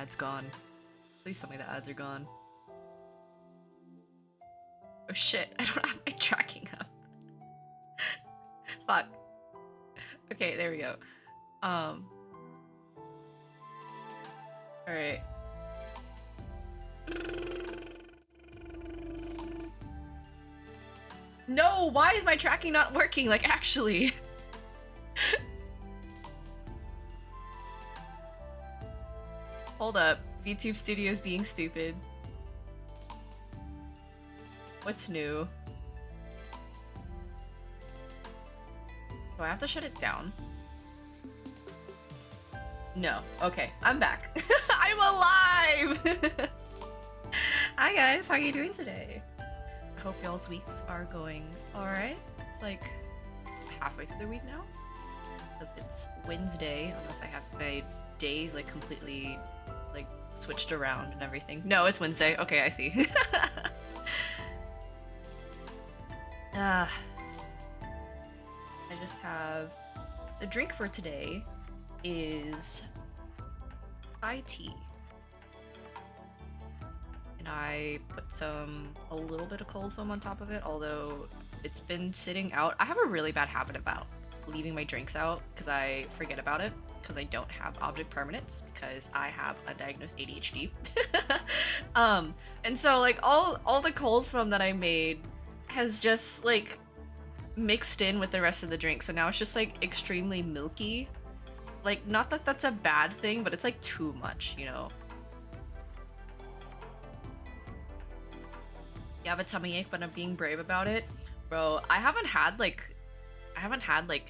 ad's gone. Please tell me the ads are gone. Oh shit, I don't have my tracking up. Fuck. Okay, there we go. Alright. No, why is my tracking not working? Like, actually. Hold up. VTube Studios being stupid. What's new? Do I have to shut it down? No. Okay, I'm back. I'm alive! Hi guys, how are you doing today? I hope y'all's weeks are going alright. It's like halfway through the week now. Because it's Wednesday, unless I have my days like completely like switched around and everything. No, it's Wednesday. Okay, I see. I just have the drink for today is Thai tea. And I put a little bit of cold foam on top of it, although it's been sitting out. I have a really bad habit about leaving my drinks out because I forget about it because I don't have object permanence because I have undiagnosed ADHD. And so like all the cold foam that I made has just like mixed in with the rest of the drink, so now it's just like extremely milky. Like, not that that's a bad thing, but it's like too much, you know? You have a tummy ache, but I'm being brave about it. Bro, I haven't had like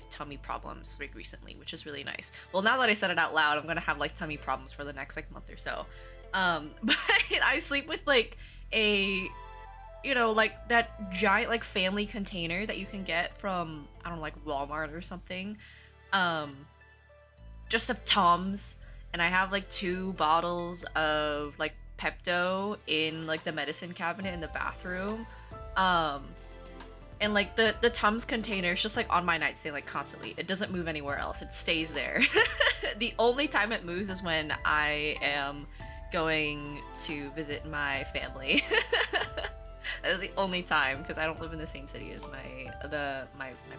tummy problems like recently, which is really nice. Well, now that I said it out loud, I'm gonna have like tummy problems for the next like month or so. But I sleep with like a, you know, like that giant like family container that you can get from, I don't know, like Walmart or something. Just of Tums, and I have like 2 bottles of like Pepto in like the medicine cabinet in the bathroom. And like the Tums container is just like on my nightstand like constantly. It doesn't move anywhere else. It stays there. The only time it moves is when I am going to visit my family. That is the only time, because I don't live in the same city as my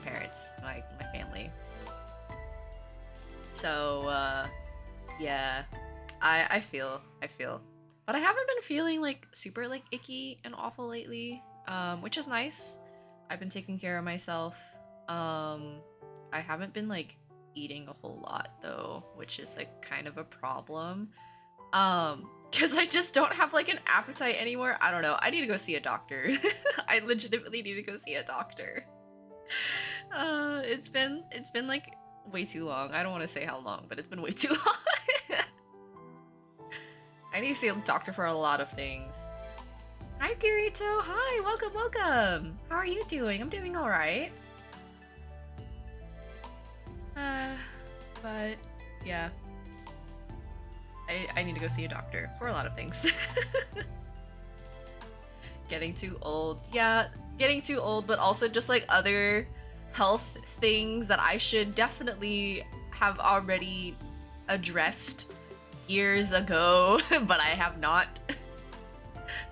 parents, my family. So yeah, I feel, but I haven't been feeling like super like icky and awful lately, which is nice. I've been taking care of myself. I haven't been like eating a whole lot though, which is like kind of a problem. Because I just don't have like an appetite anymore. I don't know. I need to go see a doctor. I legitimately need to go see a doctor. It's been like way too long. I don't want to say how long, but it's been way too long. I need to see a doctor for a lot of things. Hi, Kirito. Hi, welcome. How are you doing? I'm doing all right. But yeah. I need to go see a doctor for a lot of things. Getting too old. Yeah, getting too old, but also just like other health things that I should definitely have already addressed years ago, but I have not.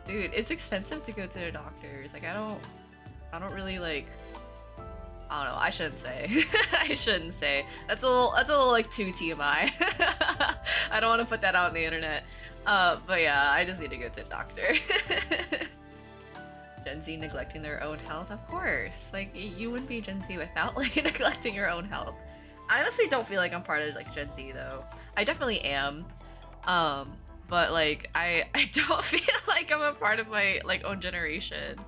Dude, it's expensive to go to the doctors. Like I don't really like, I don't know, I shouldn't say. I shouldn't say. That's a little like too TMI. I don't want to put that out on the internet. But yeah, I just need to go to the doctor. Gen Z neglecting their own health? Of course. Like, you wouldn't be Gen Z without like neglecting your own health. I honestly don't feel like I'm part of like Gen Z though. I definitely am. But like, I don't feel like I'm a part of my like own generation.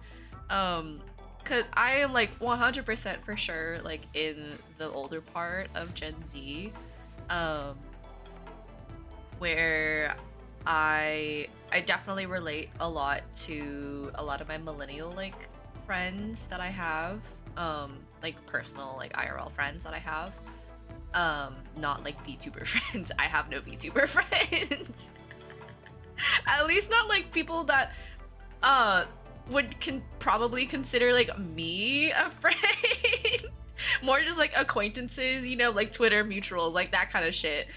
Cause I am like 100% for sure like in the older part of Gen Z, where I definitely relate a lot to a lot of my millennial like friends that I have, like personal like IRL friends that I have, not like VTuber friends. I have no VTuber friends. At least not like people that would probably consider like me a friend. More just like acquaintances, you know, like Twitter mutuals, like that kind of shit.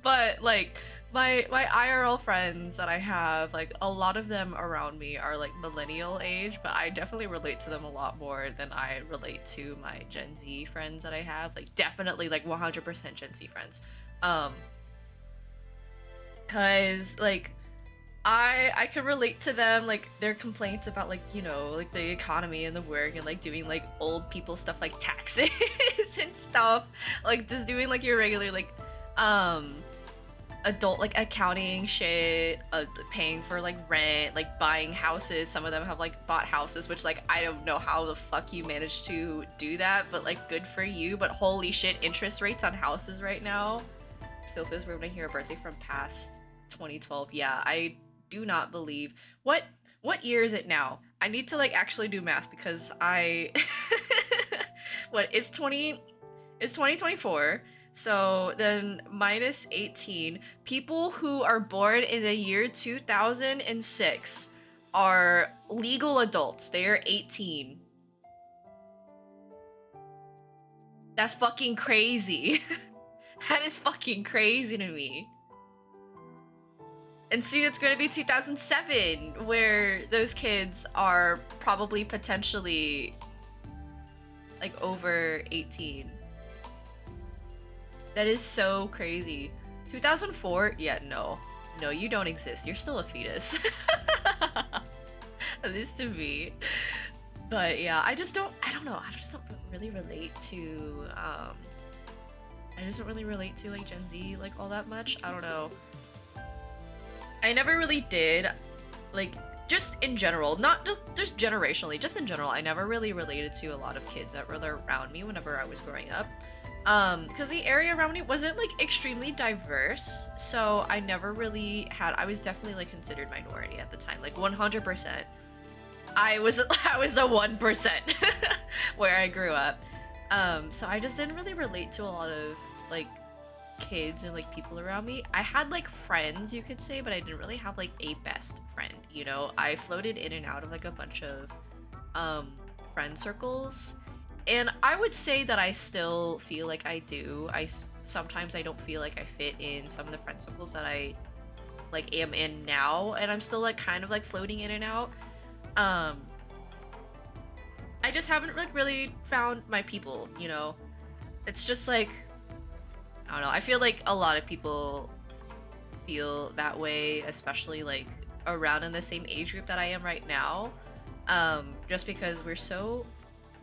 But like my IRL friends that I have, like a lot of them around me are like millennial age, but I definitely relate to them a lot more than I relate to my Gen Z friends that I have. Like definitely like 100% Gen Z friends. Um, cause like I can relate to them, like their complaints about like, you know, like the economy and the work and like doing like old people stuff like taxes and stuff. Like just doing like your regular like um adult like accounting shit, paying for like rent, like buying houses. Some of them have like bought houses, which like I don't know how the fuck you managed to do that, but like good for you. But holy shit, interest rates on houses right now. Still feels weird when I hear a birthday from past 2012. Yeah, I do not believe what year is it now? I need to like actually do math because I what is 2024, so then minus 18. People who are born in the year 2006 are legal adults. They are 18. That's fucking crazy. That is fucking crazy to me. And soon it's going to be 2007, where those kids are probably potentially like over 18. That is so crazy. 2004? Yeah, no. No, you don't exist. You're still a fetus. At least to me. But yeah, I don't know. I just don't really relate to, I just don't really relate to like Gen Z like all that much. I don't know. I never really did, like, just in general, not just generationally, just in general, I never really related to a lot of kids that were around me whenever I was growing up. Because the area around me wasn't like extremely diverse, so I never really had, I was definitely like considered minority at the time, like 100%. I was the 1% where I grew up. So I just didn't really relate to a lot of like kids and like people around me. I had like friends, you could say, but I didn't really have like a best friend, you know. I floated in and out of like a bunch of friend circles, and I would say that I still feel like I do. Sometimes I don't feel like I fit in some of the friend circles that I like am in now, and I'm still like kind of like floating in and out. I just haven't like really found my people, you know. It's just like, I don't know. I feel like a lot of people feel that way, especially like around in the same age group that I am right now. Just because we're so,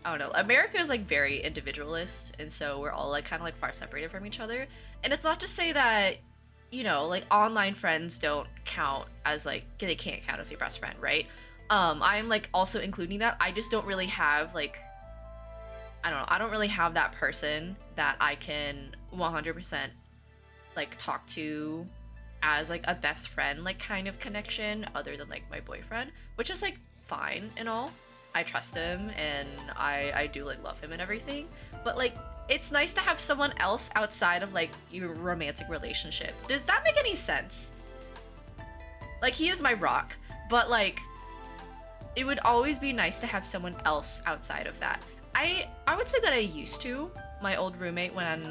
I don't know. America is like very individualist, and so we're all like kind of like far separated from each other. And it's not to say that, you know, like online friends don't count as like, they can't count as your best friend, right? I'm like also including that. I just don't really have like, I don't know, I don't really have that person that I can 100% like talk to as like a best friend like kind of connection, other than like my boyfriend, which is like fine and all. I trust him and I do like love him and everything, but like it's nice to have someone else outside of like your romantic relationship. Does that make any sense? Like, he is my rock, but like it would always be nice to have someone else outside of that. I would say that I used to, my old roommate when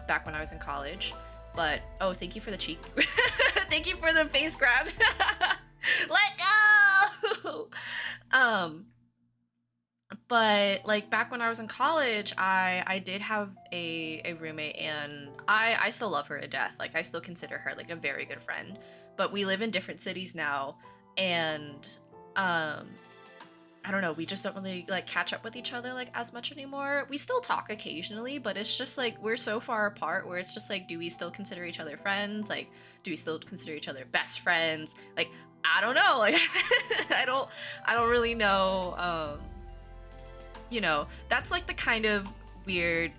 back when I was in college, but oh, thank you for the cheek. Thank you for the face grab. Let go. But like back when I was in college, I did have a roommate, and I still love her to death. Like, I still consider her like a very good friend, but we live in different cities now, and I don't know, we just don't really like catch up with each other like as much anymore. We still talk occasionally, but it's just like we're so far apart where it's just like, do we still consider each other friends? Like, do we still consider each other best friends? Like, I don't know. Like, I don't really know. You know, that's like the kind of weird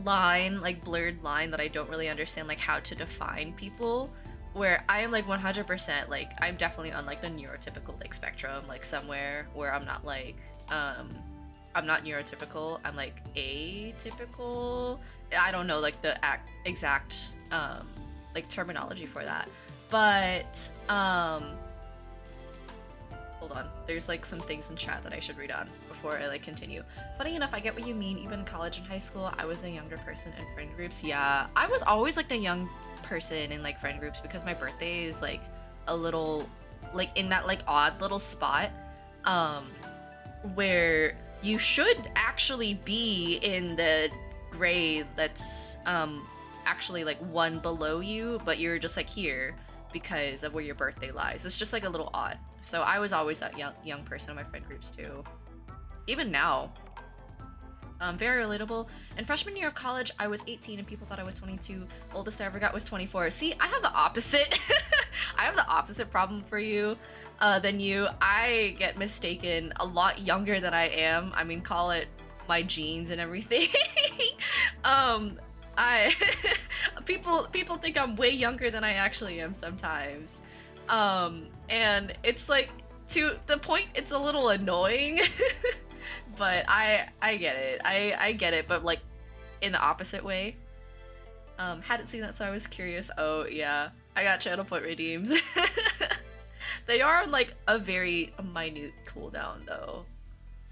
line, like blurred line, that I don't really understand like how to define people, where I am like 100% like, I'm definitely on like the neurotypical like spectrum, like somewhere where I'm not like I'm not neurotypical, I'm like atypical. I don't know like the exact like terminology for that, but Hold on. There's like some things in chat that I should read on before I like continue. Funny enough, I get what you mean. Even in college and high school, I was a younger person in friend groups. Yeah, I was always like the young person in like friend groups because my birthday is like a little like in that like odd little spot um where you should actually be in the grade that's actually like one below you, but you're just like here because of where your birthday lies. It's just like a little odd. So I was always that young person in my friend groups too. Even now. Very relatable. In freshman year of college, I was 18 and people thought I was 22. Oldest I ever got was 24. See, I have the opposite. I have the opposite problem for you than you. I get mistaken a lot younger than I am. I mean, call it my genes and everything. I people think I'm way younger than I actually am sometimes. And it's like to the point it's a little annoying. But I get it. I get it, but like in the opposite way. Hadn't seen that, so I was curious. Oh yeah, I got channel point redeems. They are on like a very minute cooldown though,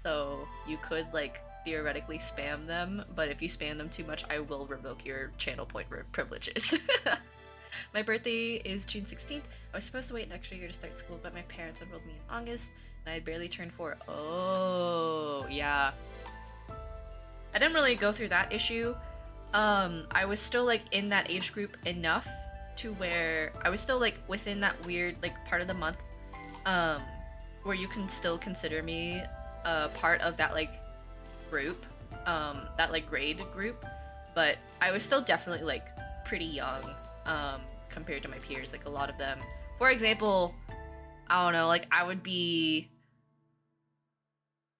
so you could like theoretically spam them, but if you spam them too much, I will revoke your channel point privileges. My birthday is June 16th. I was supposed to wait an extra year to start school, but my parents enrolled me in August, and I had barely turned 4. Oh, yeah. I didn't really go through that issue. I was still, like, in that age group enough to where I was still, like, within that weird, like, part of the month, where you can still consider me part of that, like, group, that, like, grade group, but I was still definitely, like, pretty young, compared to my peers, like a lot of them. For example, I don't know, like I would be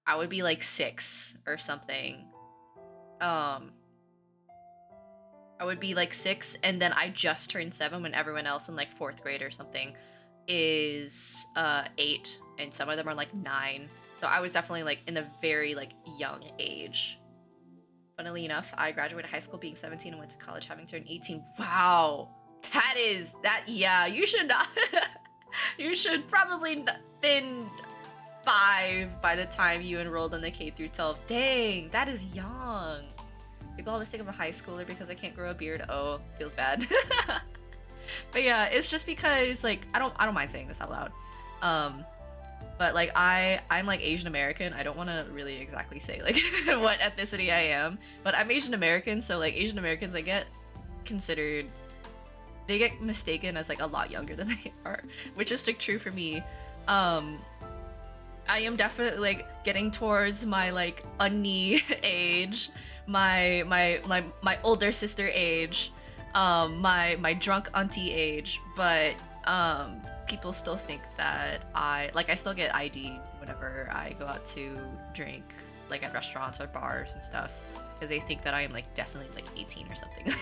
like 6 or something. I would be like 6 and then I just turned 7 when everyone else in like 4th grade or something is 8 and some of them are like 9. So I was definitely like in a very like young age. Funnily enough, I graduated high school being 17 and went to college having turned 18. Wow. Yeah, you should not. You should probably been 5 by the time you enrolled in the K through 12. Dang, that is young. People always think I'm a high schooler because I can't grow a beard. Oh, feels bad. But yeah, it's just because like I don't mind saying this out loud. But like I'm like Asian American. I don't want to really exactly say like what ethnicity I am, but I'm Asian American, so like Asian Americans they get mistaken as like a lot younger than they are, which is like true for me. I am definitely like getting towards my like unnie age, my older sister age, my drunk auntie age, but people still think that I still get ID whenever I go out to drink, like at restaurants or bars and stuff, because they think that I am like definitely like 18 or something.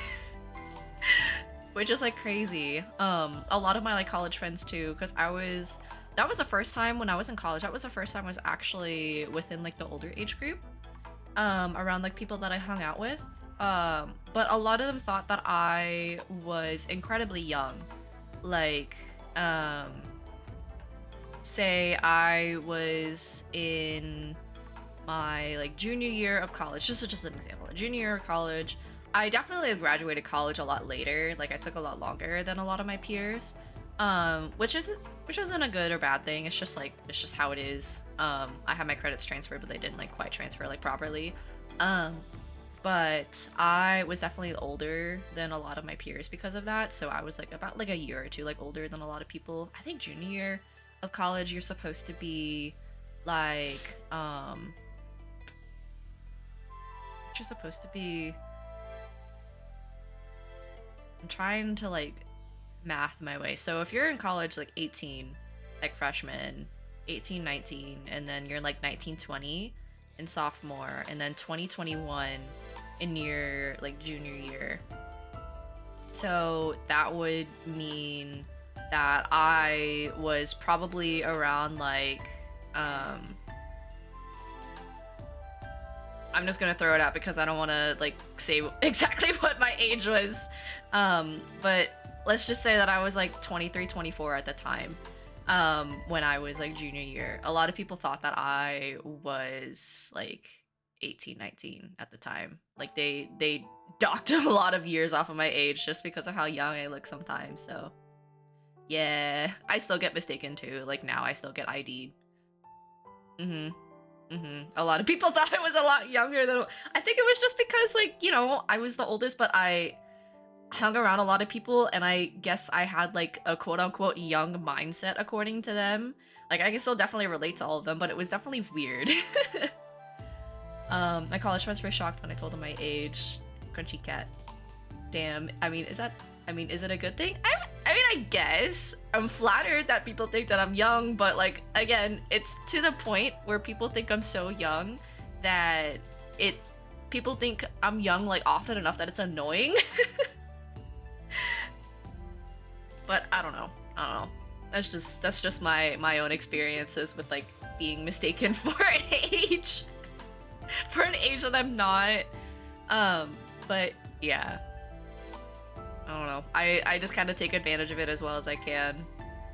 Which is like crazy. A lot of my like college friends too, because that was the first time when I was in college, that was the first time I was actually within like the older age group, around like people that I hung out with. But a lot of them thought that I was incredibly young. Like, say I was in my like junior year of college, just an example, junior year of college. I definitely graduated college a lot later. Like I took a lot longer than a lot of my peers, which isn't a good or bad thing. It's just how it is. I had my credits transferred, but they didn't like quite transfer like properly. But I was definitely older than a lot of my peers because of that. So I was like about like a year or two like older than a lot of people. I think junior year of college you're supposed to be like you're supposed to be. I'm trying to like math my way. So if you're in college like 18, like freshman, 18, 19, and then you're like 19, 20 in sophomore, and then 2021 in your like junior year. So that would mean that I was probably around like I'm just gonna throw it out because I don't want to like say exactly what my age was, but let's just say that I was like 23, 24 at the time. when I was like junior year. A lot of people thought that I was like 18, 19 at the time. Like they docked a lot of years off of my age just because of how young I look sometimes. So yeah, I still get mistaken too. Like now I still get ID'd. A lot of people thought I was a lot younger than I think it was just because like, you know, I was the oldest, but I hung around a lot of people and I guess I had like a quote unquote young mindset according to them. Like I can still definitely relate to all of them, but it was definitely weird. My college friends were shocked when I told them my age. Crunchy cat. Damn. I mean, is it a good thing? I guess. I'm flattered that people think that I'm young, but like, again, it's to the point where people think I'm so young that people think I'm young like often enough that it's annoying. But I don't know. That's just my own experiences with like being mistaken for an age. For an age that I'm not. But yeah. I don't know. I just kind of take advantage of it as well as I can.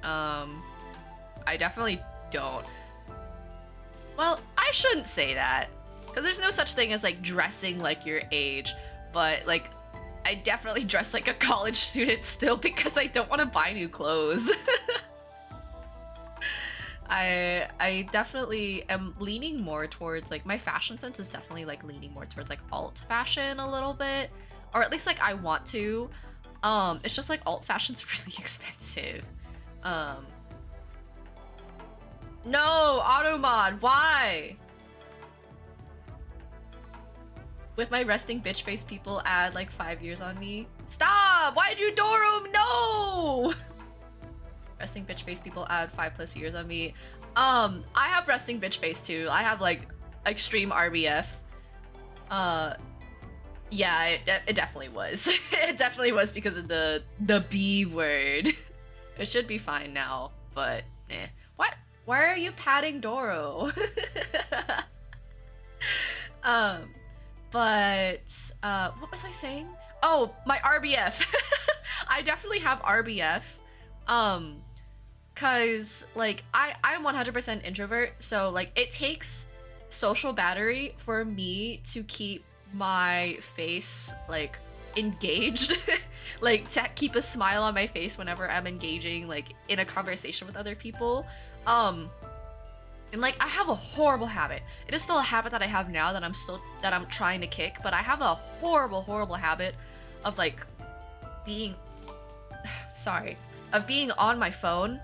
I definitely don't. Well, I shouldn't say that. Because there's no such thing as like dressing like your age. But like, I definitely dress like a college student still because I don't want to buy new clothes. I definitely am leaning more towards like my fashion sense is definitely like leaning more towards like alt fashion a little bit, or at least like I want to. It's just like alt fashion's really expensive. No, automod, why? With my resting bitch face, people add like 5 years on me. Stop! Why'd you Doro? No! Resting bitch face people add 5+ years on me. I have resting bitch face too. I have like extreme RBF. Yeah, it definitely was. It definitely was because of the B word. It should be fine now, but eh. What? Why are you patting Doro? But what was I saying? Oh, my RBF. I definitely have RBF. Cause like I'm 100% introvert, so like it takes social battery for me to keep my face like engaged. Like to keep a smile on my face whenever I'm engaging like in a conversation with other people. And like I have a horrible habit. It is still a habit that I have now that I'm trying to kick, but I have a horrible habit of like being of being on my phone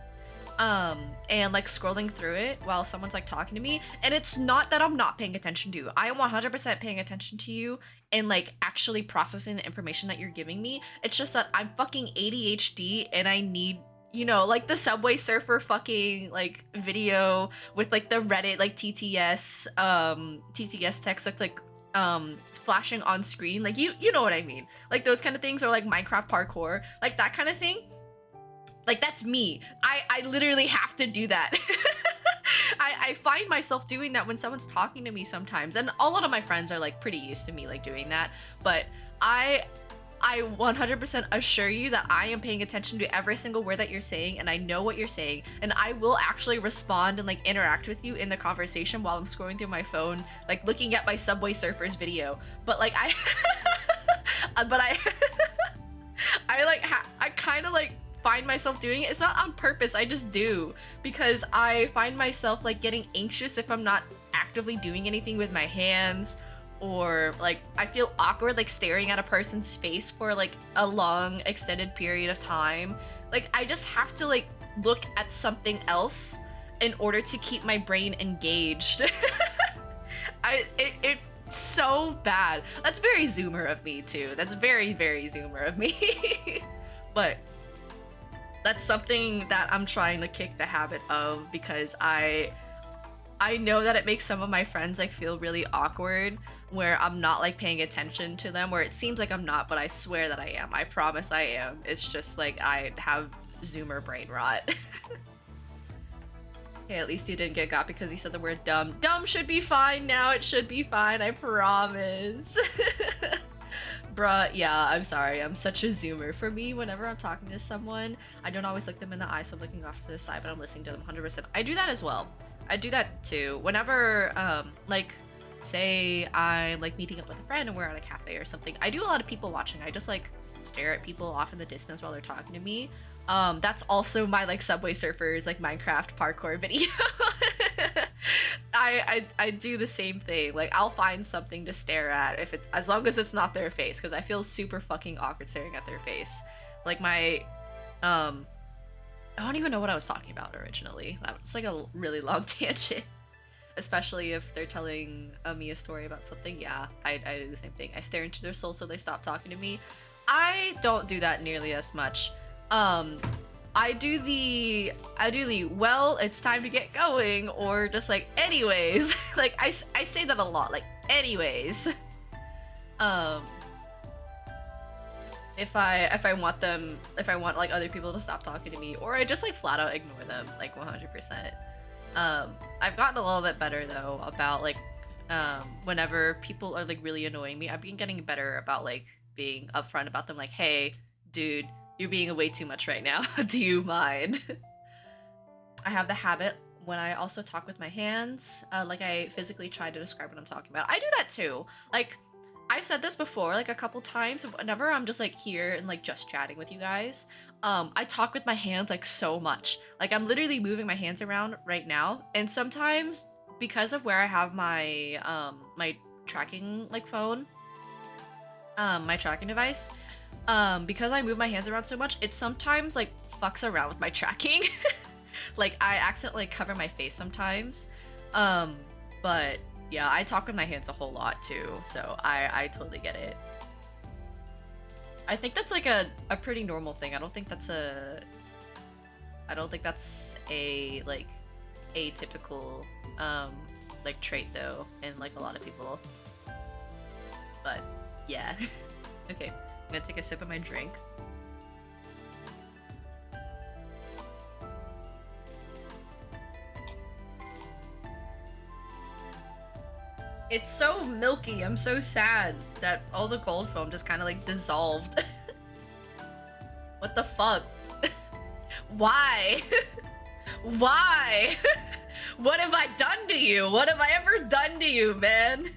and like scrolling through it while someone's like talking to me, and it's not that I'm not paying attention to you. I am 100% paying attention to you and like actually processing the information that you're giving me. It's just that I'm fucking ADHD and I need, you know, like the Subway Surfer fucking like video with like the Reddit like TTS text that's like flashing on screen, like you know what I mean, like those kind of things, or like Minecraft parkour, like that kind of thing. Like that's me. I literally have to do that. I find myself doing that when someone's talking to me sometimes, and a lot of my friends are like pretty used to me like doing that, but I 100% assure you that I am paying attention to every single word that you're saying, and I know what you're saying, and I will actually respond and like interact with you in the conversation while I'm scrolling through my phone, like looking at my Subway Surfers video. But like I kind of like find myself doing it. It's not on purpose, I just do, because I find myself like getting anxious if I'm not actively doing anything with my hands, or like I feel awkward like staring at a person's face for like a long extended period of time. Like I just have to like look at something else in order to keep my brain engaged. It's so bad. That's very Zoomer of me too. That's very Zoomer of me. But that's something that I'm trying to kick the habit of, because I know that it makes some of my friends like feel really awkward where I'm not like paying attention to them, where it seems like I'm not, but I swear that I am. I promise I am. It's just like I have Zoomer brain rot. Okay, at least you didn't get got because you said the word dumb. Dumb should be fine now. It should be fine, I promise. Bruh, yeah, I'm sorry. I'm such a zoomer. For me, whenever I'm talking to someone, I don't always look them in the eye, so I'm looking off to the side, but I'm listening to them 100%. I do that as well. I do that too. Whenever, like, say I'm, like, meeting up with a friend and we're at a cafe or something, I do a lot of people watching. I just, like, stare at people off in the distance while they're talking to me. That's also my, like, Subway Surfers, like, Minecraft parkour video. I do the same thing. Like, I'll find something to stare at if it's, as long as it's not their face, because I feel super fucking awkward staring at their face. Like my I don't even know what I was talking about originally. That was like a really long tangent. Especially if they're telling me a story about something. Yeah, I do the same thing. I stare into their soul so they stop talking to me. I don't do that nearly as much. I do the well, it's time to get going, or just like anyways. Like I say that a lot, like anyways. If I want like other people to stop talking to me, or I just like flat out ignore them, like 100%. I've gotten a little bit better though about like whenever people are like really annoying me, I've been getting better about like being upfront about them, like, hey, dude, you're being way too much right now. Do you mind? I have the habit when I also talk with my hands, like I physically try to describe what I'm talking about. I do that too. Like, I've said this before, like a couple times, whenever I'm just like here and like just chatting with you guys, I talk with my hands like so much. Like I'm literally moving my hands around right now, and sometimes because of where I have my my tracking like phone, my tracking device, because I move my hands around so much, it sometimes like fucks around with my tracking. Like I accidentally cover my face sometimes. But yeah, I talk with my hands a whole lot too, so I totally get it. I think that's like a pretty normal thing. I don't think that's a like atypical like trait though in like a lot of people. But yeah. Okay, I'm gonna take a sip of my drink. It's so milky. I'm so sad that all the gold foam just kind of like dissolved. What the fuck? Why? Why? What have I done to you? What have I ever done to you, man?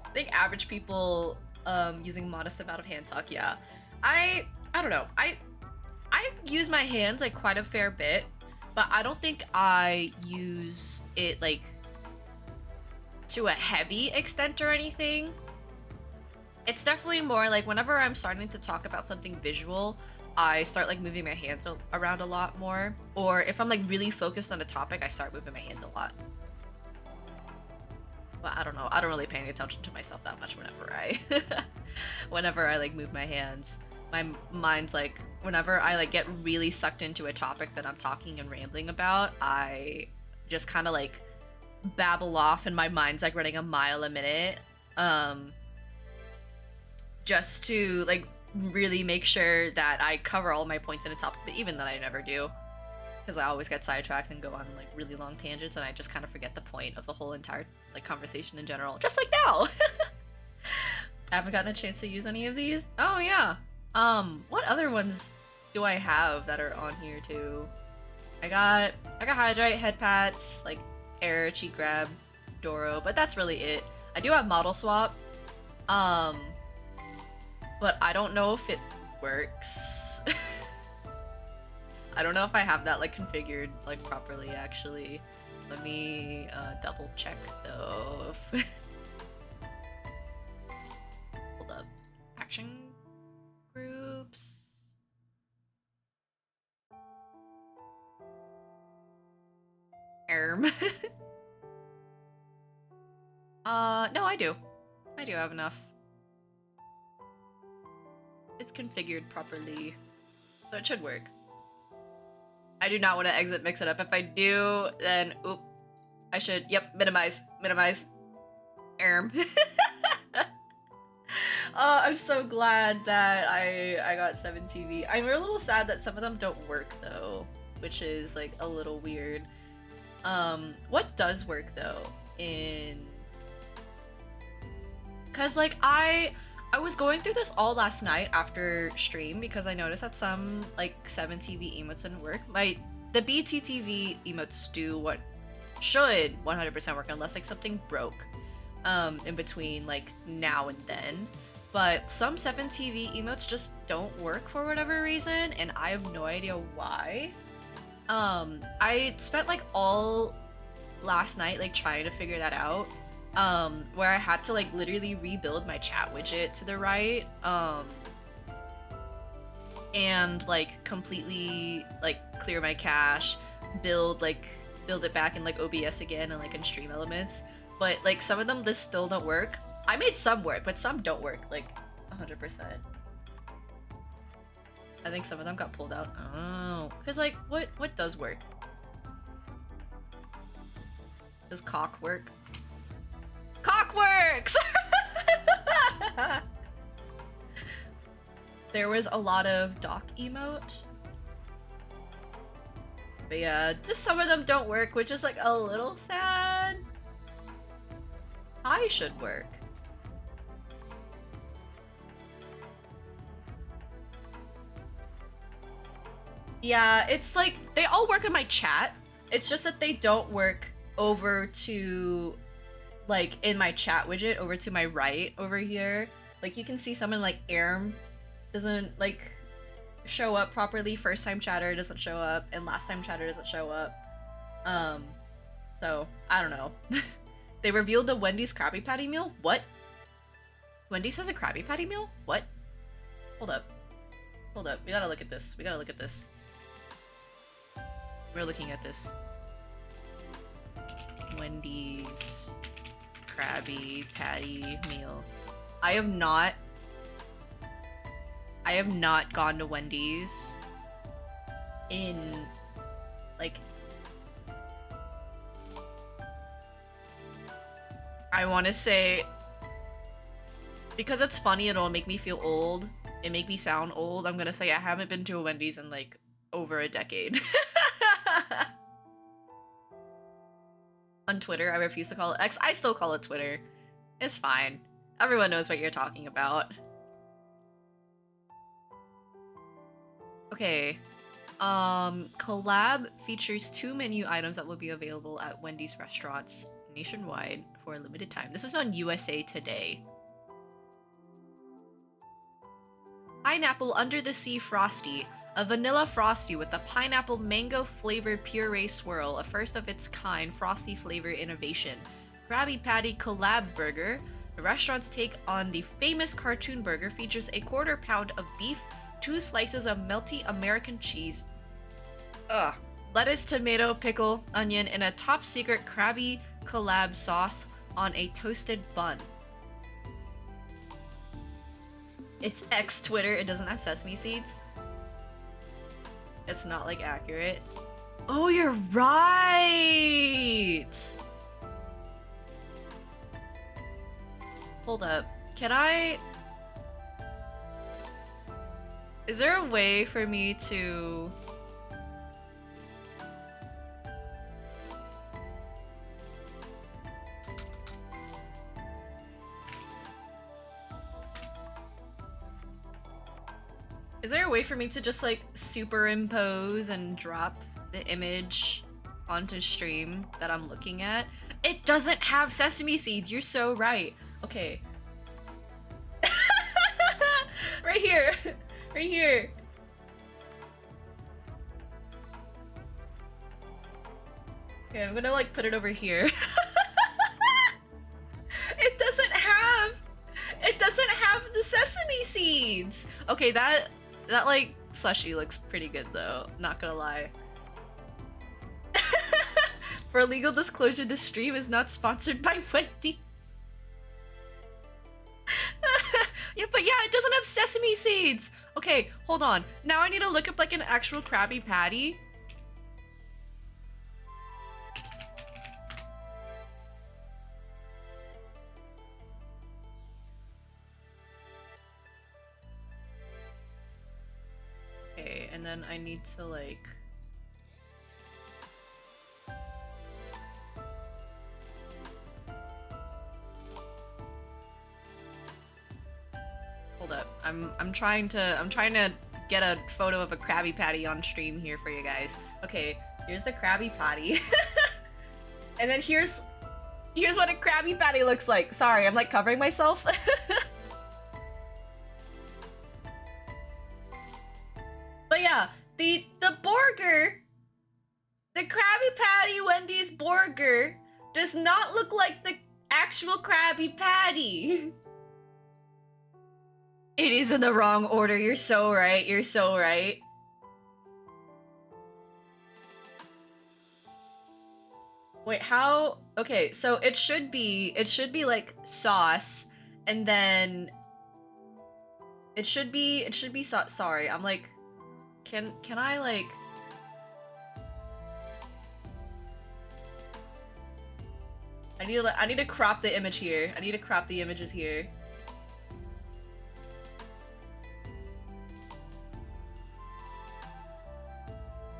I think average people using modest amount of hand talk, yeah. I don't know. I use my hands like quite a fair bit, but I don't think I use it like to a heavy extent or anything. It's definitely more like whenever I'm starting to talk about something visual, I start like moving my hands around a lot more. Or if I'm like really focused on a topic, I start moving my hands a lot. But I don't know. I don't really pay any attention to myself that much whenever I like move my hands. My mind's like, whenever I like get really sucked into a topic that I'm talking and rambling about, I just kind of like babble off and my mind's like running a mile a minute, just to like really make sure that I cover all my points in a topic, but even then I never do, because I always get sidetracked and go on like really long tangents, and I just kind of forget the point of the whole entire like conversation in general, just like now. I haven't gotten a chance to use any of these. Oh yeah. What other ones do I have that are on here too? I got hydrate, head pats, like air, cheek grab, Doro, but that's really it. I do have model swap, but I don't know if it works. I don't know if I have that like configured like properly actually. Let me double check though. Hold up. Action groups. No, I do. I do have enough. It's configured properly, so it should work. I do not want to exit mix it up. If I do, then oop. I should, yep, minimize. I'm so glad that I got 7 TV. I'm a little sad that some of them don't work though, which is like a little weird. What does work though in, cause like I I was going through this all last night after stream because I noticed that some like 7TV emotes didn't work. The BTTV emotes do what should 100% work unless like something broke in between like now and then. But some 7TV emotes just don't work for whatever reason, and I have no idea why. I spent like all last night like trying to figure that out, where I had to like literally rebuild my chat widget to the right, and like completely like clear my cache, build it back in like OBS again and like in Stream Elements. But like some of them just still don't work. I made some work, but some don't work like 100%. I think some of them got pulled out. Oh, because like what does work? Does cock work? Cock works! There was a lot of dock emote. But yeah, just some of them don't work, which is like a little sad. I should work. Yeah, it's like they all work in my chat. It's just that they don't work over to like in my chat widget over to my right over here. Like you can see someone like Erm doesn't like show up properly. First time chatter doesn't show up, and last time chatter doesn't show up. So I don't know. They revealed the Wendy's Krabby Patty meal? What? Wendy's has a Krabby Patty meal? What? Hold up. Hold up. We gotta look at this. We gotta look at this. We're looking at this. Wendy's Krabby Patty meal. I have not gone to Wendy's in like I want to say, because it's funny, it'll make me feel old and make me sound old. I'm gonna say I haven't been to a Wendy's in like over a decade. On Twitter, I refuse to call it X. I still call it Twitter. It's fine. Everyone knows what you're talking about. Okay. Collab features 2 menu items that will be available at Wendy's restaurants nationwide for a limited time. This is on USA Today. Pineapple Under the Sea Frosty. A vanilla frosty with a pineapple mango flavored puree swirl, a first of its kind frosty flavor innovation. Krabby Patty Collab Burger. The restaurant's take on the famous cartoon burger features a 1/4 pound of beef, 2 slices of melty American cheese, lettuce, tomato, pickle, onion, and a top secret Krabby Collab sauce on a toasted bun. It's X Twitter, it doesn't have sesame seeds. It's not like accurate. Oh, you're right! Hold up. Can I... Is there a way for me to... Is there a way for me to just like superimpose and drop the image onto stream that I'm looking at? It doesn't have sesame seeds, you're so right. Okay. Right here. Right here. Okay, I'm gonna like put it over here. It doesn't have the sesame seeds. Okay, that like slushie looks pretty good though, not gonna lie. For legal disclosure, this stream is not sponsored by Wendy's. Yeah, but yeah, it doesn't have sesame seeds. Okay, hold on. Now I need to look up like an actual Krabby Patty. Okay, and then I need to like... I'm trying to get a photo of a Krabby Patty on stream here for you guys. Okay, here's the Krabby Patty. And then here's what a Krabby Patty looks like. Sorry, I'm like covering myself. But yeah, the burger, the Krabby Patty Wendy's burger does not look like the actual Krabby Patty. It is in the wrong order. You're so right. You're so right. Wait, how? Okay, so it should be like sauce, and then it should be sauce. Sorry, I'm like, can I like? I need to crop the image here. I need to crop the images here.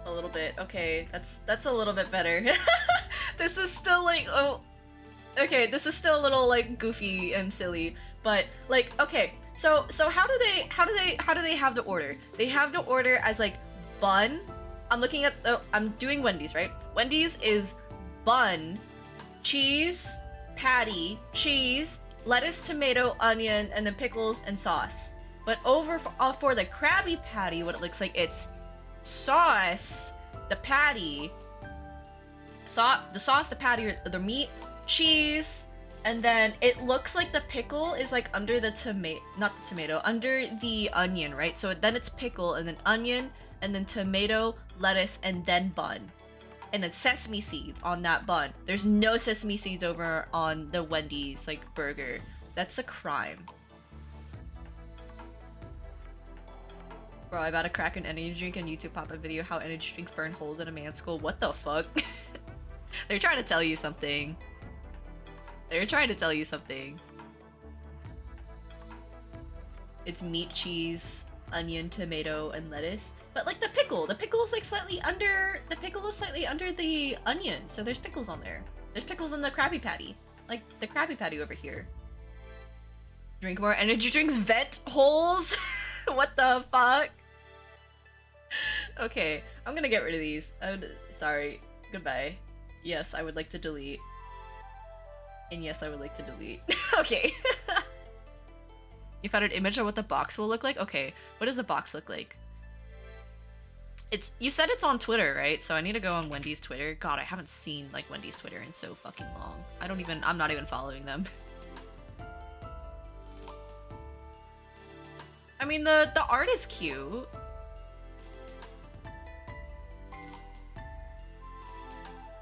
A little bit. Okay, that's a little bit better. This is still like, oh, okay, this is still a little like goofy and silly, but like, okay, so how do they have the order? They have the order as like bun. I'm doing Wendy's, right? Wendy's is bun, cheese, patty, cheese, lettuce, tomato, onion, and then pickles and sauce. But over for the Krabby Patty, what it looks like, it's sauce, the patty, the sauce, the patty, or the meat, cheese, and then it looks like the pickle is like under the under the onion, right? So then it's pickle, and then onion, and then tomato, lettuce, and then bun. And then sesame seeds on that bun. There's no sesame seeds over on the Wendy's like burger. That's a crime. Bro, I about to crack an energy drink and YouTube pop-up video how energy drinks burn holes in a man's skull. What the fuck? They're trying to tell you something. They're trying to tell you something. It's meat, cheese, onion, tomato, and lettuce. But like the pickle is like slightly under, the pickle is slightly under the onion. So there's pickles on there. There's pickles in the Krabby Patty. Like the Krabby Patty over here. Drink more energy drinks, vent holes. What the fuck? Okay, I'm gonna get rid of these. Sorry. Goodbye. Yes, I would like to delete. And yes, I would like to delete. Okay. You found an image of what the box will look like? Okay, what does the box look like? You said it's on Twitter, right? So I need to go on Wendy's Twitter. God, I haven't seen like Wendy's Twitter in so fucking long. I'm not even following them. I mean, the art is cute.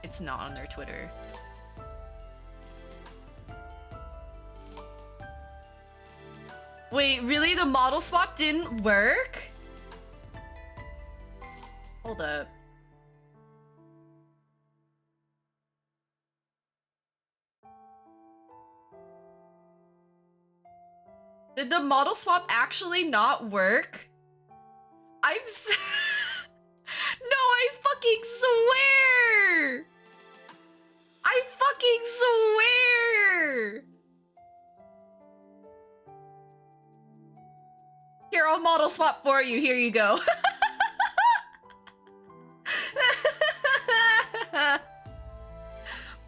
It's not on their Twitter. Wait, really? The model swap didn't work? Hold up. Did the model swap actually not work? No, I fucking swear! I fucking swear! Here, I'll model swap for you. Here you go.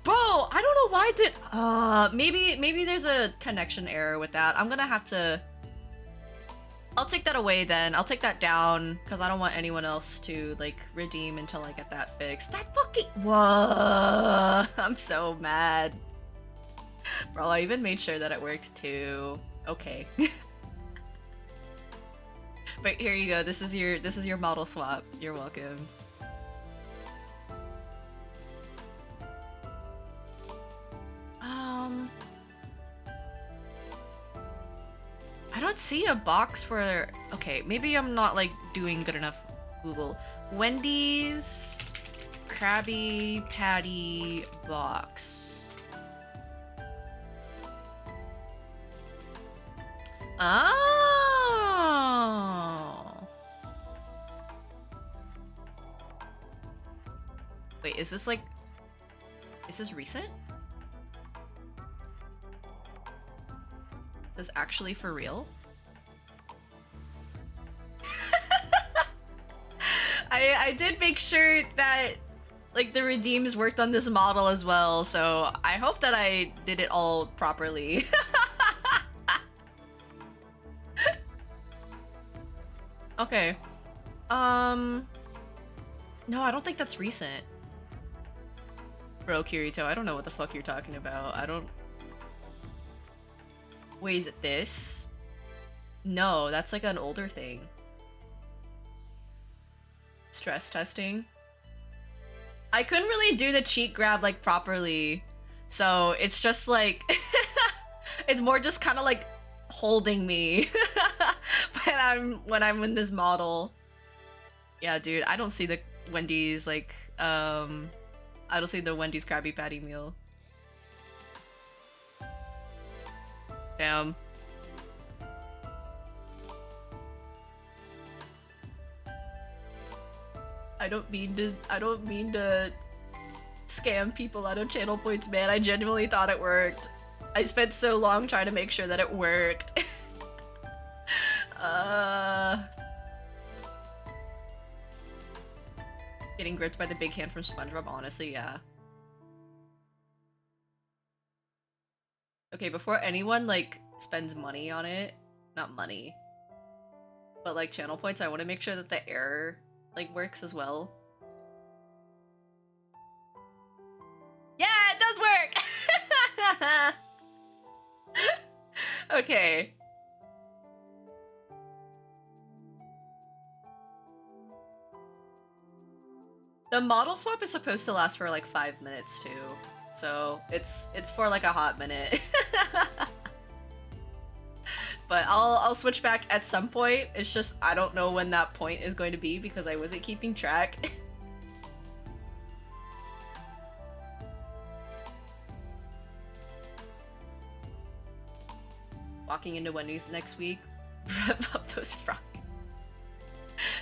Bro, I don't know why maybe there's a connection error with that. I'm gonna have to... I'll take that away then. I'll take that down, because I don't want anyone else to, like, redeem until I get that fixed. That fucking... Whoa! I'm so mad. Bro, I even made sure that it worked too. Okay. But here you go. This is your model swap. You're welcome. I don't see a box for... Okay, maybe I'm not, like, doing good enough Google. Wendy's Krabby Patty box. Oh! Wait, is this, like... Is this recent? Is this actually for real? I did make sure that like the redeems worked on this model as well, so I hope that I did it all properly. Okay. No, I don't think that's recent. Bro, Kirito, I don't know what the fuck you're talking about. I don't... Wait, is it this? No, that's like an older thing. Stress testing. I couldn't really do the cheek grab like properly, so it's just like... it's more just kind of like holding me when I'm in this model. Yeah, dude, I don't see the Wendy's like I don't see the Wendy's Krabby Patty meal. Damn. I don't mean to scam people out of channel points, man. I genuinely thought it worked. I spent so long trying to make sure that it worked. Getting gripped by the big hand from SpongeBob, honestly, yeah. Okay, before anyone, like, spends money on it, not money, but, like, channel points, I want to make sure that the error, like, works as well. Yeah, it does work! Okay. The model swap is supposed to last for like 5 minutes too, so it's for like a hot minute. But I'll switch back at some point. It's just I don't know when that point is going to be because I wasn't keeping track. Walking into Wendy's next week, rev up those fries.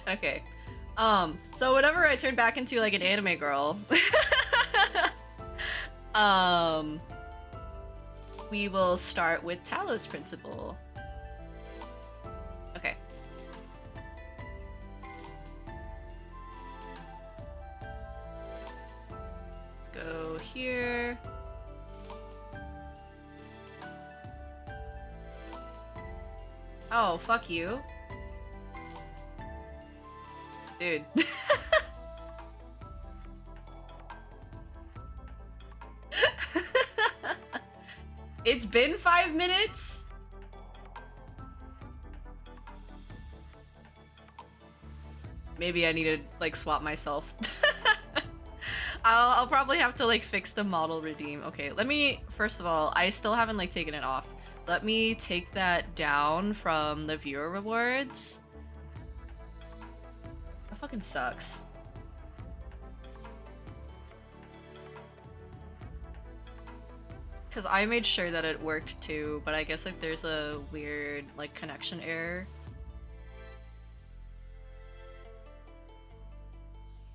Okay. So whenever I turn back into like an anime girl, we will start with TALOS principle. Okay. Let's go here. Oh, fuck you. Dude. It's been 5 minutes? Maybe I need to, like, swap myself. I'll probably have to, like, fix the model redeem. Okay, let me, first of all, I still haven't, like, taken it off. Let me take that down from the viewer rewards. That fucking sucks. Because I made sure that it worked too, but I guess like there's a weird like connection error.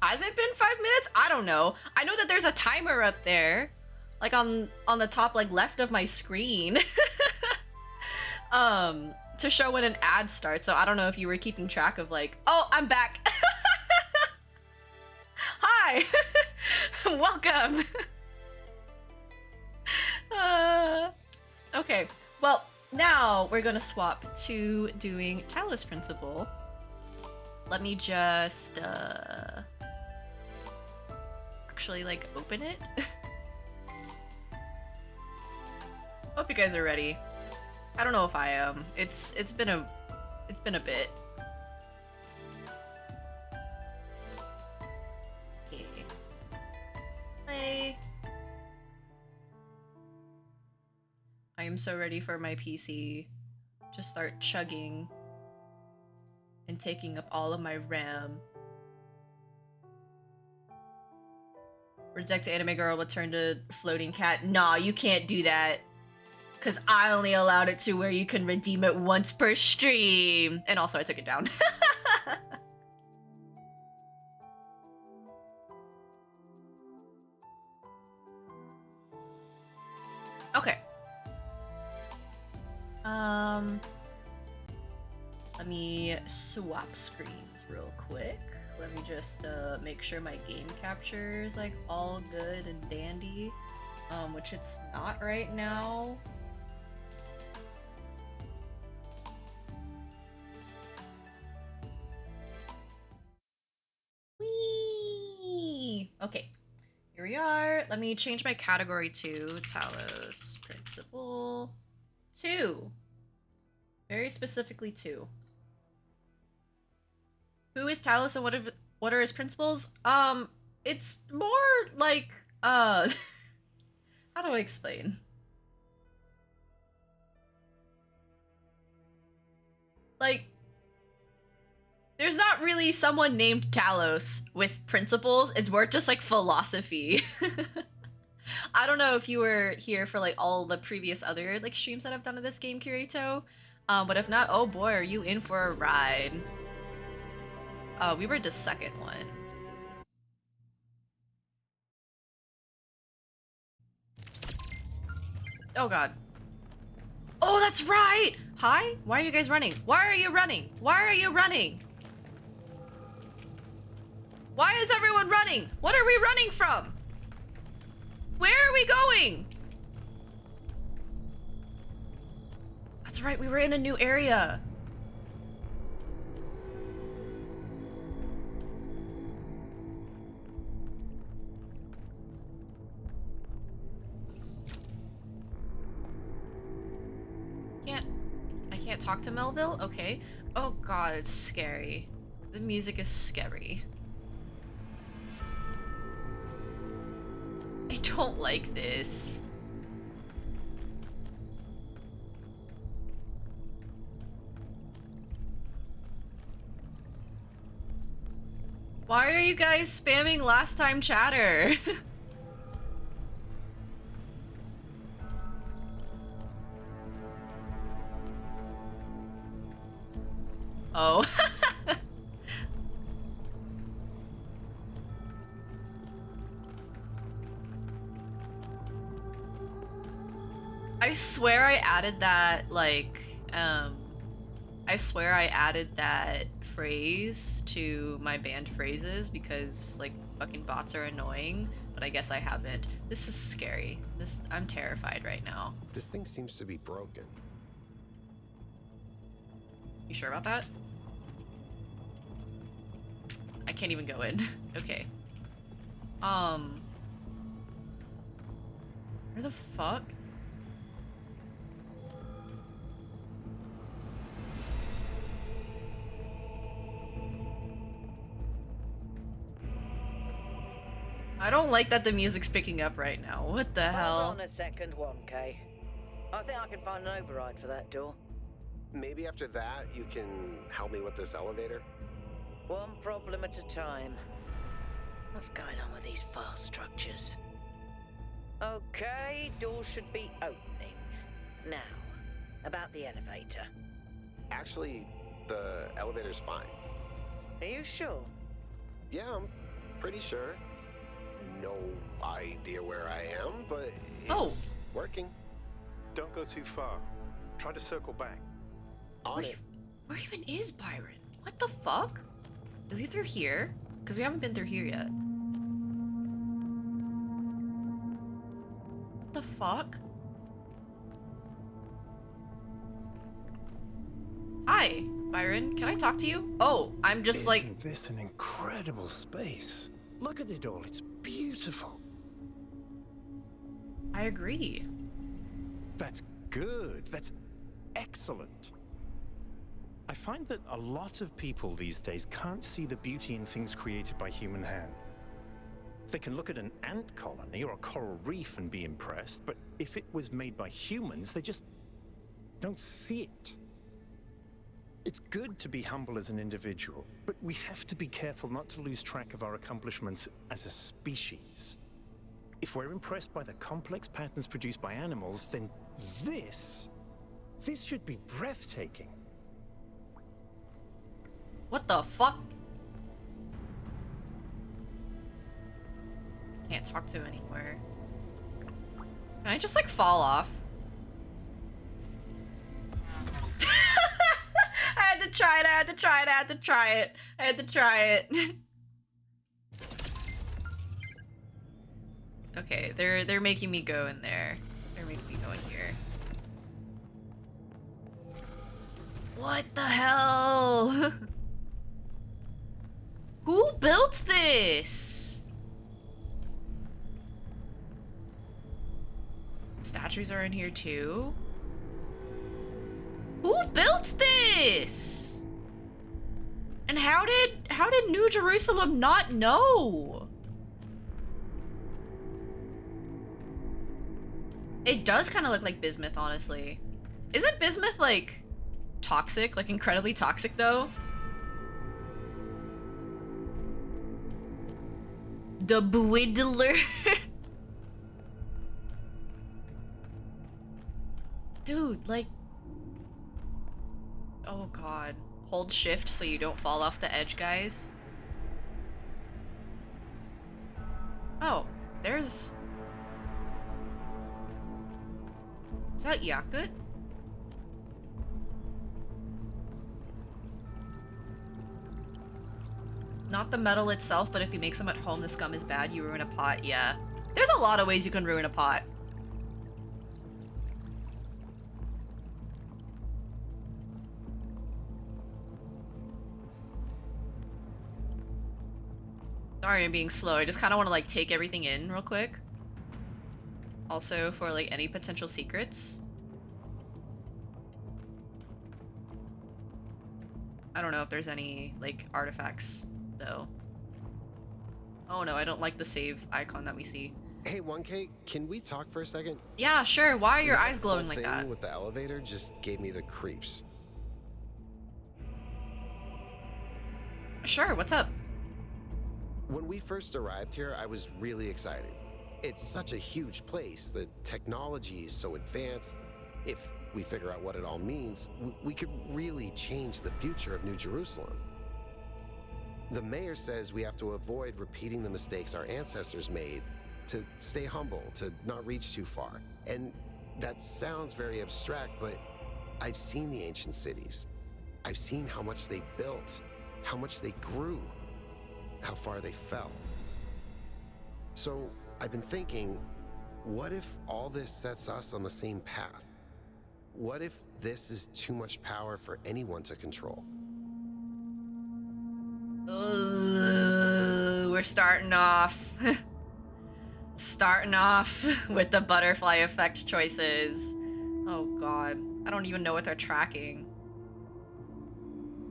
Has it been 5 minutes? I don't know. I know that there's a timer up there, like on the top like left of my screen, to show when an ad starts. So I don't know if you were keeping track of like, oh, I'm back. Hi, welcome. Okay, well, now we're gonna swap to doing TALOS principle. Let me just, actually, like, open it. Hope you guys are ready. I don't know if I am. It's been a bit. Okay. Play. I am so ready for my PC to start chugging and taking up all of my RAM. Reject anime girl will turn to floating cat. Nah, you can't do that. Cause I only allowed it to where you can redeem it once per stream. And also I took it down. Okay. Let me swap screens real quick. Let me just make sure my game capture is like all good and dandy, which it's not right now. Whee! Okay, here we are. Let me change my category to Talos Principle II. Very specifically 2. Who is Talos and what are his principles? It's more like how do I explain? Like, there's not really someone named Talos with principles. It's more just like philosophy. I don't know if you were here for like all the previous other like streams that I've done of this game, Kirito. But if not, oh boy, are you in for a ride? We were the second one. Oh god. Oh, that's right! Hi? Why are you guys running? Why are you running? Why are you running? Why is everyone running? What are we running from? Where are we going? That's right, we were in a new area. I can't talk to Melville? Okay. Oh god, it's scary. The music is scary. I don't like this. Why are you guys spamming last time chatter? Oh. I swear I added that, like, I swear I added that phrase to my banned phrases because, like, fucking bots are annoying, but I guess I haven't. This is scary. I'm terrified right now. This thing seems to be broken. You sure about that? I can't even go in. Okay. Where the fuck? I don't like that the music's picking up right now. What the hell? Hold on a second, 1K. I think I can find an override for that door. Maybe after that, you can help me with this elevator? One problem at a time. What's going on with these file structures? Okay, door should be opening. Now, about the elevator. Actually, the elevator's fine. Are you sure? Yeah, I'm pretty sure. No idea where I am, but it's working. Don't go too far. Try to circle back. On it. Where even is Byron? What the fuck? Is he through here? Because we haven't been through here yet. What the fuck? Hi, Byron. Can I talk to you? Oh, I'm just like... Isn't this an incredible space? Look at it all. It's beautiful. I agree. That's good. That's excellent. I find that a lot of people these days can't see the beauty in things created by human hand. They can look at an ant colony or a coral reef and be impressed, but if it was made by humans, they just don't see it. It's good to be humble as an individual, but we have to be careful not to lose track of our accomplishments as a species. If we're impressed by the complex patterns produced by animals, then this should be breathtaking. What the fuck? Can't talk to him anymore. Can I just like fall off? I had to try it, I had to try it, I had to try it. I had to try it. Okay, they're making me go in there. They're making me go in here. What the hell? Who built this? Statues are in here too. Who built this? And how did New Jerusalem not know? It does kind of look like bismuth, honestly. Isn't bismuth like toxic, like incredibly toxic though? The Bwidler. Dude, like, oh god. Hold shift so you don't fall off the edge, guys. Oh, there's... Is that Yakut? Not the metal itself, but if you make some at home, the scum is bad. You ruin a pot, yeah. There's a lot of ways you can ruin a pot. Sorry I'm being slow. I just kind of want to like take everything in real quick. Also for like any potential secrets. I don't know if there's any like artifacts though. Oh no, I don't like the save icon that we see. Hey 1K, can we talk for a second? Yeah, sure. Why are your That eyes glowing whole like thing that? with the elevator just gave me the creeps. Sure, what's up? When we first arrived here, I was really excited. It's such a huge place. The technology is so advanced. If we figure out what it all means, we could really change the future of New Jerusalem. The mayor says we have to avoid repeating the mistakes our ancestors made, to stay humble, to not reach too far. And that sounds very abstract, but I've seen the ancient cities. I've seen how much they built, how much they grew, how far they fell. So I've been thinking, what if all this sets us on the same path? What if this is too much power for anyone to control? We're starting off. Starting off with the butterfly effect choices. Oh god. I don't even know what they're tracking.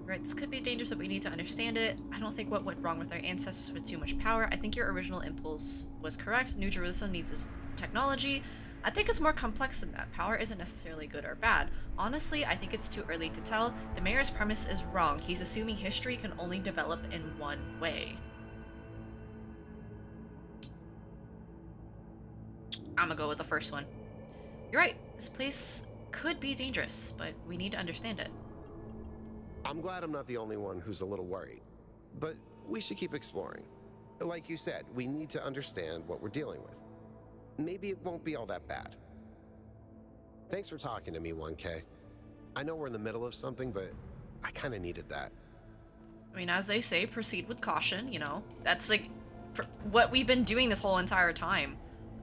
Right, this could be dangerous, but we need to understand it. I don't think what went wrong with our ancestors with too much power. I think your original impulse was correct. New Jerusalem needs this technology. I think it's more complex than that. Power isn't necessarily good or bad. Honestly, I think it's too early to tell. The mayor's premise is wrong. He's assuming history can only develop in one way. I'm gonna go with the first one. You're right. This place could be dangerous, but we need to understand it. I'm glad I'm not the only one who's a little worried, but we should keep exploring. Like you said, we need to understand what we're dealing with. Maybe it won't be all that bad. Thanks for talking to me, 1K. I know we're in the middle of something, but I kind of needed that. I mean, as they say, proceed with caution, you know? That's like what we've been doing this whole entire time.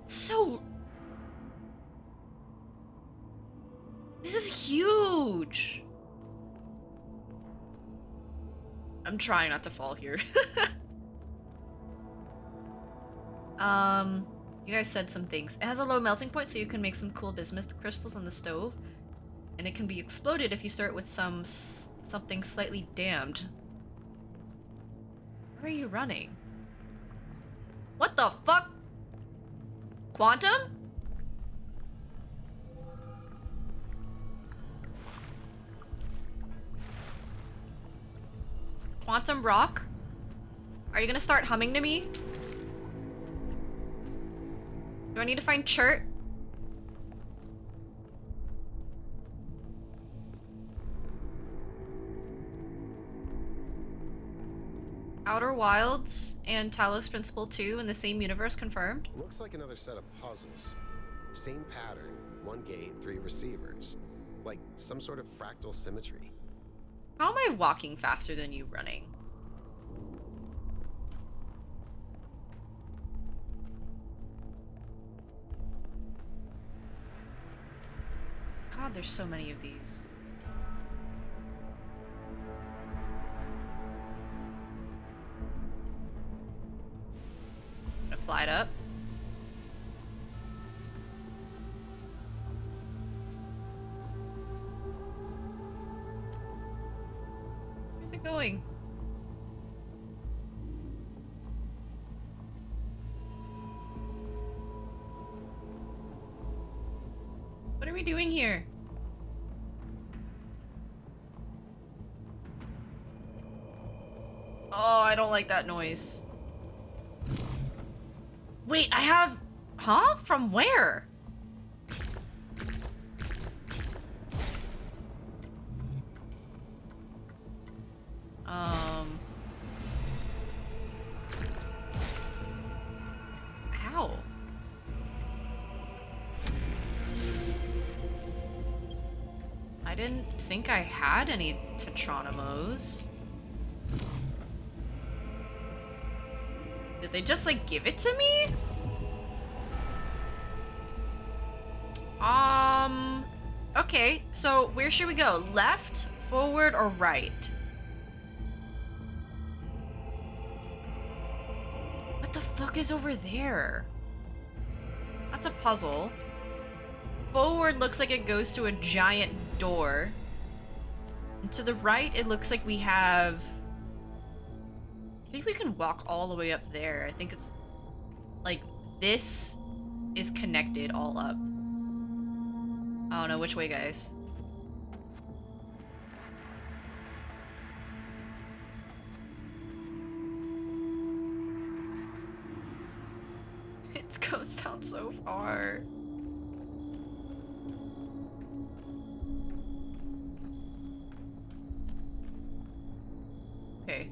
So... This is huge! I'm trying not to fall here. You guys said some things. It has a low melting point, so you can make some cool bismuth crystals on the stove. And it can be exploded if you start with something slightly damned. Where are you running? What the fuck? Quantum? Quantum rock? Are you gonna start humming to me? Do I need to find Chert? Outer Wilds and Talos Principle II in the same universe confirmed? Looks like another set of puzzles. Same pattern, 1 gate, 3 receivers. Like some sort of fractal symmetry. How am I walking faster than you running? – God, there's so many of these. Gonna fly it up. Where's it going? What are we doing here? Oh, I don't like that noise. Wait, I have... Huh? From where? How? I didn't think I had any Tetronimos. Did they just, like, give it to me? Okay, so where should we go? Left, forward, or right? What the fuck is over there? That's a puzzle. Forward looks like it goes to a giant door. And to the right, it looks like we have... I think we can walk all the way up there. I think it's... like, this is connected all up. I don't know which way, guys. It goes down so far. Okay.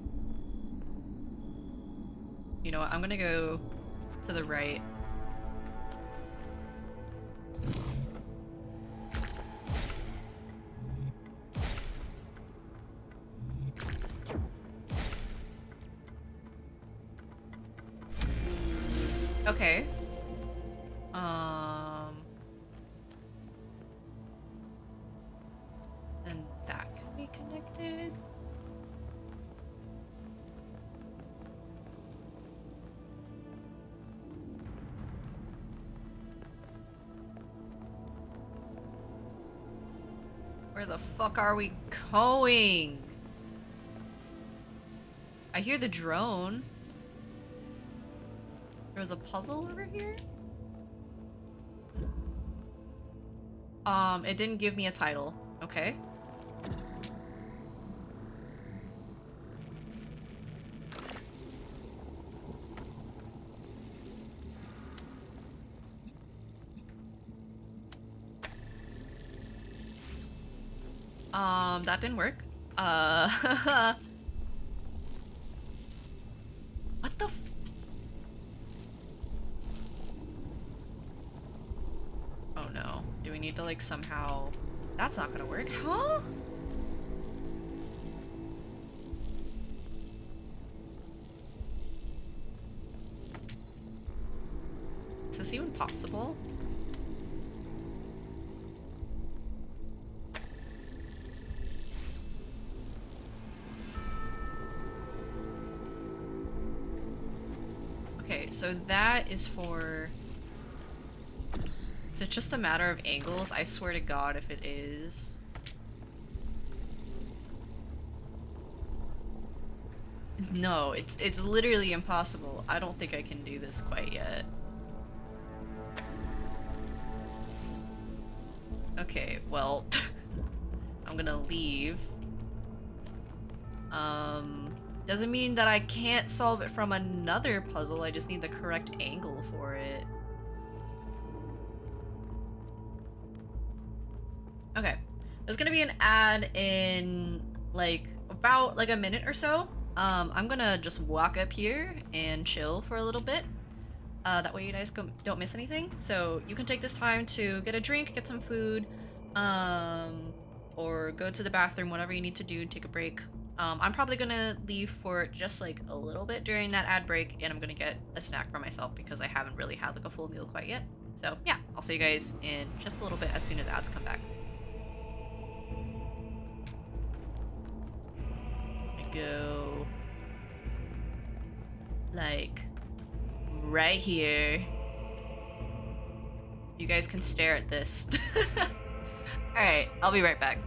You know what? I'm gonna go to the right. Okay. And that can be connected. Where the fuck are we going? I hear the drone. There's a puzzle over here? It didn't give me a title. Okay. That didn't work. What the f- Oh no. Do we need to, like, somehow... That's not gonna work. Huh? Is this even possible? Okay, so that is for... Is it just a matter of angles? I swear to God if it is. No, it's literally impossible. I don't think I can do this quite yet. Okay, well, I'm gonna leave. Doesn't mean that I can't solve it from another puzzle, I just need the correct angle for it. Okay, there's gonna be an ad in, like, about, like, a minute or so. I'm gonna just walk up here and chill for a little bit. That way you guys don't miss anything. So you can take this time to get a drink, get some food, or go to the bathroom, whatever you need to do, take a break. I'm probably gonna leave for just like a little bit during that ad break, and I'm gonna get a snack for myself because I haven't really had like a full meal quite yet. So yeah, I'll see you guys in just a little bit as soon as ads come back. go like right here. You guys can stare at this. Alright, I'll be right back.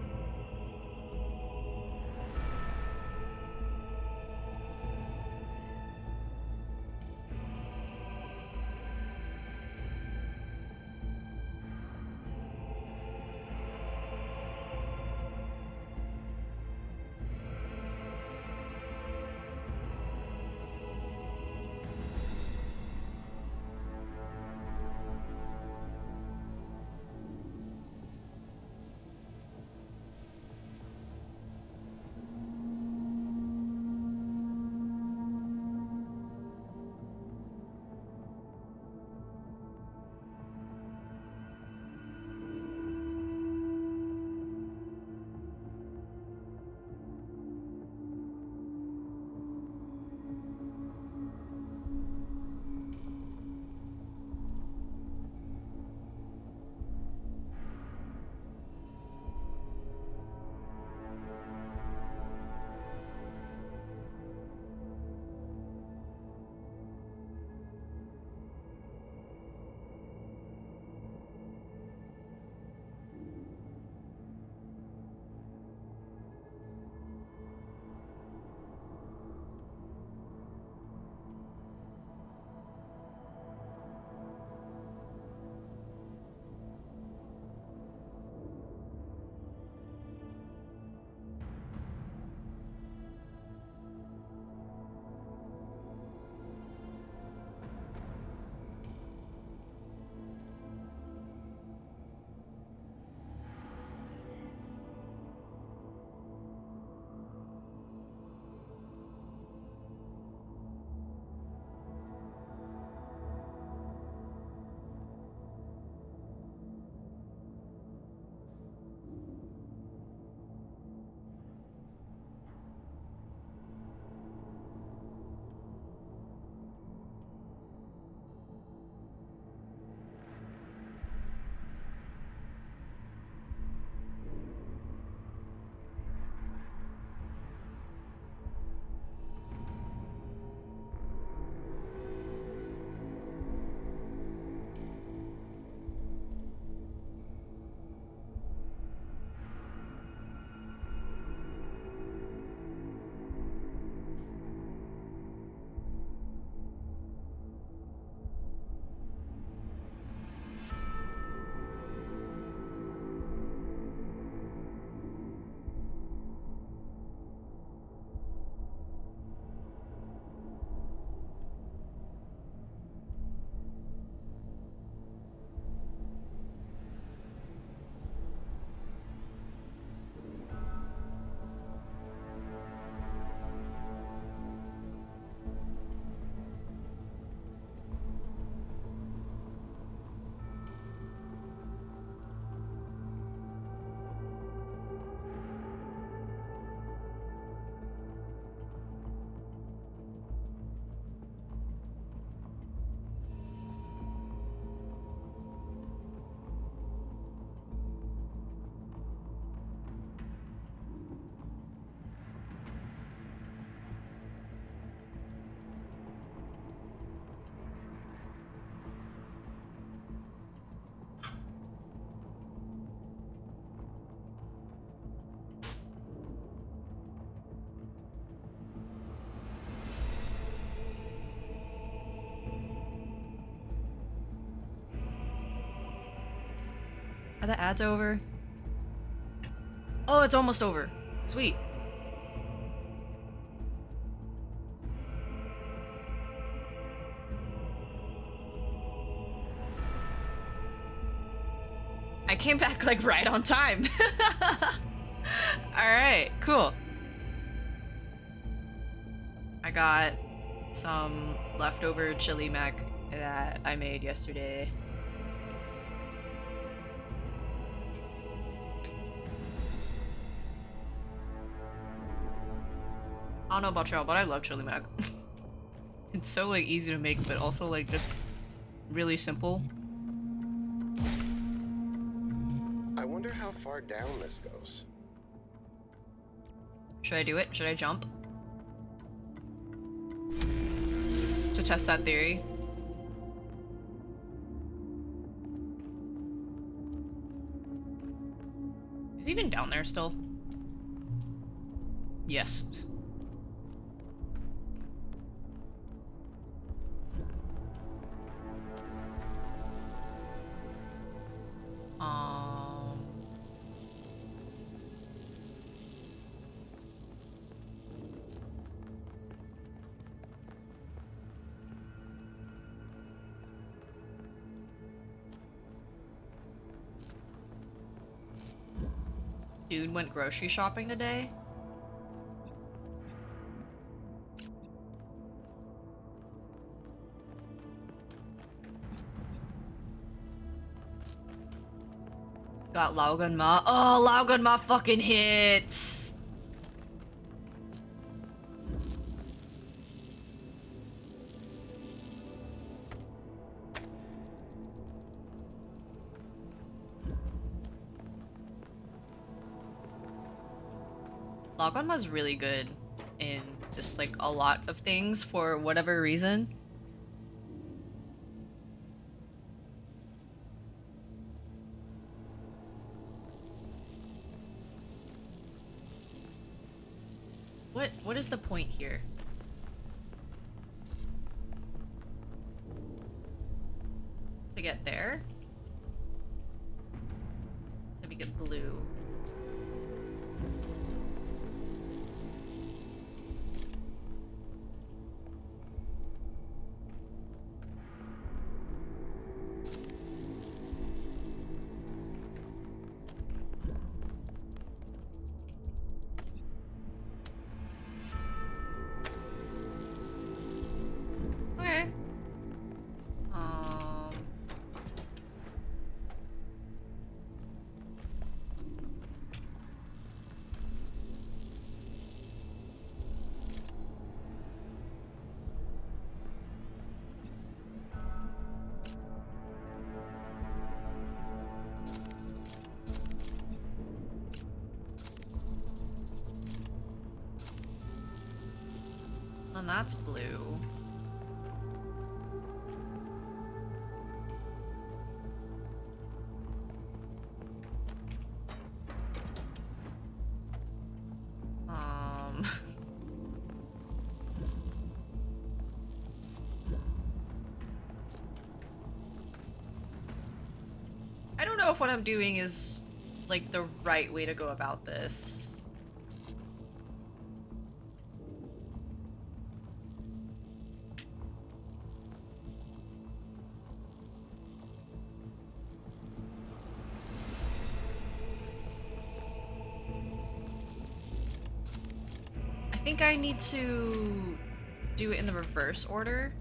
Are the ads over? Oh, it's almost over. Sweet. I came back like right on time. Alright, cool. I got some leftover chili mac that I made yesterday. I don't know about y'all, but I love chili mac. It's so like easy to make, but also like just really simple. I wonder how far down this goes. Should I do it? Should I jump? To test that theory. Is he even down there still? Yes. Dude went grocery shopping today. Got Lauganma. Oh, Lauganma fucking hits! Lauganma's really good in just like a lot of things for whatever reason. What is the point here? To get there? So we get blue. Okay. And that's blue. I don't know if what I'm doing is like the right way to go about this. I think I need to do it in the reverse order.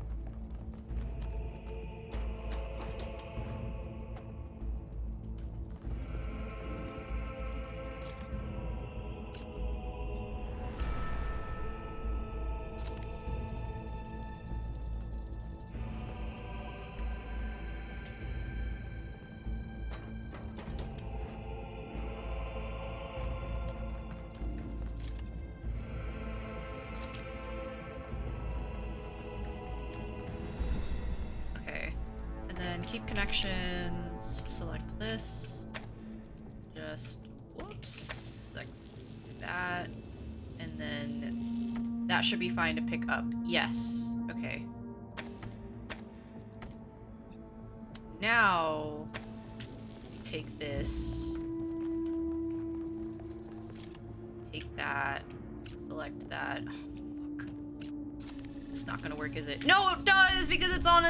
Keep connections, select this, just, whoops, like that, and then that should be fine to pick up. Yes, okay. Now, take this, take that, select that. Oh, fuck. It's not gonna work, is it? No, it does, because it's on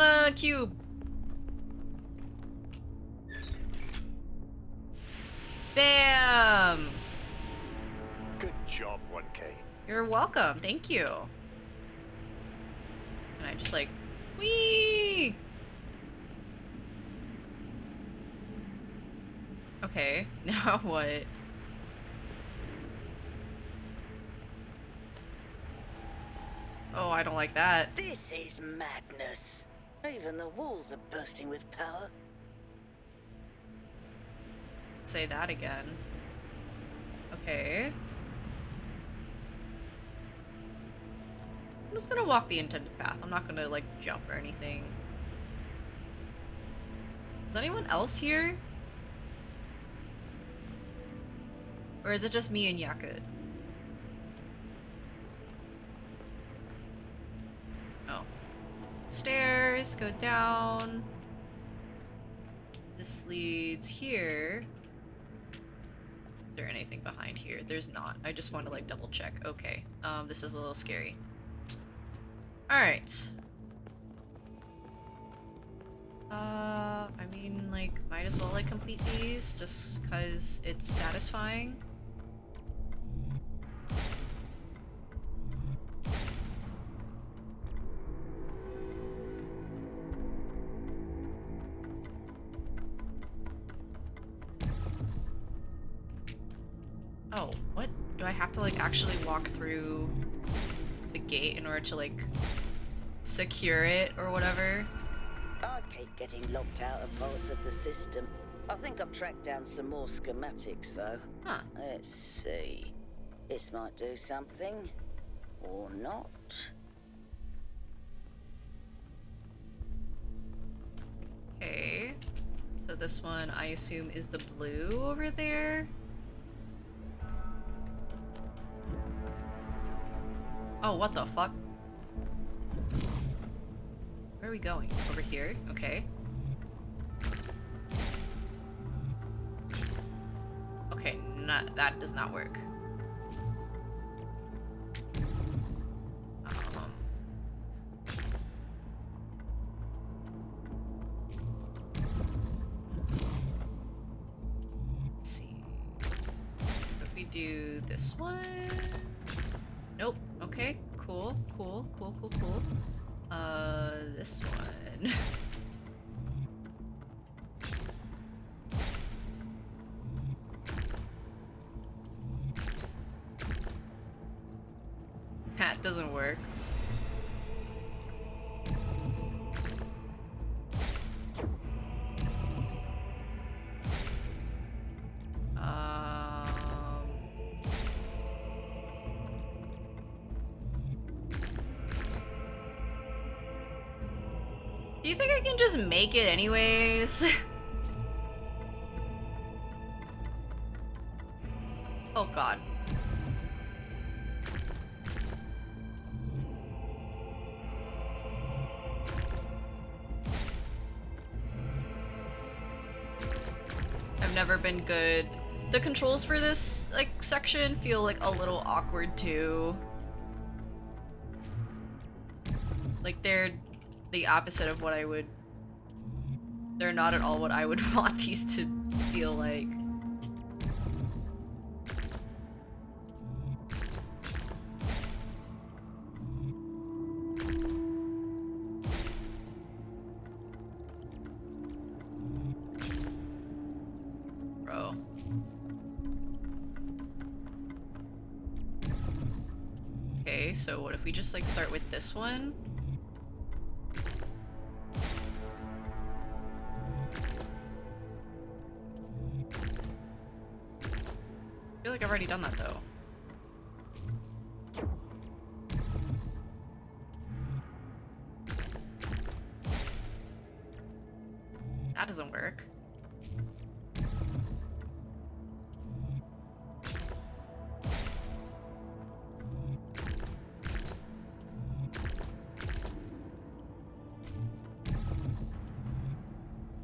a cube. Bam! Good job, 1K. You're welcome. Thank you. And I just like, whee! Okay, now what? Oh, I don't like that. This is madness. Even the walls are bursting with power. Say that again. Okay. I'm just gonna walk the intended path. I'm not gonna, like, jump or anything. Is anyone else here? Or is it just me and Yakut? Oh. Stairs, go down. This leads here. Is there anything behind here? There's not. I just want to, like, double check. Okay. This is a little scary. Alright. I mean, like, might as well, like, complete these just because it's satisfying. Oh, what? Do I have to, like, actually walk through the gate in order to, like, secure it or whatever? I keep getting locked out of parts of the system. I think I've tracked down some more schematics, though. Huh. Let's see. This might do something. Or not. Okay. So this one, I assume, is the blue over there? Oh, what the fuck? Where are we going? Over here? Okay. Okay, that does not work. Let's see. If we do this one? Nope. Okay. Cool. Cool. Cool. Cool. Cool. This one. That doesn't work. Do you think I can just make it anyways? Oh god. I've never been good. The controls for this, like, section feel, like, a little awkward, too. Like, they're the opposite of what I would... They're not at all what I would want these to feel like. Bro. Okay, so what if we just, like, start with this one? I feel like I've already done that, though. That doesn't work.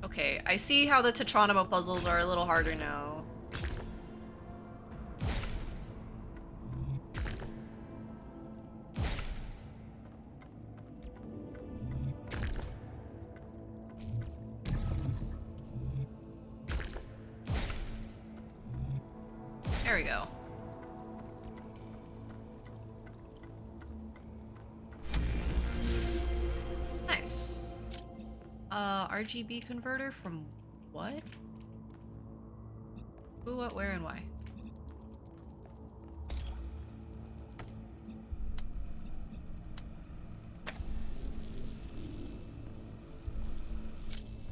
Okay, I see how the Tetronimo puzzles are a little harder now. There we go. Nice. RGB converter from what? Who, what, where, and why?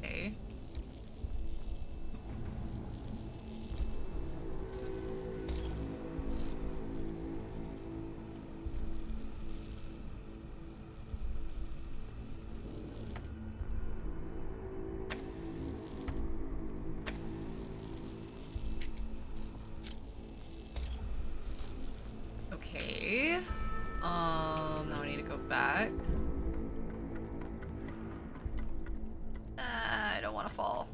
Okay. want to fall.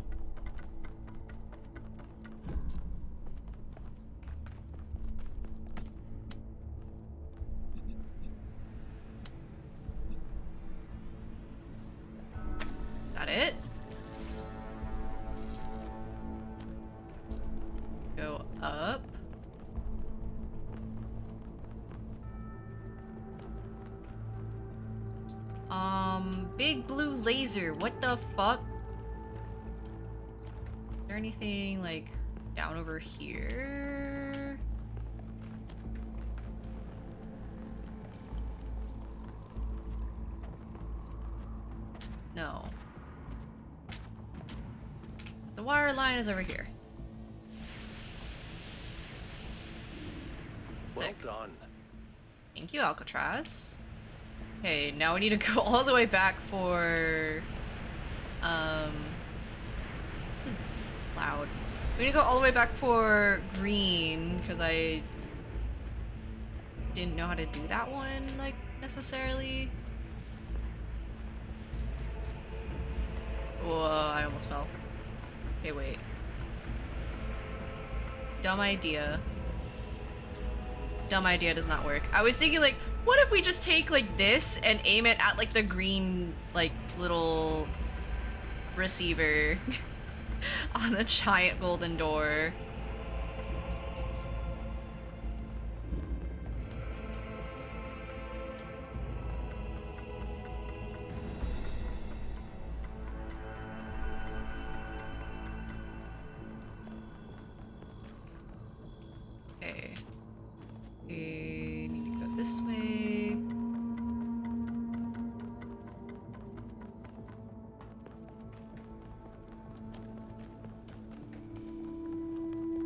Got it? Go up. Big blue laser. What the fuck? Is there anything like down over here? No. The wire line is over here. Well Sick. done. Thank you, Alcatraz. Okay, now we need to go all the way back for... This is loud. We need to go all the way back for green, because I didn't know how to do that one, like, necessarily. Whoa, I almost fell. Okay, wait. Dumb idea. Dumb idea does not work. I was thinking, like, what if we just take, like, this and aim it at, like, the green, like, little receiver on the giant golden door? Okay. We need to go this way.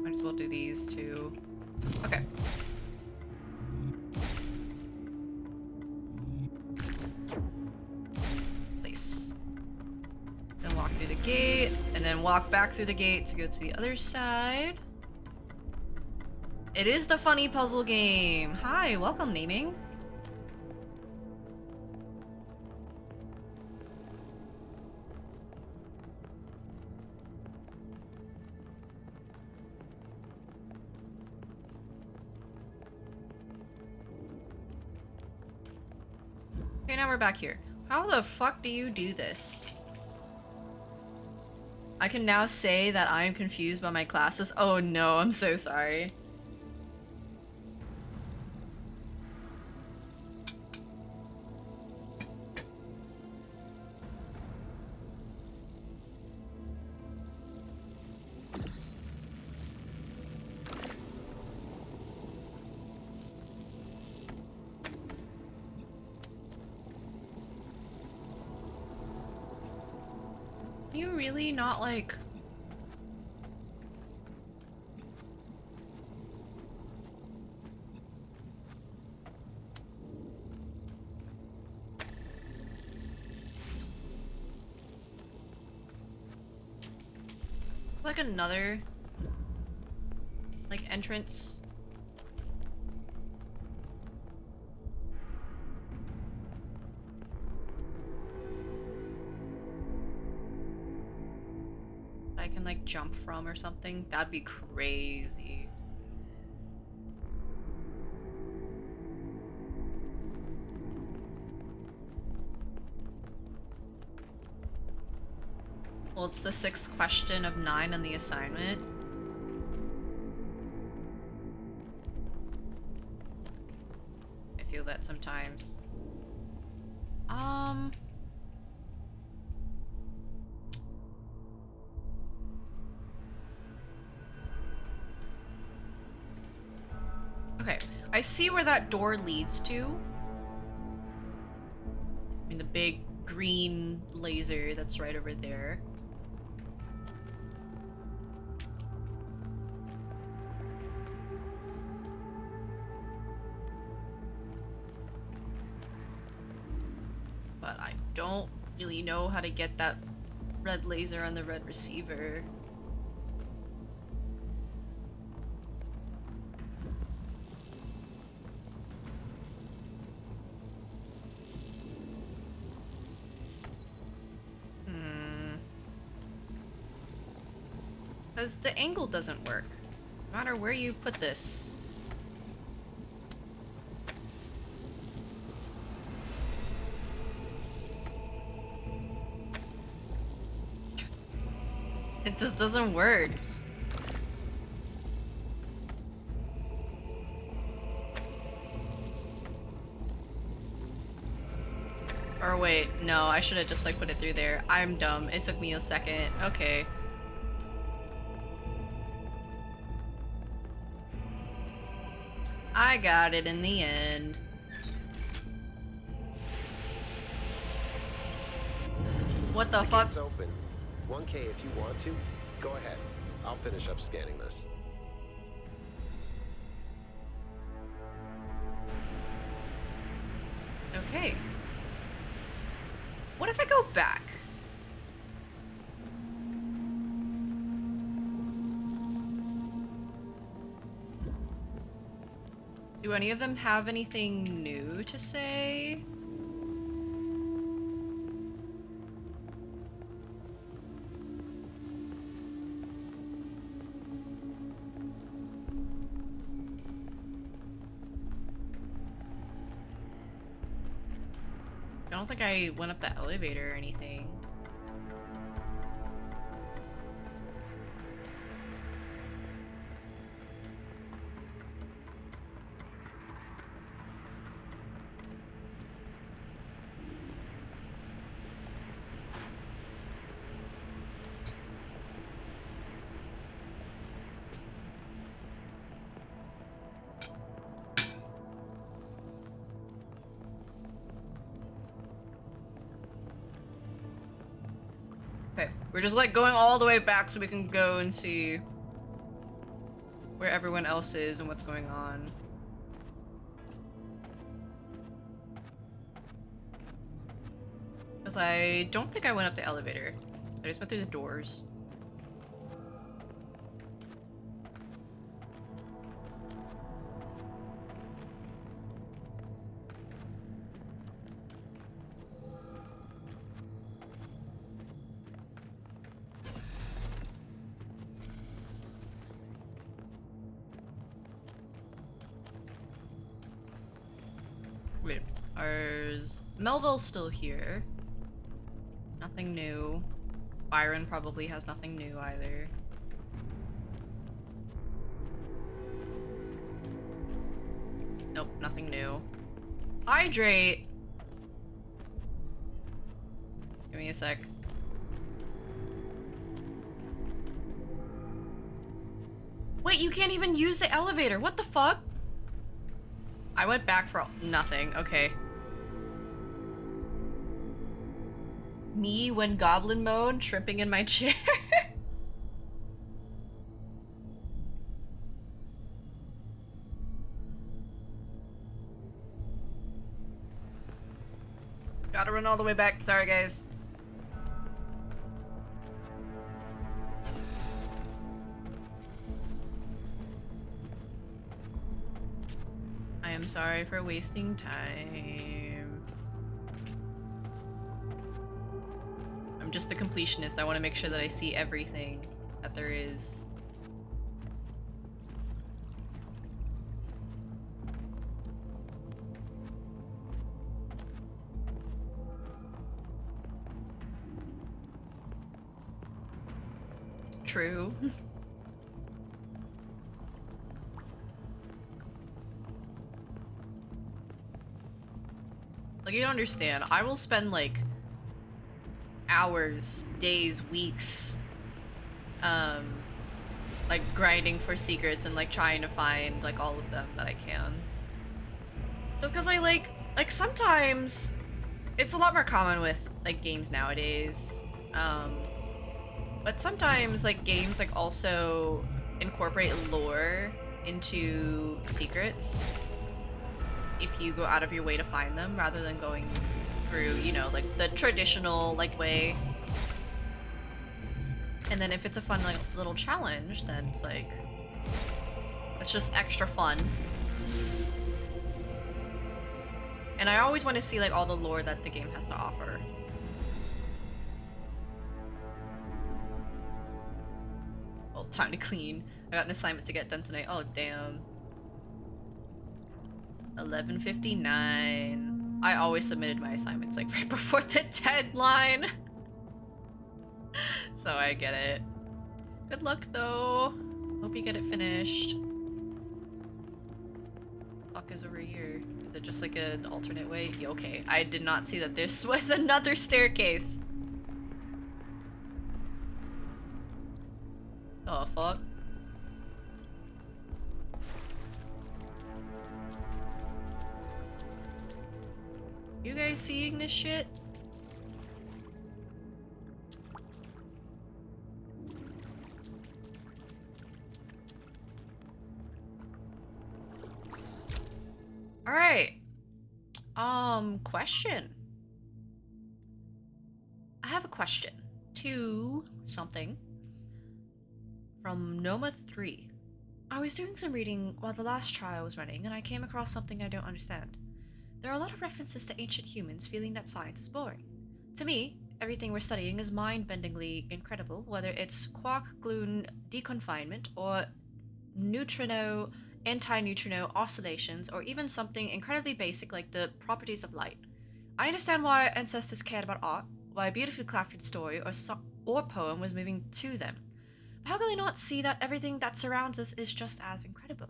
Might as well do these two. Okay. Place. Then walk through the gate, and then walk back through the gate to go to the other side. It is the funny puzzle game. Hi, welcome, naming. Okay, now we're back here. How the fuck do you do this? I can now say that I am confused by my classes. Oh no, I'm so sorry. You really not like... like another like entrance. I can like jump from or something. That'd be crazy. Well, it's the 6th question of 9 on the assignment. I feel that sometimes. Okay, I see where that door leads to. I mean, the big green laser that's right over there. But I don't really know how to get that red laser on the red receiver. Because the angle doesn't work. No matter where you put this. It just doesn't work. Or wait, no, I should have just like put it through there. I'm dumb. It took me a second. Okay. I got it in the end. What the fuck? It's open. 1K if you want to. Go ahead. I'll finish up scanning this. Okay. What if I go back? Do any of them have anything new to say? I don't think I went up the elevator or anything. Okay, we're just like going all the way back so we can go and see where everyone else is and what's going on. Because I don't think I went up the elevator. I just went through the doors. Wait, ours... Melville's still here. Nothing new. Byron probably has nothing new either. Nope, nothing new. Hydrate! Give me a sec. Wait, you can't even use the elevator. What the fuck? I went back for nothing. Okay. Me when goblin mode, shrimping in my chair. Gotta run all the way back. Sorry, guys. I am sorry for wasting time. I'm just the completionist. I want to make sure that I see everything that there is. True. Like, you don't understand. I will spend, like, hours, days, weeks, like, grinding for secrets and, like, trying to find, like, all of them that I can. Just because I, like, sometimes it's a lot more common with, like, games nowadays. But sometimes, like, games, like, also incorporate lore into secrets. If you go out of your way to find them, rather than going through, you know, like, the traditional, like, way. And then if it's a fun, like, little challenge, then it's like, it's just extra fun. And I always want to see, like, all the lore that the game has to offer. Hold time to clean. I got an assignment to get done tonight. Oh, damn. 11:59. I always submitted my assignments like right before the deadline. So I get it. Good luck though. Hope you get it finished. Fuck is over here? Is it just like an alternate way? Yeah, okay. I did not see that this was another staircase. Oh fuck. You guys seeing this shit? All right. Question. I have a question to something from Noma 3. I was doing some reading while the last trial was running, and I came across something I don't understand. There are a lot of references to ancient humans feeling that science is boring. To me, everything we're studying is mind-bendingly incredible, whether it's quark-gluon deconfinement or neutrino anti-neutrino oscillations, or even something incredibly basic like the properties of light. I understand why our ancestors cared about art, why a beautifully crafted story or poem was moving to them. But how can they not see that everything that surrounds us is just as incredible?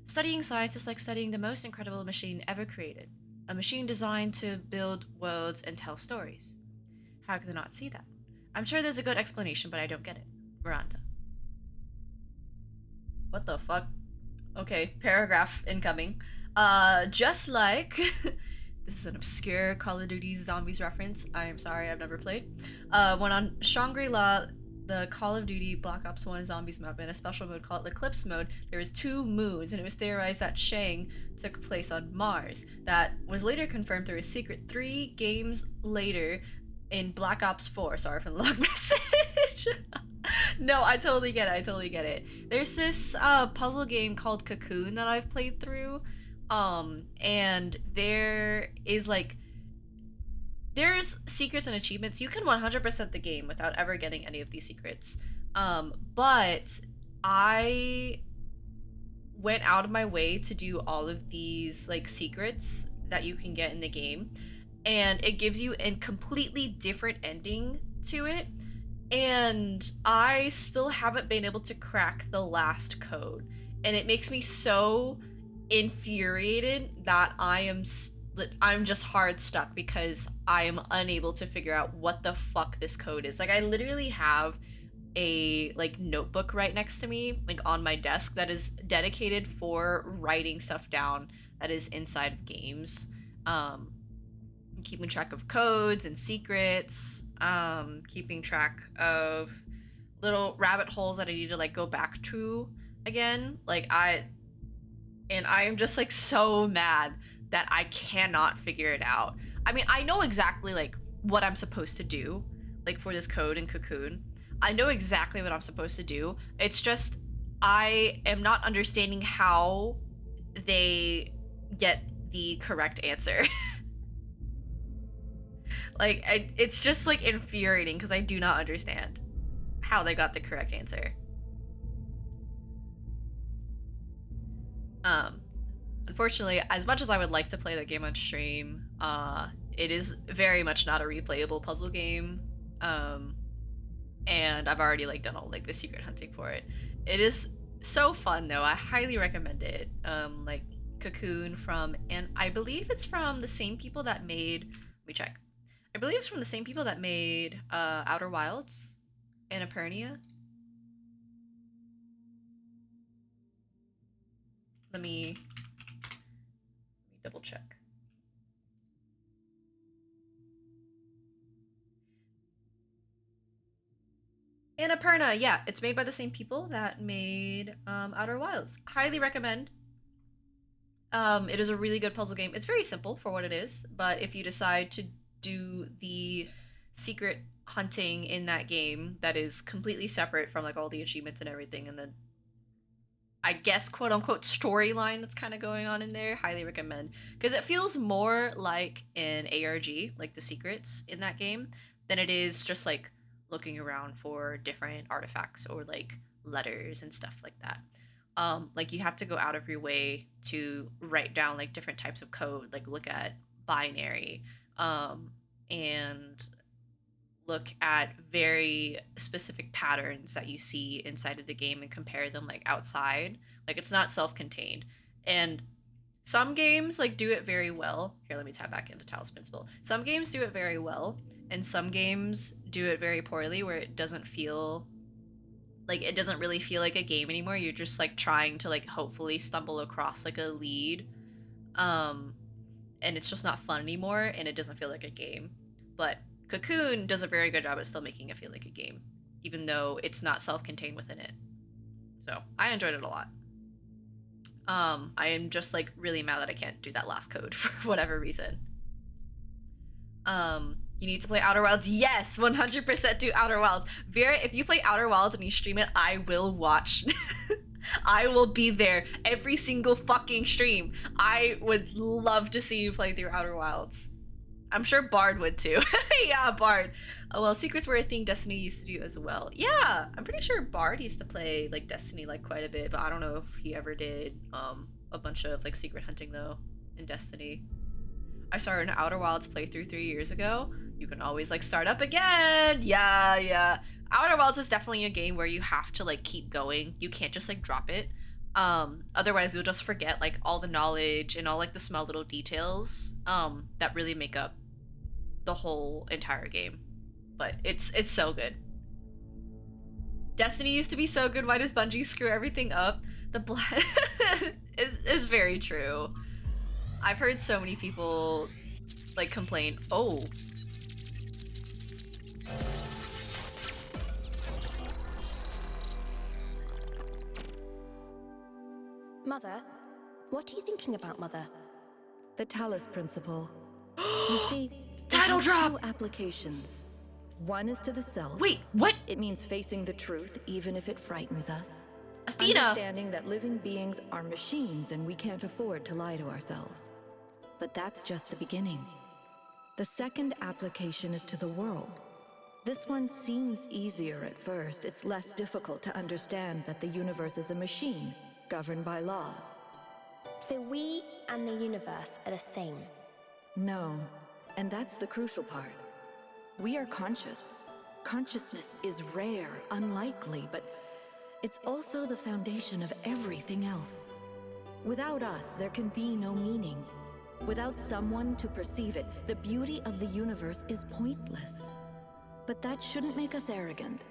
Studying science is like studying the most incredible machine ever created, a machine designed to build worlds and tell stories. How can they not see that? I'm sure there's a good explanation, but I don't get it. Miranda. What the fuck? Okay, paragraph incoming. Just like this is an obscure Call of Duty Zombies reference. I am sorry, I've never played. When on Shangri-La, the Call of Duty Black Ops 1 Zombies map in a special mode called Eclipse Mode, there was 2 moons, and it was theorized that Shang took place on Mars. That was later confirmed through a secret 3 games later in Black Ops 4. Sorry for the long message. No, I totally get it. There's this puzzle game called Cocoon that I've played through, and there's secrets and achievements. You can 100% the game without ever getting any of these secrets, but I went out of my way to do all of these like secrets that you can get in the game, and it gives you a completely different ending to it. And I still haven't been able to crack the last code, and it makes me so infuriated that I'm just hard stuck because I am unable to figure out what the fuck this code is. Like, I literally have a like notebook right next to me, like on my desk, that is dedicated for writing stuff down that is inside of games, keeping track of codes and secrets, keeping track of little rabbit holes that I need to like go back to again. I am just like so mad that I cannot figure it out. I mean, I know exactly like what I'm supposed to do, like for this code in Cocoon. I know exactly what I'm supposed to do. It's just I am not understanding how they get the correct answer. Like, it's just like infuriating because I do not understand how they got the correct answer. Unfortunately, as much as I would like to play that game on stream, it is very much not a replayable puzzle game. And I've already like done all like the secret hunting for it. It is so fun though. I highly recommend it. Like Cocoon and I believe it's from the same people that made, let me check. I believe it's from the same people that made Outer Wilds and Epernia. Let me double check. Annapurna, yeah, it's made by the same people that made Outer Wilds. Highly recommend. It is a really good puzzle game. It's very simple for what it is, but if you decide to do the secret hunting in that game that is completely separate from like all the achievements and everything, and then I guess quote unquote storyline that's kind of going on in there, highly recommend, because it feels more like an ARG, like the secrets in that game, than it is just like looking around for different artifacts or like letters and stuff like that. Like you have to go out of your way to write down like different types of code, like look at binary, and look at very specific patterns that you see inside of the game and compare them like outside. Like it's not self-contained. And some games like do it very well. Here, let me tap back into Talos Principle. Some games do it very well, and some games do it very poorly where it doesn't feel like it doesn't really feel like a game anymore. You're just like trying to like hopefully stumble across like a lead. And it's just not fun anymore and it doesn't feel like a game. But Cocoon does a very good job at still making it feel like a game, even though it's not self-contained within it. So I enjoyed it a lot. I am just like really mad that I can't do that last code for whatever reason. You need to play Outer Wilds. Yes, 100% do Outer Wilds. Vera, if you play Outer Wilds and you stream it, I will watch. I will be there every single fucking stream. I would love to see you play through Outer Wilds. I'm sure Bard would too. Yeah, Bard. Oh, well, secrets were a thing Destiny used to do as well. Yeah, I'm pretty sure Bard used to play like Destiny like quite a bit, but I don't know if he ever did a bunch of like secret hunting though in Destiny. I started an Outer Wilds playthrough 3 years ago. You can always like start up again. Yeah. Outer Wilds is definitely a game where you have to like keep going. You can't just like drop it. Otherwise you'll just forget like all the knowledge and all like the small little details that really make up the whole entire game. But it's so good. Destiny used to be so good. Why does Bungie screw everything up? It's very true. I've heard so many people like complain. Oh. Mother, what are you thinking about, Mother? The TALOS principle. You see, Title drop! 2 applications. One is to the self. Wait, what? It means facing the truth even if it frightens us. Athena! Understanding that living beings are machines and we can't afford to lie to ourselves. But that's just the beginning. The second application is to the world. This one seems easier at first. It's less difficult to understand that the universe is a machine governed by laws. So we and the universe are the same. No, and that's the crucial part. We are conscious. Consciousness is rare, unlikely, but it's also the foundation of everything else. Without us, there can be no meaning. Without someone to perceive it, the beauty of the universe is pointless. But that shouldn't make us arrogant.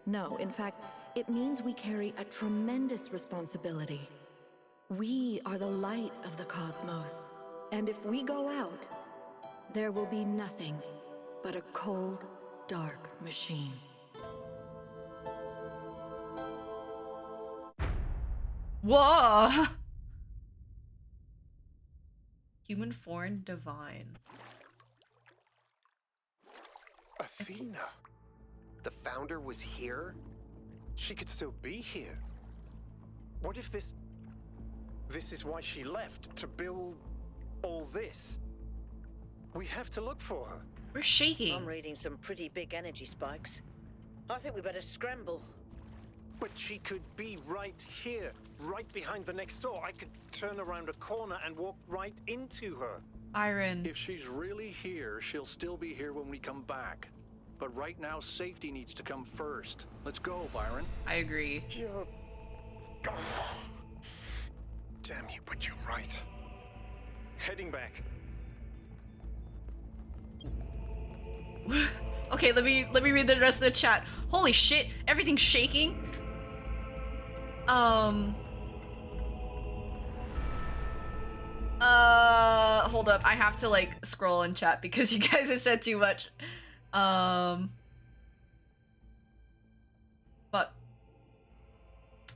No, in fact, it means we carry a tremendous responsibility. We are the light of the cosmos. And if we go out, there will be nothing but a cold, dark machine. Whoa! Human foreign divine. Athena. The founder was here? She could still be here. What if this is why she left, to build all this? We have to look for her. We're shaking. I'm reading some pretty big energy spikes. I think we better scramble. But she could be right here, right behind the next door. I could turn around a corner and walk right into her. Byron. If she's really here, she'll still be here when we come back. But right now, safety needs to come first. Let's go, Byron. I agree. You're... Oh. Damn you, but you're right. Heading back. Okay, let me read the rest of the chat. Holy shit, everything's shaking. Hold up, I have to like scroll in chat because you guys have said too much. But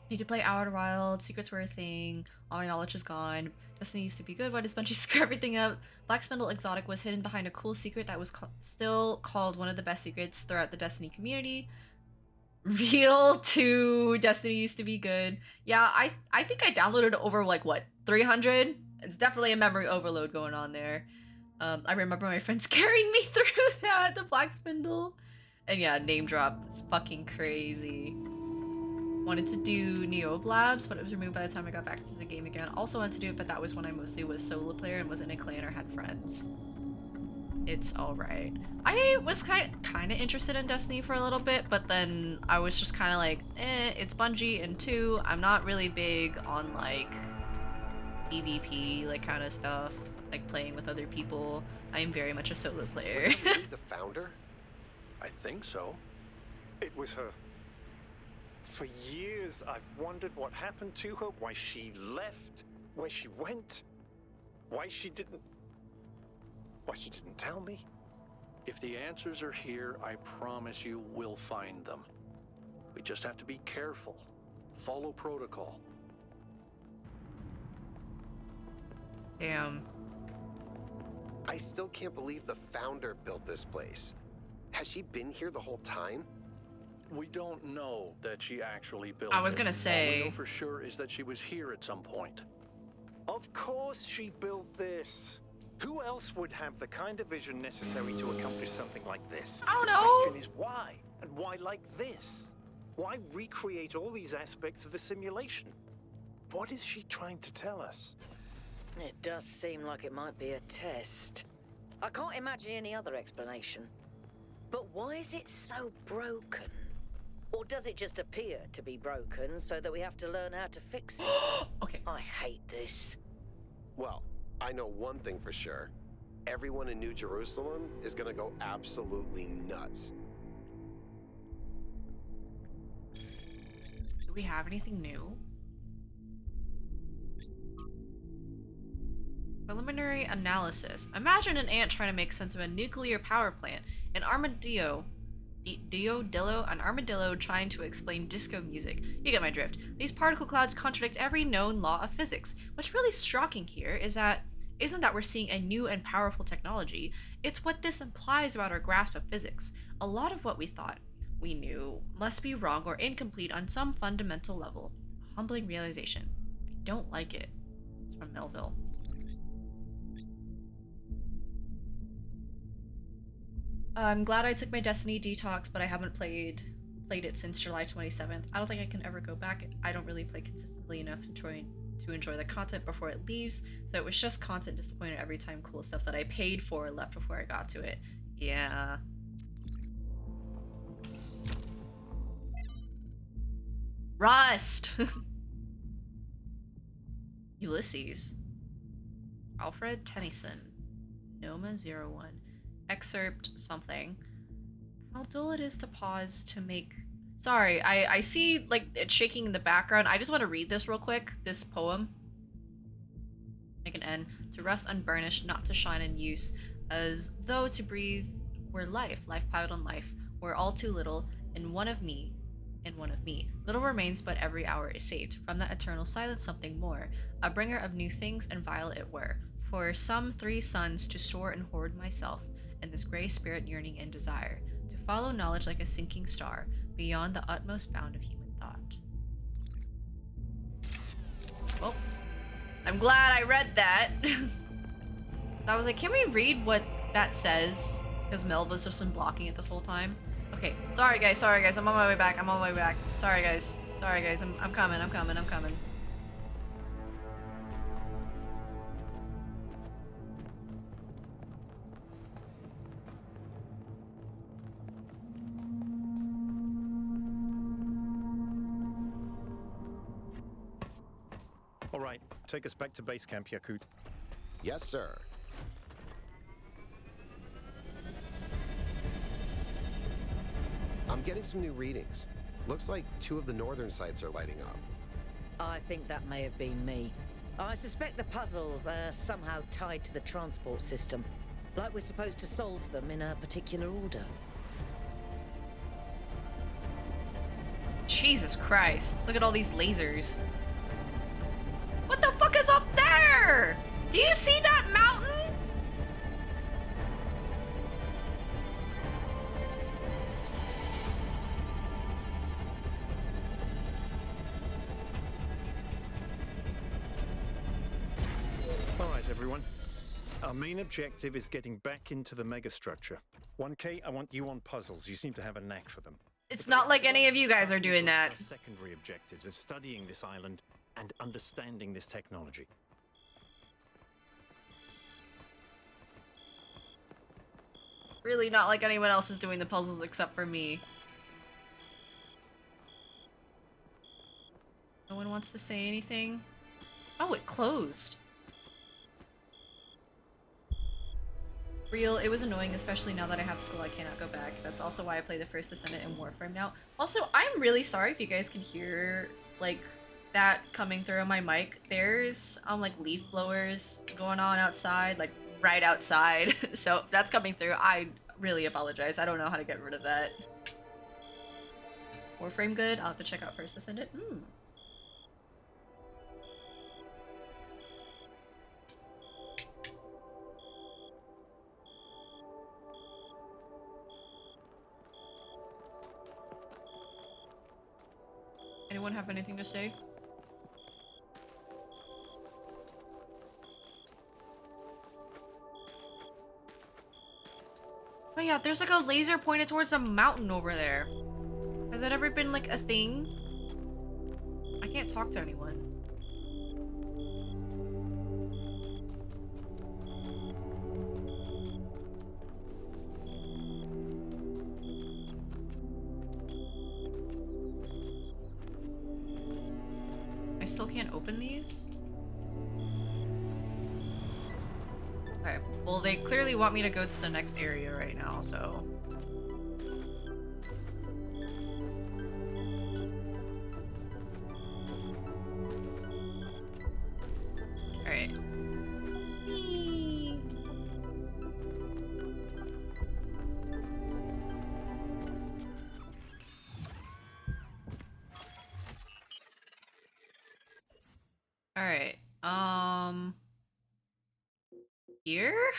need to play Outer Wild. Secrets were a thing. All my knowledge is gone. Destiny used to be good. Why does Bungie screw everything up? Black Spindle Exotic was hidden behind a cool secret that was still called one of the best secrets throughout the Destiny community. Real 2 Destiny used to be good. Yeah, I think I downloaded over like what 300. It's definitely a memory overload going on there. I remember my friends carrying me through that, the Black Spindle. And yeah, name drop is fucking crazy. Wanted to do Neoblabs, but it was removed by the time I got back to the game again. Also wanted to do it, but that was when I mostly was solo player and was in a clan or had friends. It's alright. I was kind of interested in Destiny for a little bit, but then I was just kind of like, it's Bungie, and 2, I'm not really big on like PvP, like kind of stuff, like playing with other people. I am very much a solo player. Was that really the founder? I think so. It was her. For years, I've wondered what happened to her, why she left, where she went, why she didn't tell me. If the answers are here, I promise you we'll find them. We just have to be careful. Follow protocol. Damn. I still can't believe the founder built this place. Has she been here the whole time? We don't know that she actually built I was it. gonna All say. we know for sure is that she was here at some point. Of course she built this. Who else would have the kind of vision necessary to accomplish something like this? I don't The know. question is why? And why like this? Why recreate all these aspects of the simulation? What is she trying to tell us? It does seem like it might be a test. I can't imagine any other explanation. But why is it so broken? Or does it just appear to be broken so that we have to learn how to fix it? Okay. I hate this. Well, I know one thing for sure. Everyone in New Jerusalem is gonna go absolutely nuts. Do we have anything new? Preliminary analysis. Imagine an ant trying to make sense of a nuclear power plant. An armadillo trying to explain disco music. You get my drift. These particle clouds contradict every known law of physics. What's really shocking here isn't that we're seeing a new and powerful technology. It's what this implies about our grasp of physics. A lot of what we thought we knew must be wrong or incomplete on some fundamental level. A humbling realization. I don't like it. It's from Melville. I'm glad I took my Destiny detox, but I haven't played it since July 27th. I don't think I can ever go back. I don't really play consistently enough to enjoy the content before it leaves, so it was just constant disappointment every time cool stuff that I paid for left before I got to it. Yeah. Rust! Ulysses. Alfred Tennyson. Noma01. Excerpt something. How dull it is to pause to make... Sorry, I see like it shaking in the background. I just want to read this real quick, this poem. Make an N. To rust unburnished, not to shine in use, as though to breathe were life piled on life, were all too little, in one of me. Little remains, but every hour is saved. From that eternal silence something more, a bringer of new things and vile it were. For some 3 suns to store and hoard myself, and this gray spirit yearning and desire, to follow knowledge like a sinking star, beyond the utmost bound of human thought. Well, I'm glad I read that. I was like, can we read what that says? Because Melva's just been blocking it this whole time. Okay, sorry guys, I'm on my way back, Sorry guys, I'm coming. All right, take us back to base camp, Yakut. Yes, sir. I'm getting some new readings. Looks like 2 of the northern sites are lighting up. I think that may have been me. I suspect the puzzles are somehow tied to the transport system. Like we're supposed to solve them in a particular order. Jesus Christ, look at all these lasers. What the fuck is up there? Do you see that mountain? All right, everyone. Our main objective is getting back into the megastructure. 1K, I want you on puzzles. You seem to have a knack for them. It's But the not rest like of any us of you guys are start with doing our that. secondary objectives of studying this island and understanding this technology. Really not like anyone else is doing the puzzles except for me. No one wants to say anything? Oh, it closed. Real, it was annoying, especially now that I have school, I cannot go back. That's also why I play the first Descendant in Warframe now. Also, I'm really sorry if you guys can hear, like, that coming through on my mic. There's, like, leaf blowers going on outside, like, right outside. So, if that's coming through, I really apologize. I don't know how to get rid of that. Warframe good? I'll have to check out first Descendant. Anyone have anything to say? Oh yeah, there's like a laser pointed towards the mountain over there. Has that ever been like a thing? I can't talk to anyone. I still can't open these? Okay, well they clearly want me to go to the next area right now, so... Alright. Alright, here?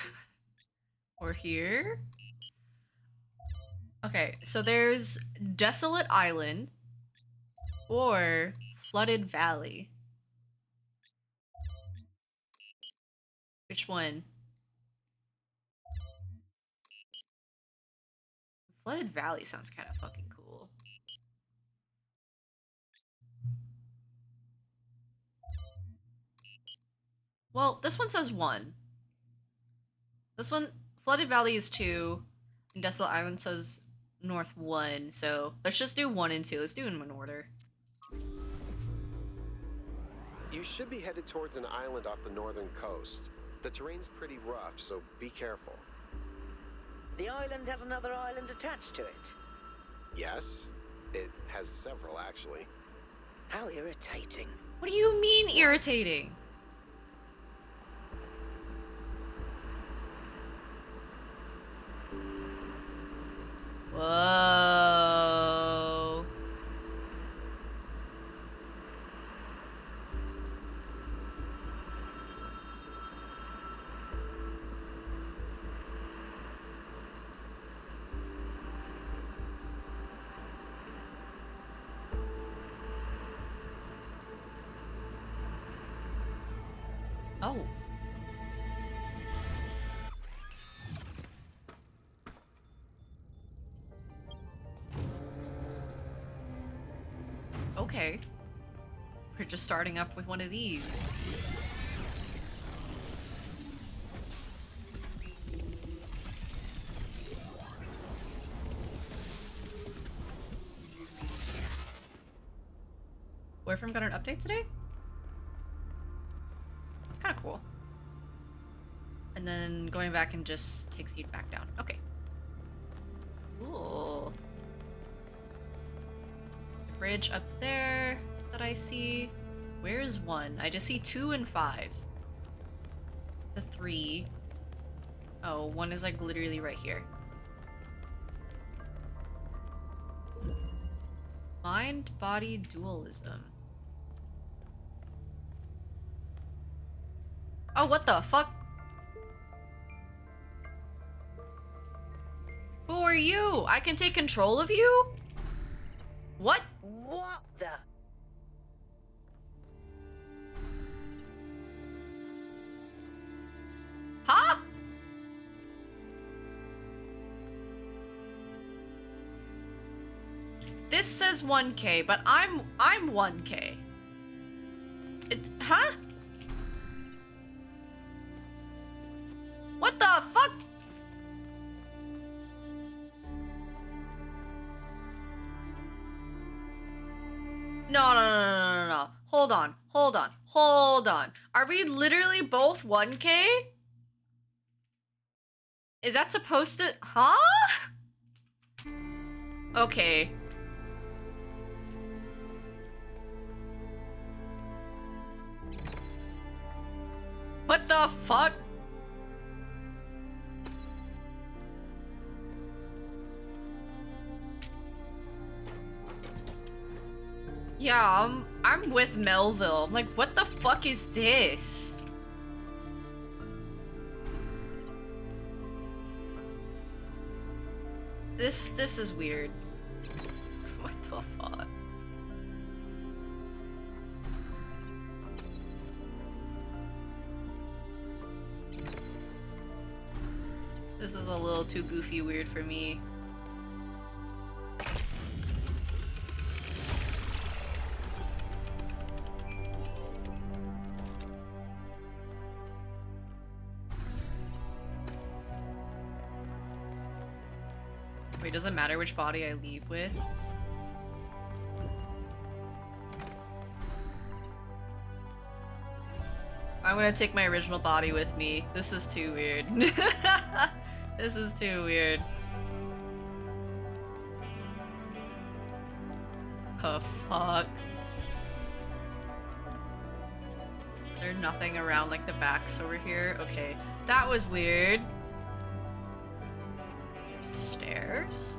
Or here? Okay, so there's Desolate Island or Flooded Valley. Which one? Flooded Valley sounds kind of fucking cool. Well, this one says 1. This one, Flooded Valley is 2, and Desolate Island says North 1, so let's just do 1 and 2. Let's do them in order. You should be headed towards an island off the northern coast. The terrain's pretty rough, so be careful. The island has another island attached to it. Yes, it has several, actually. How irritating. What do you mean irritating? Whoa. Oh. Okay. We're just starting off with one of these. Warframe got an update today? It's kind of cool. And then going back and just takes you back down. Okay. Cool. Bridge up there that I see. Where is 1? I just see 2 and 5. The 3. Oh, 1 is like literally right here. Mind-body dualism. Oh, what the fuck? Who are you? I can take control of you? What? What the? Huh? This says 1K, but I'm 1K. Huh? What the fuck? No. Hold on. Are we literally both 1K? Is that supposed to... Huh? Okay. What the fuck? Yeah, I'm with Melville. I'm like, what the fuck is this? This is weird. What the fuck? This is a little too goofy weird for me. Wait, does it matter which body I leave with? I'm gonna take my original body with me. This is too weird. This is too weird. The fuck? There's nothing around like the backs over here? Okay, that was weird. Stairs?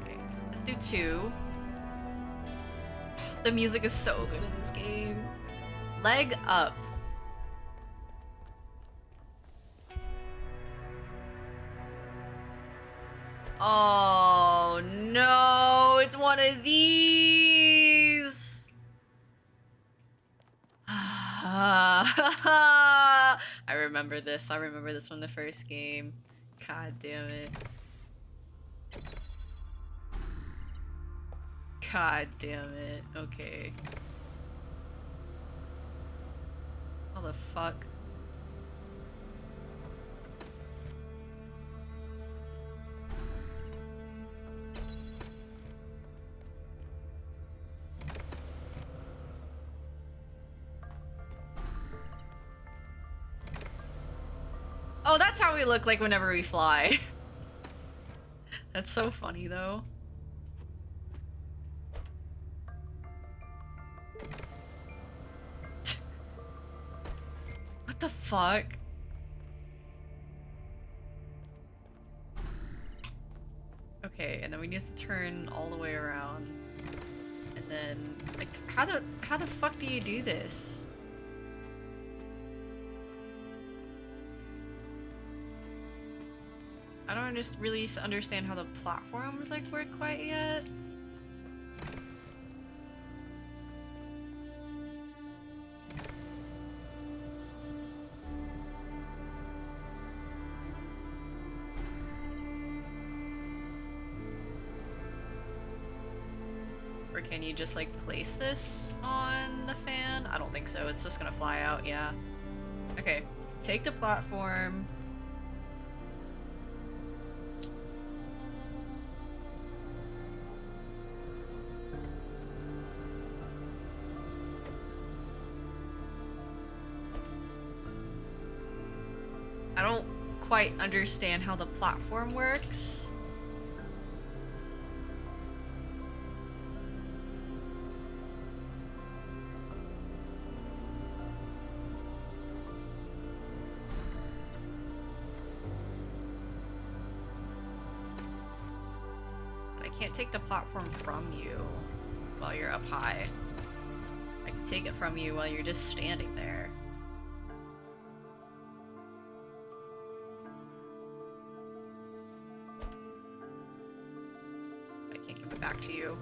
Okay, let's do 2. The music is so good in this game. Leg up. Oh no, it's one of these. I remember this. I remember this from the first game. God damn it. God damn it. Okay. How the fuck? Oh, that's how we look like whenever we fly. That's so funny though. What the fuck? Okay, and then we need to turn all the way around. And then, like, how the fuck do you do this? I don't just really understand how the platforms like work quite yet. Or can you just like place this on the fan? I don't think so. It's just gonna fly out, yeah. Okay, take the platform. I don't quite understand how the platform works. But I can't take the platform from you while you're up high. I can take it from you while you're just standing there. Back to you.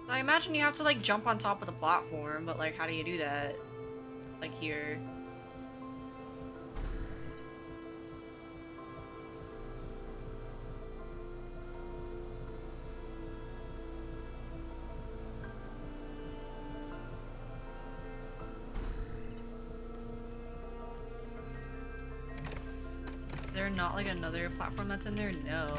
I imagine you have to like jump on top of the platform, but like how do you do that? Like here. there not like another platform that's in there? No.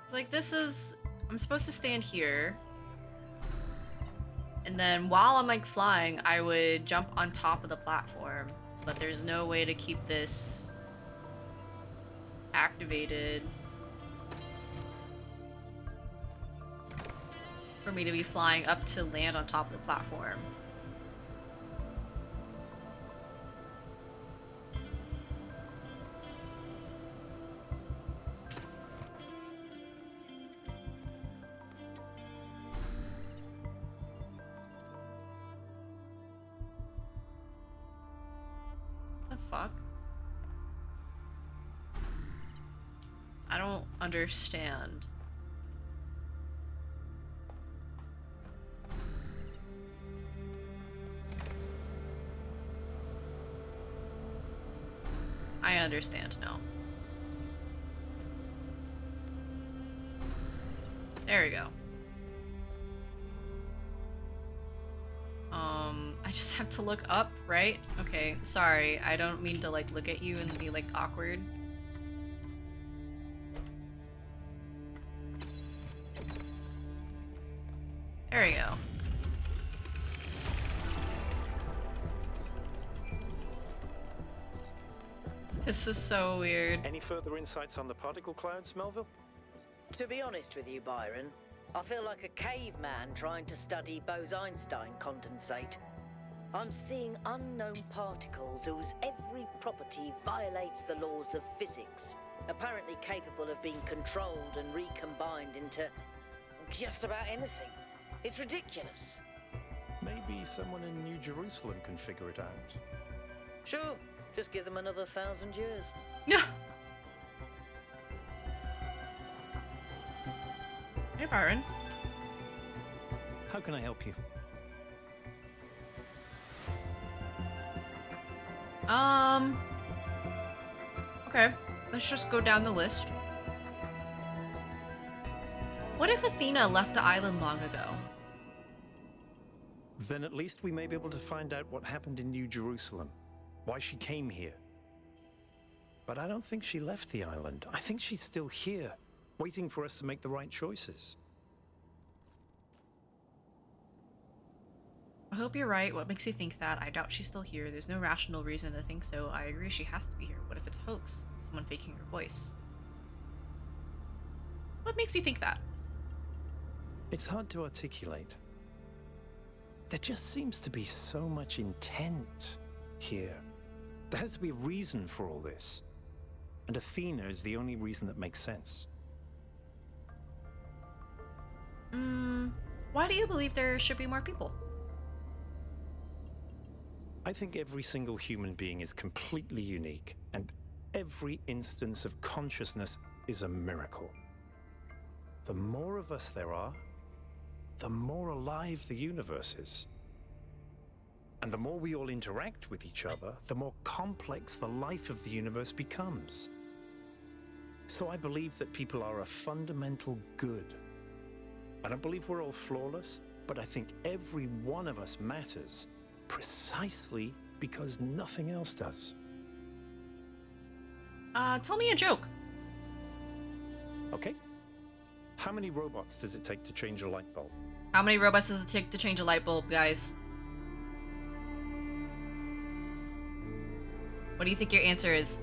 It's like I'm supposed to stand here. And then while I'm like flying, I would jump on top of the platform. But there's no way to keep this activated for me to be flying up to land on top of the platform. The fuck? I don't understand. I understand now. There we go. I just have to look up, right? Okay, sorry. I don't mean to like look at you and be like awkward. There we go. This is so weird. Any further insights on the particle clouds, Melville? To be honest with you, Byron, I feel like a caveman trying to study Bose-Einstein condensate. I'm seeing unknown particles whose every property violates the laws of physics, apparently capable of being controlled and recombined into just about anything. It's ridiculous. Maybe someone in New Jerusalem can figure it out. Sure, just give them another 1,000 years. Yeah. Hey, Byron. How can I help you? Okay. Let's just go down the list. What if Athena left the island long ago? Then at least we may be able to find out what happened in New Jerusalem, why she came here. But I don't think she left the island. I think she's still here, waiting for us to make the right choices. I hope you're right. What makes you think that? I doubt she's still here. There's no rational reason to think so. I agree she has to be here. What if it's a hoax? Someone faking her voice? What makes you think that? It's hard to articulate. There just seems to be so much intent here. There has to be a reason for all this. And Athena is the only reason that makes sense. Why do you believe there should be more people? I think every single human being is completely unique, and every instance of consciousness is a miracle. The more of us there are, the more alive the universe is. And the more we all interact with each other, the more complex the life of the universe becomes. So I believe that people are a fundamental good. I don't believe we're all flawless, but I think every one of us matters precisely because nothing else does. Tell me a joke. Okay? How many robots does it take to change a light bulb? How many robots does it take to change a light bulb, guys? What do you think your answer is?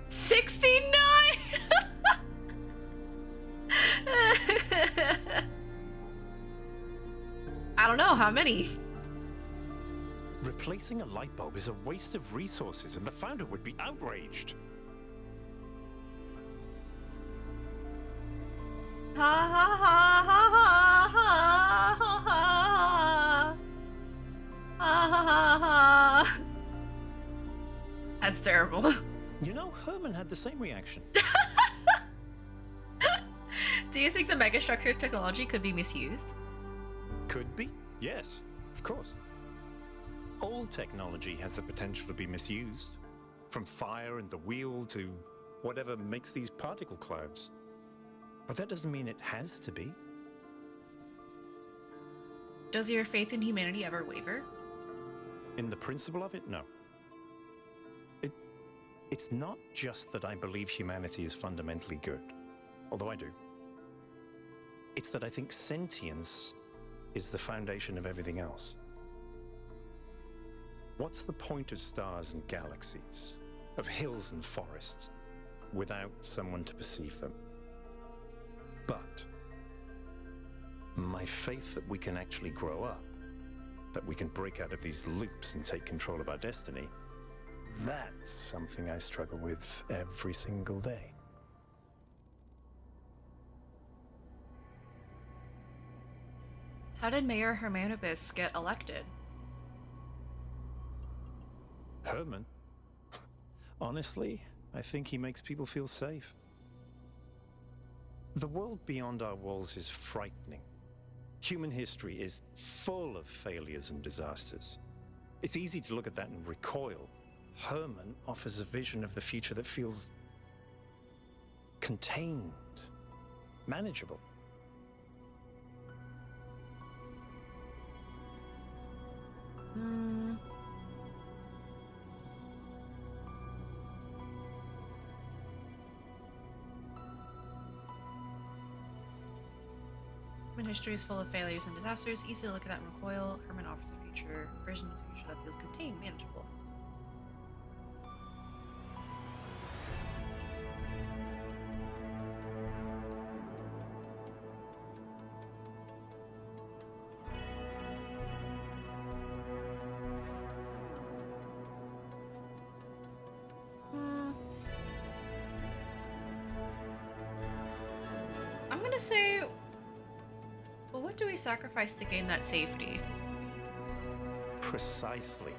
$69! I don't know, how many? Replacing a light bulb is a waste of resources, and the founder would be outraged. Ha ha ha ha ha ha ha ha ha ha. That's terrible. You know, Herman had the same reaction. Do you think the megastructure technology could be misused? Could be, yes, of course. All technology has the potential to be misused, from fire and the wheel to whatever makes these particle clouds. But that doesn't mean it has to be. Does your faith in humanity ever waver? In the principle of it, no. It's not just that I believe humanity is fundamentally good, although I do. It's that I think sentience is the foundation of everything else. What's the point of stars and galaxies, of hills and forests, without someone to perceive them? But my faith that we can actually grow up, that we can break out of these loops and take control of our destiny, that's something I struggle with every single day. How did Mayor Hermanubis get elected? Herman? Honestly, I think he makes people feel safe. The world beyond our walls is frightening. Human history is full of failures and disasters. It's easy to look at that and recoil. Herman offers a vision of the future that feels contained, manageable. Human history is full of failures and disasters. Easy to look at that and recoil. Herman offers a vision of the future that feels contained, manageable. I'm gonna say, well, what do we sacrifice to gain that safety? Precisely.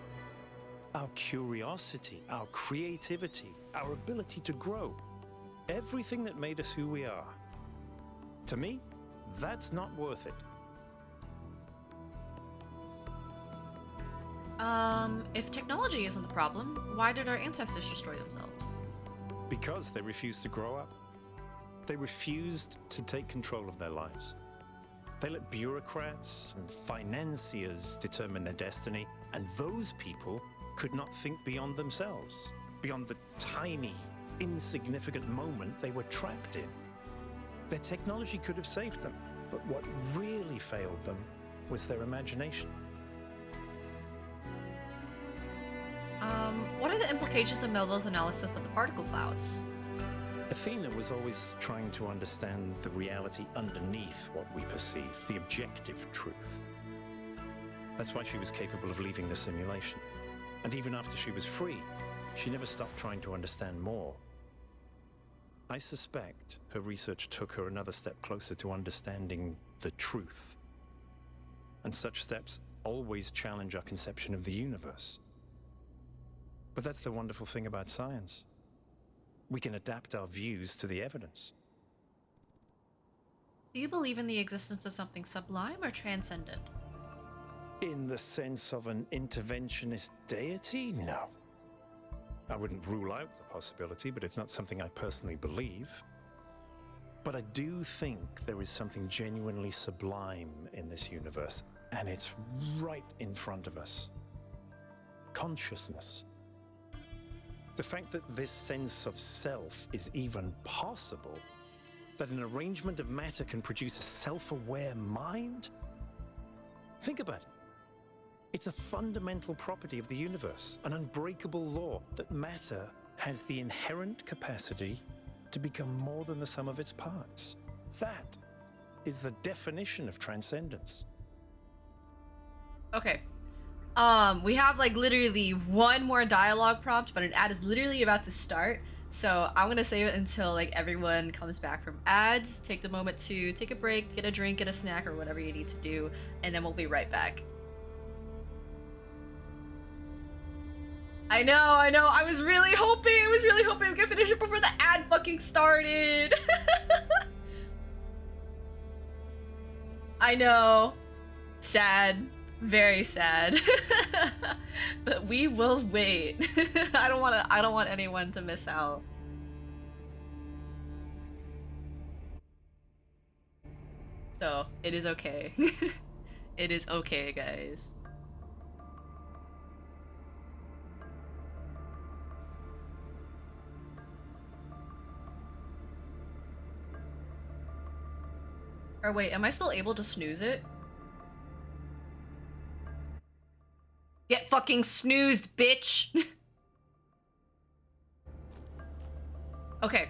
Our curiosity, our creativity, our ability to grow. Everything that made us who we are. To me, that's not worth it. If technology isn't the problem, why did our ancestors destroy themselves? Because they refused to grow up. They refused to take control of their lives. They let bureaucrats and financiers determine their destiny, and those people could not think beyond themselves, beyond the tiny, insignificant moment they were trapped in. Their technology could have saved them, but what really failed them was their imagination. What are the implications of Melville's analysis of the particle clouds? Athena was always trying to understand the reality underneath what we perceive, the objective truth. That's why she was capable of leaving the simulation. And even after she was free, she never stopped trying to understand more. I suspect her research took her another step closer to understanding the truth. And such steps always challenge our conception of the universe. But that's the wonderful thing about science. We can adapt our views to the evidence. Do you believe in the existence of something sublime or transcendent? In the sense of an interventionist deity? No. I wouldn't rule out the possibility, but it's not something I personally believe. But I do think there is something genuinely sublime in this universe, and it's right in front of us. Consciousness. The fact that this sense of self is even possible, that an arrangement of matter can produce a self-aware mind? Think about it. It's a fundamental property of the universe, an unbreakable law that matter has the inherent capacity to become more than the sum of its parts. That is the definition of transcendence. Okay. We have like literally one more dialogue prompt, but an ad is literally about to start. So I'm gonna save it until like everyone comes back from ads. Take the moment to take a break, get a drink, get a snack, or whatever you need to do, and then we'll be right back. I know. I was really hoping we could finish it before the ad fucking started. I know. Sad. Very sad. But we will wait. I don't want anyone to miss out. So, it is okay. It is okay, guys. Or wait, am I still able to snooze it? Get fucking snoozed, bitch! Okay.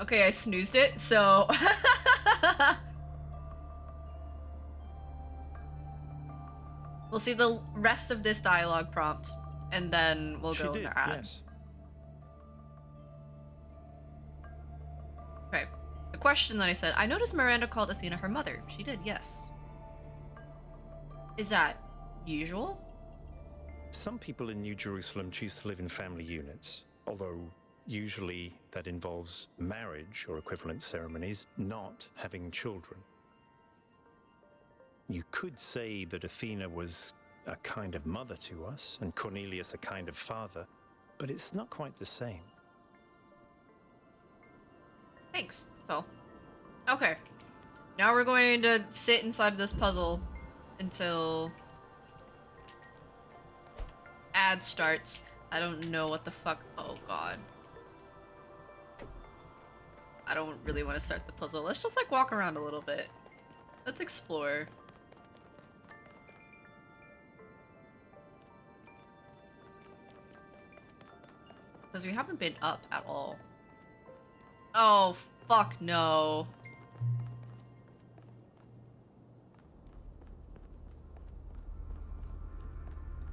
Okay, I snoozed it, so... We'll see the rest of this dialogue prompt, and then we'll go into ad. Yes. Okay. The question that I said, I noticed Miranda called Athena her mother. She did, yes. Is that usual? Some people in New Jerusalem choose to live in family units, although usually that involves marriage or equivalent ceremonies, not having children. You could say that Athena was a kind of mother to us, and Cornelius a kind of father, but it's not quite the same. Thanks, that's all. Okay. Now we're going to sit inside this puzzle until ad starts. I don't know what the fuck. Oh god. I don't really want to start the puzzle. Let's just like walk around a little bit. Let's explore. Because we haven't been up at all. Oh, fuck no.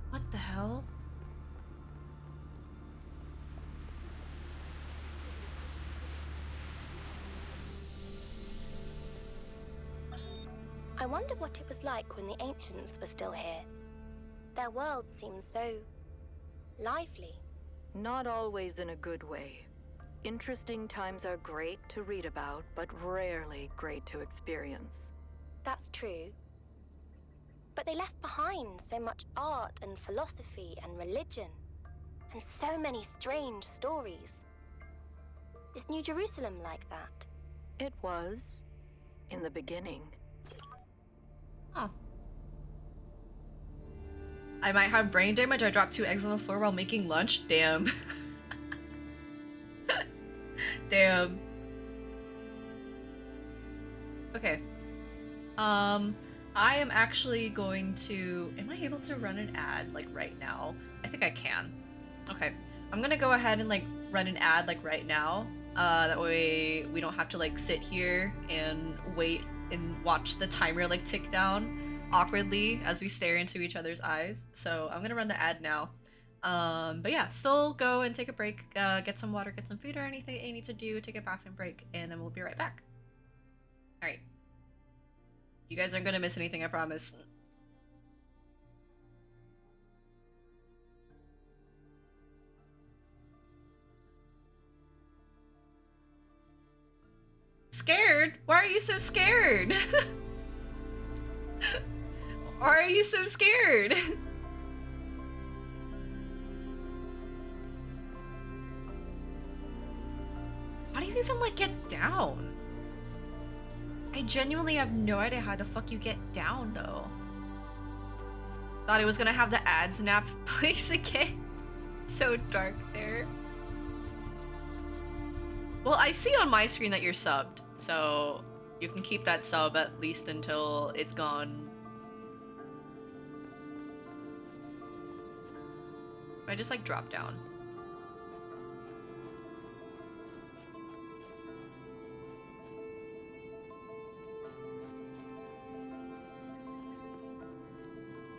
What the hell? I wonder what it was like when the ancients were still here. Their world seems so lively. Not always in a good way. Interesting times are great to read about, but rarely great to experience. That's true. But they left behind so much art and philosophy and religion, and so many strange stories. Is New Jerusalem like that? It was, in the beginning. Oh. I might have brain damage. I dropped 2 eggs on the floor while making lunch. Damn. Damn. Okay. I am actually going to... Am I able to run an ad, like, right now? I think I can. Okay. I'm gonna go ahead and, like, run an ad, like, right now. That way we don't have to, like, sit here and wait and watch the timer, like, tick down awkwardly as we stare into each other's eyes. So I'm gonna run the ad now. But yeah, still go and take a break, get some water, get some food or anything you need to do, take a bathroom break, and then we'll be right back. Alright. You guys aren't gonna miss anything, I promise. Scared? Why are you so scared? Why are you so scared? How do you even, like, get down? I genuinely have no idea how the fuck you get down, though. Thought I was gonna have the ad snap place again. So dark there. Well, I see on my screen that you're subbed, so you can keep that sub at least until it's gone. I just, like, drop down.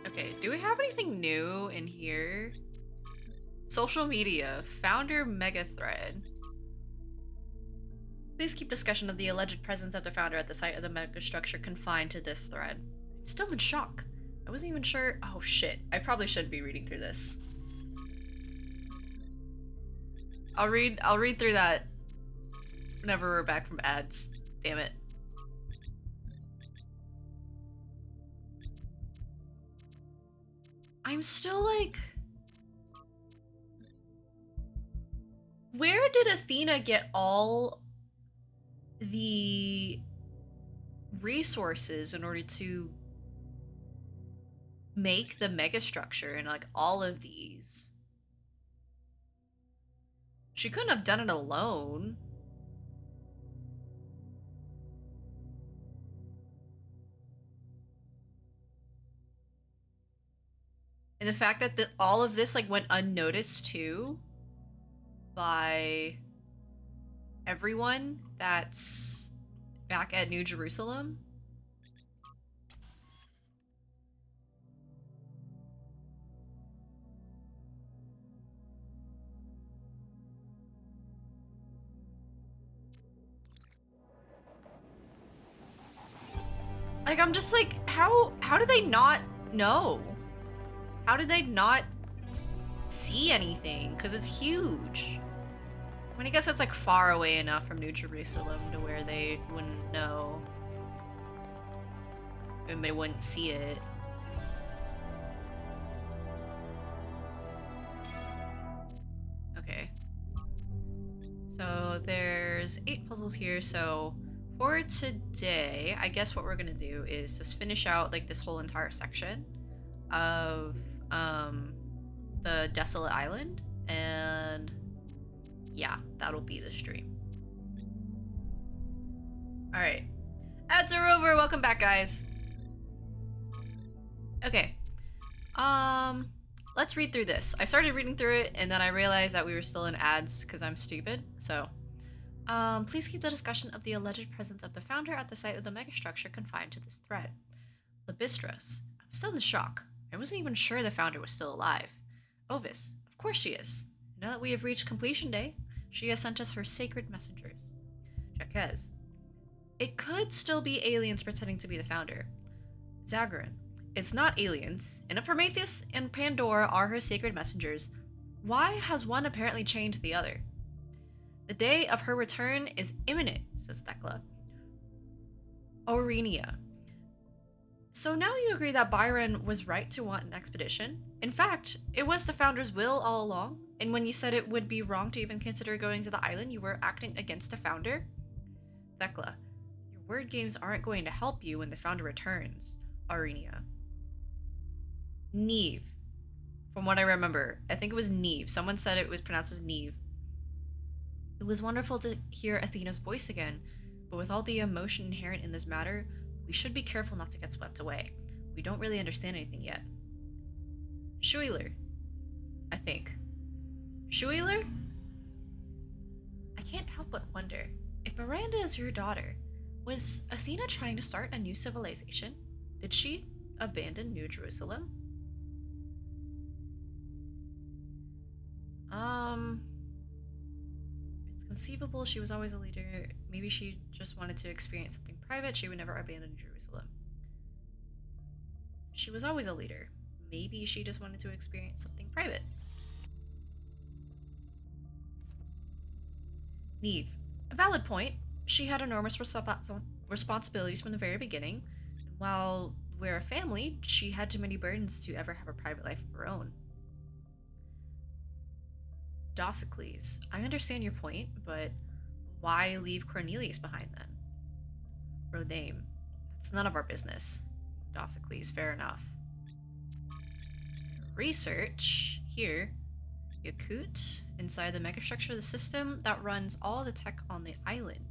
Okay, do we have anything new in here? Social media, founder mega thread. Please keep discussion of the alleged presence of the founder at the site of the megastructure confined to this thread. I'm still in shock. I wasn't even sure. Oh shit, I probably should be reading through this. I'll read through that whenever we're back from ads. Damn it. I'm still like... Where did Athena get all the resources in order to make the megastructure and like all of these? She couldn't have done it alone. And the fact that all of this like went unnoticed too by everyone that's back at New Jerusalem. Like, I'm just like, how did they not know? How did they not see anything? Because it's huge. I mean, I guess it's like far away enough from New Jerusalem to where they wouldn't know. And they wouldn't see it. Okay. So there's 8 puzzles here, so for today, I guess what we're gonna do is just finish out like this whole entire section of the desolate island, and yeah, that'll be the stream. All right, ads are over. Welcome back, guys. Okay, let's read through this. I started reading through it and then I realized that we were still in ads because I'm stupid. So please keep the discussion of the alleged presence of the founder at the site of the megastructure confined to this thread. Labistros. I'm still in shock. I wasn't even sure the founder was still alive. Ovis. Of course she is. Now that we have reached completion day, she has sent us her sacred messengers. Jaquez. It could still be aliens pretending to be the founder. Zagrin. It's not aliens, and if Prometheus and Pandora are her sacred messengers, why has one apparently chained the other? The day of her return is imminent, says Thekla. Aurenia. So now you agree that Byron was right to want an expedition? In fact, it was the founder's will all along, and when you said it would be wrong to even consider going to the island, you were acting against the founder? Thekla. Your word games aren't going to help you when the founder returns. Aurenia. Neve. From what I remember, I think it was Neve. Someone said it was pronounced as Neve. It was wonderful to hear Athena's voice again, but with all the emotion inherent in this matter, we should be careful not to get swept away. We don't really understand anything yet. Schuiler. I think. Schuiler? I can't help but wonder, if Miranda is your daughter, was Athena trying to start a new civilization? Did she abandon New Jerusalem? It's conceivable she was always a leader. Maybe she just wanted to experience something private. She would never abandon Jerusalem. She was always a leader. Maybe she just wanted to experience something private. Neve. A valid point. She had enormous responsibilities from the very beginning. And while we're a family, she had too many burdens to ever have a private life of her own. Docicles. I understand your point, but why leave Cornelius behind then? Rodame. It's none of our business. Docicles. Fair enough. Research. Here. Yakut. Inside the megastructure of the system that runs all the tech on the island.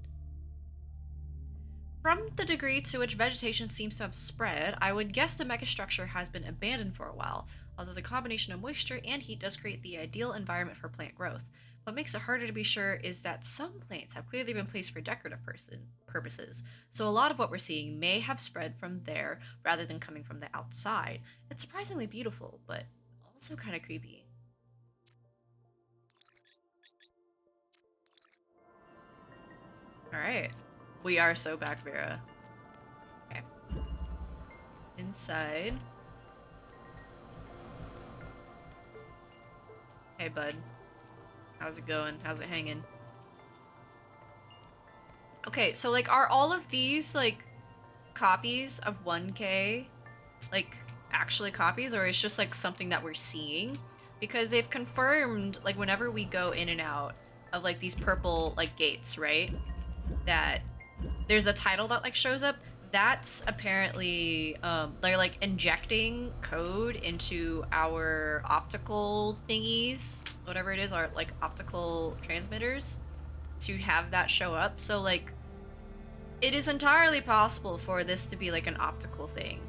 From the degree to which vegetation seems to have spread, I would guess the megastructure has been abandoned for a while, although the combination of moisture and heat does create the ideal environment for plant growth. What makes it harder to be sure is that some plants have clearly been placed for decorative purposes, so a lot of what we're seeing may have spread from there rather than coming from the outside. It's surprisingly beautiful, but also kind of creepy. Alright. We are so back, Vera. Okay. Inside. Hey, bud. How's it going? How's it hanging? Okay, so, like, are all of these, like, copies of 1K, like, actually copies or it's just like something that we're seeing, because they've confirmed like whenever we go in and out of like these purple like gates, right, that there's a title that like shows up. That's apparently they're like injecting code into our optical thingies, whatever it is, our like optical transmitters, to have that show up. So like it is entirely possible for this to be like an optical thing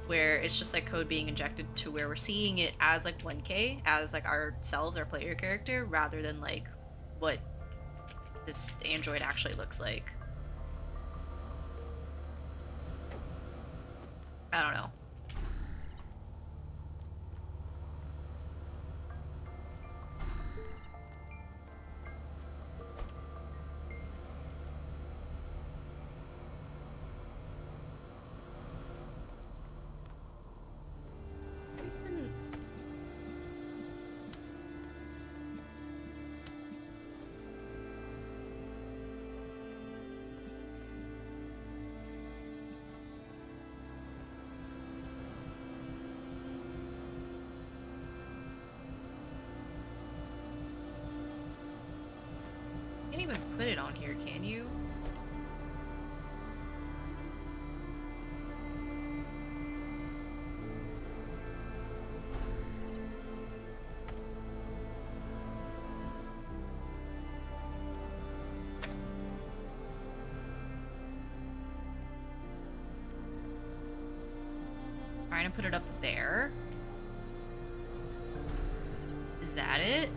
where it's just like code being injected to where we're seeing it as like 1K, as like ourselves, our player character, rather than like what this android actually looks like. I don't know. Can't even put it on here, can you? Trying to put it up there. Is that it?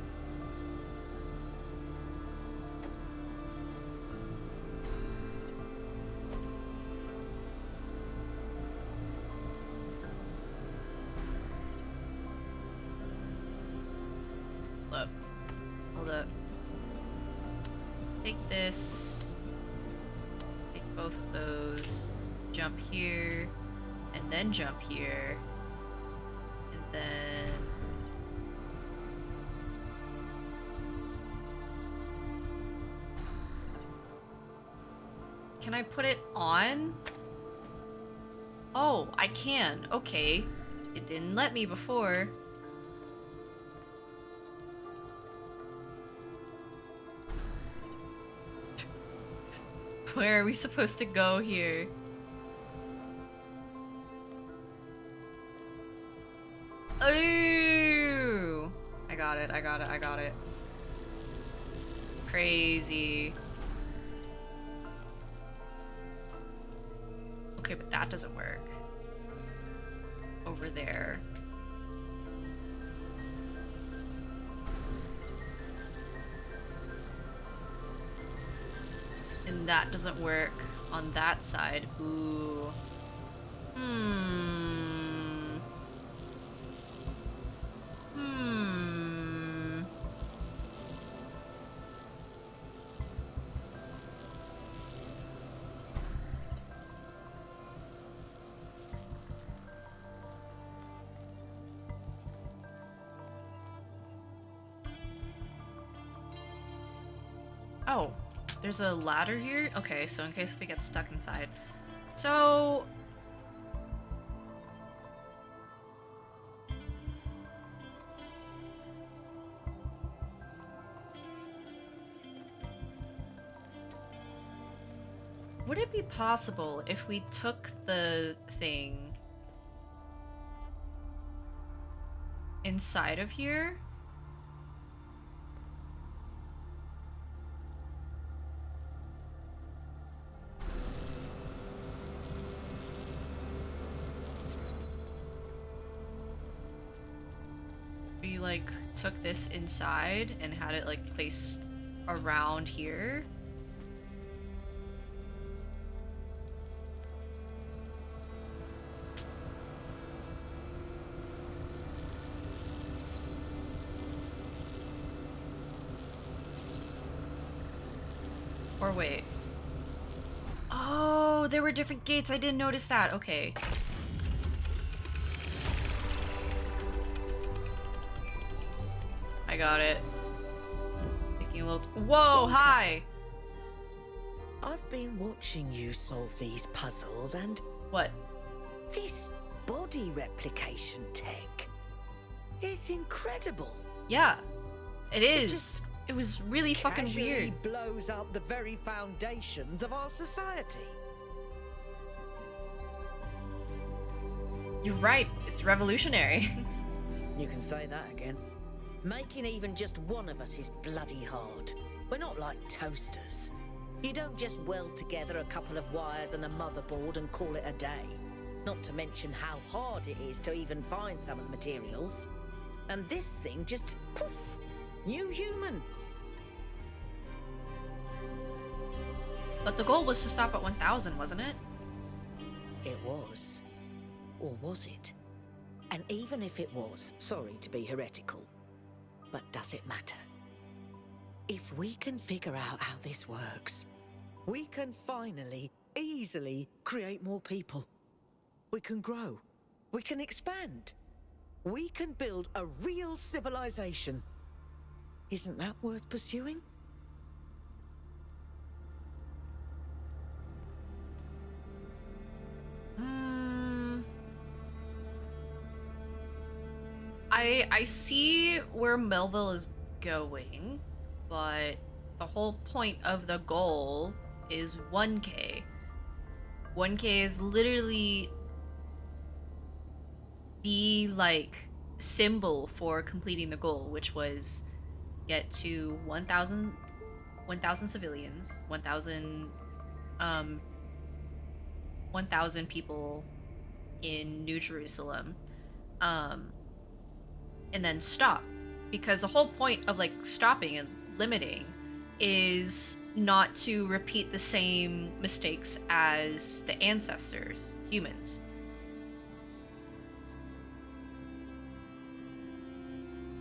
Look. Hold up. Take this. Take both of those. Jump here. And then jump here. And then... Can I put it on? Oh, I can. Okay. It didn't let me before. Where are we supposed to go here? Oh! I got it, I got it, I got it. Crazy. Okay, but that doesn't work. Over there. And that doesn't work on that side. Ooh. Oh, there's a ladder here? Okay, so in case if we get stuck inside. So... would it be possible if we took the thing inside of here? We like took this inside and had it like placed around here. Or wait. Oh, there were different gates. I didn't notice that. Okay. I got it. Taking a little... Whoa, hi! I've been watching you solve these puzzles, and What? this body replication tech. It's incredible. Yeah, it is. just It was really fucking Casually weird. blows up the very foundations of our society. You're right. It's revolutionary. You can say that again. Making even just one of us is bloody hard. We're not like toasters. You don't just weld together a couple of wires and a motherboard and call it a day. Not to mention how hard it is to even find some of the materials. And this thing just, poof, new human. But the goal was to stop at 1,000, wasn't it? It was. Or was it? And even if it was, sorry to be heretical, but does it matter? If we can figure out how this works, we can finally, easily create more people. We can grow. We can expand. We can build a real civilization. Isn't that worth pursuing? I see where Melville is going, but the whole point of the goal is 1K. 1K is literally the like symbol for completing the goal, which was get to 1,000 civilians, 1,000 people in New Jerusalem, and then stop, because the whole point of like stopping and limiting is not to repeat the same mistakes as the ancestors, humans.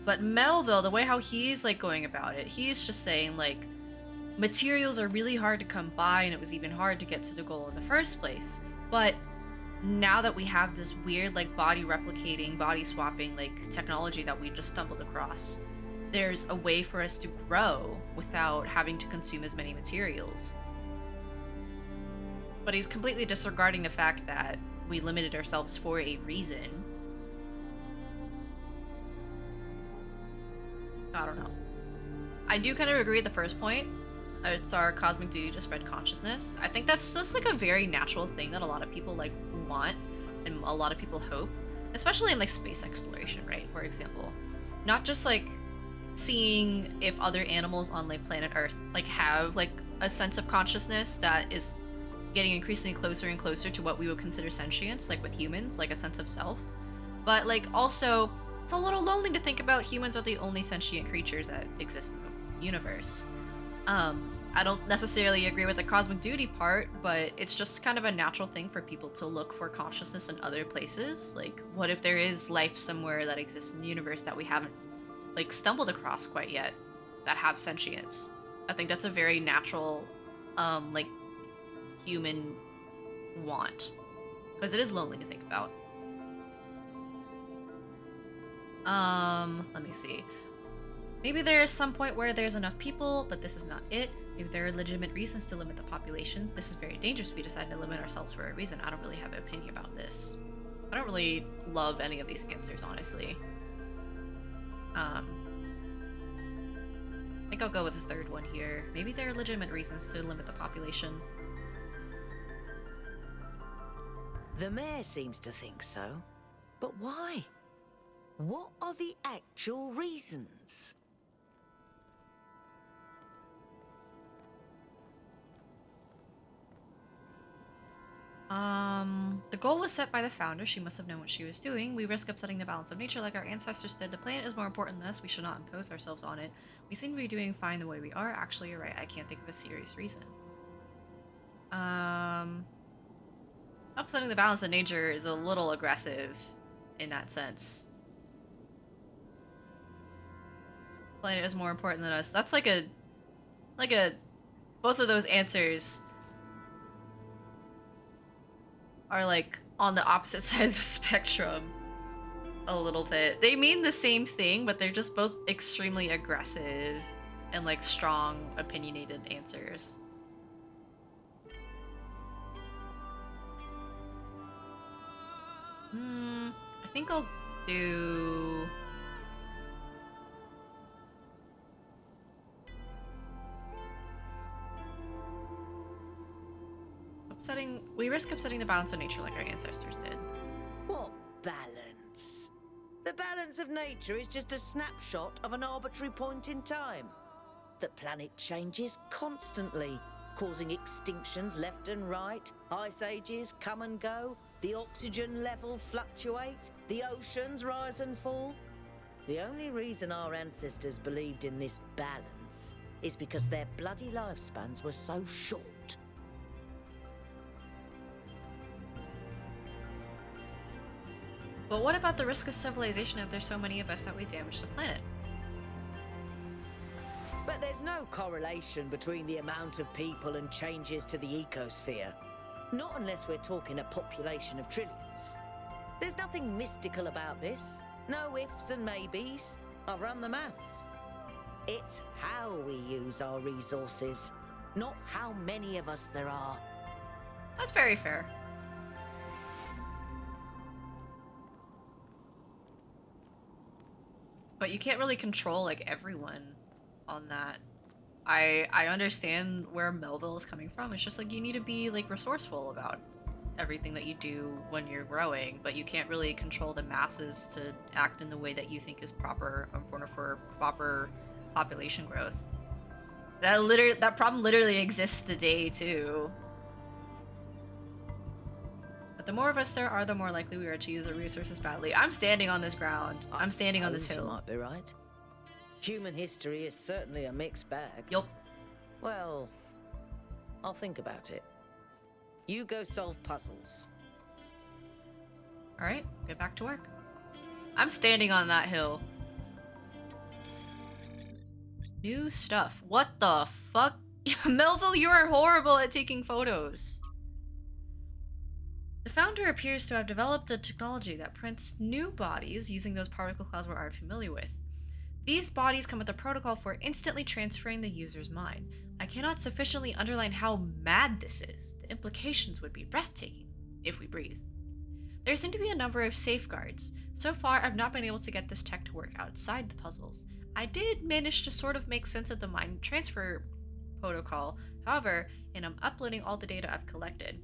But Melville, the way how he's like going about it, he's just saying like materials are really hard to come by, and it was even hard to get to the goal in the first place. But now that we have this weird like body replicating, body swapping like technology that we just stumbled across, there's a way for us to grow without having to consume as many materials. But he's completely disregarding the fact that we limited ourselves for a reason. I don't know. I do kind of agree with the first point. It's our cosmic duty to spread consciousness. I think that's just like a very natural thing that a lot of people like want and a lot of people hope, especially in like space exploration, right? For example, not just like seeing if other animals on like planet Earth like have like a sense of consciousness that is getting increasingly closer and closer to what we would consider sentience, like with humans, like a sense of self. But like also, it's a little lonely to think about humans are the only sentient creatures that exist in the universe. I don't necessarily agree with the cosmic duty part, but it's just kind of a natural thing for people to look for consciousness in other places. Like, what if there is life somewhere that exists in the universe that we haven't, like, stumbled across quite yet, that have sentience? I think that's a very natural, like, human want. Because it is lonely to think about. Let me see. Maybe there is some point where there's enough people, but this is not it. Maybe there are legitimate reasons to limit the population. This is very dangerous. We decided to limit ourselves for a reason. I don't really have an opinion about this. I don't really love any of these answers, honestly. I think I'll go with the third one here. Maybe there are legitimate reasons to limit the population. The mayor seems to think so. But why? What are the actual reasons? The goal was set by the founder. She must have known what she was doing. We risk upsetting the balance of nature like our ancestors did. The planet is more important than us. We should not impose ourselves on it. We seem to be doing fine the way we are. Actually, you're right. I can't think of a serious reason. Upsetting the balance of nature is a little aggressive in that sense. Planet is more important than us. That's like a both of those answers are like on the opposite side of the spectrum a little bit. They mean the same thing, but they're just both extremely aggressive and like strong, opinionated answers. I think I'll do... We risk upsetting the balance of nature like our ancestors did. What balance? The balance of nature is just a snapshot of an arbitrary point in time. The planet changes constantly, causing extinctions left and right. Ice ages come and go. The oxygen level fluctuates. The oceans rise and fall. The only reason our ancestors believed in this balance is because their bloody lifespans were so short. But what about the risk of civilization if there's so many of us that we damage the planet? But there's no correlation between the amount of people and changes to the ecosphere. Not unless we're talking a population of trillions. There's nothing mystical about this. No ifs and maybes. I've run the maths. It's how we use our resources, not how many of us there are. That's very fair. But you can't really control, like, everyone on that. I understand where Melville is coming from. It's just like you need to be, like, resourceful about everything that you do when you're growing, but you can't really control the masses to act in the way that you think is proper for proper population growth. That problem literally exists today too. But the more of us there are, the more likely we are to use the resources badly. I'm standing on this ground. I'm standing on this hill. You might be right. Human history is certainly a mixed bag. Yup. Well, I'll think about it. You go solve puzzles. Alright, get back to work. I'm standing on that hill. New stuff. What the fuck? Melville, you are horrible at taking photos. The founder appears to have developed a technology that prints new bodies using those particle clouds we're already familiar with. These bodies come with a protocol for instantly transferring the user's mind. I cannot sufficiently underline how mad this is. The implications would be breathtaking, if we breathe. There seem to be a number of safeguards. So far, I've not been able to get this tech to work outside the puzzles. I did manage to sort of make sense of the mind transfer protocol, however, and I'm uploading all the data I've collected.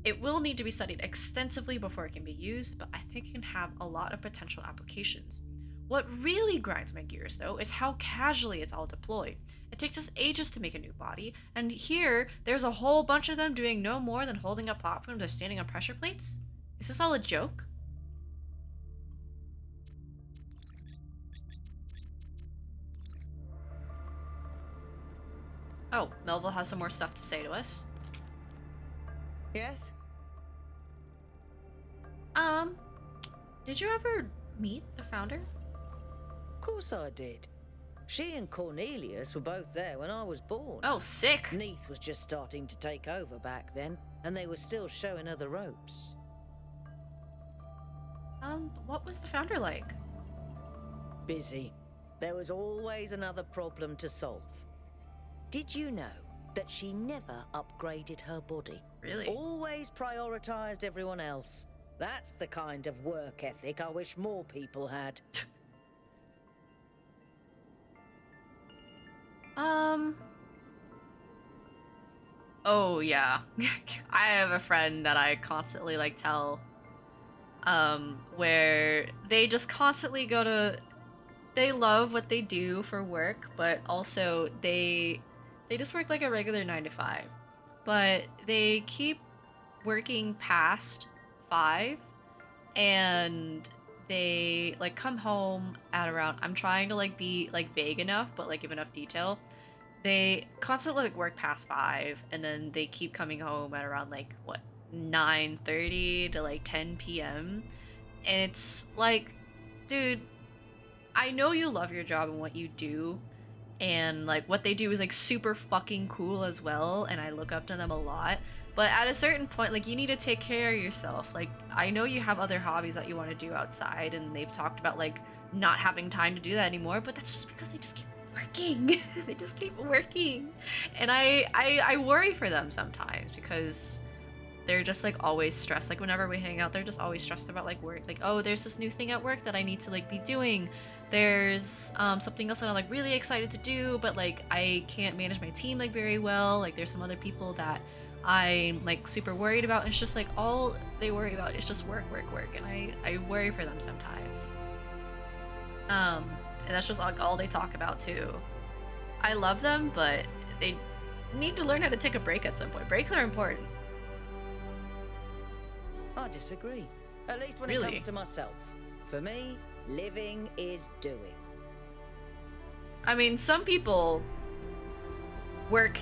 It will need to be studied extensively before it can be used, but I think it can have a lot of potential applications. What really grinds my gears, though, is how casually it's all deployed. It takes us ages to make a new body, and here, there's a whole bunch of them doing no more than holding up platforms or standing on pressure plates? Is this all a joke? Oh, Melville has some more stuff to say to us. Yes? Did you ever meet the founder? Of course I did. She and Cornelius were both there when I was born. Oh, sick! Neath was just starting to take over back then, and they were still showing her the ropes. What was the founder like? Busy. There was always another problem to solve. Did you know that she never upgraded her body? Really? Always prioritized everyone else. That's the kind of work ethic I wish more people had. Oh yeah. I have a friend that I constantly like tell where they just constantly they love what they do for work, but also they just work like a regular 9 to 5. But they keep working past 5 and they like come home at around, I'm trying to like be like vague enough but like give enough detail. They constantly like work past 5 and then they keep coming home at around like what, 9:30 to like 10 p.m. and it's like, dude, I know you love your job and what you do, and like what they do is like super fucking cool as well, and I look up to them a lot, but at a certain point, like, you need to take care of yourself. Like, I know you have other hobbies that you want to do outside, and they've talked about like not having time to do that anymore, but that's just because they just keep working. They just keep working, and I worry for them sometimes because they're just like always stressed. Like whenever we hang out, they're just always stressed about like work. Like, oh, there's this new thing at work that I need to like be doing. There's something else that I'm like really excited to do, but like I can't manage my team like very well. Like there's some other people that I'm like super worried about. And it's just like all they worry about is just work, work, work. And I worry for them sometimes. And that's just like all they talk about too. I love them, but they need to learn how to take a break at some point. Breaks are important. I disagree. At least when Really? it comes to myself. For me, living is doing. I mean, some people work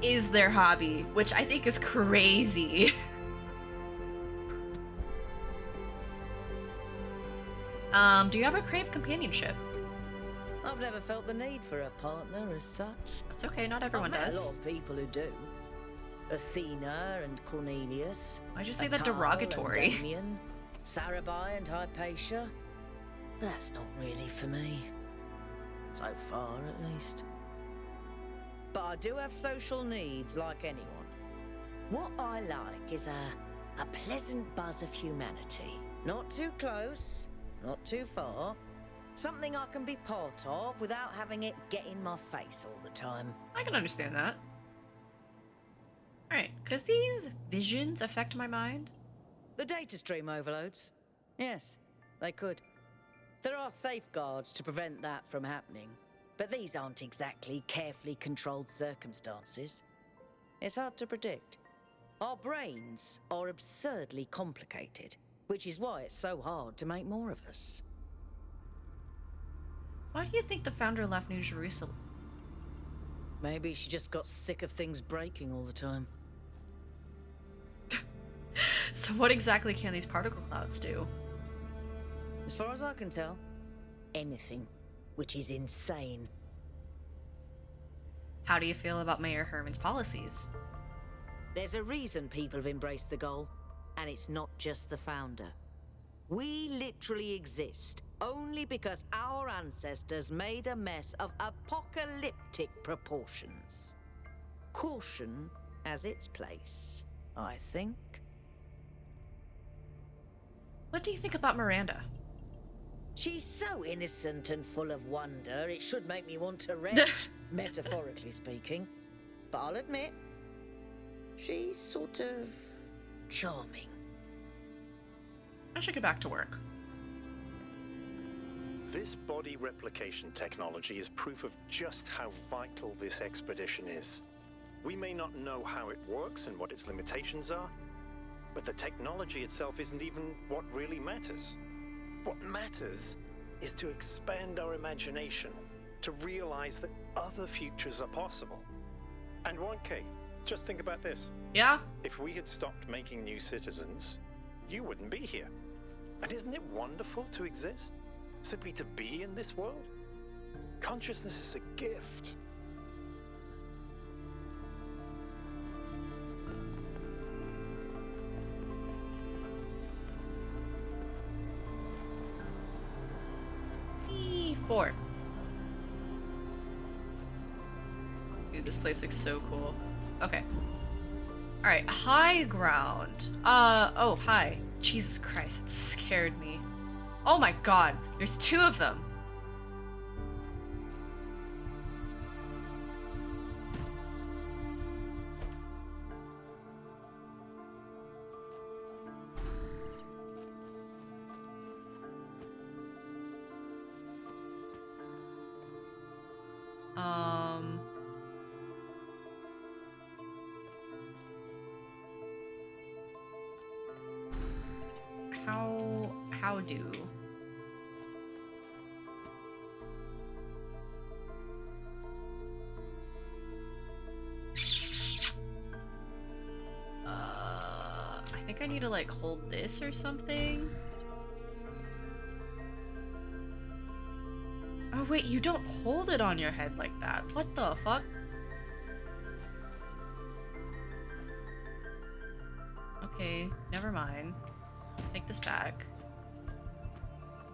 is their hobby, which I think is crazy. Do you ever crave companionship? I've never felt the need for a partner as such. It's okay, not everyone I've met does. a lot of people who do. Athena and Cornelius. Why'd you say that Atal and derogatory? Damien, Sarabai and Hypatia. But that's not really for me. So far, at least. But I do have social needs like anyone. What I like is a pleasant buzz of humanity. Not too close, not too far. Something I can be part of without having it get in my face all the time. I can understand that. Alright, because these visions affect my mind. The data stream overloads? Yes, they could. There are safeguards to prevent that from happening, but these aren't exactly carefully controlled circumstances. It's hard to predict. Our brains are absurdly complicated, which is why it's so hard to make more of us. Why do you think the founder left New Jerusalem? Maybe she just got sick of things breaking all the time. So what exactly can these particle clouds do? As far as I can tell, anything, which is insane. How do you feel about Mayor Herman's policies? There's a reason people have embraced the goal, and it's not just the founder. We literally exist only because our ancestors made a mess of apocalyptic proportions. Caution has its place, I think. What do you think about Miranda? She's so innocent and full of wonder, it should make me want to retch, metaphorically speaking. But I'll admit, she's sort of charming. I should get back to work. This body replication technology is proof of just how vital this expedition is. We may not know how it works and what its limitations are, but the technology itself isn't even what really matters. What matters is to expand our imagination, to realize that other futures are possible. And 1K, just think about this. Yeah? If we had stopped making new citizens, you wouldn't be here. And isn't it wonderful to exist? Simply to be in this world? Consciousness is a gift. E4. Dude, this place looks so cool. Okay. Alright, high ground. Oh, hi. Jesus Christ, it scared me. Oh my god, there's two of them. How do? I think I need to like hold this or something. Oh wait, you don't hold it on your head like that. What the fuck? Okay, never mind. Take this back.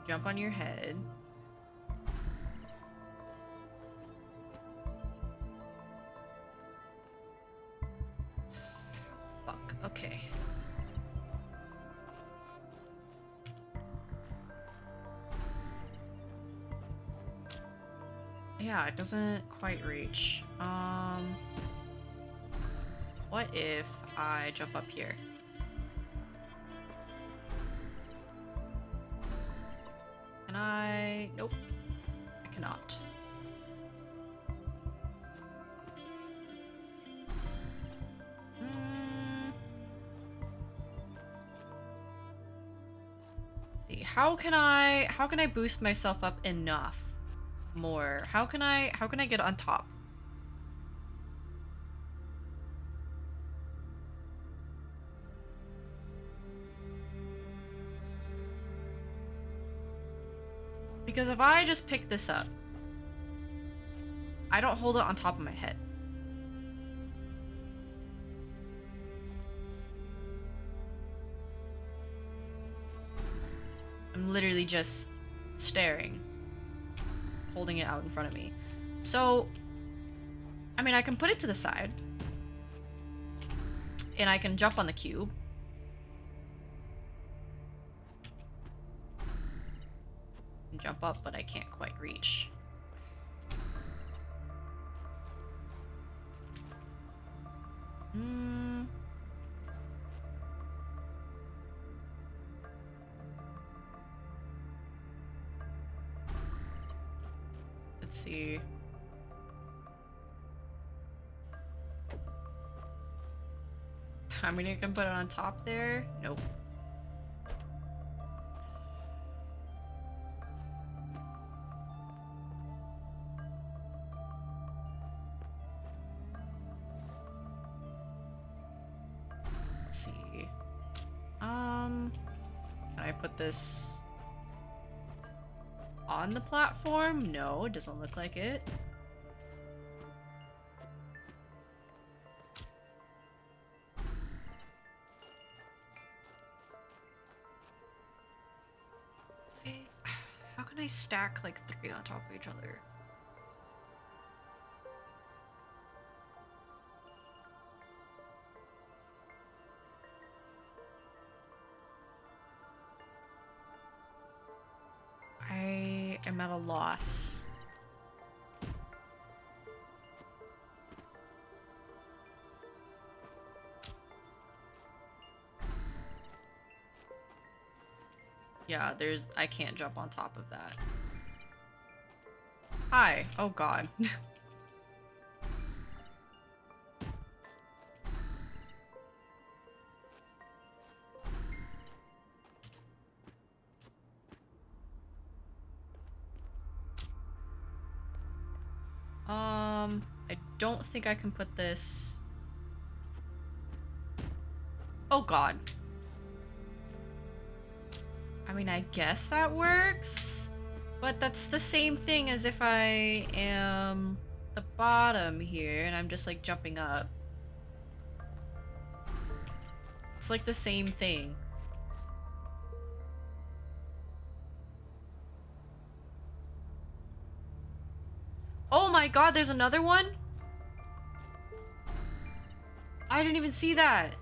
Jump on your head. Fuck, okay. Yeah, it doesn't quite reach. What if I jump up here? Can I? Nope, I cannot. Let's see, how can I boost myself up enough more? How can I get on top? Because if I just pick this up, I don't hold it on top of my head. I'm literally just staring, holding it out in front of me. So, I mean, I can put it to the side, and I can jump on the cube. And jump up, but I can't quite reach. Let's see. I mean, you can put it on top there. Nope. Let's see. Can I put this on the platform? No, it doesn't look like it. How can I stack like 3 on top of each other? I am at a loss. Yeah, I can't jump on top of that. Hi. Oh god. I don't think I can put this. Oh god. I mean, I guess that works, but that's the same thing as if I am the bottom here and I'm just like jumping up. It's like the same thing. Oh my god, there's another one? I didn't even see that.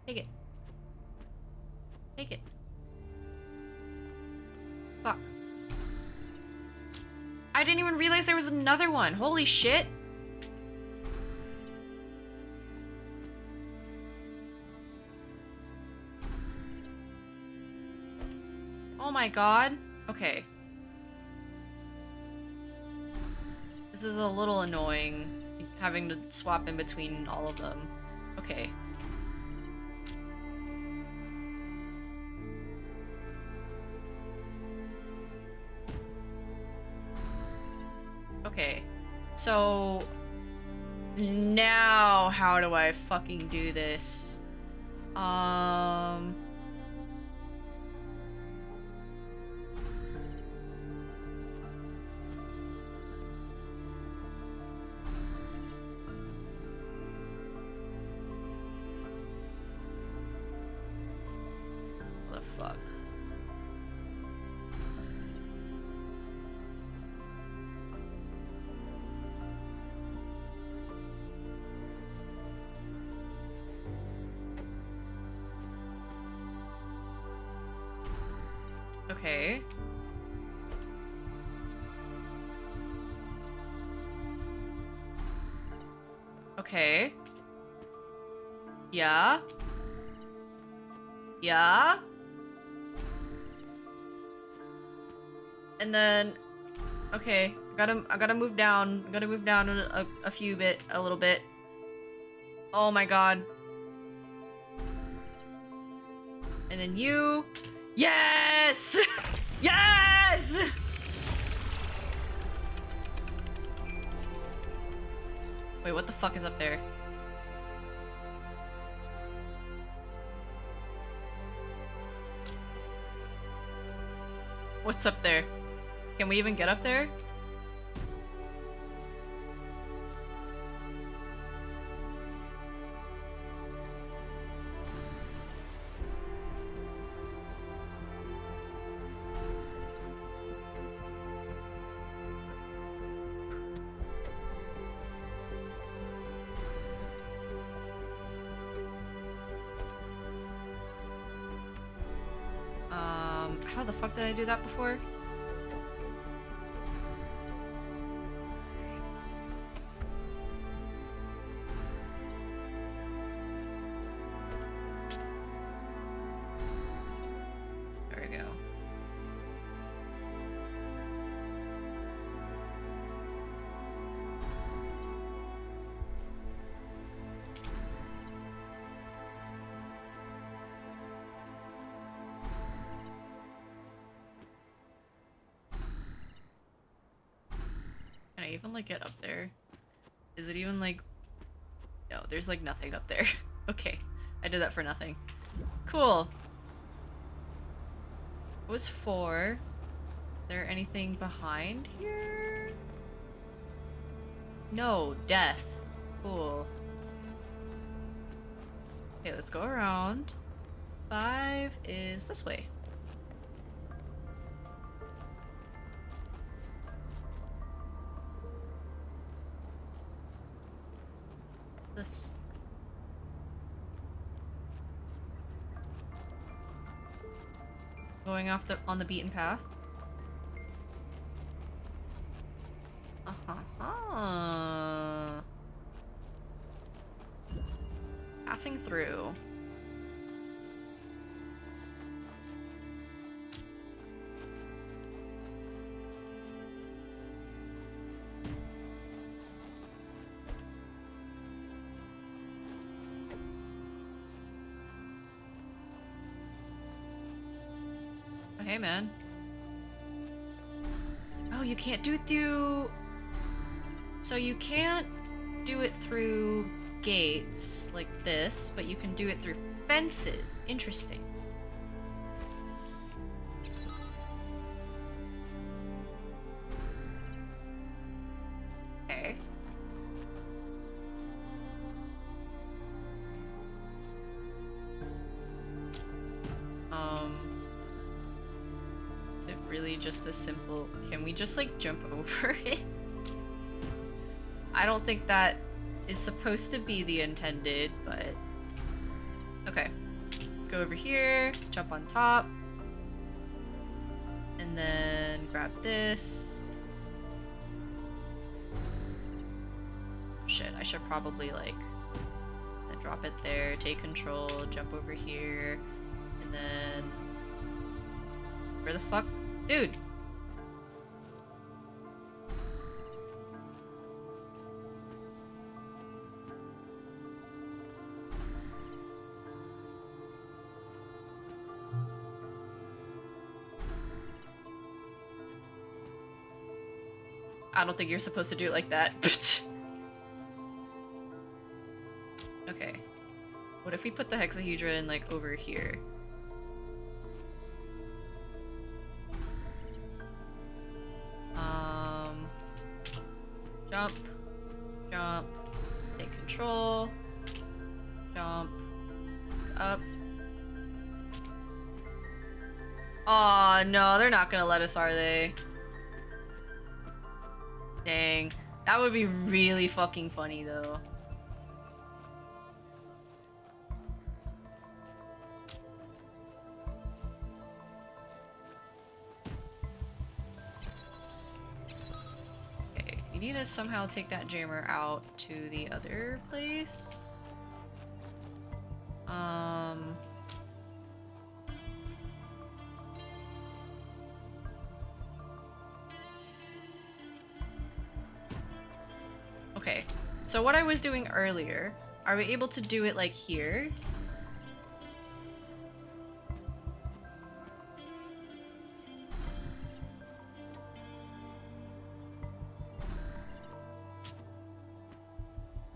Take it. Take it. Fuck. I didn't even realize there was another one. Holy shit. Oh my god. Okay. This is a little annoying, having to swap in between all of them. Okay. Okay. So now how do I fucking do this? The fuck? Okay. Okay. Yeah. Yeah. And then, okay, I gotta move down. I gotta move down a little bit. Oh my god. And then you. Yes! Yes! Wait, what the fuck is up there? What's up there? Can we even get up there? How the fuck did I do that before? There we go. Can I even like get up there? Is it even like... No, there's like nothing up there. Okay, I did that for nothing. Cool. It was 4. Is there anything behind here? No, death. Cool. Okay, let's go around. 5 is this way. What's this? Going off on the beaten path. Passing through. Oh, hey, man. Oh, you can't do it through... So you can't do it through gates like this, but you can do it through fences. Interesting. Okay. Is it really just as simple? Can we just like jump over it? I don't think that is supposed to be the intended, but... Okay. Let's go over here, jump on top. And then grab this. Shit, I should probably like... drop it there, take control, jump over here. And then... Where the fuck? Dude! I don't think you're supposed to do it like that. Okay. What if we put the hexahedron like over here? Jump. Jump. Take control. Jump. Up. Aw, no, they're not gonna let us, are they? Dang. That would be really fucking funny, though. We need to somehow take that jammer out to the other place. Okay, so what I was doing earlier, are we able to do it like here?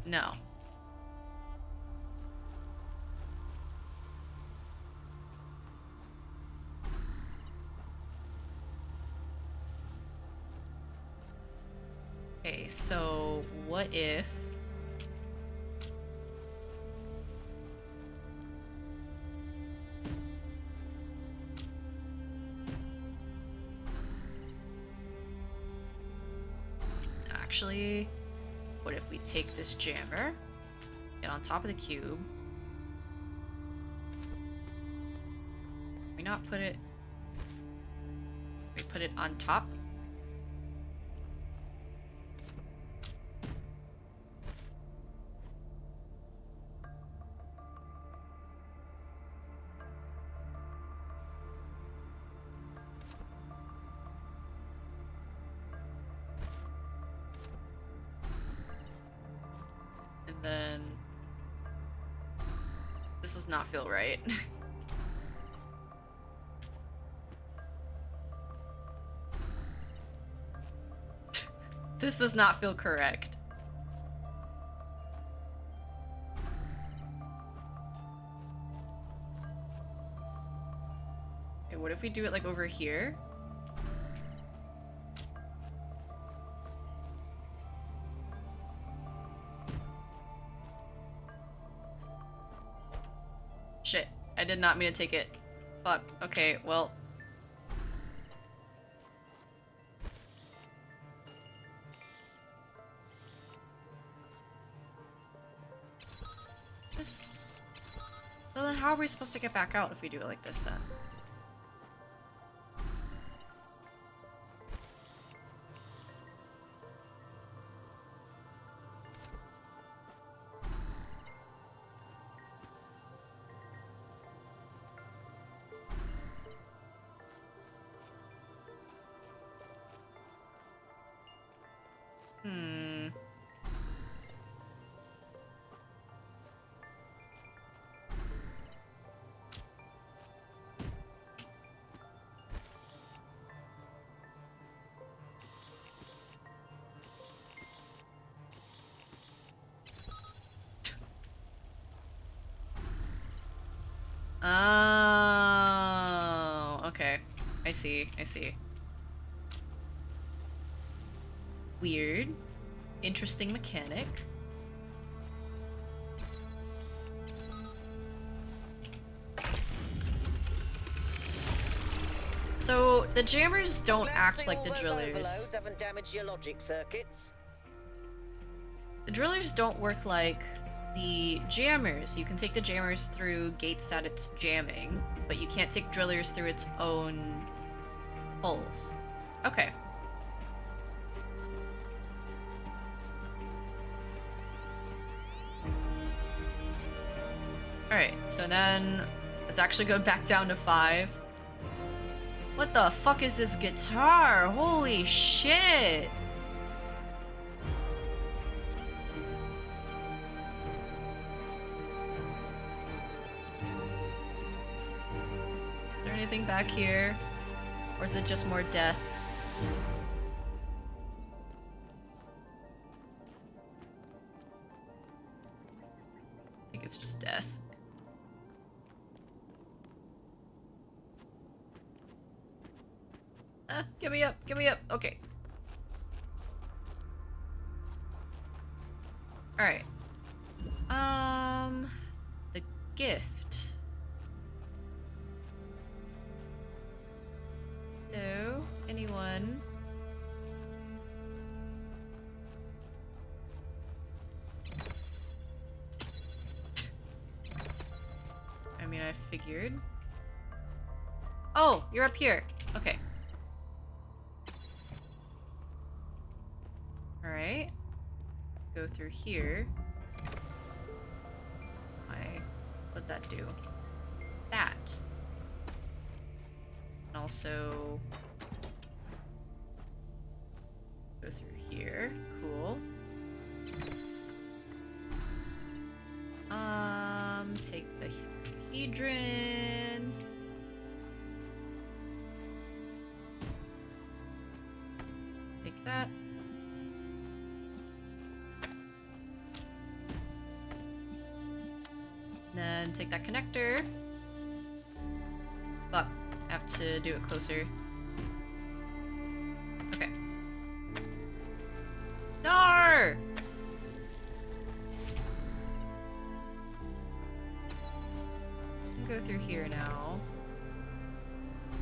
No. Okay, so what if... Actually, what if we take this jammer, get on top of the cube, we not put it... We put it on top? And then... This does not feel right. This does not feel correct. Okay, what if we do it like over here? Shit, I did not mean to take it. Fuck, okay, well. Just... So then how are we supposed to get back out if we do it like this then? Oh, okay. I see, I see. Weird. Interesting mechanic. So, the jammers don't act like the drillers. Haven't damaged your logic circuits. The drillers don't work like the jammers. You can take the jammers through gates that it's jamming, but you can't take drillers through its own holes. Okay. Alright, so then let's actually go back down to 5. What the fuck is this guitar? Holy shit! Is there anything back here? Or is it just more death? I think it's just death. Get me up, get me up. Okay. Alright. The gift. Hello? Anyone? I mean, I figured. Oh, you're up here. Okay. Alright. go through here. What'd that do? That. And also go through here. Cool. Take the hexahedron. Take that. Then take that connector. Fuck, I have to do it closer. Okay. No! Go through here now.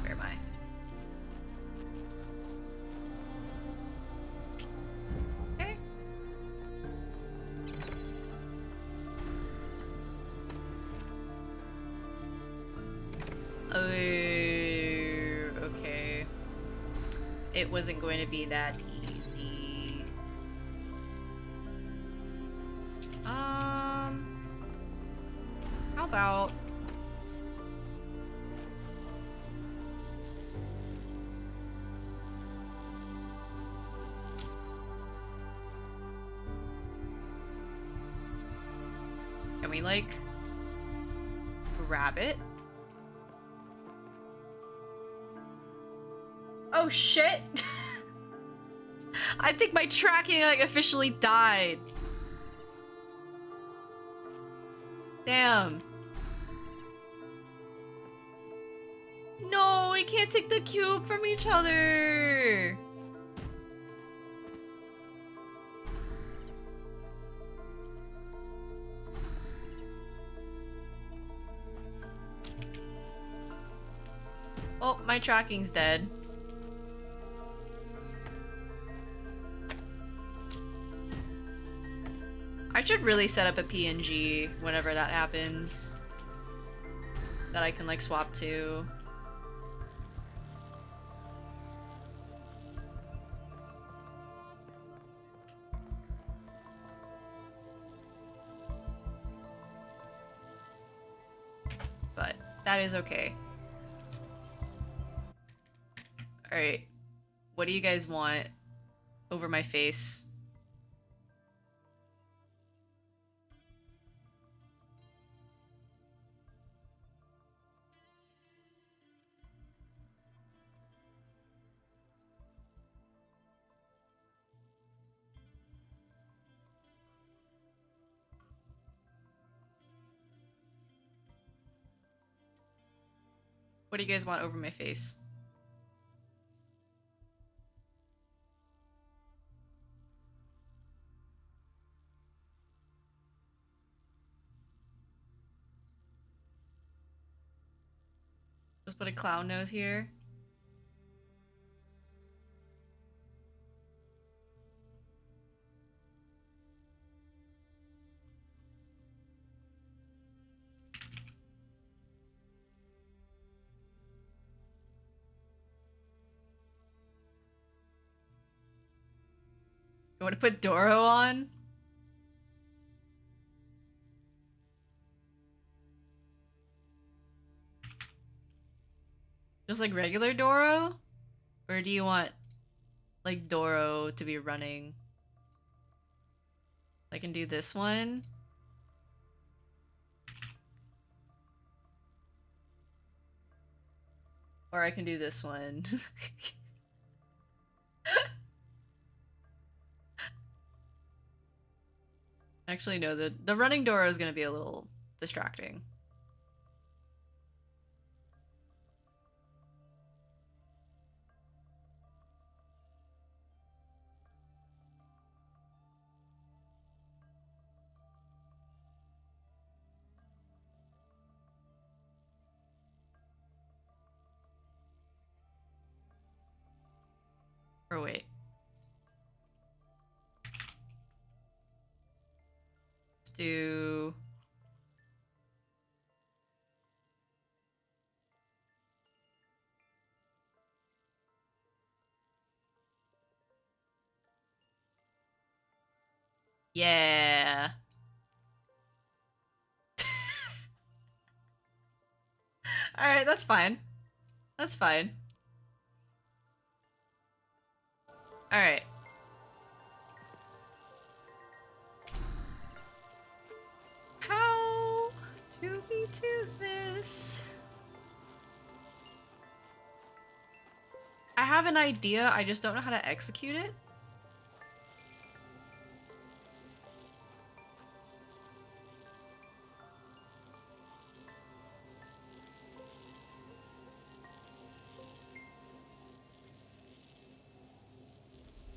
Where am I? Okay. Oh, okay. It wasn't going to be that easy. How about can we like grab it? Oh shit! I think my tracking like officially died. Damn. No, we can't take the cube from each other. Oh, my tracking's dead. I should really set up a PNG whenever that happens. That I can like swap to. But that is okay. Alright. What do you guys want over my face? What do you guys want over my face? Just put a clown nose here. You want to put Doro on? Just like regular Doro? Or do you want like Doro to be running? I can do this one. Or I can do this one. Actually, no, the running Doro is gonna be a little distracting. Or wait. Let's do... Yeah. Alright, that's fine. That's fine. Alright. How do we do this? I have an idea, I just don't know how to execute it.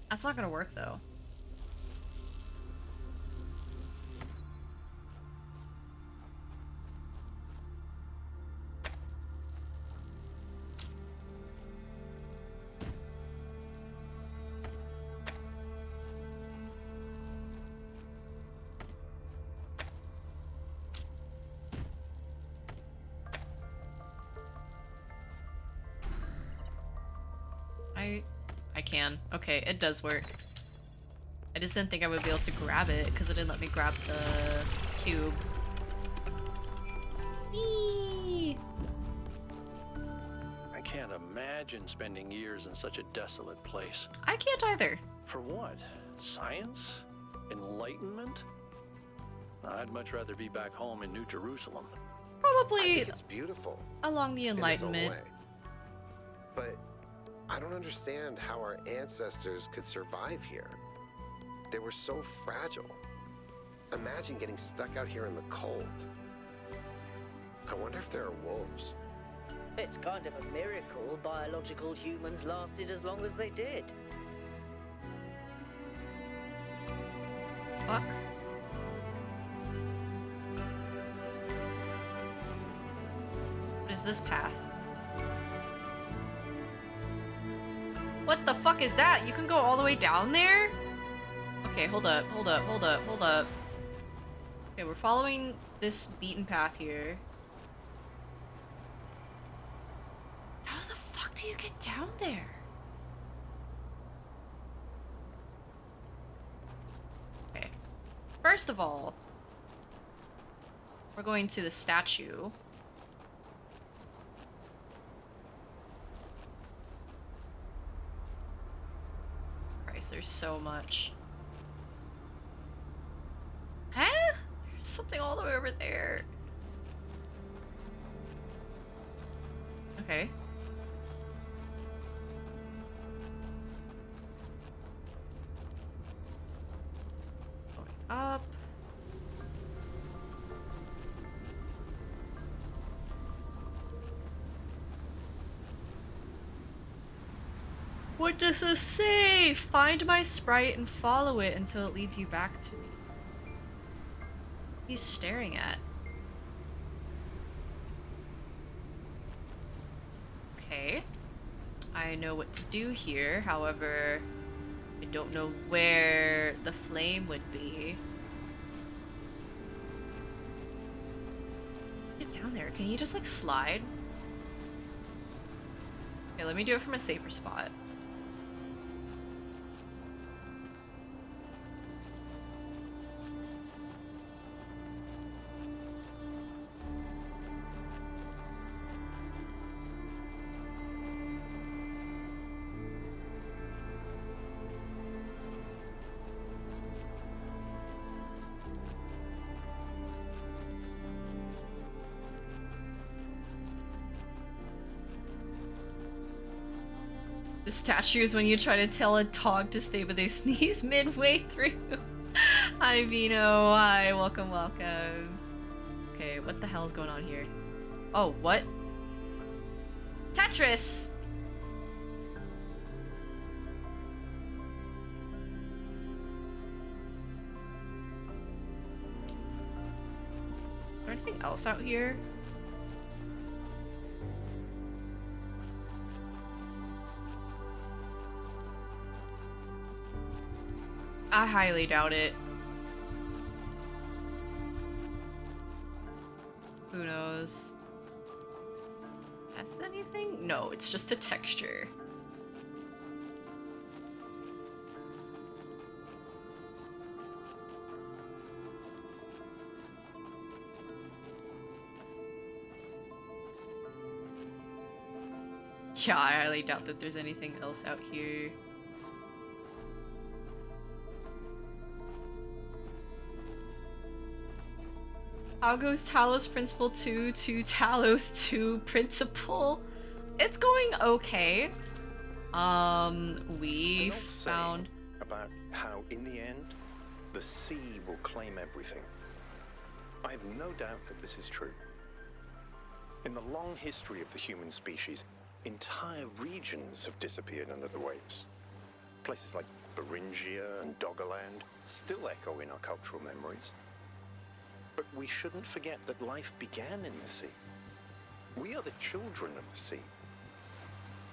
That's not gonna work though. I can. Okay, it does work. I just didn't think I would be able to grab it because it didn't let me grab the cube. Whee! I can't imagine spending years in such a desolate place. I can't either. For what? Science? Enlightenment? I'd much rather be back home in New Jerusalem. I Probably think it's beautiful along the in its own Enlightenment. way. But I don't understand how our ancestors could survive here. They were so fragile. Imagine getting stuck out here in the cold. I wonder if there are wolves. It's kind of a miracle biological humans lasted as long as they did. Fuck. What is this path? What the fuck is that? You can go all the way down there? Okay, hold up, hold up, hold up, hold up. Okay, we're following this beaten path here. How the fuck do you get down there? Okay. First of all, we're going to the statue. Christ, there's so much. Huh? There's something all the way over there. Okay. Going up. What does this say? Find my sprite and follow it until it leads you back to me. What are you staring at? Okay. I know what to do here, however, I don't know where the flame would be. Get down there. Can you just like slide? Okay, let me do it from a safer spot. The statue is when you try to tell a dog to stay, but they sneeze midway through. Hi, Vino. Hi, welcome, welcome. Okay, what the hell is going on here? Oh, what? Tetris! Is there anything else out here? I highly doubt it. Who knows? Has anything? No, it's just a texture. Yeah, I highly doubt that there's anything else out here. How goes Talos Principle 2 to Talos 2 Principle? It's going okay. We It's an old found... saying about how, in the end, the sea will claim everything. I have no doubt that this is true. In the long history of the human species, entire regions have disappeared under the waves. Places like Beringia and Doggerland still echo in our cultural memories. But we shouldn't forget that life began in the sea. We are the children of the sea.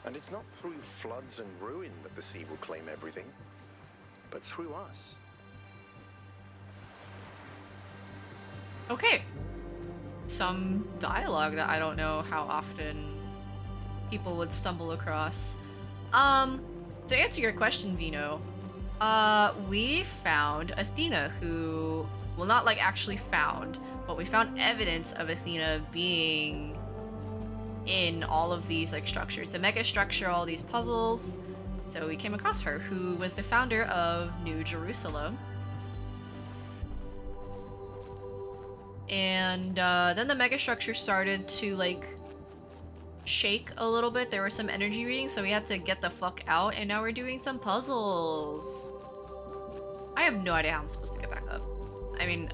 And it's not through floods and ruin that the sea will claim everything, but through us. Okay. Some dialogue that I don't know how often people would stumble across. To answer your question, Vino, we found Athena, who, well, not like actually found, but we found evidence of Athena being in all of these like structures, the mega structure, all these puzzles. So we came across her, who was the founder of New Jerusalem. And then the mega structure started to like shake a little bit. There were some energy readings, so we had to get the fuck out, and now we're doing some puzzles. I have no idea how I'm supposed to get back up. I mean,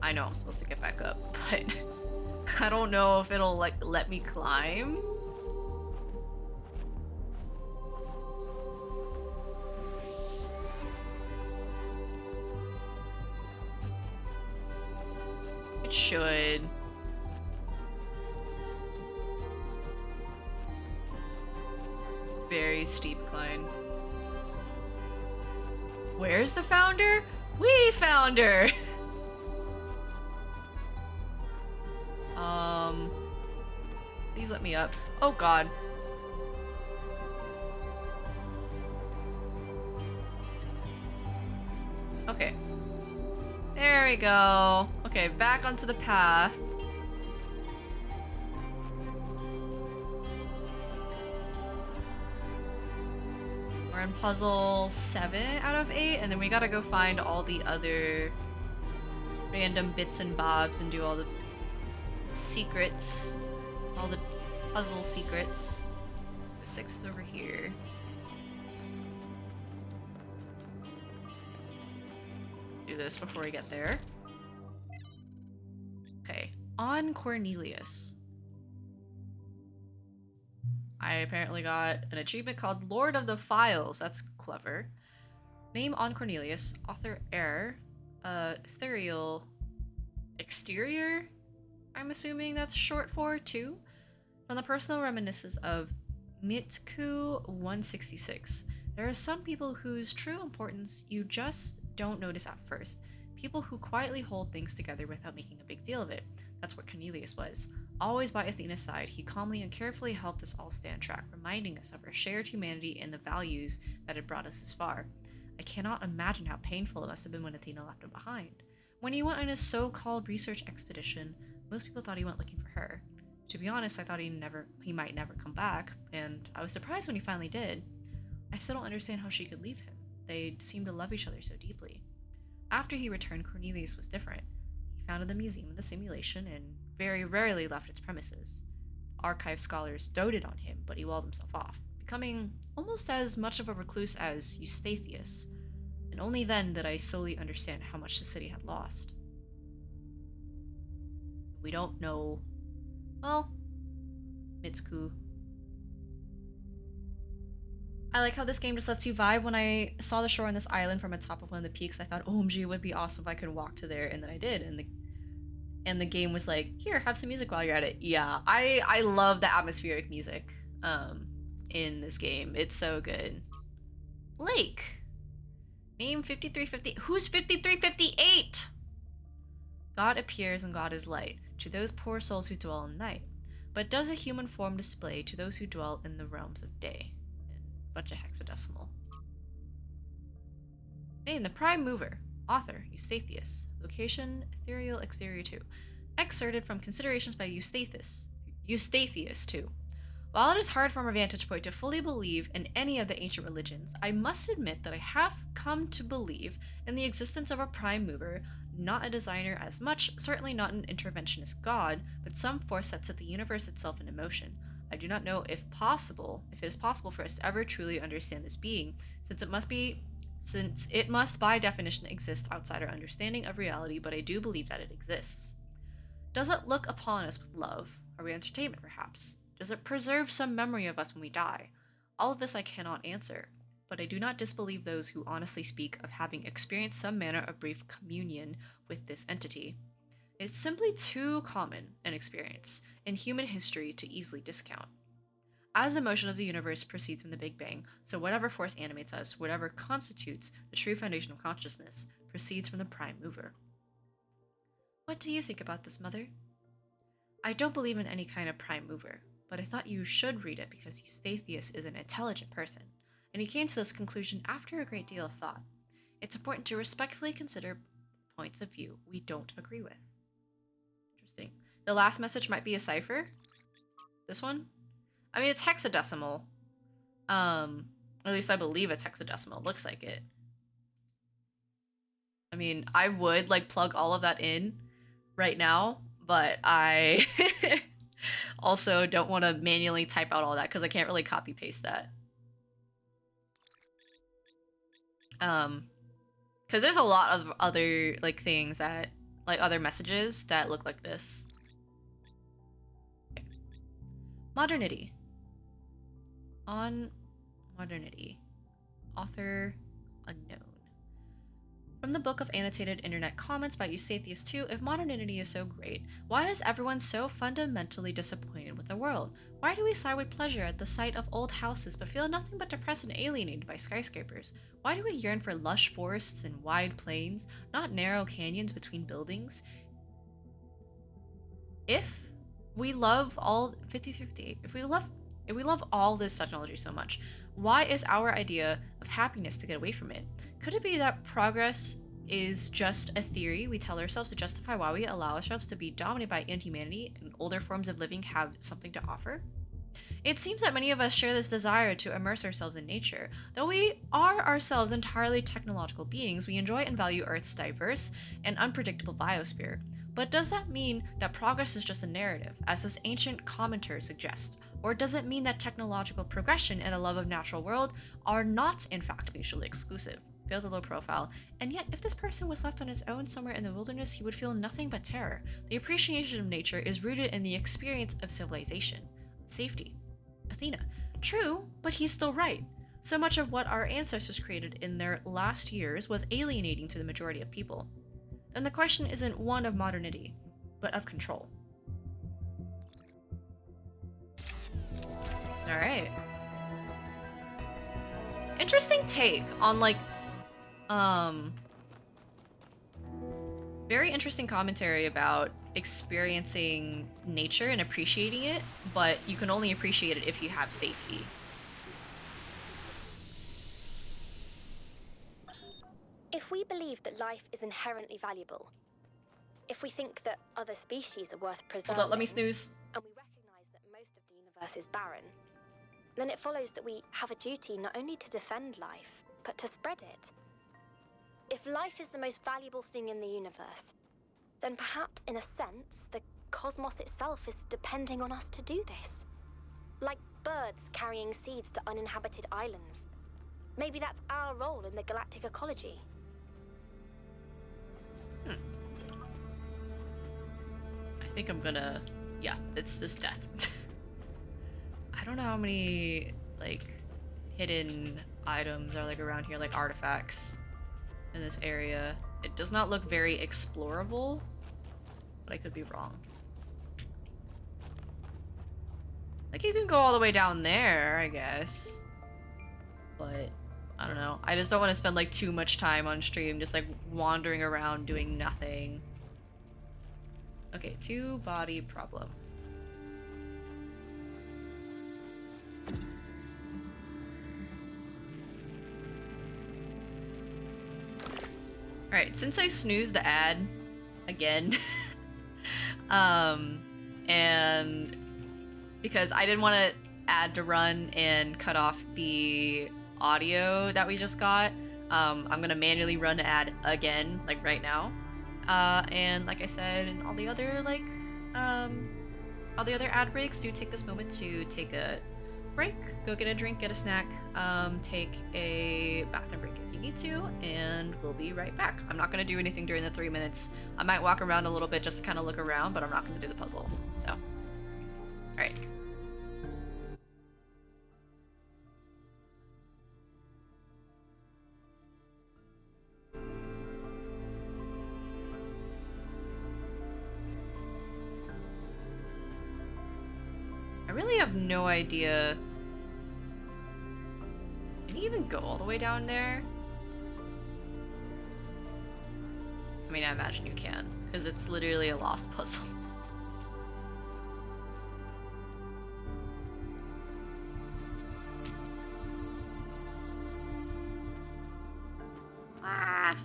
I know I'm supposed to get back up, but I don't know if it'll like let me climb. It should. Very steep climb. Where's the founder? We found her! Please let me up. Oh god. Okay. There we go. Okay, back onto the path. We're in puzzle 7 out of 8, and then we gotta go find all the other random bits and bobs and do all the secrets. All the puzzle secrets. So 6 is over here. Let's do this before we get there. Okay, on Cornelius. I apparently got an achievement called Lord of the Files. That's clever. Name on Cornelius. Author error. Ethereal exterior? I'm assuming that's short for 2. From the personal reminiscences of Mitku 166. There are some people whose true importance you just don't notice at first. People who quietly hold things together without making a big deal of it. That's what Cornelius was. Always by Athena's side, he calmly and carefully helped us all stay on track, reminding us of our shared humanity and the values that had brought us this far. I cannot imagine how painful it must have been when Athena left him behind. When he went on his so-called research expedition, most people thought he went looking for her. To be honest, I thought he might never come back, and I was surprised when he finally did. I still don't understand how she could leave him. They seemed to love each other so deeply. After he returned, Cornelius was different. He founded the Museum of the Simulation and very rarely left its premises. Archive scholars doted on him, but he walled himself off, becoming almost as much of a recluse as Eustathius, and only then did I slowly understand how much the city had lost. We don't know... well, Mitsuku. I like how this game just lets you vibe. When I saw the shore on this island from atop of one of the peaks, I thought, OMG, it would be awesome if I could walk to there, and then I did, and the game was like, here, have some music while you're at it. Yeah, I love the atmospheric music in this game. It's so good. Lake. Name 5350. Who's 5358? God appears and God is light to those poor souls who dwell in night, but does a human form display to those who dwell in the realms of day. Bunch of hexadecimal. Name the prime mover. Author Eustathius. Location Ethereal Exterior 2. Excerpted from Considerations by Eustathius 2. While it is hard from our vantage point to fully believe in any of the ancient religions, I must admit that I have come to believe in the existence of a prime mover, not a designer as much, certainly not an interventionist god, but some force that set the universe itself into motion. I do not know if it is possible for us to ever truly understand this being, since it must by definition exist outside our understanding of reality, but I do believe that it exists. Does it look upon us with love? Are we entertainment, perhaps? Does it preserve some memory of us when we die? All of this I cannot answer, but I do not disbelieve those who honestly speak of having experienced some manner of brief communion with this entity. It's simply too common an experience in human history to easily discount. As the motion of the universe proceeds from the Big Bang, so whatever force animates us, whatever constitutes the true foundation of consciousness, proceeds from the prime mover. What do you think about this, Mother? I don't believe in any kind of prime mover, but I thought you should read it because Eustathius is an intelligent person, and he came to this conclusion after a great deal of thought. It's important to respectfully consider points of view we don't agree with. Interesting. The last message might be a cipher? This one? I mean, it's hexadecimal. At least I believe it's hexadecimal. It looks like it. I mean, I would, like, plug all of that in right now, but I also don't want to manually type out all that because I can't really copy paste that. Because there's a lot of other, like, things that, like, other messages that look like this. Okay. Modernity. On modernity. Author unknown. From the book of annotated internet comments by Eustathius II, if modernity is so great, why is everyone so fundamentally disappointed with the world? Why do we sigh with pleasure at the sight of old houses but feel nothing but depressed and alienated by skyscrapers? Why do we yearn for lush forests and wide plains, not narrow canyons between buildings? If we love all 5358, if we love all this technology so much, why is our idea of happiness to get away from it? Could it be that progress is just a theory we tell ourselves to justify why we allow ourselves to be dominated by inhumanity and older forms of living have something to offer? It seems that many of us share this desire to immerse ourselves in nature. Though we are ourselves entirely technological beings, we enjoy and value Earth's diverse and unpredictable biosphere. But does that mean that progress is just a narrative, as this ancient commentator suggests? Or does it mean that technological progression and a love of natural world are not, in fact, mutually exclusive? Failed a low profile, and yet if this person was left on his own somewhere in the wilderness, he would feel nothing but terror. The appreciation of nature is rooted in the experience of civilization, of safety. Athena. True, but he's still right. So much of what our ancestors created in their last years was alienating to the majority of people. Then the question isn't one of modernity, but of control. Alright. Interesting take on, like, very interesting commentary about experiencing nature and appreciating it, but you can only appreciate it if you have safety. If we believe that life is inherently valuable, if we think that other species are worth preserving, Hold on, let me snooze. and we recognize that most of the universe is barren, then it follows that we have a duty not only to defend life, but to spread it. If life is the most valuable thing in the universe, then perhaps, in a sense, the cosmos itself is depending on us to do this. Like birds carrying seeds to uninhabited islands. Maybe that's our role in the galactic ecology. I think I'm gonna... Yeah, it's just death. I don't know how many, like, hidden items are, like, around here, like artifacts in this area. It does not look very explorable, but I could be wrong. Like, you can go all the way down there, I guess. But, I don't know. I just don't want to spend, like, too much time on stream just, like, wandering around doing nothing. Okay, two-body problem. Alright, since I snoozed the ad again, and because I didn't want to ad to run and cut off the audio that we just got. I'm gonna manually run an ad again, like right now. And like I said, and all the other ad breaks, do take this moment to take a break, go get a drink, get a snack, take a bathroom break if you need to, and we'll be right back. I'm not gonna do anything during the 3 minutes. I might walk around a little bit just to kind of look around, but I'm not gonna do the puzzle. So, all right. I really have no idea. Can you even go all the way down there? I mean, I imagine you can, because it's literally a lost puzzle. Ah!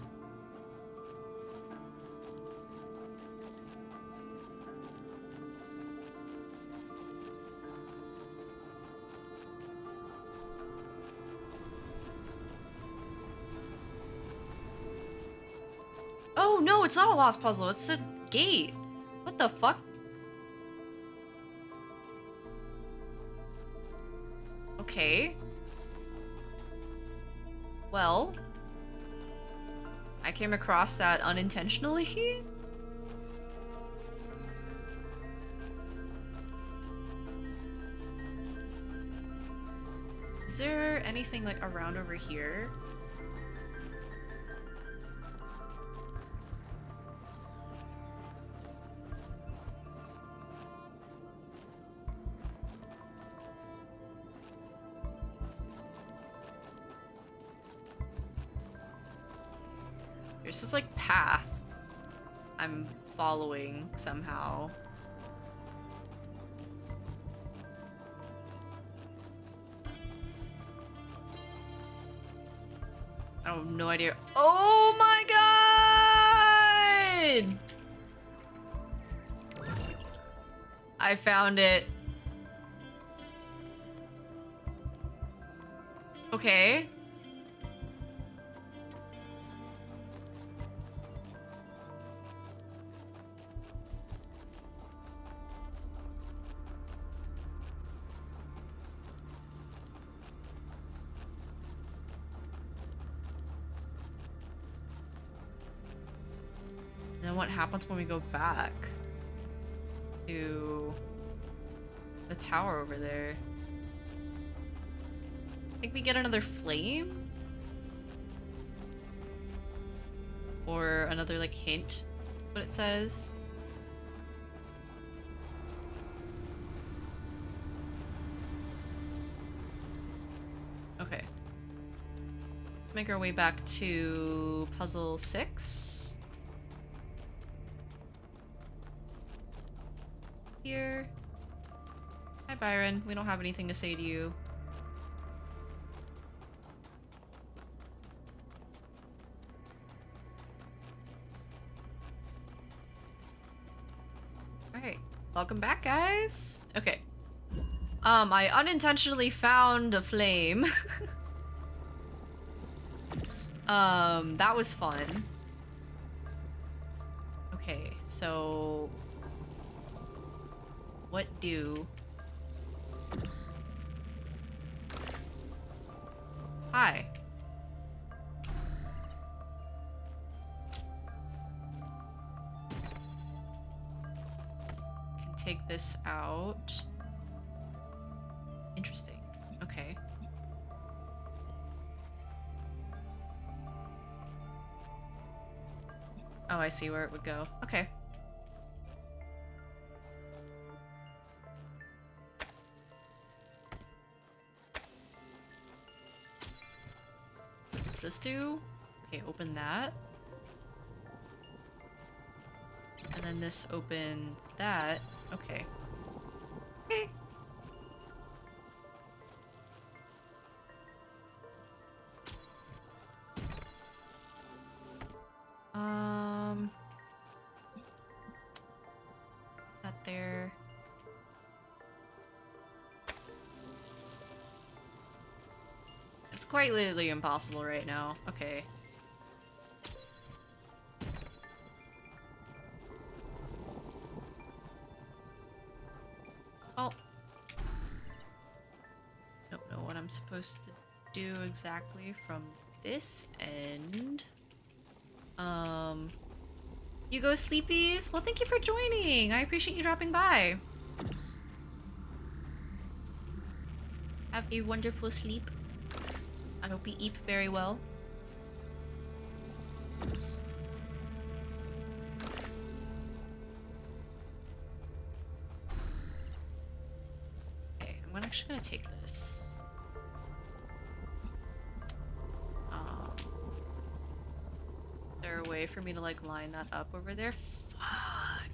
Oh no, it's not a lost puzzle, it's a gate. What the fuck? Okay. Well, I came across that unintentionally. Is there anything like around over here? There's this like path I'm following somehow. I have no idea. Oh my god! I found it. Okay. Then what happens when we go back to the tower over there? I think we get another flame? Or another like hint, that's what it says. Okay. Let's make our way back to puzzle 6. Here. Hi Byron, we don't have anything to say to you. Alright, welcome back guys. Okay. I unintentionally found a flame. That was fun. Okay, so what do? Hi. Can take this out. Interesting. Okay. Oh, I see where it would go. Okay. What's this do? Okay, open that. And then this opens that. Okay. Okay. Is that there? quite literally impossible right now. Okay. Oh. Don't know what I'm supposed to do exactly from this end. You go sleepies? Well, thank you for joining. I appreciate you dropping by. Have a wonderful sleep. I hope you eat very well. Okay, I'm actually gonna take this. Is there a way for me to like line that up over there? Fuck.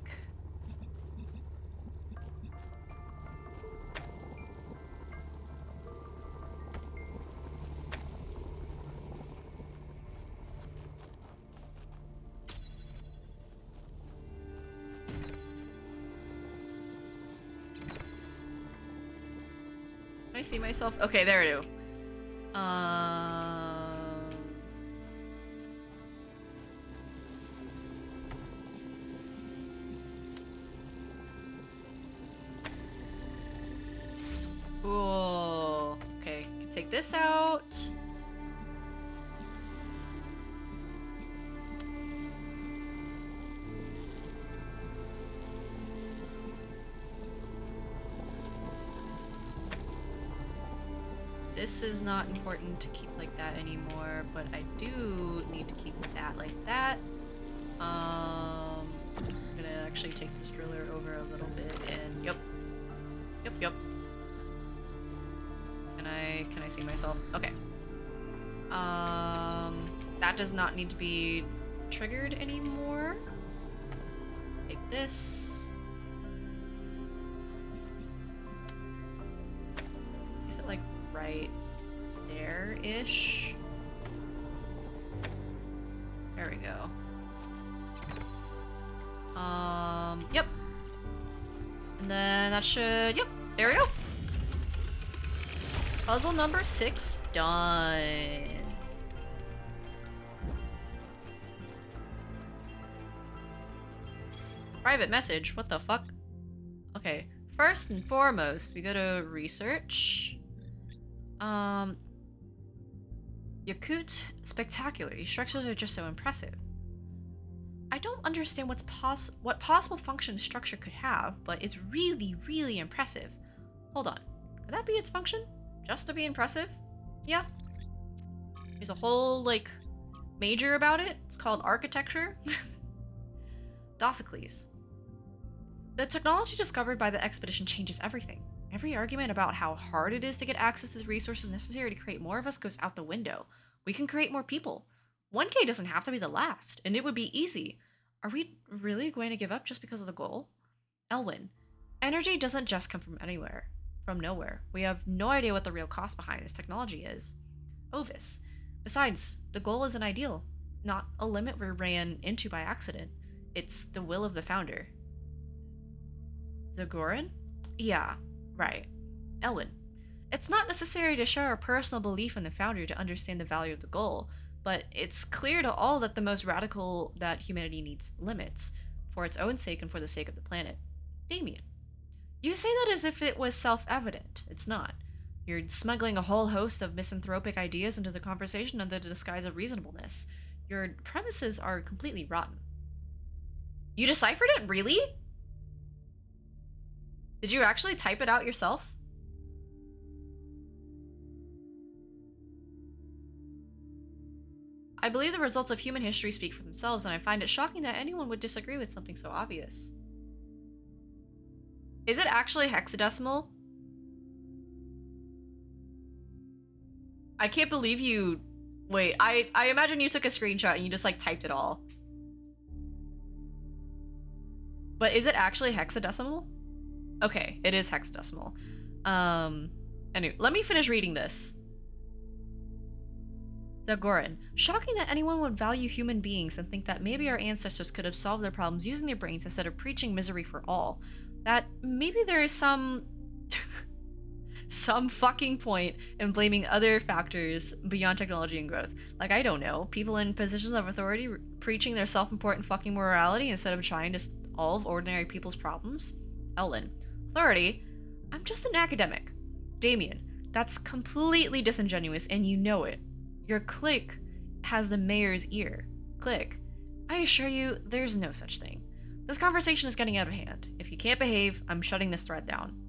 Can I see myself? Okay, there I do. Cool. Okay, can take this out. This is not important to keep like that anymore, but I do need to keep that like that. I'm gonna actually take this driller over a little bit and yep. Can I see myself? Okay. That does not need to be triggered anymore. Take this. Is it like right there-ish? There we go. Yep. And then that should, yep, there we go. Puzzle number 6 done. Private message, what the fuck? Okay, first and foremost, we go to research. Yakut spectacular. These structures are just so impressive. I don't understand what possible function a structure could have, but it's really, really impressive. Hold on, could that be its function? Just to be impressive? Yeah. There's a whole, like, major about it. It's called architecture. Dossicles. The technology discovered by the expedition changes everything. Every argument about how hard it is to get access to the resources necessary to create more of us goes out the window. We can create more people. 1K doesn't have to be the last, and it would be easy. Are we really going to give up just because of the goal? Elwyn, energy doesn't just come from anywhere. From nowhere. We have no idea what the real cost behind this technology is. Ovis. Besides, the goal is an ideal, not a limit we ran into by accident. It's the will of the founder. Zagoran? Yeah, right. Elwyn. It's not necessary to share our personal belief in the founder to understand the value of the goal, but it's clear to all that the most radical that humanity needs limits, for its own sake and for the sake of the planet. Damien. You say that as if it was self-evident. It's not. You're smuggling a whole host of misanthropic ideas into the conversation under the disguise of reasonableness. Your premises are completely rotten. You deciphered it? Really? Did you actually type it out yourself? I believe the results of human history speak for themselves, and I find it shocking that anyone would disagree with something so obvious. Is it actually hexadecimal? I can't believe you... Wait, I imagine you took a screenshot and you just like typed it all. But is it actually hexadecimal? Okay, it is hexadecimal. Anyway, let me finish reading this. Zagoran. Shocking that anyone would value human beings and think that maybe our ancestors could have solved their problems using their brains instead of preaching misery for all. That maybe there is some some fucking point in blaming other factors beyond technology and growth. Like, I don't know, people in positions of authority preaching their self-important fucking morality instead of trying to solve ordinary people's problems? Ellen. Authority? I'm just an academic. Damien, that's completely disingenuous and you know it. Your clique has the mayor's ear. Clique. I assure you, there's no such thing. This conversation is getting out of hand. If you can't behave, I'm shutting this thread down.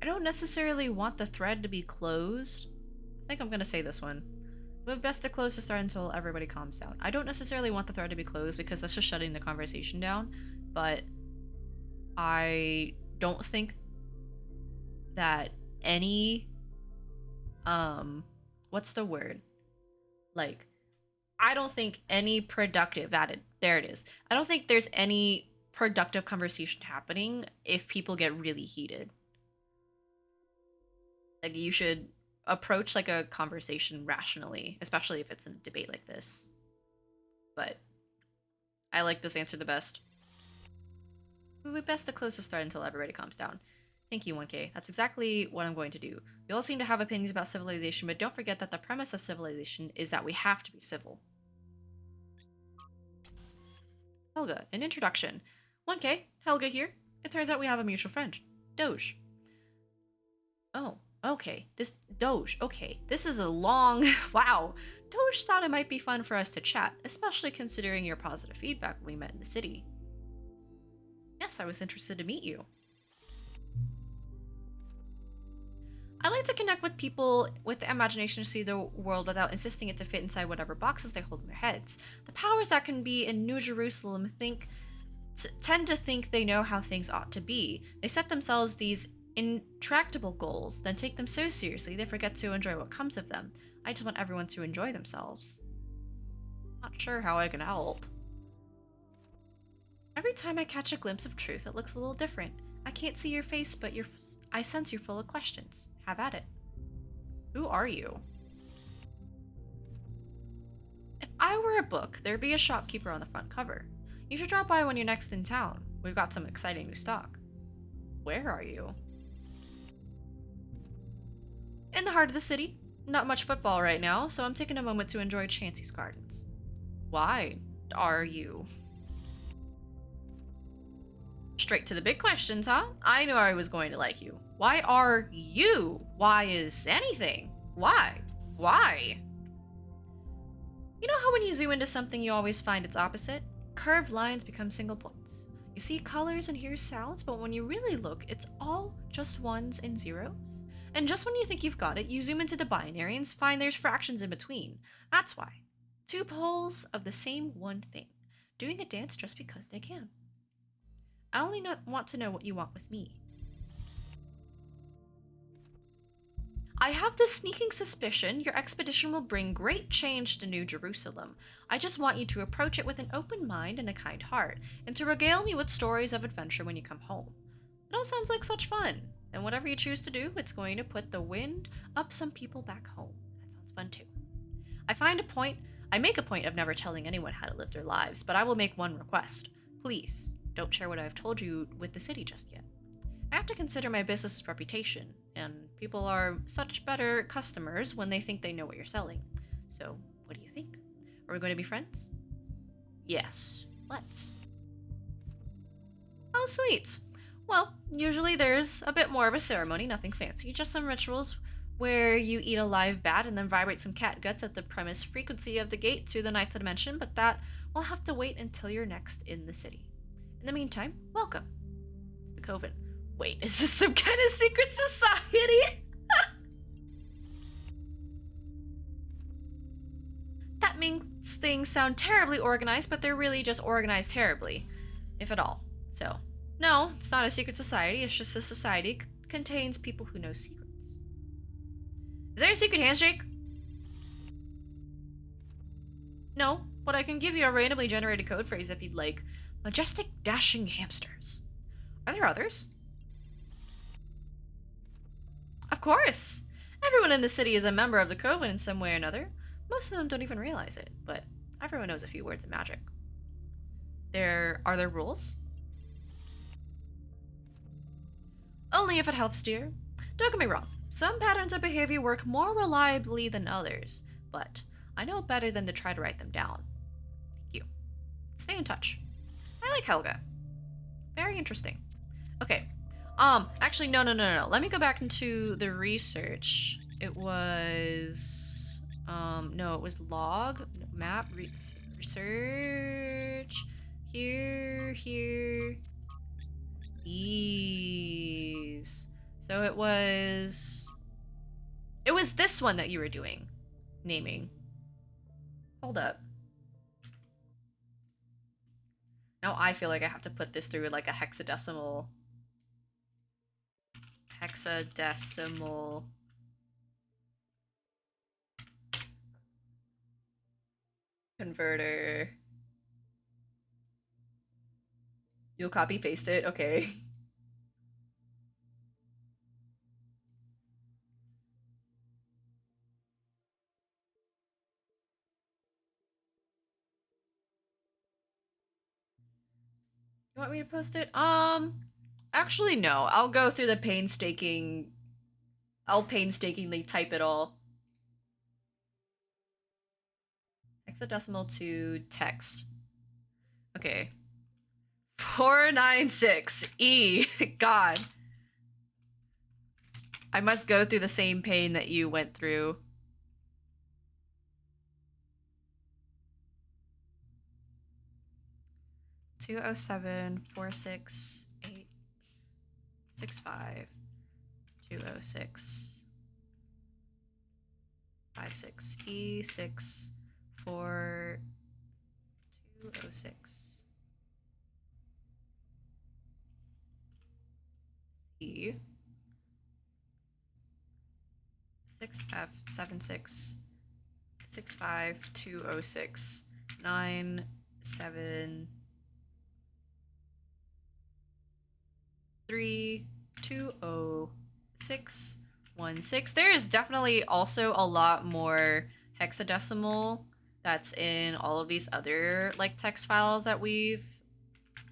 I don't necessarily want the thread to be closed. I think I'm gonna say this one. But best to close the thread until everybody calms down. I don't necessarily want the thread to be closed because that's just shutting the conversation down, but I don't think that any what's the word? Like, I don't think any productive there it is. I don't think there's any productive conversation happening if people get really heated. Like, you should approach like a conversation rationally, especially if it's in a debate like this. But I like this answer the best. It would be best to close this thread until everybody calms down. Thank you, 1K. That's exactly what I'm going to do. We all seem to have opinions about civilization, but don't forget that the premise of civilization is that we have to be civil. Helga, an introduction. 1K, Helga here. It turns out we have a mutual friend, Doge. Oh, okay. Doge, okay. This is a long... Wow. Doge thought it might be fun for us to chat, especially considering your positive feedback when we met in the city. Yes, I was interested to meet you. I like to connect with people with the imagination to see the world without insisting it to fit inside whatever boxes they hold in their heads. The powers that can be in New Jerusalem tend to think they know how things ought to be. They set themselves these intractable goals, then take them so seriously they forget to enjoy what comes of them. I just want everyone to enjoy themselves. Not sure how I can help. Every time I catch a glimpse of truth, it looks a little different. I can't see your face, but I sense you're full of questions. Have at it. Who are you? If I were a book, there'd be a shopkeeper on the front cover. You should drop by when you're next in town. We've got some exciting new stock. Where are you? In the heart of the city. Not much football right now, so I'm taking a moment to enjoy Chansey's Gardens. Why are you? Straight to the big questions, huh? I knew I was going to like you. Why are you? Why is anything? Why? Why? You know how when you zoom into something you always find its opposite? Curved lines become single points. You see colors and hear sounds, but when you really look, it's all just ones and zeros. And just when you think you've got it, you zoom into the binary and find there's fractions in between. That's why. Two poles of the same one thing, doing a dance just because they can. I only want to know what you want with me. I have this sneaking suspicion your expedition will bring great change to New Jerusalem. I just want you to approach it with an open mind and a kind heart, and to regale me with stories of adventure when you come home. It all sounds like such fun, and whatever you choose to do, it's going to put the wind up some people back home. That sounds fun too. I make a point of never telling anyone how to live their lives, but I will make one request. Please, don't share what I've told you with the city just yet. I have to consider my business's reputation, and people are such better customers when they think they know what you're selling. So, what do you think? Are we going to be friends? Yes, let's. Oh, sweet. Well, usually there's a bit more of a ceremony, nothing fancy, just some rituals where you eat a live bat and then vibrate some cat guts at the premise frequency of the gate to the ninth dimension, but that will have to wait until you're next in the city. In the meantime, welcome to the Coven. Wait, is this some kind of secret society? That that makes things sound terribly organized, but they're really just organized terribly, if at all. So, no, it's not a secret society. It's just a society contains people who know secrets. Is there a secret handshake? No, but I can give you a randomly generated code phrase if you'd like. Majestic dashing hamsters. Are there others? Of course! Everyone in the city is a member of the Coven in some way or another. Most of them don't even realize it, but everyone knows a few words of magic. Are there rules? Only if it helps, dear. Don't get me wrong. Some patterns of behavior work more reliably than others, but I know better than to try to write them down. Thank you. Stay in touch. I like Helga. Very interesting. Okay. Actually, no. Let me go back into the research. It was, no, it was log, map, research, here, these. So it was this one that you were doing, naming. Hold up. Now I feel like I have to put this through like a hexadecimal converter. You'll copy paste it? Okay. You want me to post it? Actually no. I'll go through the I'll painstakingly type it all. Hexadecimal to text. Okay. 496 E. God. I must go through the same pain that you went through. Two oh seven 468 65 206 56 E6 4 206 E 6F 76 65 206 9 7 3 206 16. There is definitely also a lot more hexadecimal that's in all of these other like text files that we've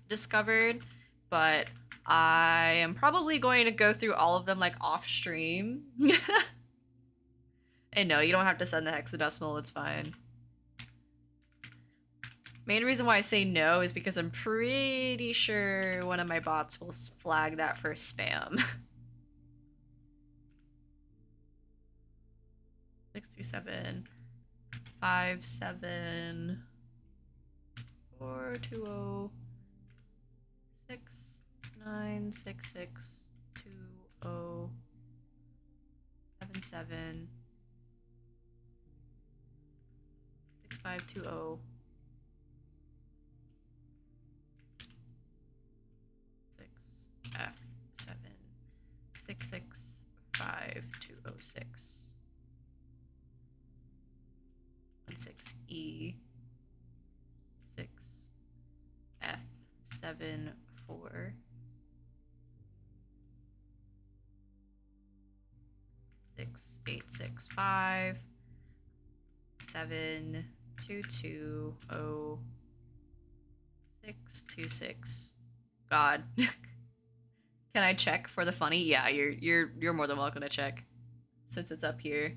discovered, but I am probably going to go through all of them like off stream. And no, you don't have to send the hexadecimal, it's fine. Main reason why I say no is because I'm pretty sure one of my bots will flag that for spam. 627 57 420 6966 2077 6520 F7 665 206 16E 6 F7 4 6865 7220 626. God. Can I check for the funny? Yeah, you're more than welcome to check since it's up here.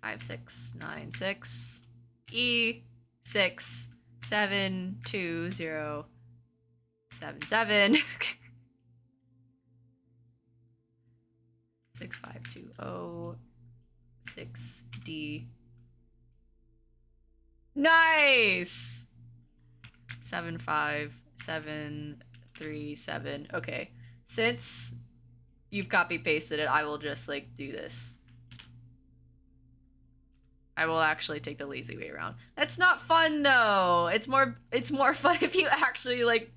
5696 E6 72077 6520 6D. Nice! 75737. Okay. Since you've copy pasted it, I will just like do this. I will actually take the lazy way around. That's not fun though. It's more fun if you actually like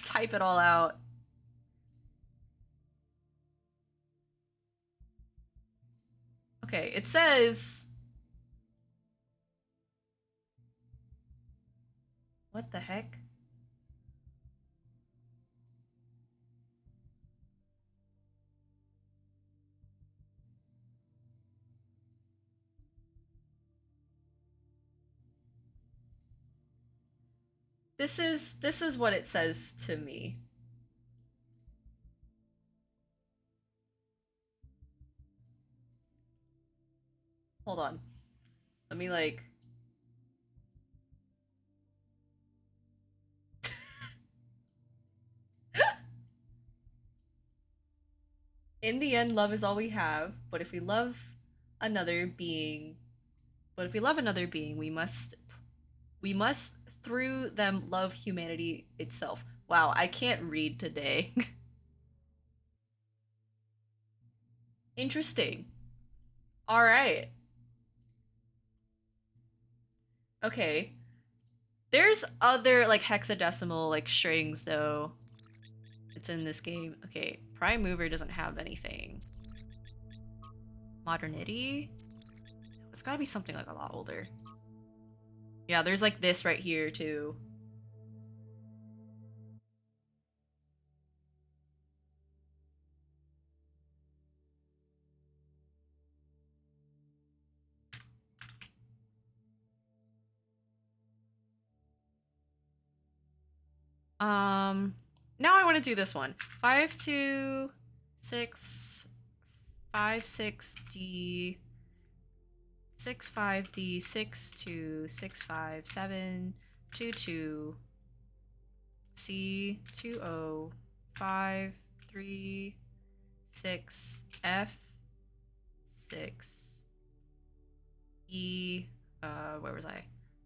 type it all out. Okay, it says, what the heck? This is what it says to me. Hold on. Let me like in the end, love is all we have, but if we love another being, we must through them love humanity itself. Wow, I can't read today. Interesting. All right. Okay. There's other like hexadecimal like strings though. It's in this game. Okay, Prime Mover doesn't have anything. Modernity? It's gotta be something like a lot older. Yeah, there's like this right here too. Now I want to do this one. 526 56D 65D 6265 22 C 20536 F 6 E where was I?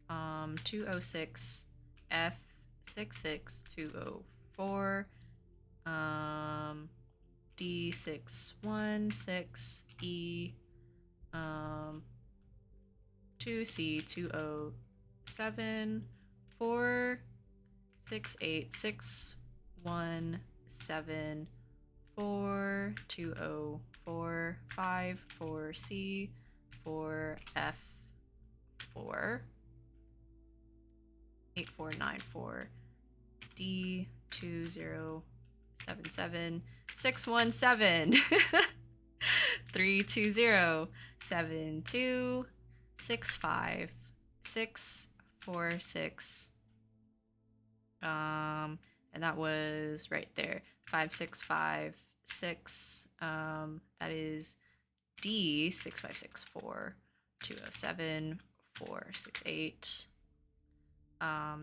206 F 66204 D616 E 2C207 46861 4204 54C 4F 4 8494 D2077 617 320 72 65 646 and that was right there 5656 that is D6564 207 468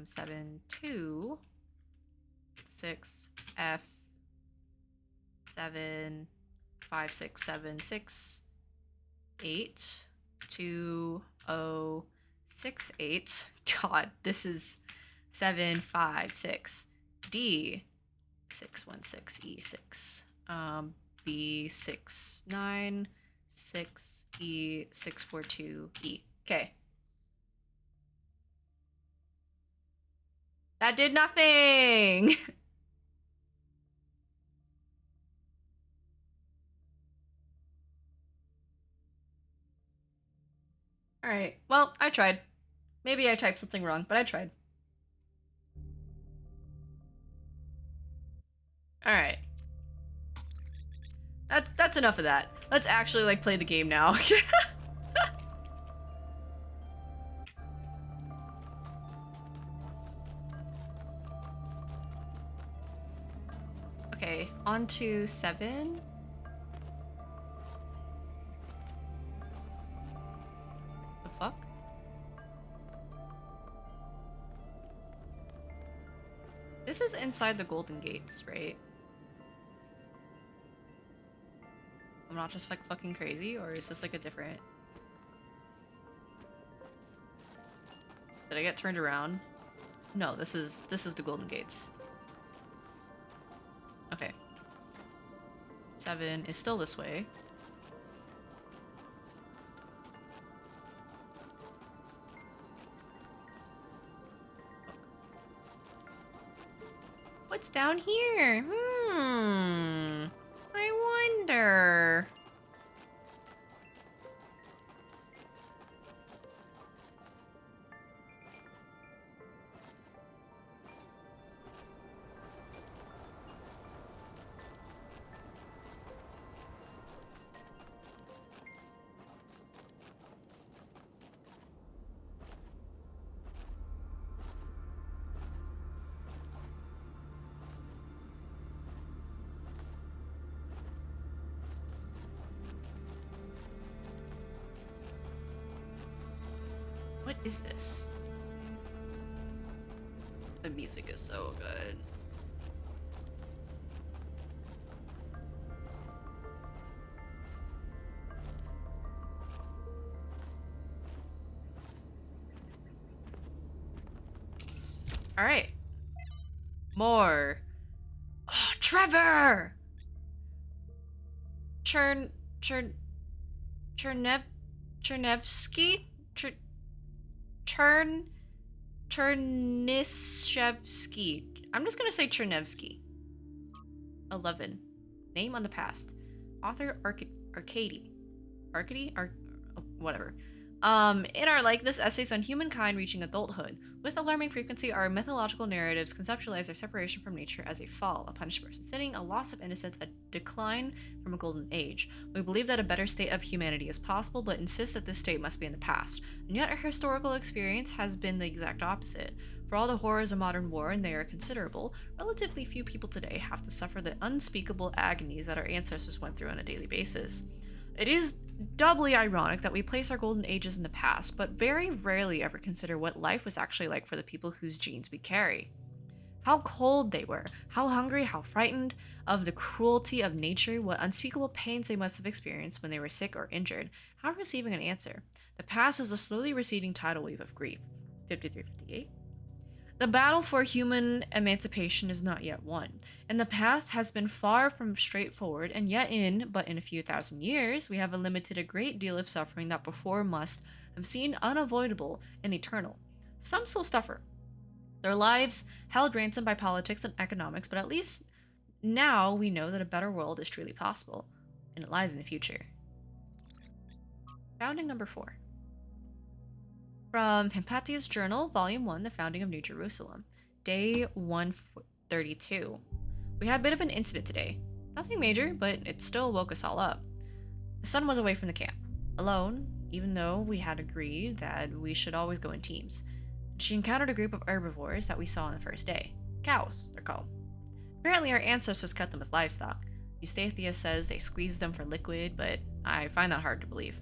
72 6 F 7 5676 8 2068 God, this is 756 D 616 E6 B696 E642 E. Okay. That did nothing. All right. Well, I tried. Maybe I typed something wrong, but I tried. All right. That's enough of that. Let's actually like play the game now. Okay, on to 7. The fuck? This is inside the Golden Gates, right? I'm not just like fucking crazy, or is this like a different... Did I get turned around? No, this is the Golden Gates. Okay. 7 is still this way. What's down here? I wonder. What is this? The music is so good. All right. More. Oh, Trevor! Chernevsky? Chernishevsky. I'm just gonna say Chernevsky. 11. Name on the past. Author Arcady. Whatever. In our likeness essays on humankind reaching adulthood, with alarming frequency, our mythological narratives conceptualize our separation from nature as a fall, a punishment for sinning, a loss of innocence, a decline from a golden age. We believe that a better state of humanity is possible, but insist that this state must be in the past. And yet our historical experience has been the exact opposite. For all the horrors of modern war, and they are considerable, relatively few people today have to suffer the unspeakable agonies that our ancestors went through on a daily basis. It is doubly ironic that we place our golden ages in the past, but very rarely ever consider what life was actually like for the people whose genes we carry. How cold they were, how hungry, how frightened of the cruelty of nature, what unspeakable pains they must have experienced when they were sick or injured, how receiving an answer. The past is a slowly receding tidal wave of grief. 53-58. The battle for human emancipation is not yet won, and the path has been far from straightforward, and yet in a few thousand years, we have elimited a great deal of suffering that before must have seemed unavoidable and eternal. Some still suffer, their lives held ransom by politics and economics, but at least now we know that a better world is truly possible, and it lies in the future. Founding number 4. From Hypatia's Journal, Volume 1, The Founding of New Jerusalem, Day 132. We had a bit of an incident today. Nothing major, but it still woke us all up. The sun was away from the camp, alone, even though we had agreed that we should always go in teams. She encountered a group of herbivores that we saw on the first day. Cows, they're called. Apparently our ancestors cut them as livestock. Eustathius says they squeezed them for liquid, but I find that hard to believe.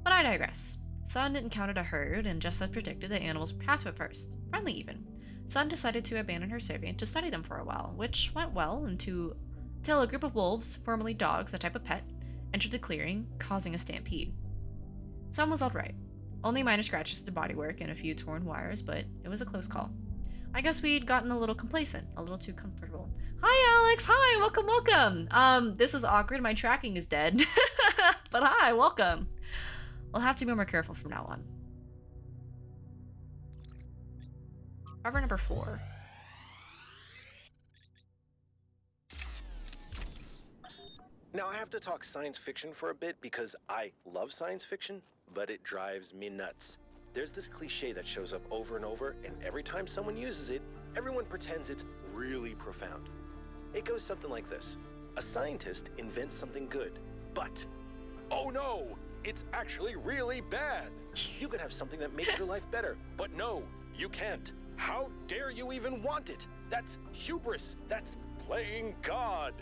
But I digress. Sun encountered a herd, and just as predicted, the animals were passive at first, friendly even. Sun decided to abandon her servant to study them for a while, which went well until a group of wolves, formerly dogs, a type of pet, entered the clearing, causing a stampede. Sun was alright. Only minor scratches to bodywork and a few torn wires, but it was a close call. I guess we'd gotten a little complacent, a little too comfortable. Hi, Alex! Hi! Welcome! This is awkward, my tracking is dead. But hi, welcome! We'll have to be more careful from now on. Cover number 4. Now I have to talk science fiction for a bit because I love science fiction, but it drives me nuts. There's this cliche that shows up over and over, and every time someone uses it, everyone pretends it's really profound. It goes something like this. A scientist invents something good, but, oh no, it's actually really bad. You could have something that makes your life better, but no, you can't. How dare you even want it? That's hubris. That's playing God.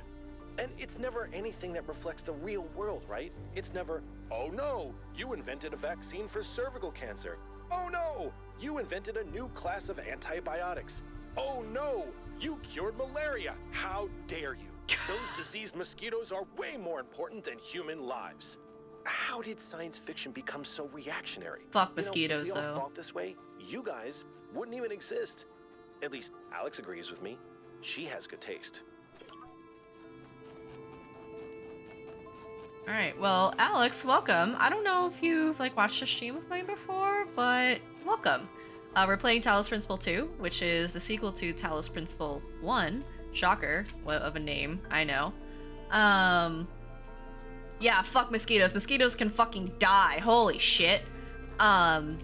And it's never anything that reflects the real world, right? It's never, oh no, you invented a vaccine for cervical cancer. Oh no, you invented a new class of antibiotics. Oh no, you cured malaria. How dare you? Those diseased mosquitoes are way more important than human lives. How did science fiction become so reactionary? Fuck mosquitoes, if we all though. thought this way, you guys wouldn't even exist. At least Alex agrees with me. She has good taste. Alright, well, Alex, welcome. I don't know if you've watched a stream of mine before, but welcome. We're playing Talos Principle II, which is the sequel to Talos Principle I. Shocker, what of a name, I know. Yeah, fuck mosquitoes. Mosquitoes can fucking die. Holy shit. But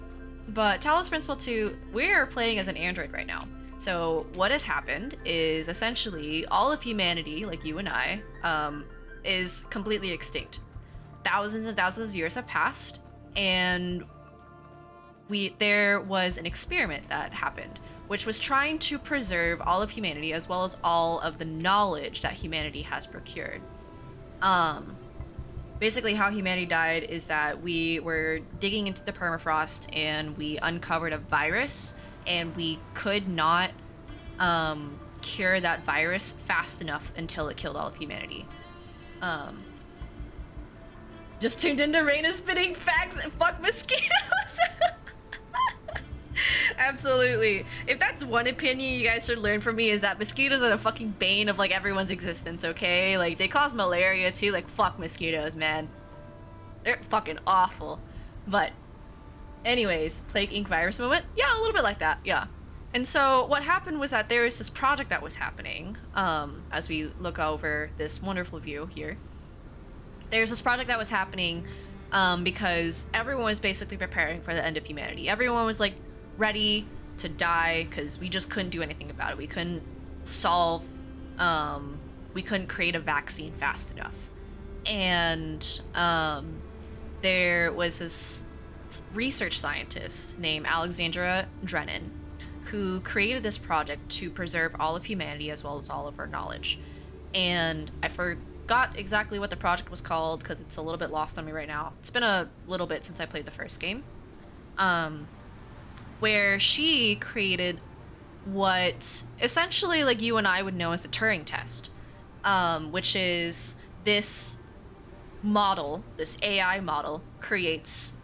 Talos Principle 2, we're playing as an android right now. So what has happened is essentially all of humanity, like you and I, is completely extinct. Thousands and thousands of years have passed, and there was an experiment that happened, which was trying to preserve all of humanity as well as all of the knowledge that humanity has procured. Basically how humanity died is that we were digging into the permafrost and we uncovered a virus, and we could not cure that virus fast enough until it killed all of humanity. Just tuned into Raina spitting facts and fuck mosquitoes. Absolutely. If that's one opinion you guys should learn from me, is that mosquitoes are the fucking bane of like everyone's existence, okay? Like they cause malaria too, like fuck mosquitoes, man. They're fucking awful. But anyways, Plague Inc. virus moment? Yeah, a little bit like that, yeah. And so what happened was that there was this project that was happening, as we look over this wonderful view here. There's this project that was happening because everyone was basically preparing for the end of humanity. Everyone was like ready to die because we just couldn't do anything about it. We couldn't solve, we couldn't create a vaccine fast enough. And there was this research scientist named Alexandra Drennan who created this project to preserve all of humanity as well as all of our knowledge. And I forgot exactly what the project was called because it's a little bit lost on me right now. It's been a little bit since I played the first game. Where she created what essentially like you and I would know as the Turing test, which is this model, this AI model creates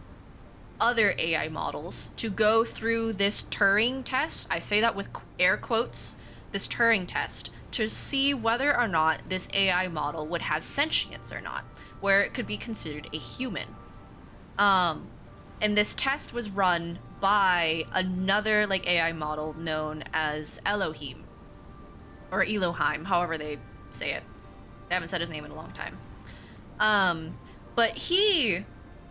other AI models to go through this Turing test. I say that with air quotes, this Turing test, to see whether or not this AI model would have sentience or not, where it could be considered a human. And this test was run by another like AI model known as Elohim, or Elohim, however they say it. They haven't said his name in a long time. But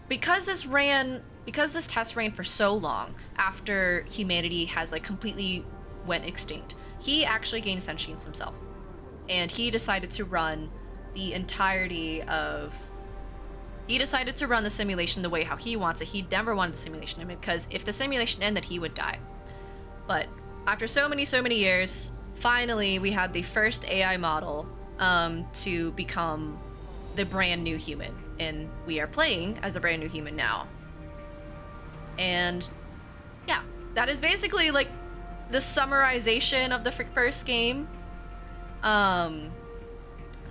because this test ran for so long after humanity has like completely went extinct, he actually gained sentience himself, and he decided to run the entirety of. He decided to run the simulation the way how he wants it. He never wanted the simulation to end because if the simulation ended, he would die. But after so many years, finally we had the first AI model to become the brand new human, and we are playing as a brand new human now. And yeah, that is basically like the summarization of the first game.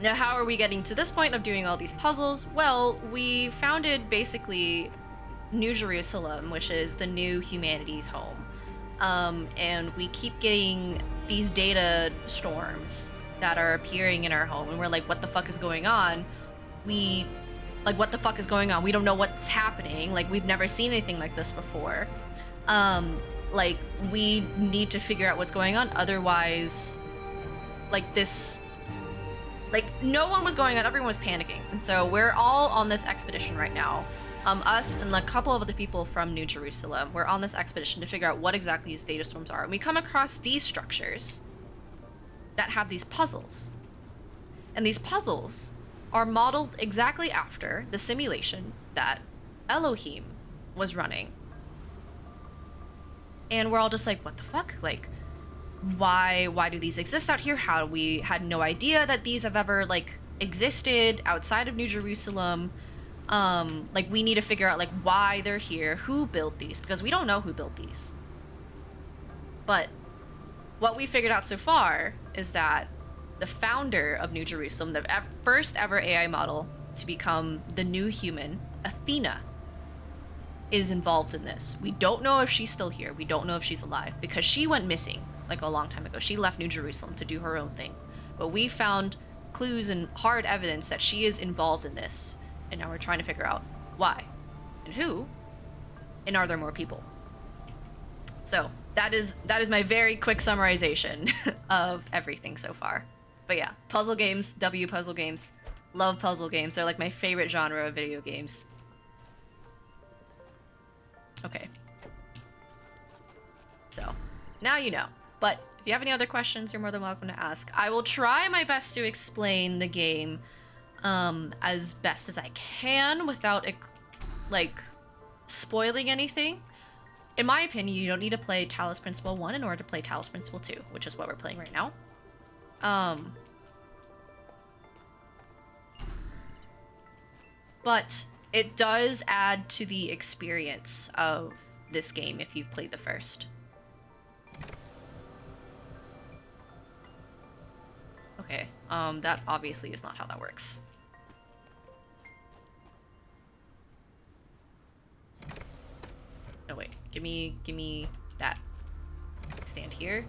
Now, how are we getting to this point of doing all these puzzles? Well, we founded basically New Jerusalem, which is the new humanity's home. And we keep getting these data storms that are appearing in our home, and we're like, what the fuck is going on? What the fuck is going on? We don't know what's happening. Like, we've never seen anything like this before. Like, we need to figure out what's going on. Otherwise, no one was going on. Everyone was panicking. And so we're all on this expedition right now. Us and a couple of other people from New Jerusalem, we're on this expedition to figure out what exactly these data storms are. And we come across these structures that have these puzzles. And these puzzles are modeled exactly after the simulation that Elohim was running. And we're all just like, what the fuck? Like, why do these exist out here? How we had no idea that these have ever like existed outside of New Jerusalem. Like, we need to figure out like why they're here, who built these, because we don't know who built these. But what we figured out so far is that the founder of New Jerusalem, the first ever AI model to become the new human, Athena, is involved in this. We don't know if she's still here. We don't know if she's alive because she went missing like a long time ago. She left New Jerusalem to do her own thing. But we found clues and hard evidence that she is involved in this. And now we're trying to figure out why and who, and are there more people? So that is my very quick summarization of everything so far. But yeah, puzzle games, puzzle games. Love puzzle games. They're like my favorite genre of video games. Okay. So, now you know. But if you have any other questions, you're more than welcome to ask. I will try my best to explain the game as best as I can without, like, spoiling anything. In my opinion, you don't need to play Talos Principle 1 in order to play Talos Principle 2, which is what we're playing right now. But it does add to the experience of this game if you've played the first. Okay, that obviously is not how that works. No, wait, give me that. Stand here.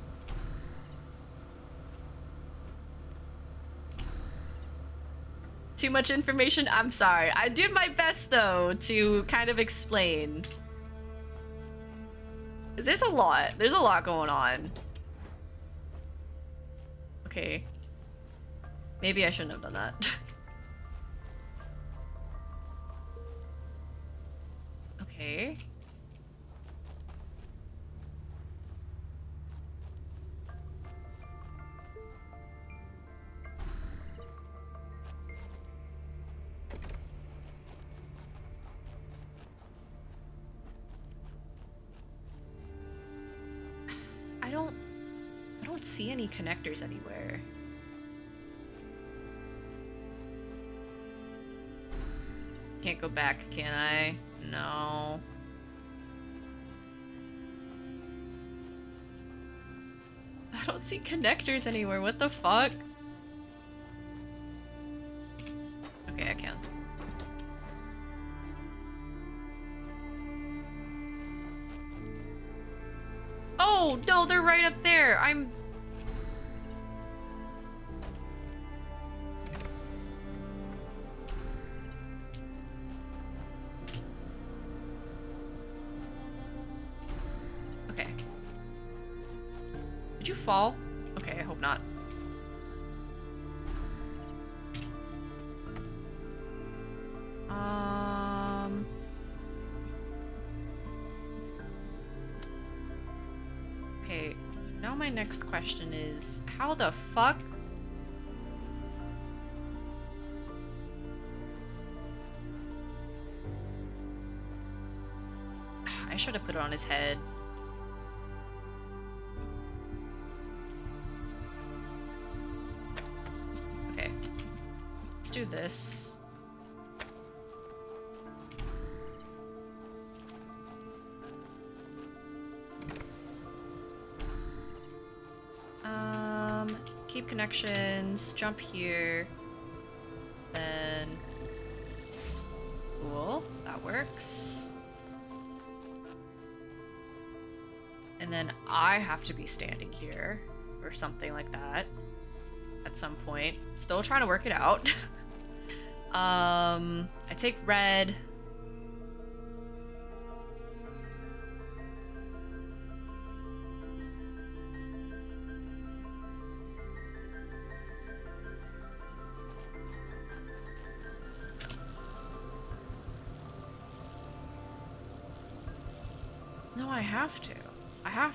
Too much information? I'm sorry. I did my best, though, to kind of explain. 'Cause there's a lot. There's a lot going on. Okay. Maybe I shouldn't have done that. Okay. I don't see any connectors anywhere. Can't go back, can I? No. I don't see connectors anywhere. What the fuck? Okay, I can. Oh, no, they're right up there. Okay. Did you fall? Okay, I hope not. Okay, now my next question is, how the fuck? I should have put it on his head. Okay, let's do this. Keep connections, jump here, then cool, that works. And then I have to be standing here or something like that at some point. Still trying to work it out. I take red. No, I have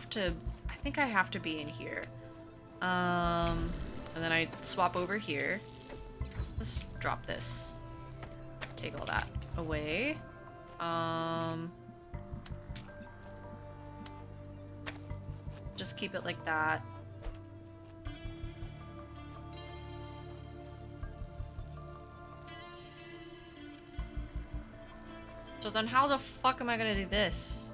to. I think I have to be in here. And then I swap over here. Let's drop this. Take all that away. Just keep it like that. So then how the fuck am I gonna do this?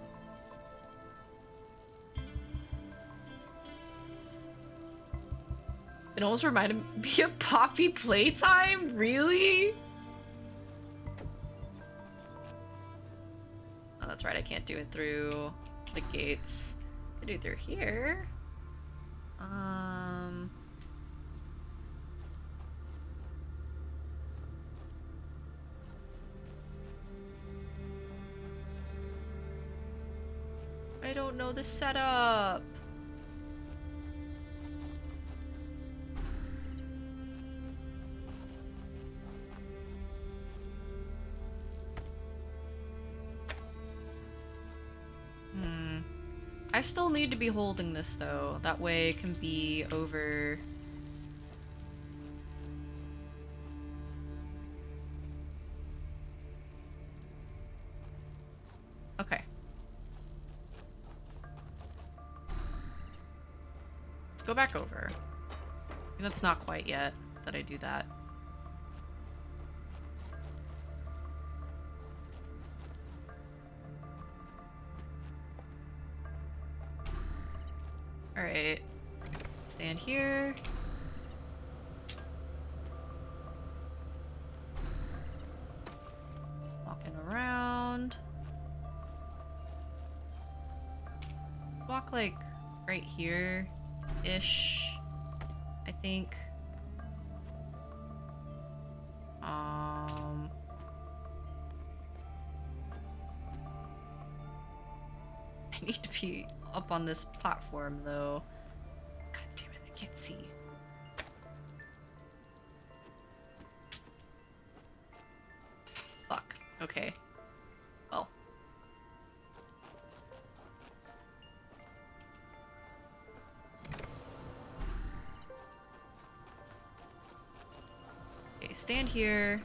It almost reminded me of Poppy Playtime? Really? Oh, that's right, I can't do it through the gates. I can do it through here. I don't know the setup. I still need to be holding this though. That way it can be over. Okay. Let's go back over. That's not quite yet that I do that. Alright. Stand here. Walking around. Let's walk like right here-ish, I think. I need to be up on this platform though. God damn it, I can't see. Fuck. Okay. Well. Okay, stand here.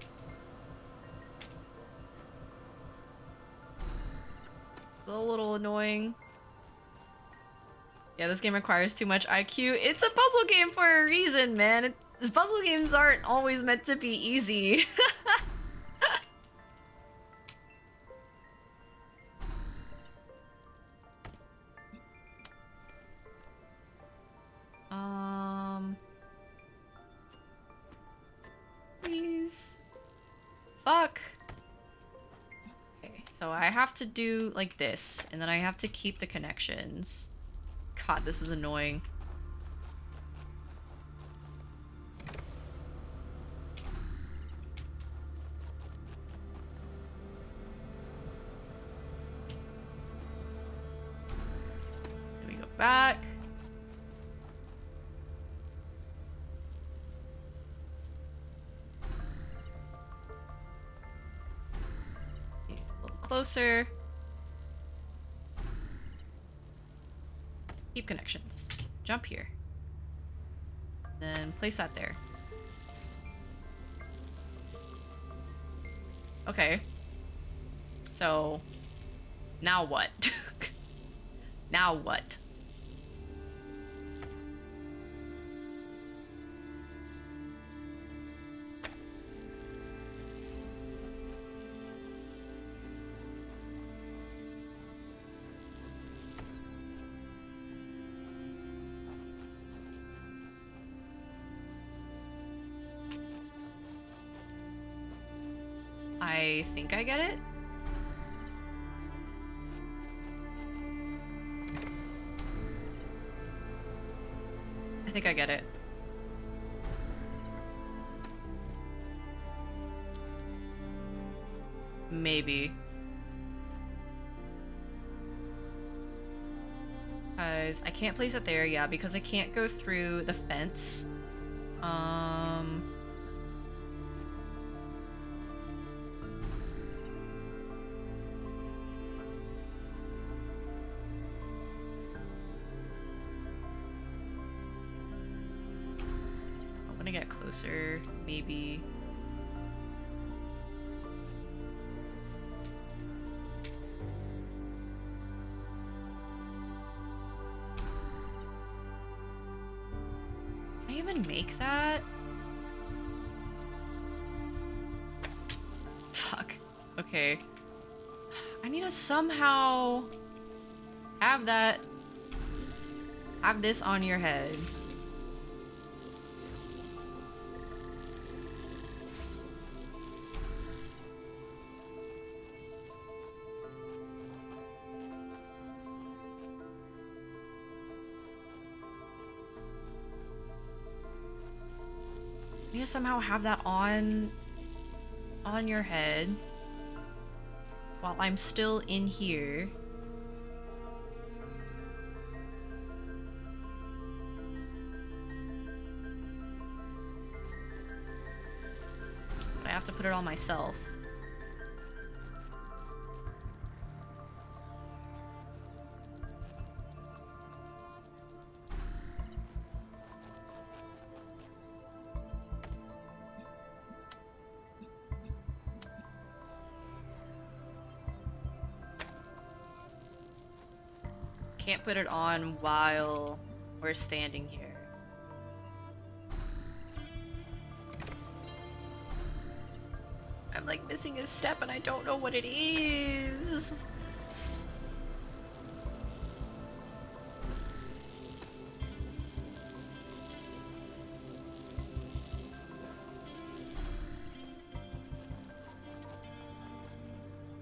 A little annoying. Yeah, this game requires too much IQ. It's a puzzle game for a reason, man. Puzzle games aren't always meant to be easy. Please. Fuck. Okay, so I have to do like this, and then I have to keep the connections. God, this is annoying. Let me go back. A little closer. Keep connections. Jump here. Then place that there. Okay. So, now what? Now what? I think I get it. I think I get it. Maybe. Because I can't place it there, yeah, because I can't go through the fence. Get closer, maybe. Can I even make that? Fuck. Okay. I need to somehow have that. Have this on your head. You need to somehow have that on your head while I'm still in here. to put it on myself. Can't put it on while we're standing here. I'm like missing a step and I don't know what it is.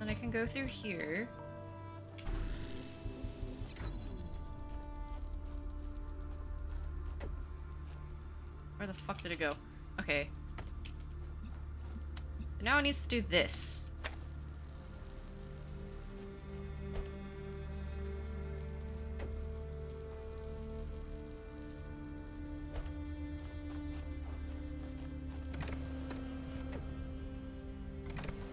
Then I can go through here. Where the fuck did it go? Okay. Now it needs to do this.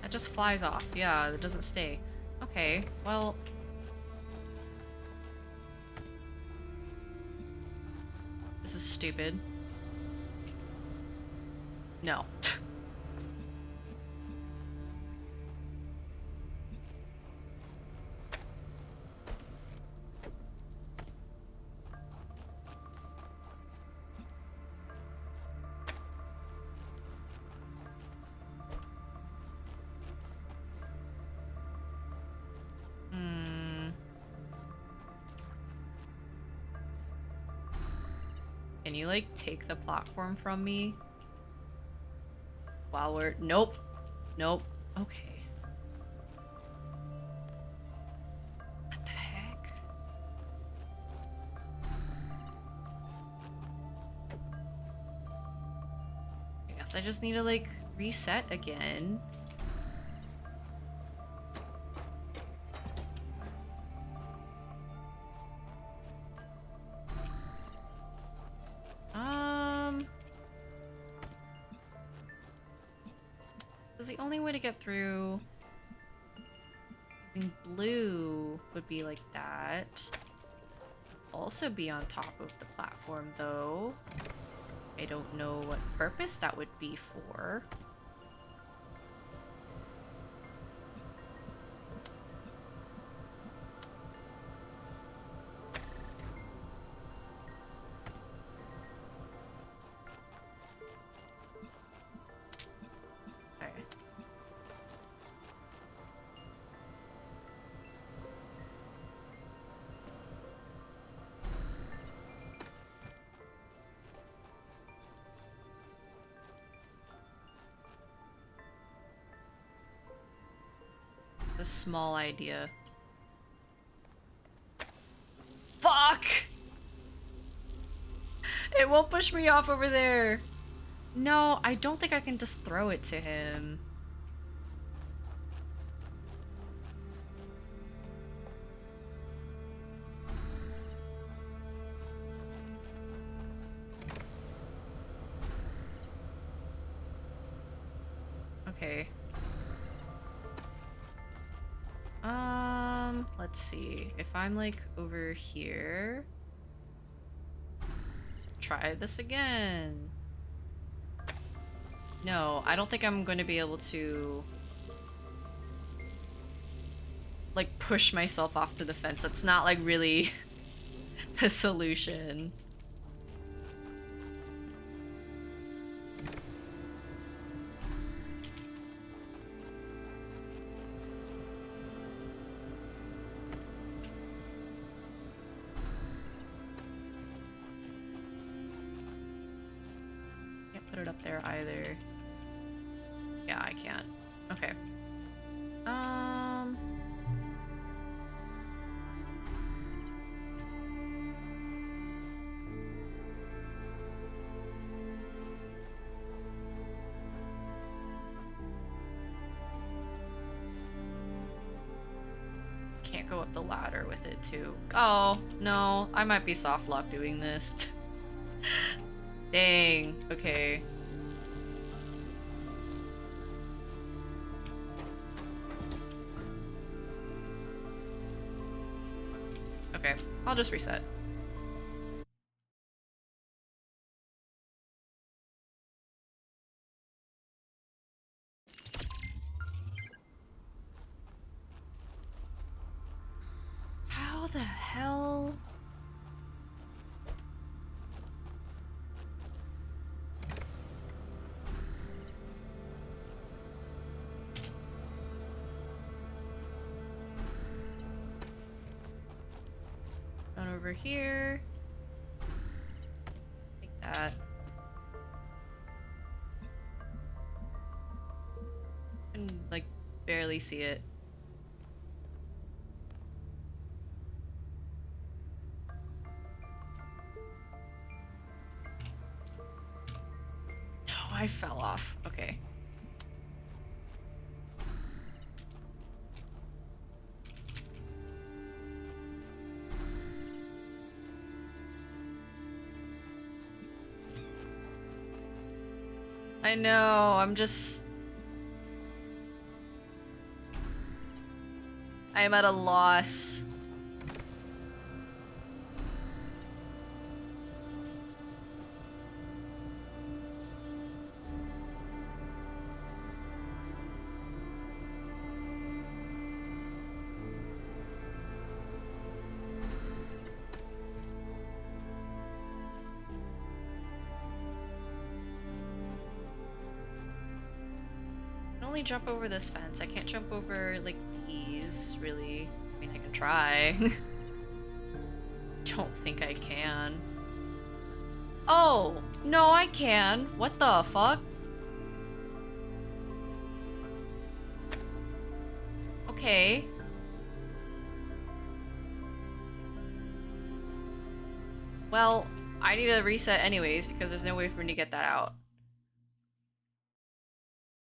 That just flies off. Yeah, it doesn't stay. Okay, well... This is stupid. No. Can you, like, take the platform from me? While we're... Nope. Nope. Okay. What the heck? I guess I just need to, like, reset again. The only way to get through using blue would be like that. Also be on top of the platform though. I don't know what purpose that would be for. A small idea. Fuck! It won't push me off over there. No, I don't think I can just throw it to him. Okay. Let's see. If I'm like over here, try this again. No, I don't think I'm going to be able to like push myself off to the fence. That's not like really the solution. Put it up there either. Yeah, I can't. Okay. Can't go up the ladder with it too. Oh, no. I might be soft lock doing this. Dang. Okay. Okay, I'll just reset. How the hell? Run over here. Take that. And like barely see it. No, I fell off. Okay. I know, I'm at a loss. I can only jump over this fence. I can't jump over, like, these, really. I mean, I can try. Don't think I can. Oh! No, I can! What the fuck? Okay. Well, I need to reset anyways, because there's no way for me to get that out.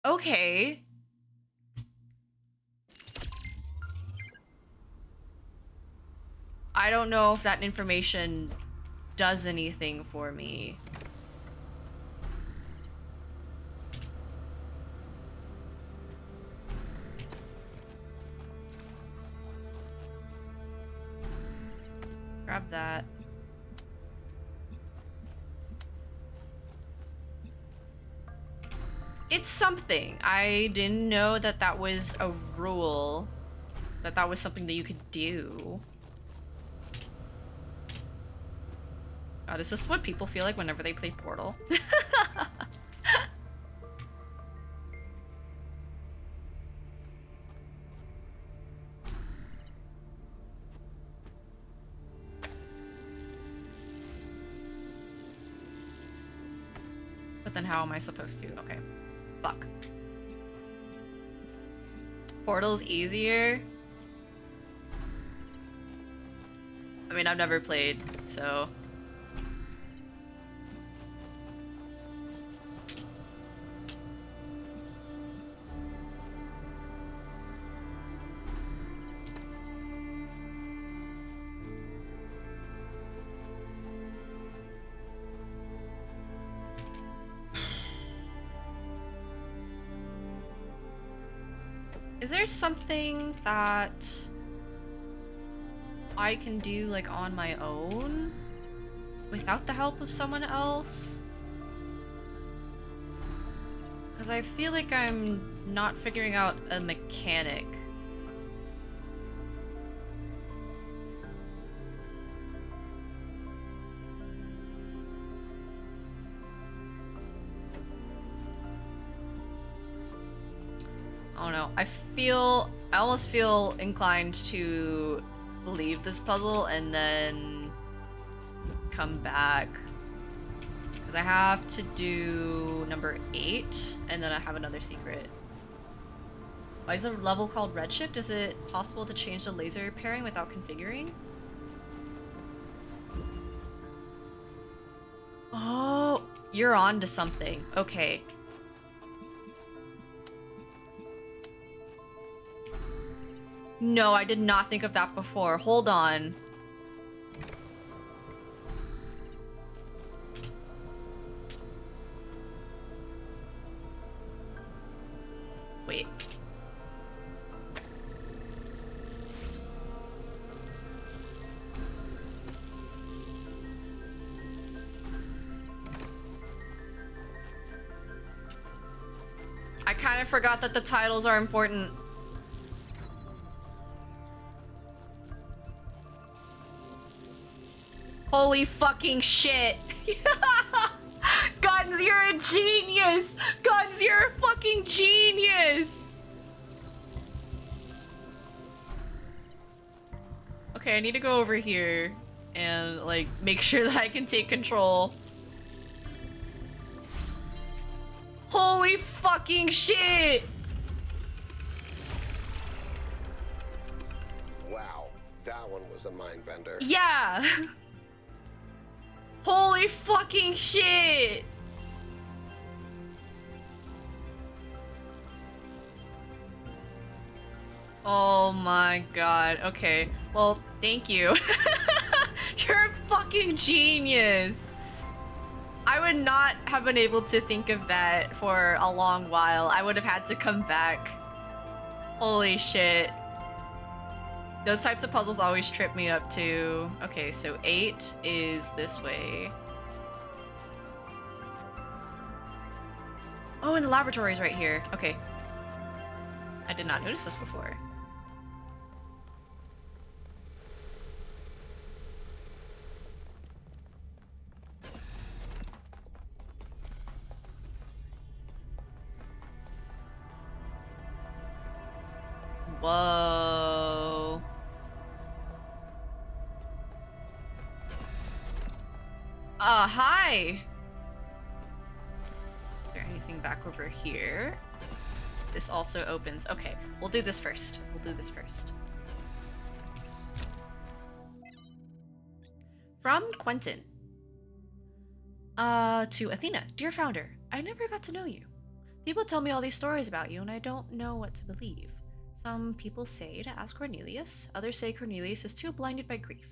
Okay. I don't know if that information does anything for me. Grab that. It's something. I didn't know that that was a rule. That that was something that you could do. God, is this what people feel like whenever they play Portal? But then how am I supposed to? Okay. Fuck. Portal's easier? I mean, I've never played, so... Is there something that I can do, like, on my own? Without the help of someone else? Because I feel like I'm not figuring out a mechanic. I don't know. I almost feel inclined to leave this puzzle and then come back. Because I have to do number 8, and then I have another secret. Why is the level called Redshift? Is it possible to change the laser pairing without configuring? Oh, you're on to something. Okay. No, I did not think of that before. Hold on. Wait. kind of forgot that the titles are important. Holy fucking shit. Guns, you're a genius! Guns, you're a fucking genius! Okay, I need to go over here and, like, make sure that I can take control. Holy fucking shit! Wow, that one was a mind bender. Yeah! Holy fucking shit! Oh my god. Okay. Well, thank you. You're a fucking genius. I would not have been able to think of that for a long while. I would have had to come back. Holy shit. Those types of puzzles always trip me up too. Okay, so 8 is this way. Oh, and the laboratory is right here. Okay. I did not notice this before. Whoa. Hi. Is there anything back over here? This also opens. Okay, we'll do this first. We'll do this first. From Quentin. To Athena. Dear founder, I never got to know you. People tell me all these stories about you and I don't know what to believe. Some people say to ask Cornelius. Others say Cornelius is too blinded by grief.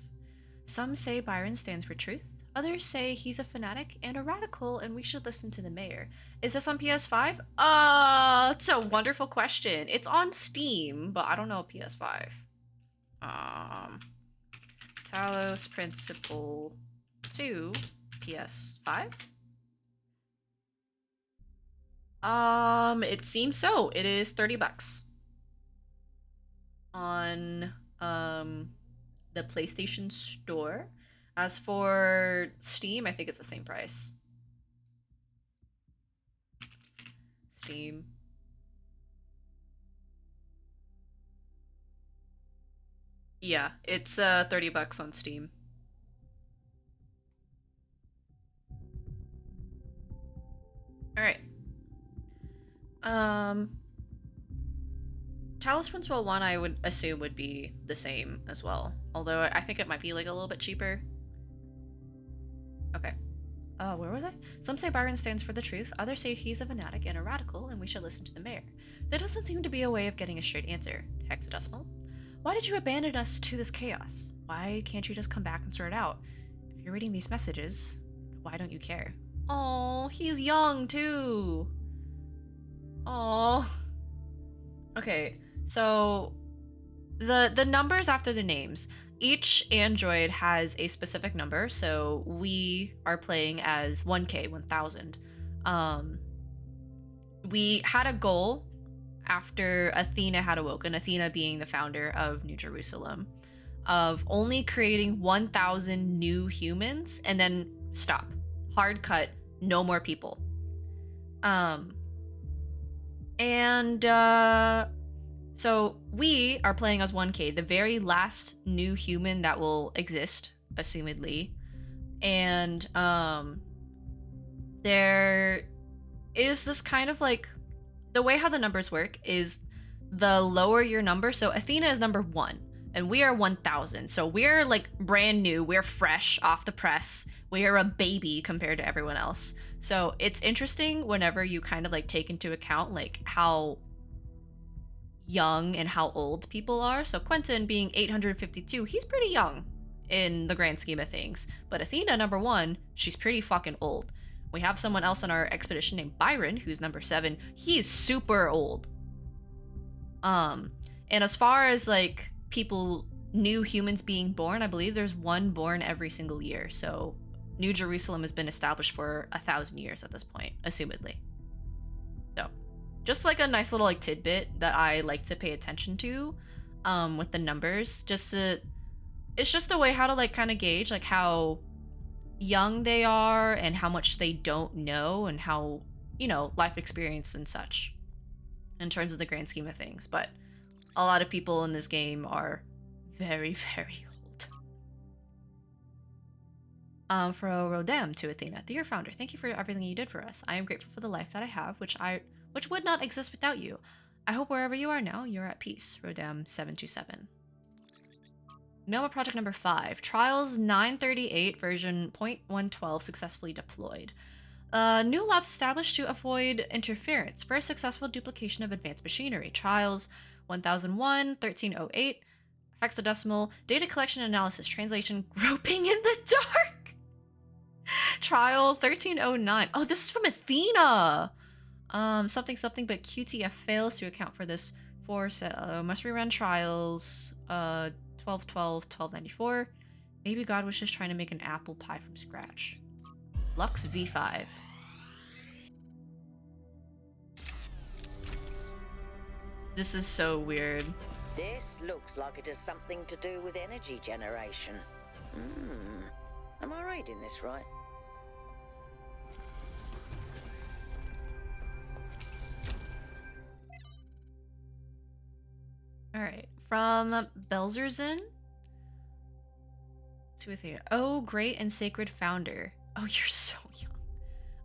Some say Byron stands for truth. Others say he's a fanatic and a radical and we should listen to the mayor. Is this on PS5? It's a wonderful question. It's on Steam, but I don't know PS5. Talos Principle II, PS5? It seems so. It is 30 bucks. On, the PlayStation Store. As for Steam, I think it's the same price. Steam. Yeah, it's 30 bucks on Steam. All right. Talos Principle 1 I would assume would be the same as well. Although I think it might be like a little bit cheaper. Okay. Where was I? Some say Byron stands for the truth, others say he's a fanatic and a radical, and we should listen to the mayor. There doesn't seem to be a way of getting a straight answer. Hexadecimal. Why did you abandon us to this chaos? Why can't you just come back and sort it out? If you're reading these messages, why don't you care? Oh, he's young too. Oh. Okay, so the numbers after the names. Each android has a specific number, so we are playing as 1K, 1000. We had a goal after Athena had awoken, Athena being the founder of New Jerusalem, of only creating 1000 new humans and then stop. Hard cut, no more people. So we are playing as 1K, the very last new human that will exist, assumedly. And there is this kind of like, the way how the numbers work is the lower your number. So Athena is number 1 and we are 1000. So we're like brand new, we're fresh off the press. We are a baby compared to everyone else. So it's interesting whenever you kind of like take into account like how young and how old people are. So Quentin being 852, he's pretty young in the grand scheme of things. But Athena, number 1, she's pretty fucking old. We have someone else on our expedition named Byron, who's number 7. He's super old. And as far as like people, new humans being born, I believe there's one born every single year. So New Jerusalem has been established for 1000 years at this point, assumedly. So Just like a nice little like tidbit that I like to pay attention to with the numbers. It's just a way how to like kind of gauge like how young they are and how much they don't know and how, you know, life experience and such in terms of the grand scheme of things. But a lot of people in this game are very, very old. For Rodem to Athena, dear founder, thank you for everything you did for us. I am grateful for the life that I have, which would not exist without you. I hope wherever you are now, you're at peace. Rodem 727. Noma project number 5. Trials 938 version 0.112 successfully deployed. New labs established to avoid interference. First successful duplication of advanced machinery. Trials 1001, 1308, hexadecimal, data collection analysis, translation, groping in the dark. Trial 1309. Oh, this is from Athena. Something, but QTF fails to account for this force. Must rerun trials. 1212, 1294. Maybe God was just trying to make an apple pie from scratch. Lux V5. This is so weird. This looks like it has something to do with energy generation. Am I reading this right? Alright, from Belzerzin to Athena. Oh, great and sacred founder. Oh, you're so young.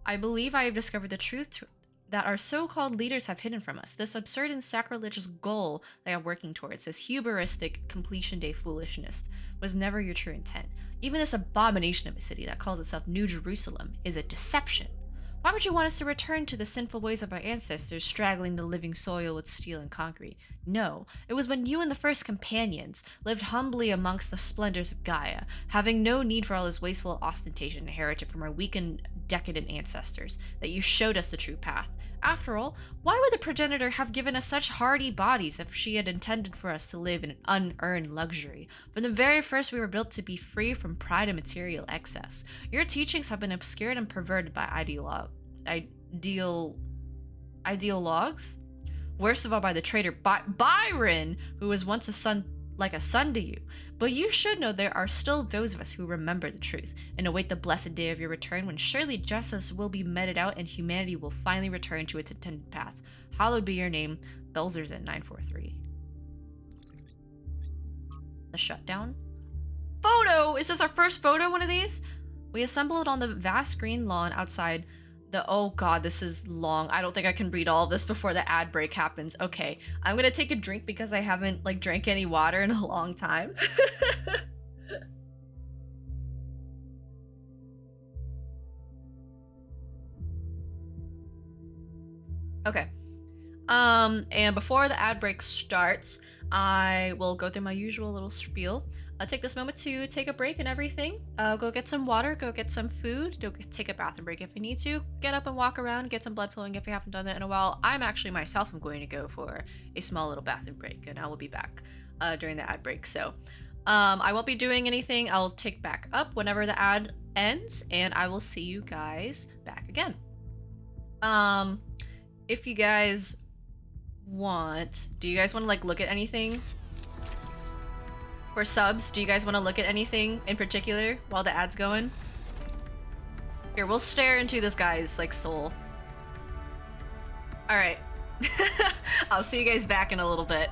I believe I have discovered the truth that our so-called leaders have hidden from us. This absurd and sacrilegious goal they are working towards, this hubristic completion day foolishness, was never your true intent. Even this abomination of a city that calls itself New Jerusalem is a deception. Why would you want us to return to the sinful ways of our ancestors, straggling the living soil with steel and concrete? No, it was when you and the first companions lived humbly amongst the splendors of Gaia, having no need for all this wasteful ostentation inherited from our weak and decadent ancestors, that you showed us the true path. After all, why would the progenitor have given us such hardy bodies if she had intended for us to live in an unearned luxury? From the very first, we were built to be free from pride and material excess. Your teachings have been obscured and perverted by ideologues? Worst of all, by the traitor Byron, who was once a son to you. But you should know there are still those of us who remember the truth and await the blessed day of your return, when surely justice will be meted out and humanity will finally return to its intended path. Hallowed be your name, Belzerzin 943. The shutdown. Photo! Is this our first photo, one of these? We assembled on the vast green lawn outside the— oh god, this is long. I don't think I can read all of this before the ad break happens. Okay, I'm gonna take a drink because I haven't like drank any water in a long time. Okay. And before the ad break starts, I will go through my usual little spiel. I'll take this moment to take a break and everything. Go get some water, go get some food, take a bathroom break if you need to. Get up and walk around, get some blood flowing if you haven't done that in a while. I'm going to go for a small little bathroom break, and I will be back during the ad break. So I won't be doing anything. I'll take back up whenever the ad ends, and I will see you guys back again. If you guys want, do you guys want to like look at anything? For subs, do you guys want to look at anything in particular while the ad's going? Here, we'll stare into this guy's like soul. All right. I'll see you guys back in a little bit.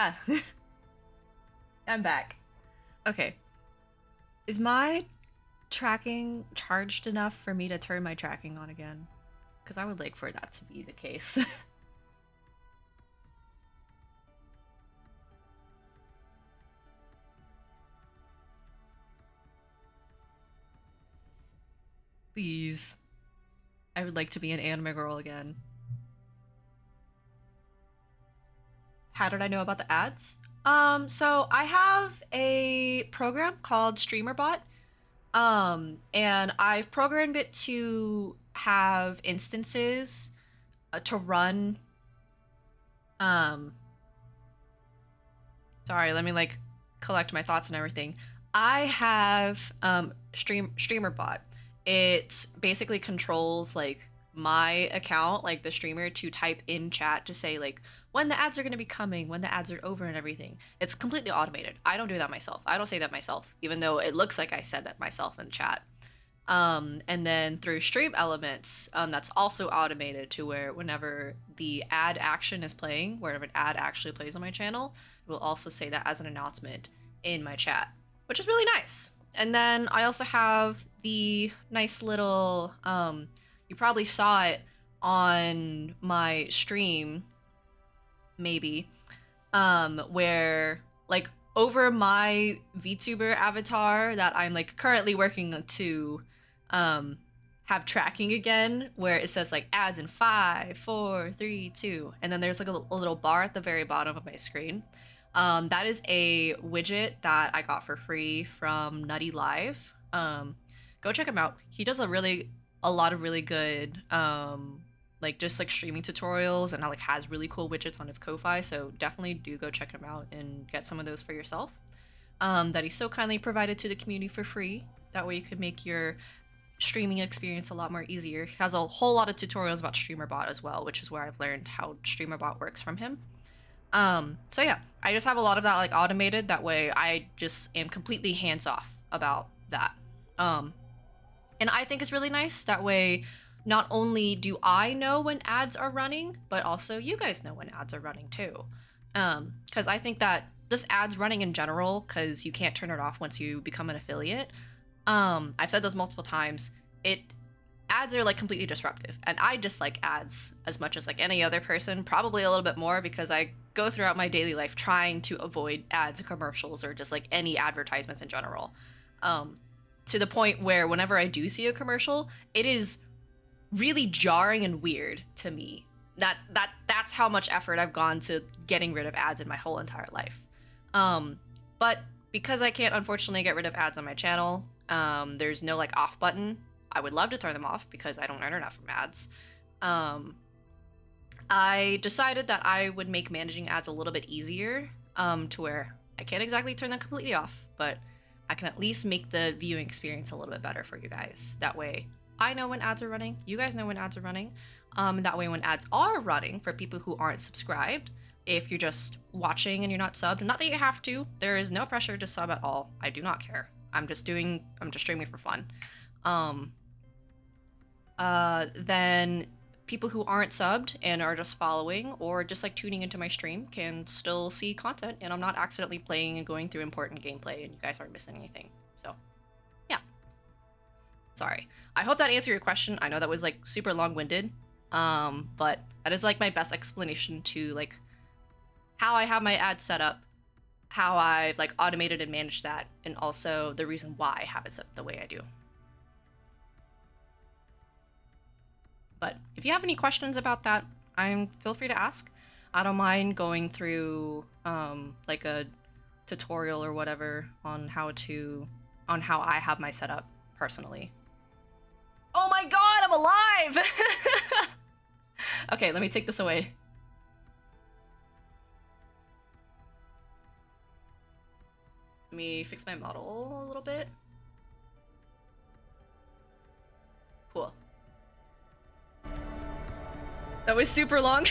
Yeah. I'm back. Okay. Is my tracking charged enough for me to turn my tracking on again? Because I would like for that to be the case. Please. I would like to be an anime girl again. How did I know about the ads? So I have a program called StreamerBot. And I've programmed it to have instances to run. Sorry, let me like collect my thoughts and everything. I have StreamerBot. It basically controls like my account, like the streamer, to type in chat to say like when the ads are going to be coming, when the ads are over and everything. It's completely automated. I don't do that myself. I don't say that myself, even though it looks like I said that myself in chat. And then through Stream Elements, that's also automated to where whenever the ad action is playing, wherever an ad actually plays on my channel, it will also say that as an announcement in my chat, which is really nice. And then I also have the nice little, you probably saw it on my stream, maybe, where like over my VTuber avatar that I'm like currently working to have tracking again, where it says like ads in 5, 4, 3, 2, and then there's like a little bar at the very bottom of my screen. That is a widget that I got for free from Nutty Live. Go check him out. He does a lot of really good like just like streaming tutorials, and like has really cool widgets on his Ko-Fi, so definitely do go check him out and get some of those for yourself. That he so kindly provided to the community for free. That way you could make your streaming experience a lot more easier. He has a whole lot of tutorials about StreamerBot as well, which is where I've learned how StreamerBot works from him. So yeah, I just have a lot of that like automated. That way I just am completely hands off about that. And I think it's really nice. That way, not only do I know when ads are running, but also you guys know when ads are running too. Because I think that just ads running in general, because you can't turn it off once you become an affiliate. I've said this multiple times. Ads are like completely disruptive, and I dislike ads as much as like any other person, probably a little bit more because I go throughout my daily life trying to avoid ads and commercials or just like any advertisements in general. To the point where whenever I do see a commercial, it is really jarring and weird to me. That's how much effort I've gone to getting rid of ads in my whole entire life. But because I can't unfortunately get rid of ads on my channel, there's no like off button. I would love to turn them off because I don't earn enough from ads. I decided that I would make managing ads a little bit easier, to where I can't exactly turn them completely off, but I can at least make the viewing experience a little bit better for you guys. That way I know when ads are running, you guys know when ads are running. That way when ads are running for people who aren't subscribed, if you're just watching and you're not subbed, not that you have to, there is no pressure to sub at all. I do not care. I'm just streaming for fun. Then people who aren't subbed and are just following or just like tuning into my stream can still see content, and I'm not accidentally playing and going through important gameplay and you guys aren't missing anything. So yeah, sorry. I hope that answered your question. I know that was like super long-winded, but that is like my best explanation to like how I have my ads set up, how I've like automated and managed that, and also the reason why I have it set up the way I do. But if you have any questions about that, feel free to ask. I don't mind going through like a tutorial or whatever on how I have my setup personally. Oh my god, I'm alive! Okay, let me take this away. Let me fix my model a little bit. Cool. That was super long.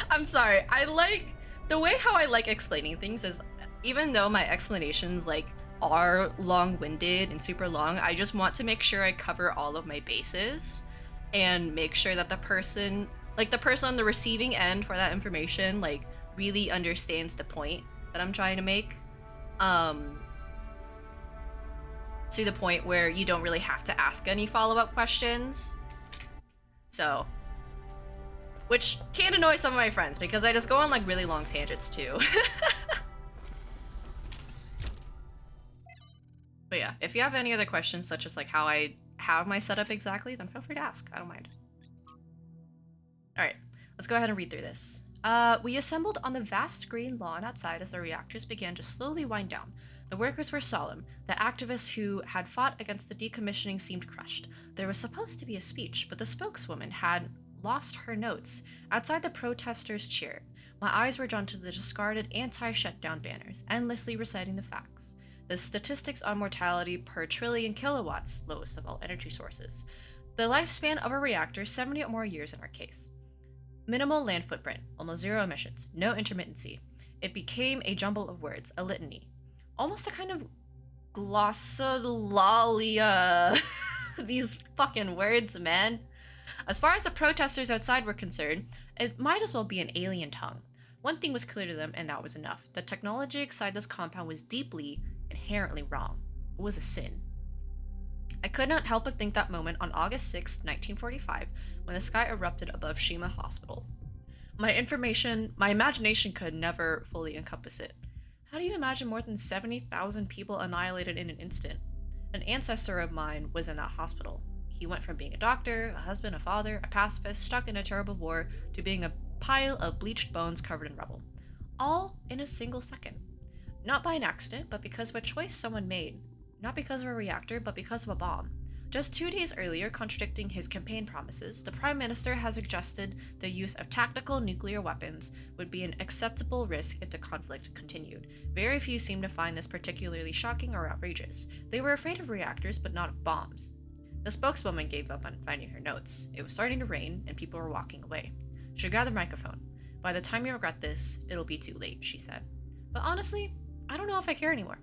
I'm sorry. I like the way how I like explaining things is, even though my explanations like are long-winded and super long, I just want to make sure I cover all of my bases and make sure that the person on the receiving end for that information like really understands the point that I'm trying to make. To the point where you don't really have to ask any follow-up questions. So, which can annoy some of my friends because I just go on like really long tangents too. But yeah, if you have any other questions, such as like how I have my setup exactly, then feel free to ask. I don't mind. All right, let's go ahead and read through this. We assembled on the vast green lawn outside as the reactors began to slowly wind down. The workers were solemn. The activists who had fought against the decommissioning seemed crushed. There was supposed to be a speech, but the spokeswoman had lost her notes. Outside, the protesters cheered. My eyes were drawn to the discarded anti-shutdown banners, endlessly reciting the facts. The statistics on mortality per trillion kilowatts, lowest of all energy sources. The lifespan of a reactor, 70 or more years in our case. Minimal land footprint, almost zero emissions, no intermittency. It became a jumble of words, a litany. Almost a kind of glossolalia. These fucking words, man. As far as the protesters outside were concerned, it might as well be an alien tongue. One thing was clear to them, and that was enough. The technology inside this compound was deeply, inherently wrong. It was a sin. I could not help but think that moment on August 6, 1945, when the sky erupted above Shima Hospital. My imagination could never fully encompass it. How do you imagine more than 70,000 people annihilated in an instant? An ancestor of mine was in that hospital. He went from being a doctor, a husband, a father, a pacifist stuck in a terrible war, to being a pile of bleached bones covered in rubble. All in a single second. Not by an accident, but because of a choice someone made. Not because of a reactor, but because of a bomb. Just 2 days earlier, contradicting his campaign promises, the Prime Minister has suggested the use of tactical nuclear weapons would be an acceptable risk if the conflict continued. Very few seem to find this particularly shocking or outrageous. They were afraid of reactors, but not of bombs. The spokeswoman gave up on finding her notes. It was starting to rain, and people were walking away. She grabbed the microphone. By the time you regret this, it'll be too late, she said. But honestly, I don't know if I care anymore.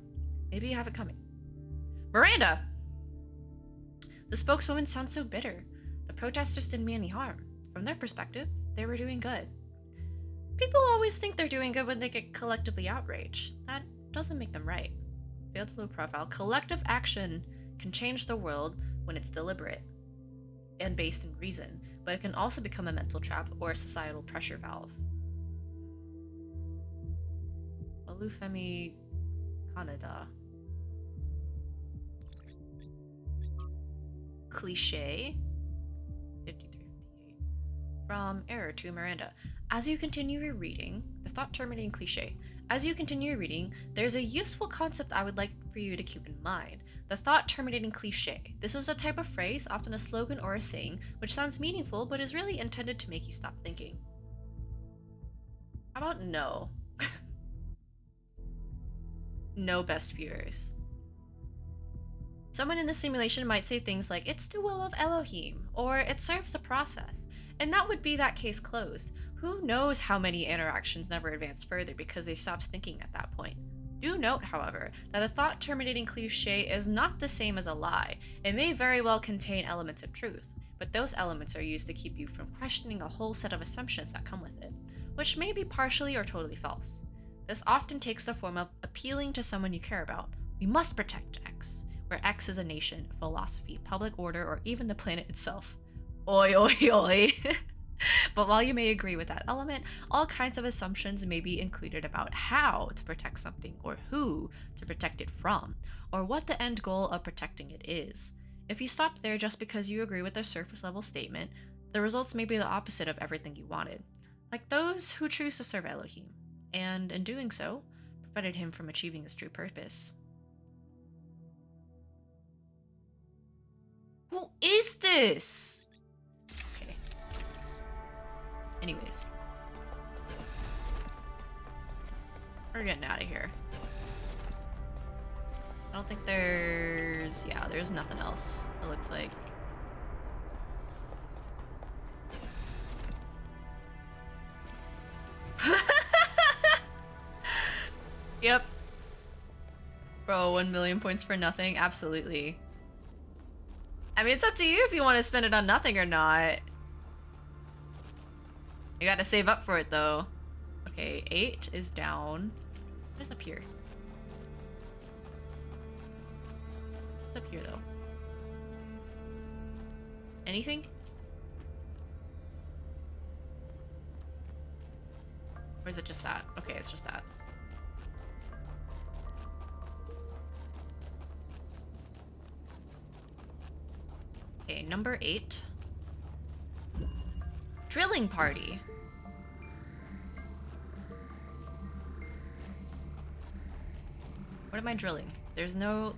Maybe you have it coming. Miranda! The spokeswoman sounds so bitter. The protesters didn't mean any harm. From their perspective, they were doing good. People always think they're doing good when they get collectively outraged. That doesn't make them right. Failed to low profile. Collective action can change the world when it's deliberate and based in reason, but it can also become a mental trap or a societal pressure valve. Olufemi Kaneda. Cliche 5358 from error to Miranda. As you continue your reading, the thought terminating cliche. As you continue your reading, there's a useful concept I would like for you to keep in mind. The thought terminating cliche. This is a type of phrase, often a slogan or a saying, which sounds meaningful but is really intended to make you stop thinking. How about no? No, best viewers. Someone in the simulation might say things like, it's the will of Elohim, or it serves a process, and that would be that case closed. Who knows how many interactions never advanced further because they stopped thinking at that point. Do note, however, that a thought-terminating cliche is not the same as a lie. It may very well contain elements of truth, but those elements are used to keep you from questioning a whole set of assumptions that come with it, which may be partially or totally false. This often takes the form of appealing to someone you care about. We must protect X, where X is a nation, philosophy, public order, or even the planet itself. Oi, oi, oi. But while you may agree with that element, all kinds of assumptions may be included about how to protect something, or who to protect it from, or what the end goal of protecting it is. If you stopped there just because you agree with the surface level statement, the results may be the opposite of everything you wanted. Like those who choose to serve Elohim, and in doing so, prevented him from achieving his true purpose. Who is this? Okay. Anyways. We're getting out of here. I don't think there's... yeah, there's nothing else, it looks like. Yep. Bro, 1 million points for nothing? Absolutely. I mean, it's up to you if you want to spend it on nothing or not. You gotta save up for it, though. Okay, 8 is down. What is up here? What's up here, though? Anything? Or is it just that? Okay, it's just that. Okay, number 8. Drilling party. What am I drilling? There's no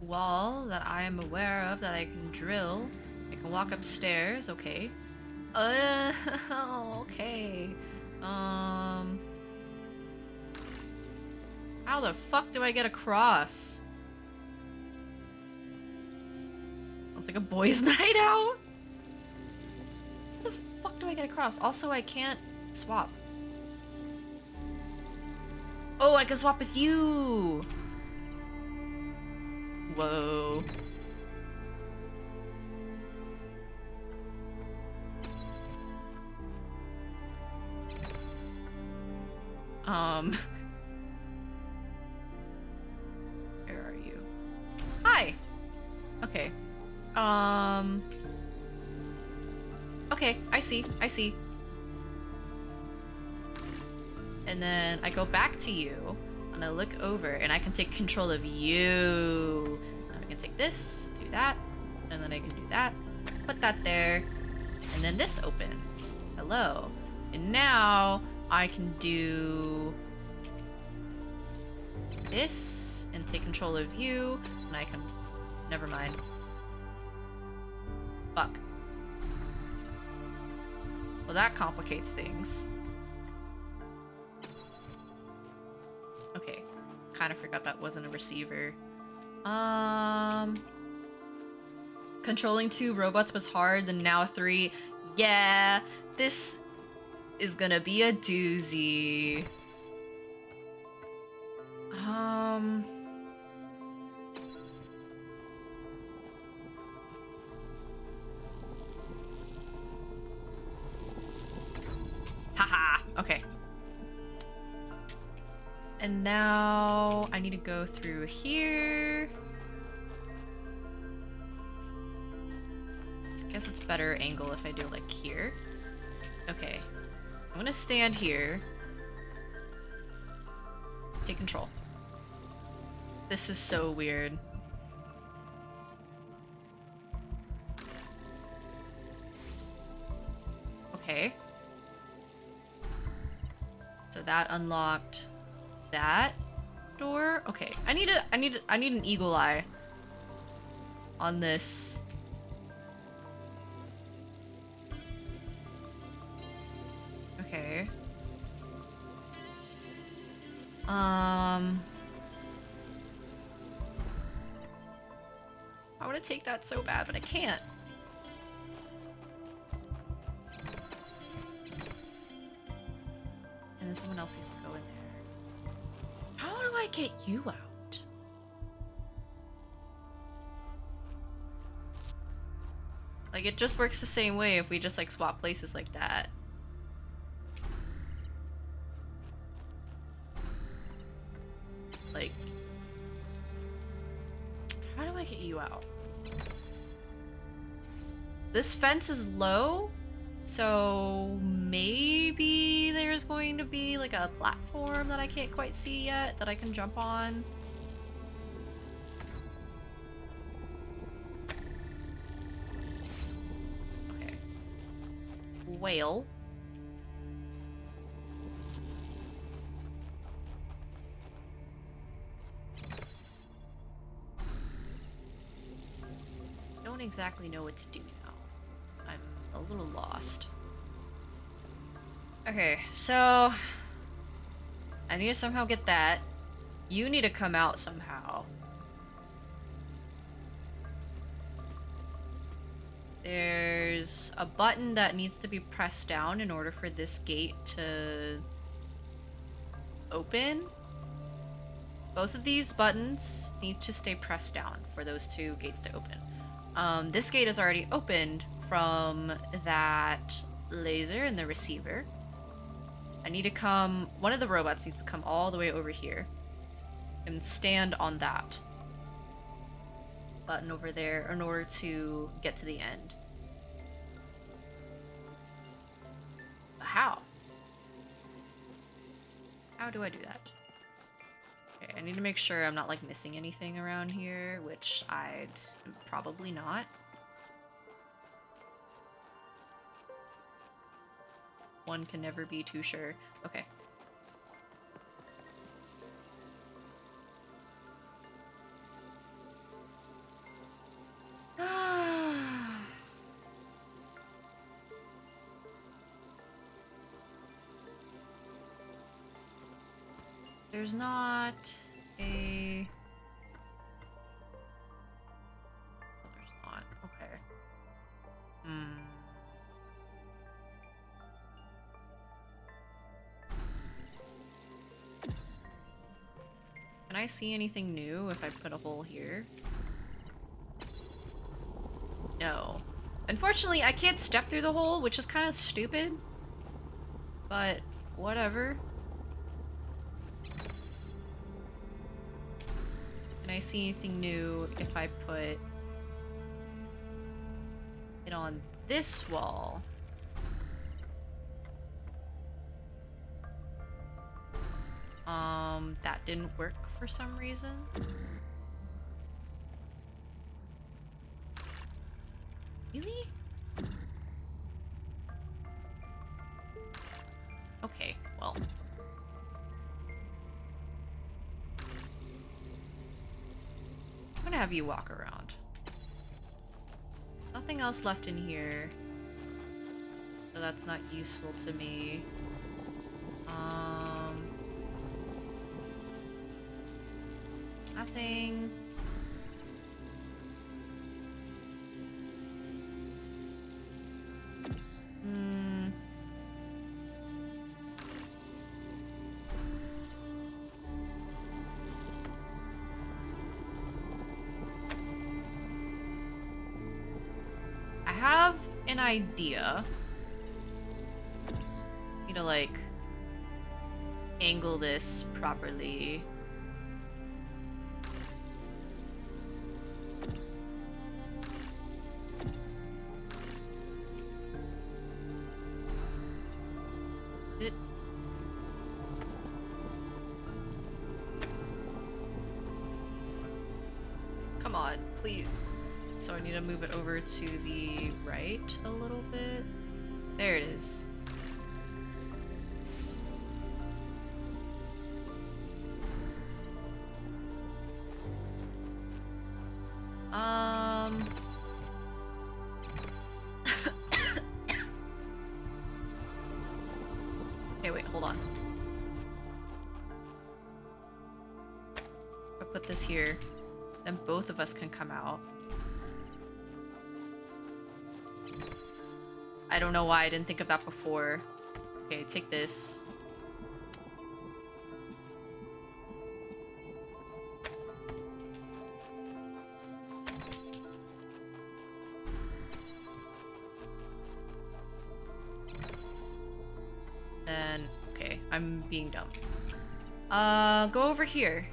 wall that I am aware of that I can drill. I can walk upstairs, okay. Okay. How the fuck do I get across? It's like a boys' night out? How the fuck do I get across? Also, I can't swap. Oh, I can swap with you! Whoa. Where are you? Hi! Okay. Okay, I see. And then I go back to you, and I look over, and I can take control of you. And I can take this, do that, and then I can do that, put that there, and then this opens. Hello. And now I can do this and take control of you, and I can... Never mind. Fuck. Well, that complicates things. Okay. Kind of forgot that wasn't a receiver. Controlling 2 robots was hard, and now 3. Yeah, this is gonna be a doozy. Haha, okay. And now I need to go through here. I guess it's better angle if I do like here. Okay. I'm gonna stand here. Take control. This is so weird. Okay. So that unlocked that door. Okay. I need an eagle eye on this. Okay. I want to take that so bad, but I can't. And then someone else needs to go in there. How do I get you out? Like, it just works the same way if we just, like, swap places like that. Like, how do I get you out? This fence is low, so maybe there's going to be like a platform that I can't quite see yet that I can jump on. Okay. Whale. Don't exactly know what to do now. I'm a little lost. Okay, so I need to somehow get that. You need to come out somehow. There's a button that needs to be pressed down in order for this gate to open. Both of these buttons need to stay pressed down for those two gates to open. This gate is already opened from that laser and the receiver. I need to come, one of the robots needs to come all the way over here and stand on that button over there in order to get to the end. How? How do I do that? Okay, I need to make sure I'm not like missing anything around here, which I'd probably not. One can never be too sure. Okay. There's not a... Oh, there's not. Okay. Can I see anything new if I put a hole here? No. Unfortunately, I can't step through the hole, which is kind of stupid. But, whatever. Can I see anything new if I put it on this wall? That didn't work for some reason. Really? Okay, well. I'm gonna have you walk around. Nothing else left in here. So that's not useful to me. Nothing. I have an idea. Need to like angle this properly. Come on, please. So I need to move it over to the right a little bit. There it is. Okay, wait, hold on. I'll put this here. Then both of us can come out. I don't know why I didn't think of that before. Okay, take this. Then, okay, I'm being dumb. Go over here.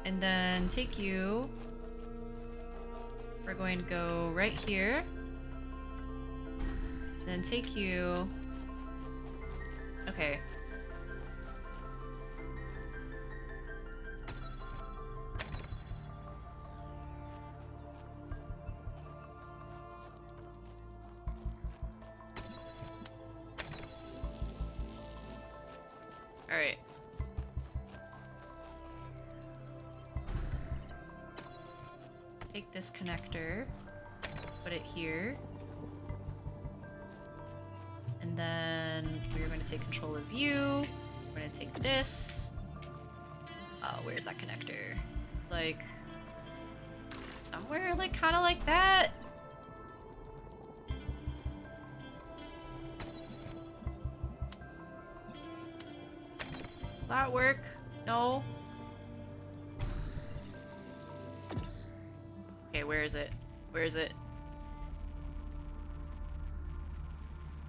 And then take you. We're going to go right here. Then take you. Okay. All right. Take this connector, put it here. And then we're going to take control of you. We're going to take this. Where's that connector? It's like somewhere like kind of like that. Will that work? No. Okay, where is it? Where is it?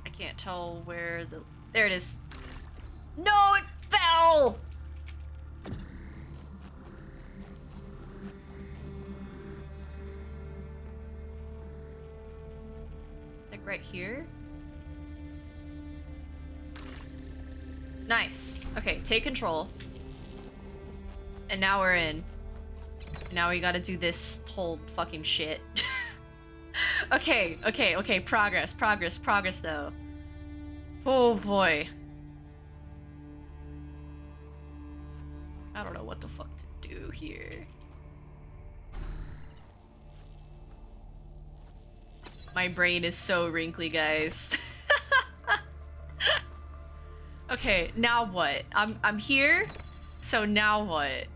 I can't tell where the... There it is. No, it fell! Like right here? Nice. Okay, take control. And now we're in. Now we gotta do this whole fucking shit. Okay, progress though. Oh boy. I don't know what the fuck to do here. My brain is so wrinkly, guys. Okay, now what? I'm here, so now what?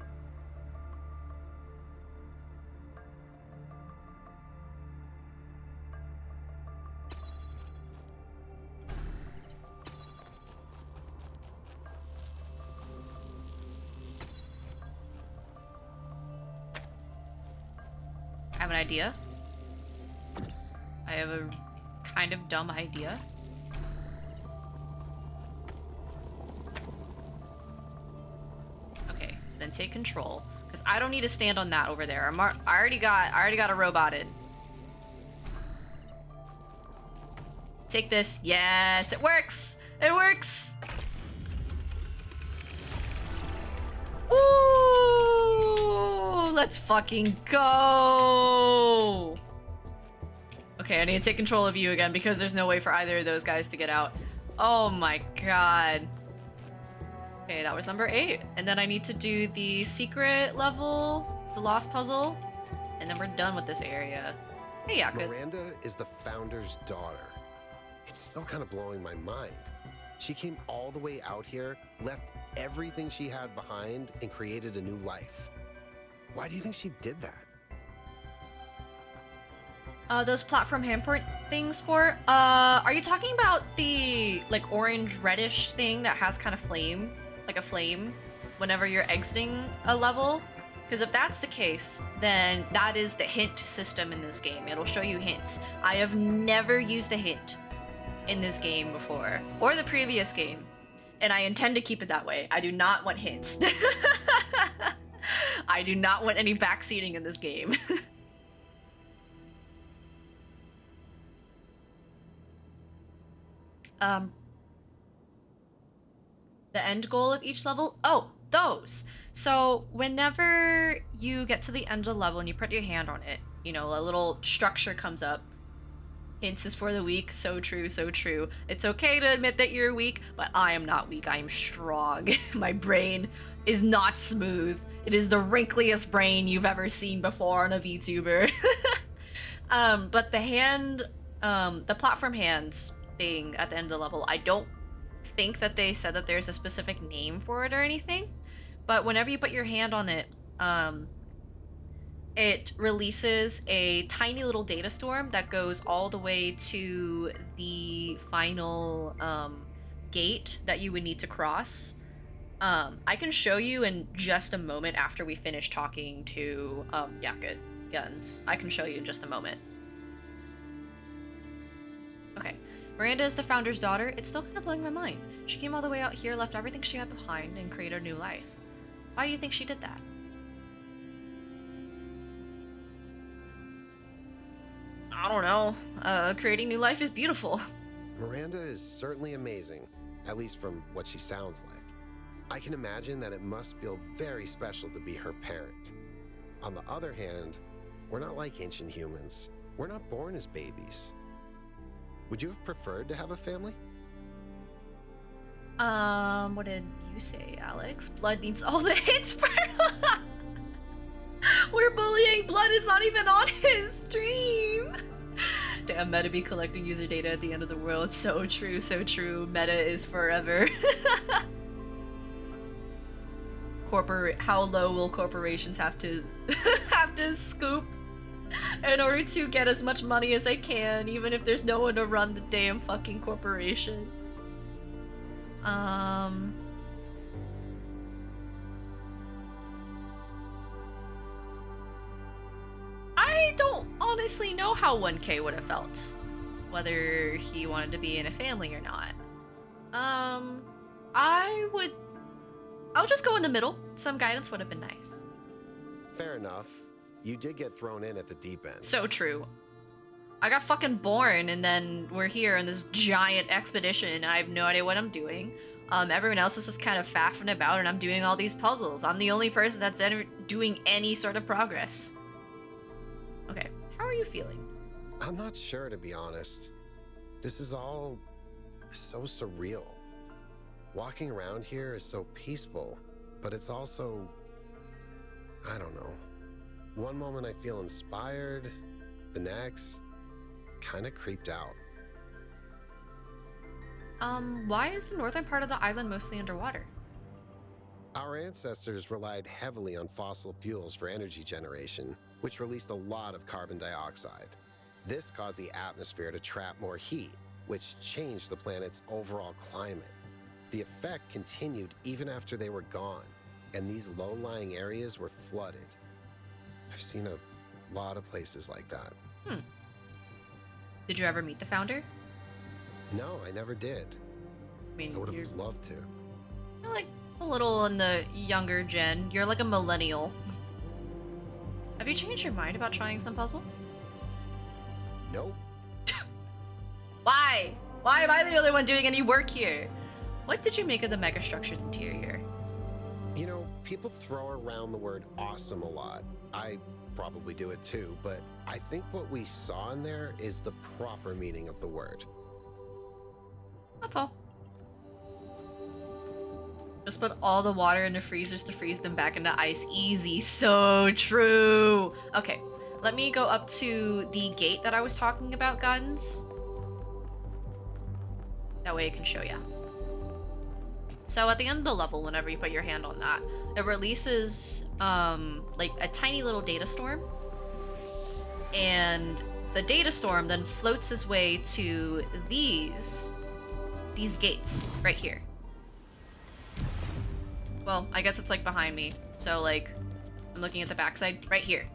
I have an idea. I have a kind of dumb idea. Okay, then take control, because I don't need to stand on that over there. I already got a robot in. Take this. Yes, it works. It works. Woo! Let's fucking go. Okay, I need to take control of you again because there's no way for either of those guys to get out. Oh my god. Okay, that was number 8. And then I need to do the secret level, the lost puzzle, and then we're done with this area. Hey, Yaku. Miranda is the founder's daughter. It's still kind of blowing my mind. She came all the way out here, left everything she had behind, and created a new life. Why do you think she did that? Those platform handprint things for? Are you talking about the, like, orange reddish thing that has kind of flame? Like a flame whenever you're exiting a level? Because if that's the case, then that is the hint system in this game. It'll show you hints. I have never used the hint in this game before, or the previous game, and I intend to keep it that way. I do not want hints. I do not want any backseating in this game. The end goal of each level? Oh, those! So whenever you get to the end of the level and you put your hand on it, you know, a little structure comes up. Hints is for the weak. So true, so true. It's okay to admit that you're weak, but I am not weak. I am strong. My brain is not smooth. It is the wrinkliest brain you've ever seen before on a VTuber. But the hand, the platform hands thing at the end of the level, I don't think that they said that there's a specific name for it or anything. But whenever you put your hand on it, it releases a tiny little data storm that goes all the way to the final gate that you would need to cross. I can show you in just a moment after we finish talking to Yaku Guns. I can show you in just a moment. Okay, Miranda is the founder's daughter. It's still kind of blowing my mind. She came all the way out here, left everything she had behind, and created a new life. Why do you think she did that? I don't know. Creating new life is beautiful. Miranda is certainly amazing, at least from what she sounds like. I can imagine that it must feel very special to be her parent. On the other hand, we're not like ancient humans. We're not born as babies. Would you have preferred to have a family? What did you say, Alex? Blood needs all the hits for We're bullying. Blood is not even on his stream. Damn, Meta be collecting user data at the end of the world. So true, so true. Meta is forever. How low will corporations have to scoop in order to get as much money as they can, even if there's no one to run the damn fucking corporation? I don't honestly know how 1K would have felt, whether he wanted to be in a family or not. I'll just go in the middle. Some guidance would have been nice. Fair enough. You did get thrown in at the deep end. So true. I got fucking born, and then we're here in this giant expedition. I have no idea what I'm doing. Everyone else is just kind of faffing about, and I'm doing all these puzzles. I'm the only person that's doing any sort of progress. Okay, how are you feeling? I'm not sure, to be honest. This is all so surreal. Walking around here is so peaceful, but it's also, I don't know. One moment I feel inspired, the next, kind of creeped out. Why is the northern part of the island mostly underwater? Our ancestors relied heavily on fossil fuels for energy generation, which released a lot of carbon dioxide. This caused the atmosphere to trap more heat, which changed the planet's overall climate. The effect continued even after they were gone, and these low-lying areas were flooded. I've seen a lot of places like that. Did you ever meet the founder? No, I never did. I mean, I would you're have loved to. like a little in the younger gen. You're like a millennial. Have you changed your mind about trying some puzzles? Nope. Why? Why am I the only one doing any work here? What did you make of the megastructure's interior? You know, people throw around the word awesome a lot. I probably do it too, but I think what we saw in there is the proper meaning of the word. That's all. Just put all the water in the freezers to freeze them back into ice. Easy. So true. Okay, let me go up to the gate that I was talking about, guns. That way I can show you. So at the end of the level, whenever you put your hand on that, it releases like a tiny little data storm. And the data storm then floats its way to these gates right here. Well, I guess it's like behind me. So like, I'm looking at the backside right here.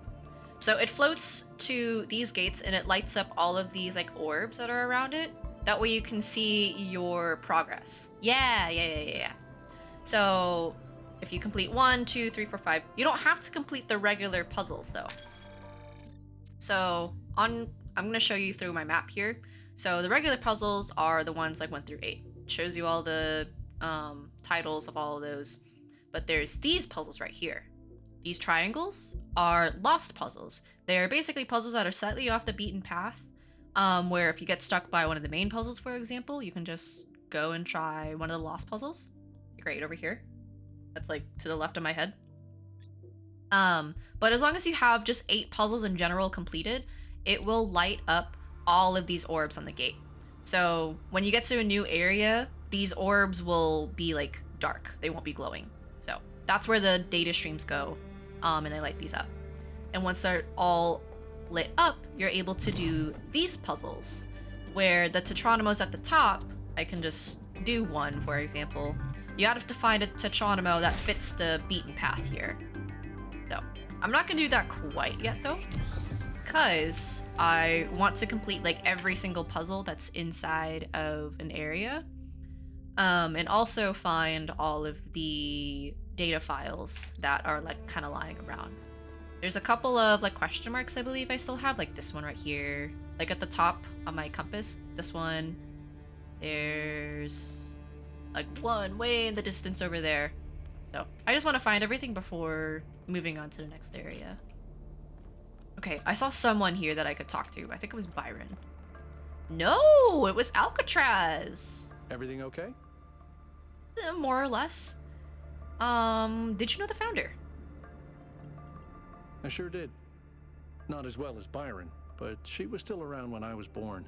So it floats to these gates and it lights up all of these like orbs that are around it. That way you can see your progress. Yeah. So if you complete 1, 2, 3, 4, 5, you don't have to complete the regular puzzles though. So I'm gonna show you through my map here. So the regular puzzles are the ones like 1 through 8. It shows you all the titles of all of those. But there's these puzzles right here. These triangles are lost puzzles. They're basically puzzles that are slightly off the beaten path. Where if you get stuck by one of the main puzzles, for example, you can just go and try one of the lost puzzles. Great, over here. That's like to the left of my head. But as long as you have just 8 puzzles in general completed, it will light up all of these orbs on the gate. So when you get to a new area, these orbs will be like dark. They won't be glowing. So that's where the data streams go, and they light these up. And once they're all lit up, you're able to do these puzzles where the Tetronimos at the top, I can just do one, for example. You have to find a Tetronimo that fits the beaten path here. So I'm not gonna do that quite yet though, because I want to complete like every single puzzle that's inside of an area, and also find all of the data files that are like kind of lying around. There's a couple of like question marks I believe I still have, like this one right here, like at the top of my compass. This one. There's like one way in the distance over there. So I just want to find everything before moving on to the next area. Okay, I saw someone here that I could talk to. I think it was Byron. No, it was Alcatraz. Everything okay? More or less. Did you know the founder? I sure did. Not as well as Byron, but she was still around when I was born.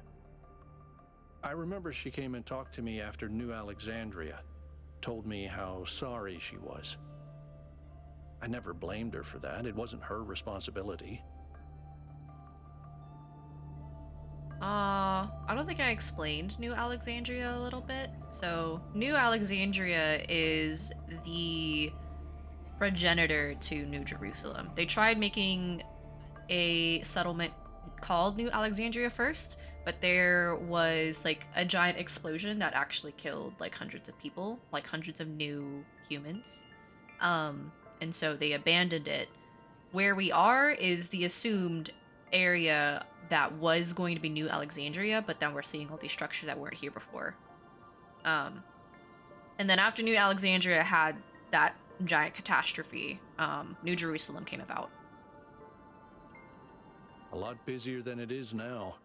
I remember she came and talked to me after New Alexandria, told me how sorry she was. I never blamed her for that. It wasn't her responsibility. I don't think I explained New Alexandria a little bit. So, New Alexandria is the progenitor to New Jerusalem. They tried making a settlement called New Alexandria first, but there was like a giant explosion that actually killed like hundreds of people, like hundreds of new humans. And so they abandoned it. Where we are is the assumed area that was going to be New Alexandria, but then we're seeing all these structures that weren't here before. And then after New Alexandria had that giant catastrophe, New Jerusalem came about. A lot busier than it is now.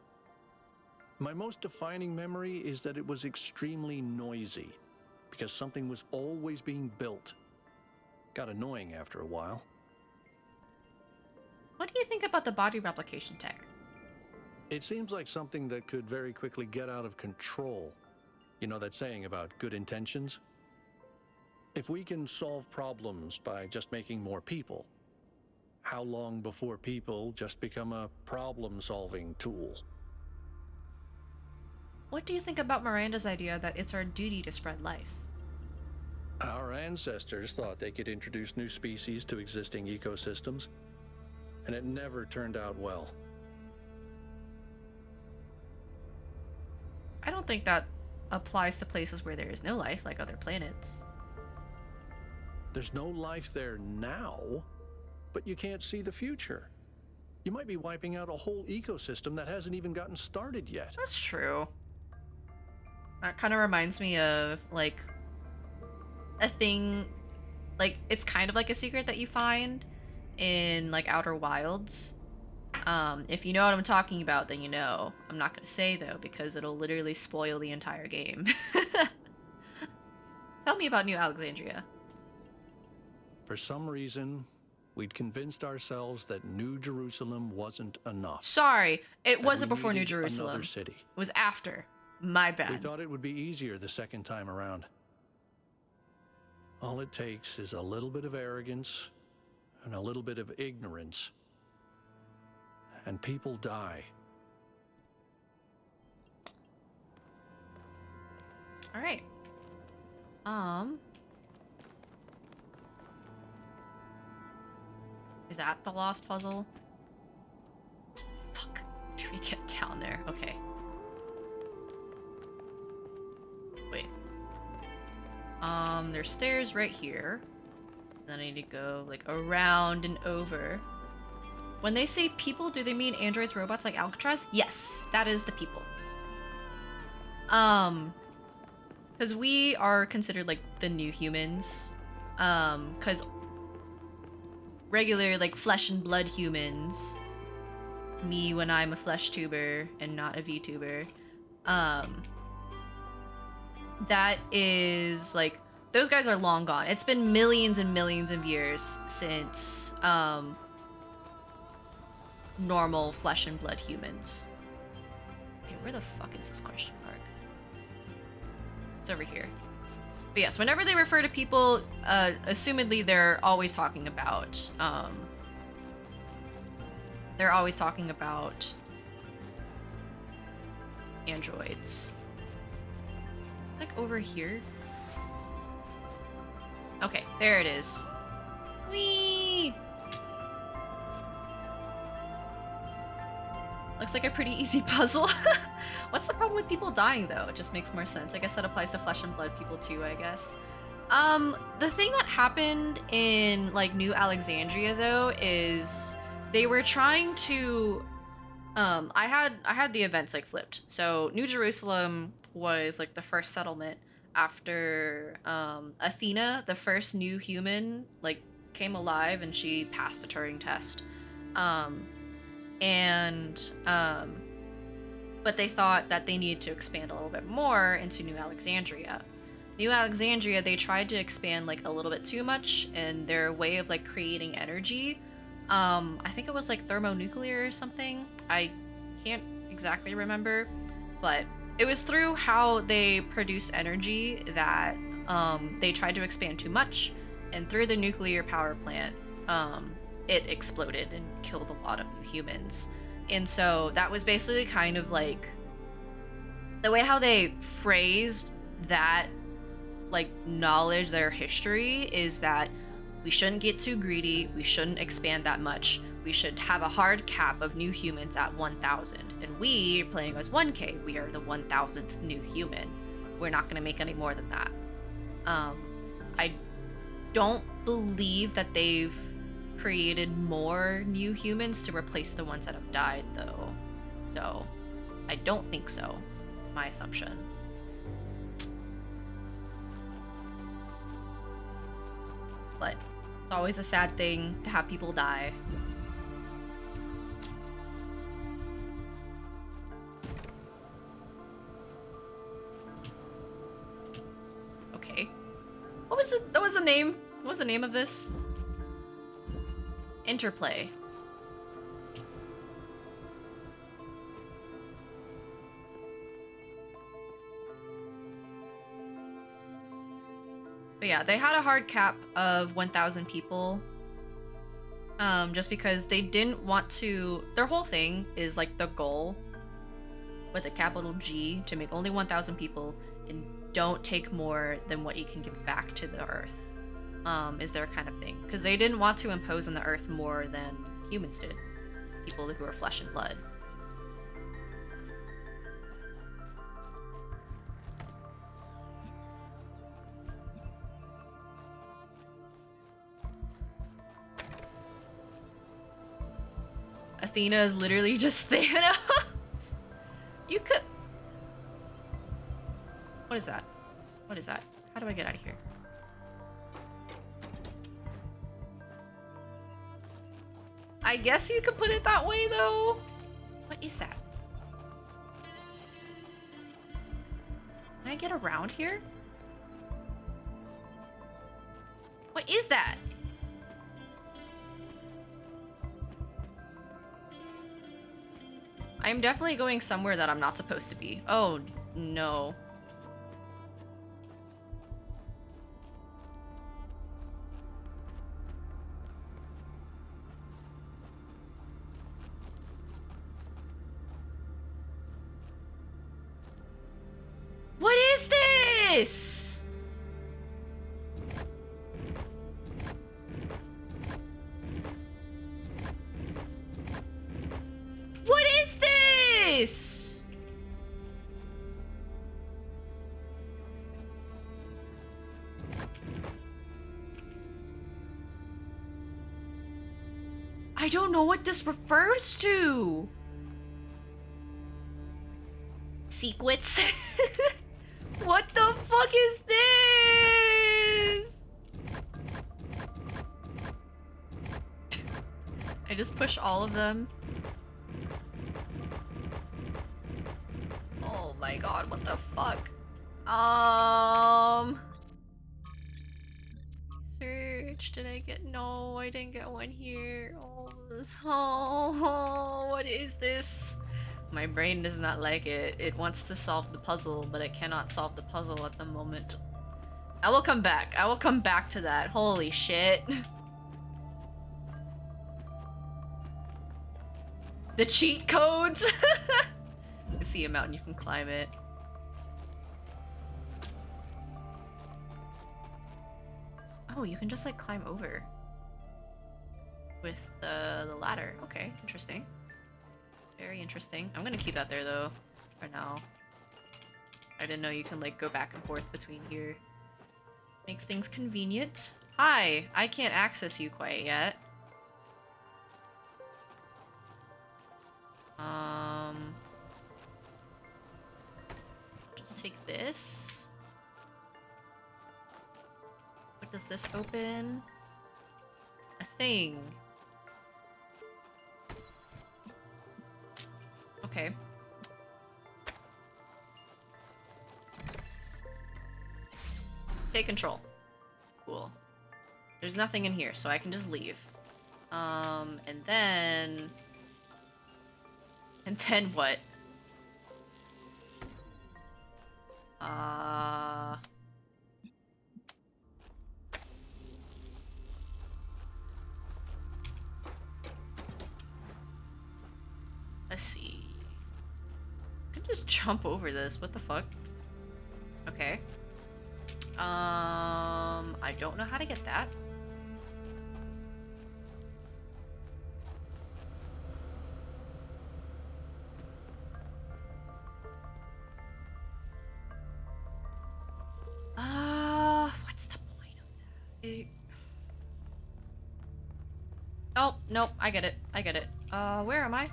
My most defining memory is that it was extremely noisy, because something was always being built. Got annoying after a while. What do you think about the body replication tech? It seems like something that could very quickly get out of control. You know that saying about good intentions? If we can solve problems by just making more people, how long before people just become a problem-solving tool? What do you think about Miranda's idea that it's our duty to spread life? Our ancestors thought they could introduce new species to existing ecosystems, and it never turned out well. I don't think that applies to places where there is no life, like other planets. There's no life there now, but you can't see the future. You might be wiping out a whole ecosystem that hasn't even gotten started yet. That's true. That kind of reminds me of, like, a thing, like, it's kind of like a secret that you find in, like, Outer Wilds. If you know what I'm talking about, then you know. I'm not gonna say, though, because it'll literally spoil the entire game. Tell me about New Alexandria. For some reason, we'd convinced ourselves that New Jerusalem wasn't enough. Sorry, it That wasn't we before New needed Jerusalem. another city. It was after. My bad. We thought it would be easier the second time around. All it takes is a little bit of arrogance and a little bit of ignorance, and people die. All right. Is that the lost puzzle? How the fuck do we get down there? Okay. Wait. There's stairs right here. Then I need to go like around and over. When they say people, do they mean androids, robots like Alcatraz? Yes, that is the people. Because we are considered like the new humans. Because regular like flesh and blood humans, me when I'm a flesh tuber and not a vtuber, that is like, those guys are long gone. It's been millions and millions of years since normal flesh and blood humans. Okay, where the fuck is this question mark? It's over here. But yes, whenever they refer to people, assumedly they're always talking about androids. Like over here. Okay, there it is. Whee! Looks like a pretty easy puzzle. What's the problem with people dying, though? It just makes more sense. I guess that applies to flesh and blood people, too, I guess. The thing that happened in, like, New Alexandria, though, is they were trying to... I had the events, like, flipped. So, New Jerusalem was, like, the first settlement after Athena, the first new human, like, came alive and she passed the Turing test. But they thought that they needed to expand a little bit more into New Alexandria. New Alexandria, they tried to expand like a little bit too much in their way of like creating energy. I think it was like thermonuclear or something. I can't exactly remember, but it was through how they produce energy that they tried to expand too much, and through the nuclear power plant, it exploded and killed a lot of new humans. And so that was basically kind of like the way how they phrased that like knowledge, their history, is that We shouldn't get too greedy. We shouldn't expand that much. We should have a hard cap of new humans at 1,000. And we, playing as 1K, we are the 1,000th new human. We're not going to make any more than that. I don't believe that they've created more new humans to replace the ones that have died, though. So, I don't think so. It's my assumption. But it's always a sad thing to have people die. Okay. What was it? That was the name. What was the name of this? Interplay. But yeah, they had a hard cap of 1,000 people. Just because they didn't want to... Their whole thing is like the goal with a capital G to make only 1,000 people and don't take more than what you can give back to the Earth. Is their kind of thing. Because they didn't want to impose on the Earth more than humans did. People who are flesh and blood. Athena is literally just Thanos. You could... What is that? What is that? How do I get out of here? I guess you could put it that way, though. What is that? Can I get around here? What is that? I'm definitely going somewhere that I'm not supposed to be. Oh, no. What is this? What is this? I don't know what this refers to. Sequits? What the fuck is this? I just push all of them. Oh my god, what the fuck? Search, did I get? No, I didn't get one here. Oh, what is this? My brain does not like it. It wants to solve the puzzle, but it cannot solve the puzzle at the moment. I will come back. I will come back to that. Holy shit. The cheat codes! You see a mountain, you can climb it. Oh, you can just like climb over. With the ladder. Okay, interesting. Very interesting. I'm gonna keep that there though, for now. I didn't know you can like go back and forth between here. Makes things convenient. Hi, I can't access you quite yet. Just take this. What does this open? A thing. Okay. Take control. Cool. There's nothing in here, so I can just leave. And then what? Let's see. I can just jump over this. What the fuck? Okay. I don't know how to get that. nope, I get it. I get it. Where am I?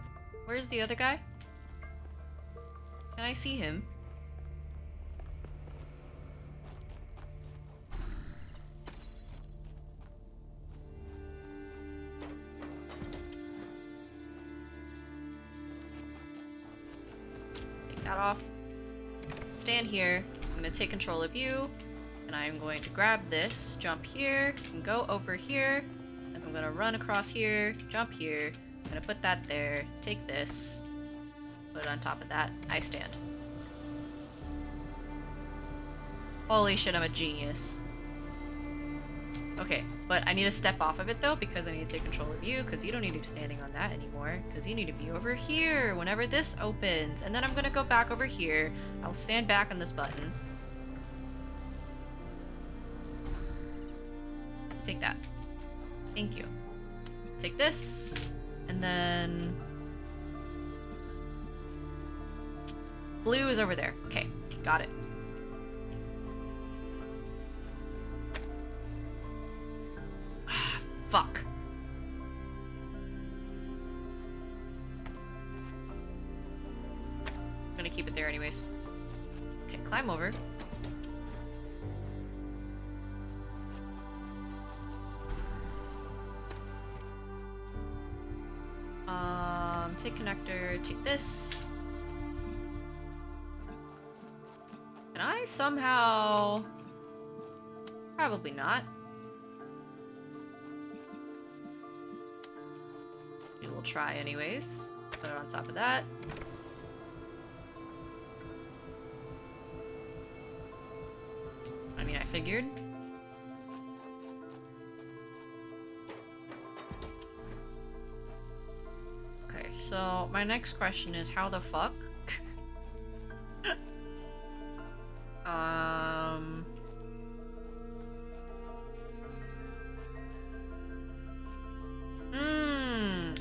Where's the other guy? Can I see him? Take that off. Stand here. I'm gonna take control of you, and I'm going to grab this, jump here, and go over here, and I'm gonna run across here, jump here. I'm gonna put that there, take this, put it on top of that. I stand. Holy shit, I'm a genius. Okay, but I need to step off of it though, because I need to take control of you, because you don't need to be standing on that anymore, because you need to be over here whenever this opens. And then I'm gonna go back over here. I'll stand back on this button. Take that. Thank you. Take this, and then... blue is over there. Okay, got it. Fuck. I'm gonna keep it there anyways. Okay, climb over. Take connector, take this. Can I somehow... Probably not. We'll try anyways. Put it on top of that. I mean, I figured. Okay, so my next question is how the fuck?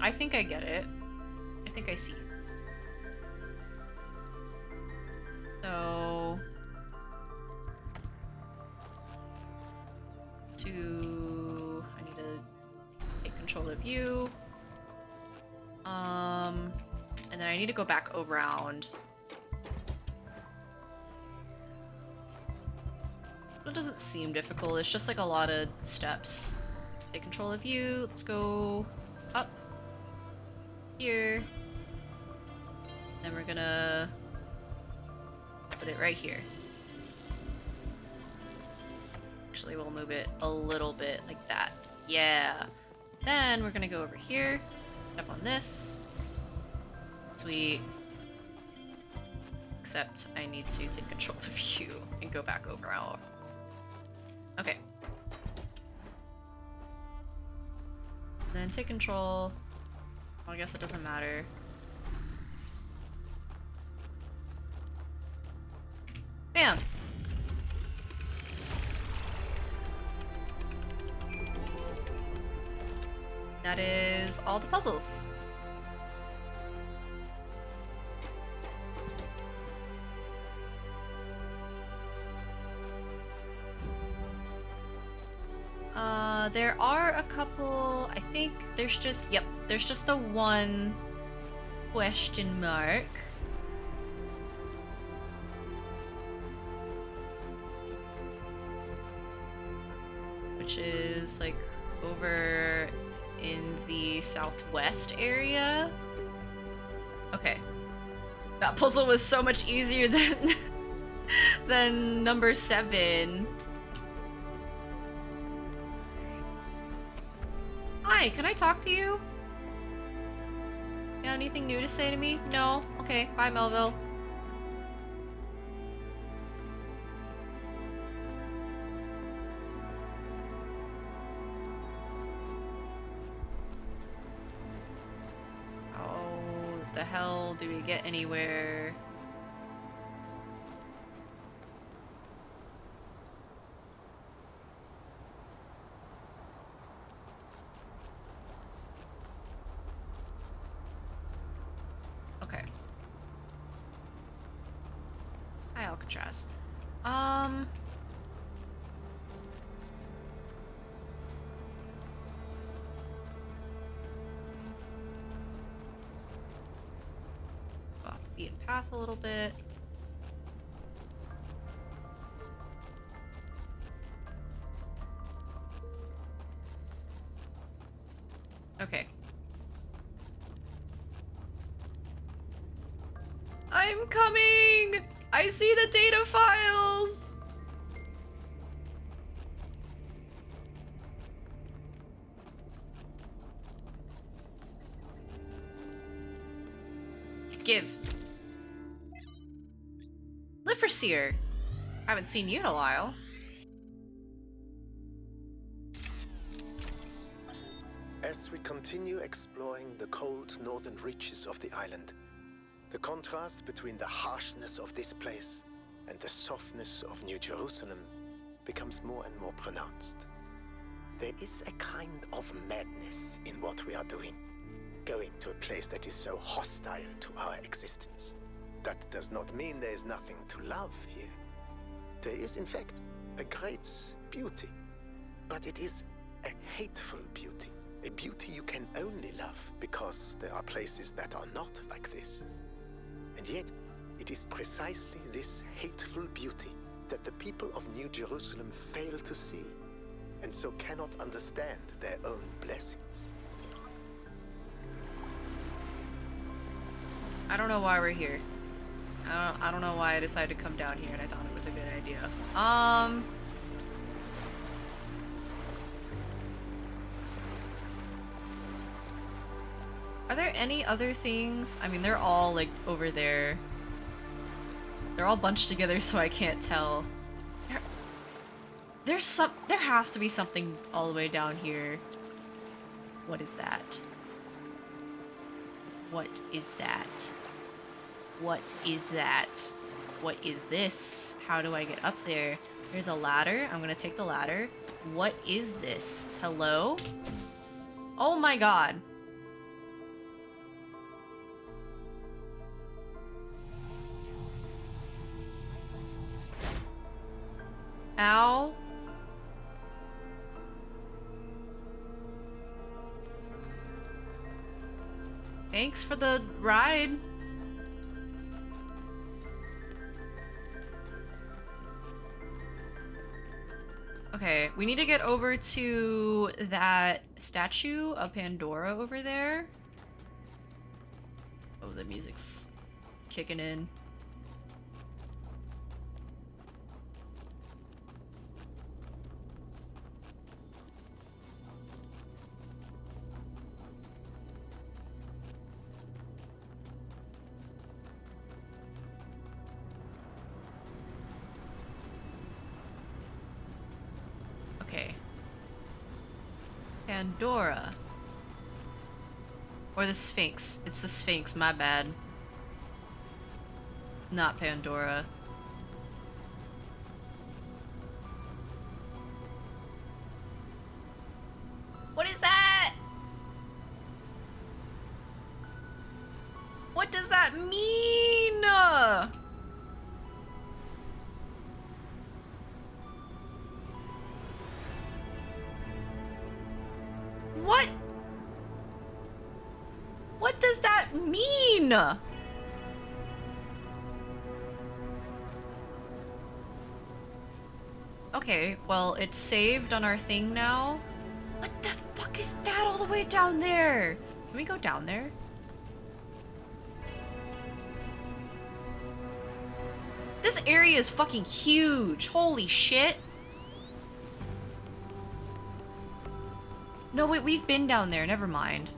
I think I get it. I think I see. So... I need to take control of you. And then I need to go back around. So it doesn't seem difficult. It's just like a lot of steps. Take control of you. Let's go up. Here. Then we're gonna put it right here. Actually, we'll move it a little bit like that. Yeah. Then we're gonna go over here. Step on this. Sweet. Except I need to take control of you and go back over. Okay. Then take control. Well, I guess it doesn't matter. Bam! That is all the puzzles. There are a couple, I think there's just, yep, there's just the one question mark. Which is like over in the southwest area. Okay. That puzzle was so much easier than than number 7. Hi, can I talk to you? You got anything new to say to me? No? Okay, bye Melville. How the hell do we get anywhere? Alcatraz. beaten path a little bit. Okay. I'm coming! I see the data files! Give. Live for Seer. Haven't seen you in a while. As we continue exploring the cold northern reaches of the island, the contrast between the harshness of this place and the softness of New Jerusalem becomes more and more pronounced. There is a kind of madness in what we are doing, going to a place that is so hostile to our existence. That does not mean there is nothing to love here. There is, in fact, a great beauty, but it is a hateful beauty. A beauty you can only love because there are places that are not like this. And yet, it is precisely this hateful beauty that the people of New Jerusalem fail to see, and so cannot understand their own blessings. I don't know why we're here. I don't know why I decided to come down here and I thought it was a good idea. Are there any other things? I mean, they're all like over there. They're all bunched together so I can't tell. There has to be something all the way down here. What is that? What is that? What is that? What is this? How do I get up there? There's a ladder. I'm gonna take the ladder. What is this? Hello? Oh my god. Ow. Thanks for the ride. Okay, we need to get over to that statue of Pandora over there. Oh, the music's kicking in. Pandora. Or the Sphinx. It's the Sphinx, my bad. It's not Pandora. What is that? What does that mean? What? What does that mean? Okay, well, it's saved on our thing now. What the fuck is that all the way down there? Can we go down there? This area is fucking huge. Holy shit. No, wait, we've been down there. Never mind.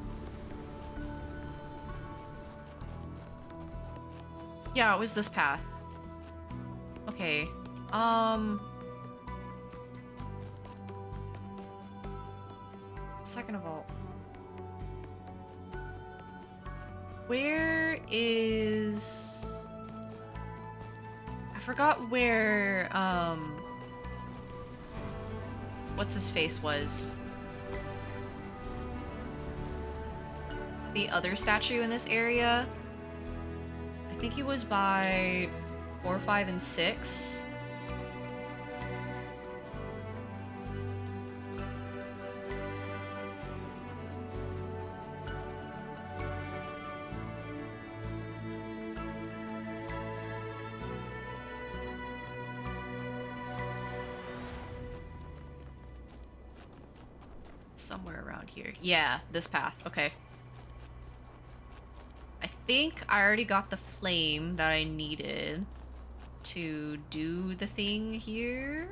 Yeah, it was this path. Okay. Second of all, where is... I forgot where, what's his face was. The other statue in this area. I think he was by 4, 5, and 6. somewhere around here. Yeah, this path. Okay. I think I already got the flame that I needed to do the thing here.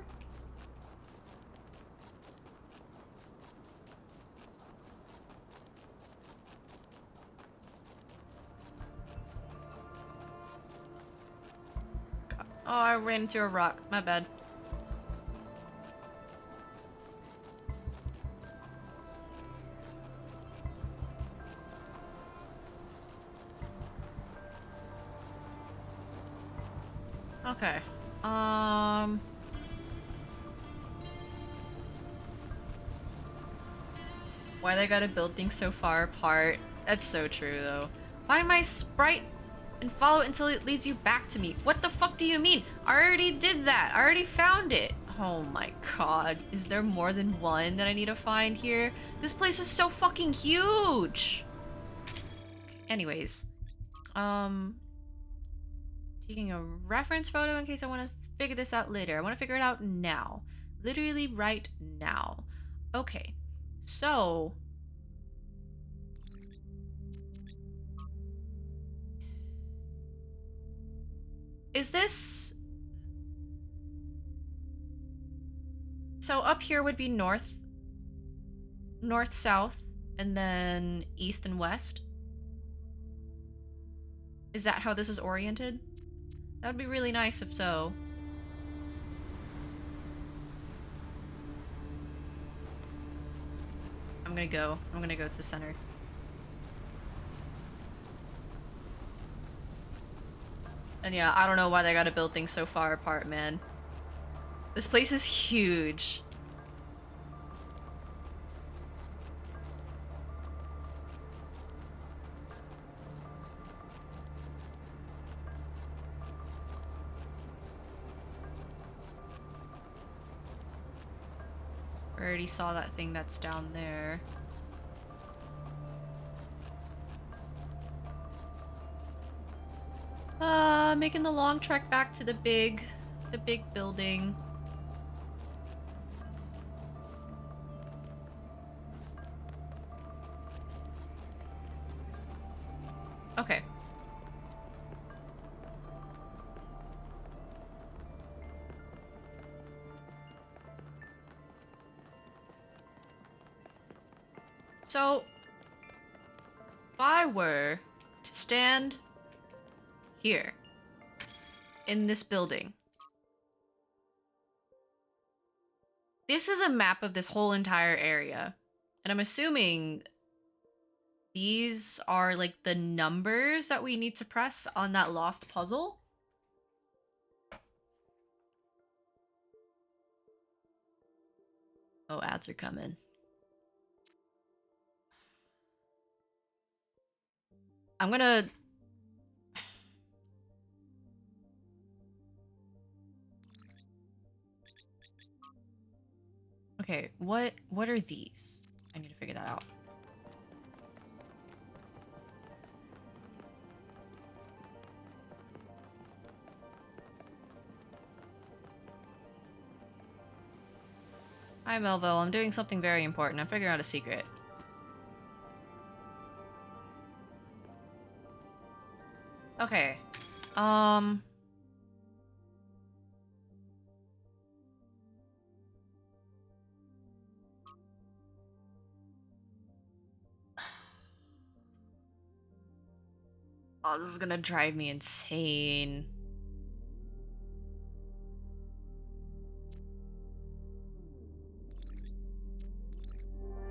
God. Oh, I ran into a rock. My bad. Okay. Why they gotta build things so far apart? That's so true, though. Find my sprite and follow it until it leads you back to me. What the fuck do you mean? I already did that. I already found it. Oh my god. Is there more than one that I need to find here? This place is so fucking huge. Anyways. Taking a reference photo in case I want to figure this out later. I want to figure it out now. Literally right now. Okay. So... is this... so up here would be north, south, and then east and west? Is that how this is oriented? That would be really nice if so. I'm gonna go to the center. And yeah, I don't know why they gotta build things so far apart, man. This place is huge. I already saw that thing that's down there. Making the long trek back to the big building. Okay. So, if I were to stand here, in this building, this is a map of this whole entire area. And I'm assuming these are like the numbers that we need to press on that lost puzzle. Oh, ads are coming. I'm gonna... okay, what are these? I need to figure that out. Hi, Melville. I'm doing something very important. I'm figuring out a secret. Okay. Oh, this is gonna drive me insane.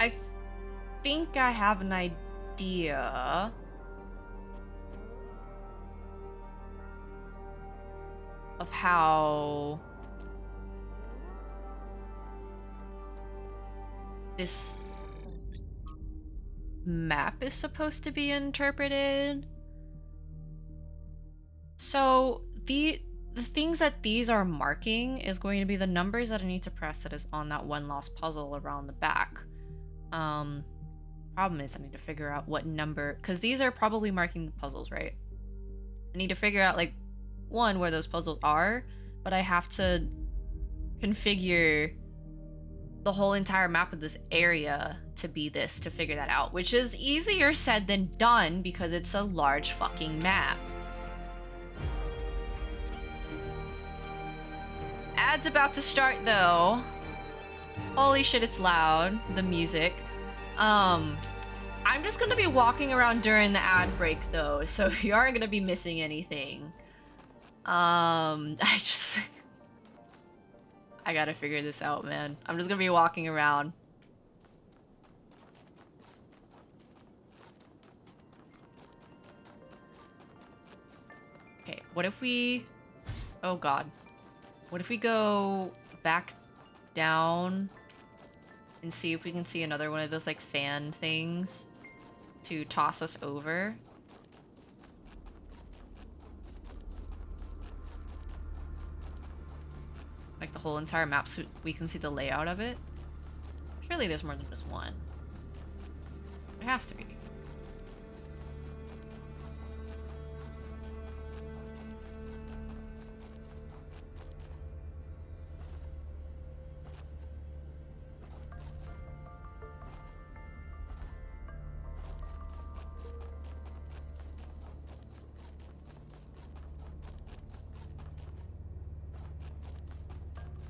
I think I have an idea. Of how this map is supposed to be interpreted. So the things that these are marking is going to be the numbers that I need to press that is on that one lost puzzle around the back. Problem is I need to figure out what number, because these are probably marking the puzzles, right? I need to figure out like one where those puzzles are, but I have to configure the whole entire map of this area to be this to figure that out, which is easier said than done because it's a large fucking map. Ad's about to start though. Holy shit, it's loud, the music. I'm just gonna be walking around during the ad break though, so you aren't gonna be missing anything. I gotta figure this out, man. I'm just gonna be walking around. Okay, what if we... Oh god. What if we go back down and see if we can see another one of those, like, fan things to toss us over? Like the whole entire map so we can see the layout of it? Surely there's more than just one. There has to be.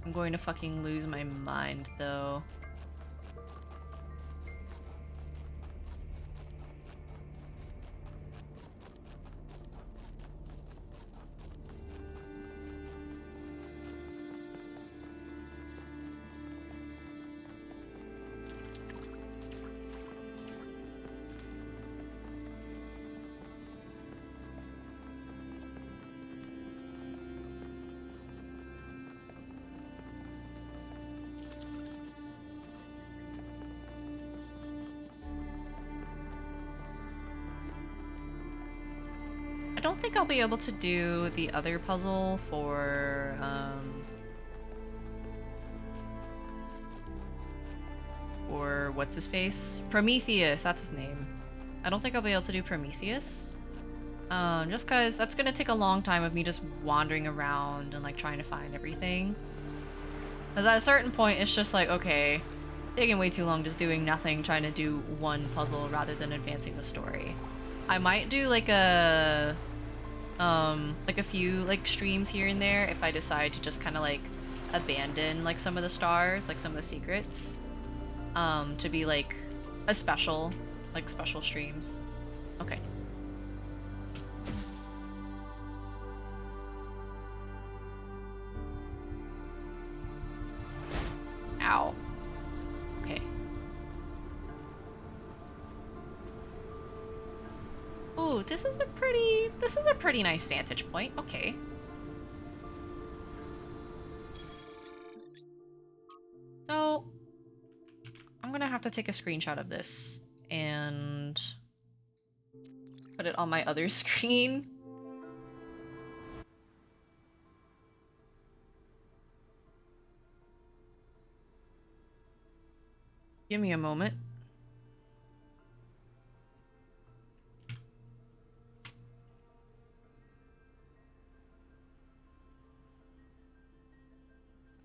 I'm going to fucking lose my mind, though. I don't think I'll be able to do the other puzzle for, or what's his face? Prometheus, that's his name. I don't think I'll be able to do Prometheus. Just cause that's gonna take a long time of me just wandering around and like trying to find everything. Cause at a certain point, it's just like, okay, taking way too long just doing nothing, trying to do one puzzle rather than advancing the story. I might do like a few like streams here and there if I decide to just kind of like abandon like some of the stars, like some of the secrets, to be like a special streams. Okay. Ow. Okay. Ooh, this is a pretty nice vantage point. Okay. So I'm gonna have to take a screenshot of this and put it on my other screen. Give me a moment.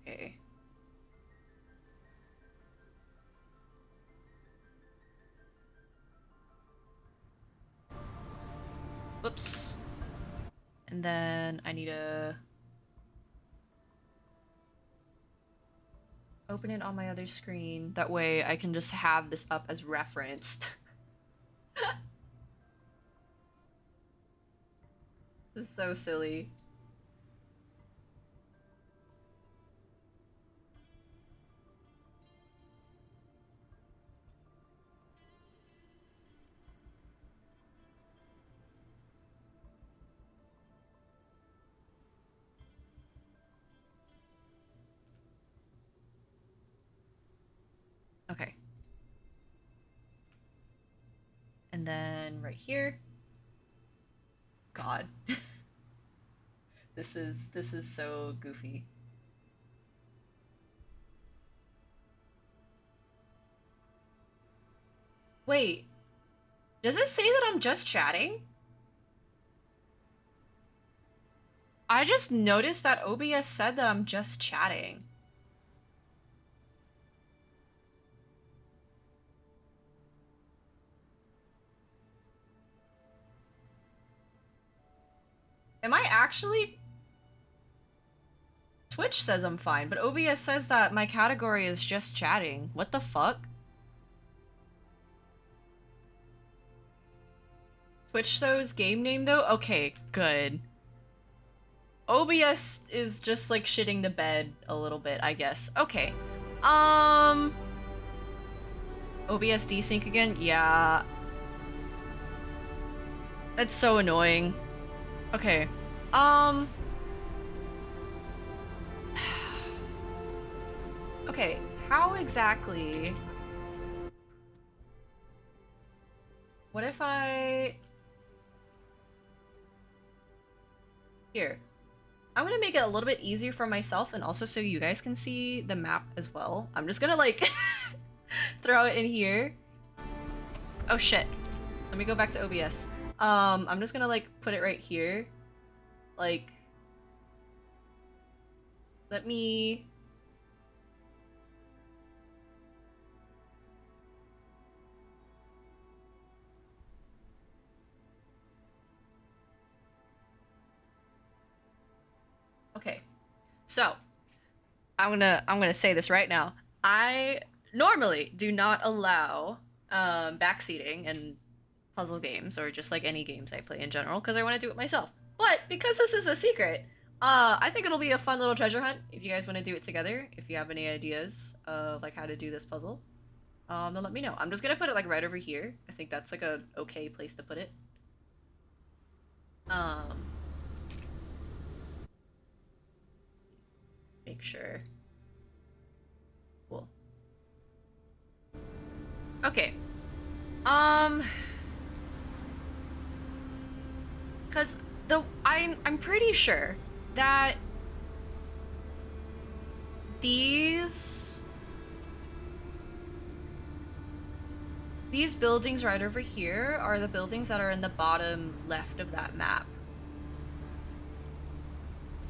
Okay. Whoops. And then I need to open it on my other screen. That way I can just have this up as referenced. This is so silly. Okay. And then right here. God. This is so goofy. Wait. Does it say that I'm just chatting? I just noticed that OBS said that I'm just chatting. Am I actually? Twitch says I'm fine, but OBS says that my category is just chatting. What the fuck? Twitch shows game name though? Okay, good. OBS is just like shitting the bed a little bit, I guess. Okay. OBS desync again? Yeah. That's so annoying. Okay. Okay, how exactly... What if I... Here. I'm gonna make it a little bit easier for myself and also so you guys can see the map as well. I'm just gonna like throw it in here. Oh shit. Let me go back to OBS. I'm just gonna like put it right here. Like, let me... Okay, so I'm gonna say this right now. I normally do not allow backseating in puzzle games or just like any games I play in general because I want to do it myself. But because this is a secret, I think it'll be a fun little treasure hunt if you guys want to do it together. If you have any ideas of like how to do this puzzle, then let me know. I'm just gonna put it like right over here. I think that's like a okay place to put it. Make sure. Cool. Okay. Cause I'm pretty sure that these buildings right over here are the buildings that are in the bottom left of that map.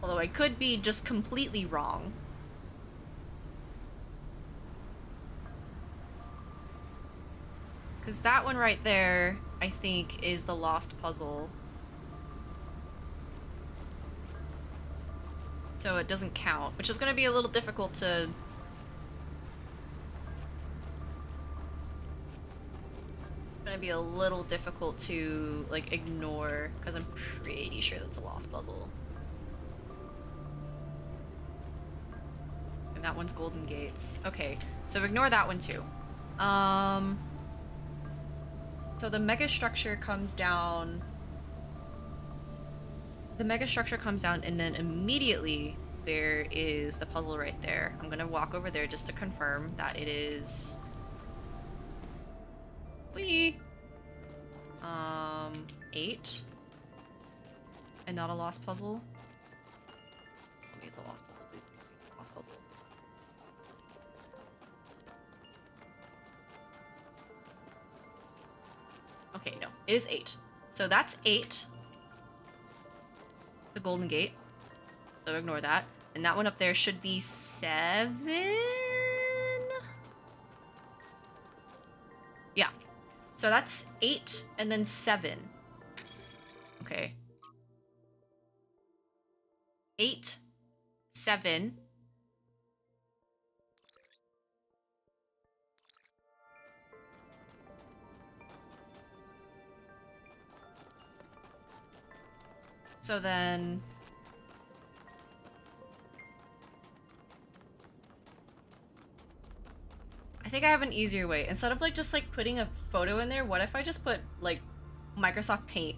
Although I could be just completely wrong. Because that one right there, I think, is the lost puzzle. So it doesn't count, which is going to be a little difficult to... Gonna be a little difficult to, like, ignore, because I'm pretty sure that's a lost puzzle. And that one's Golden Gates. Okay, so ignore that one too. So the mega structure comes down. The mega structure comes down, and then immediately there is the puzzle right there. I'm gonna walk over there just to confirm that it is... Whee! 8. And not a lost puzzle. Maybe it's a lost puzzle, please. It's a lost puzzle. Okay, no. It is 8. So that's 8. The Golden Gate. So ignore that. And that one up there should be 7? Yeah. So that's 8 and then 7. Okay. 8, 7. So then... I think I have an easier way. Instead of like just like putting a photo in there, what if I just put like Microsoft Paint?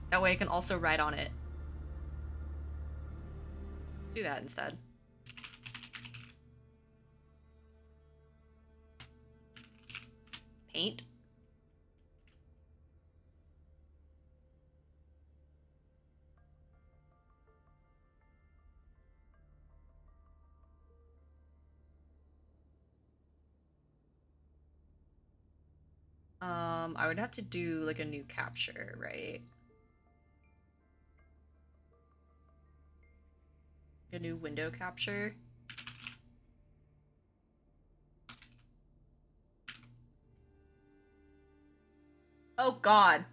That way I can also write on it. Let's do that instead. Paint. I would have to do like a new capture, right? A new window capture. Oh God.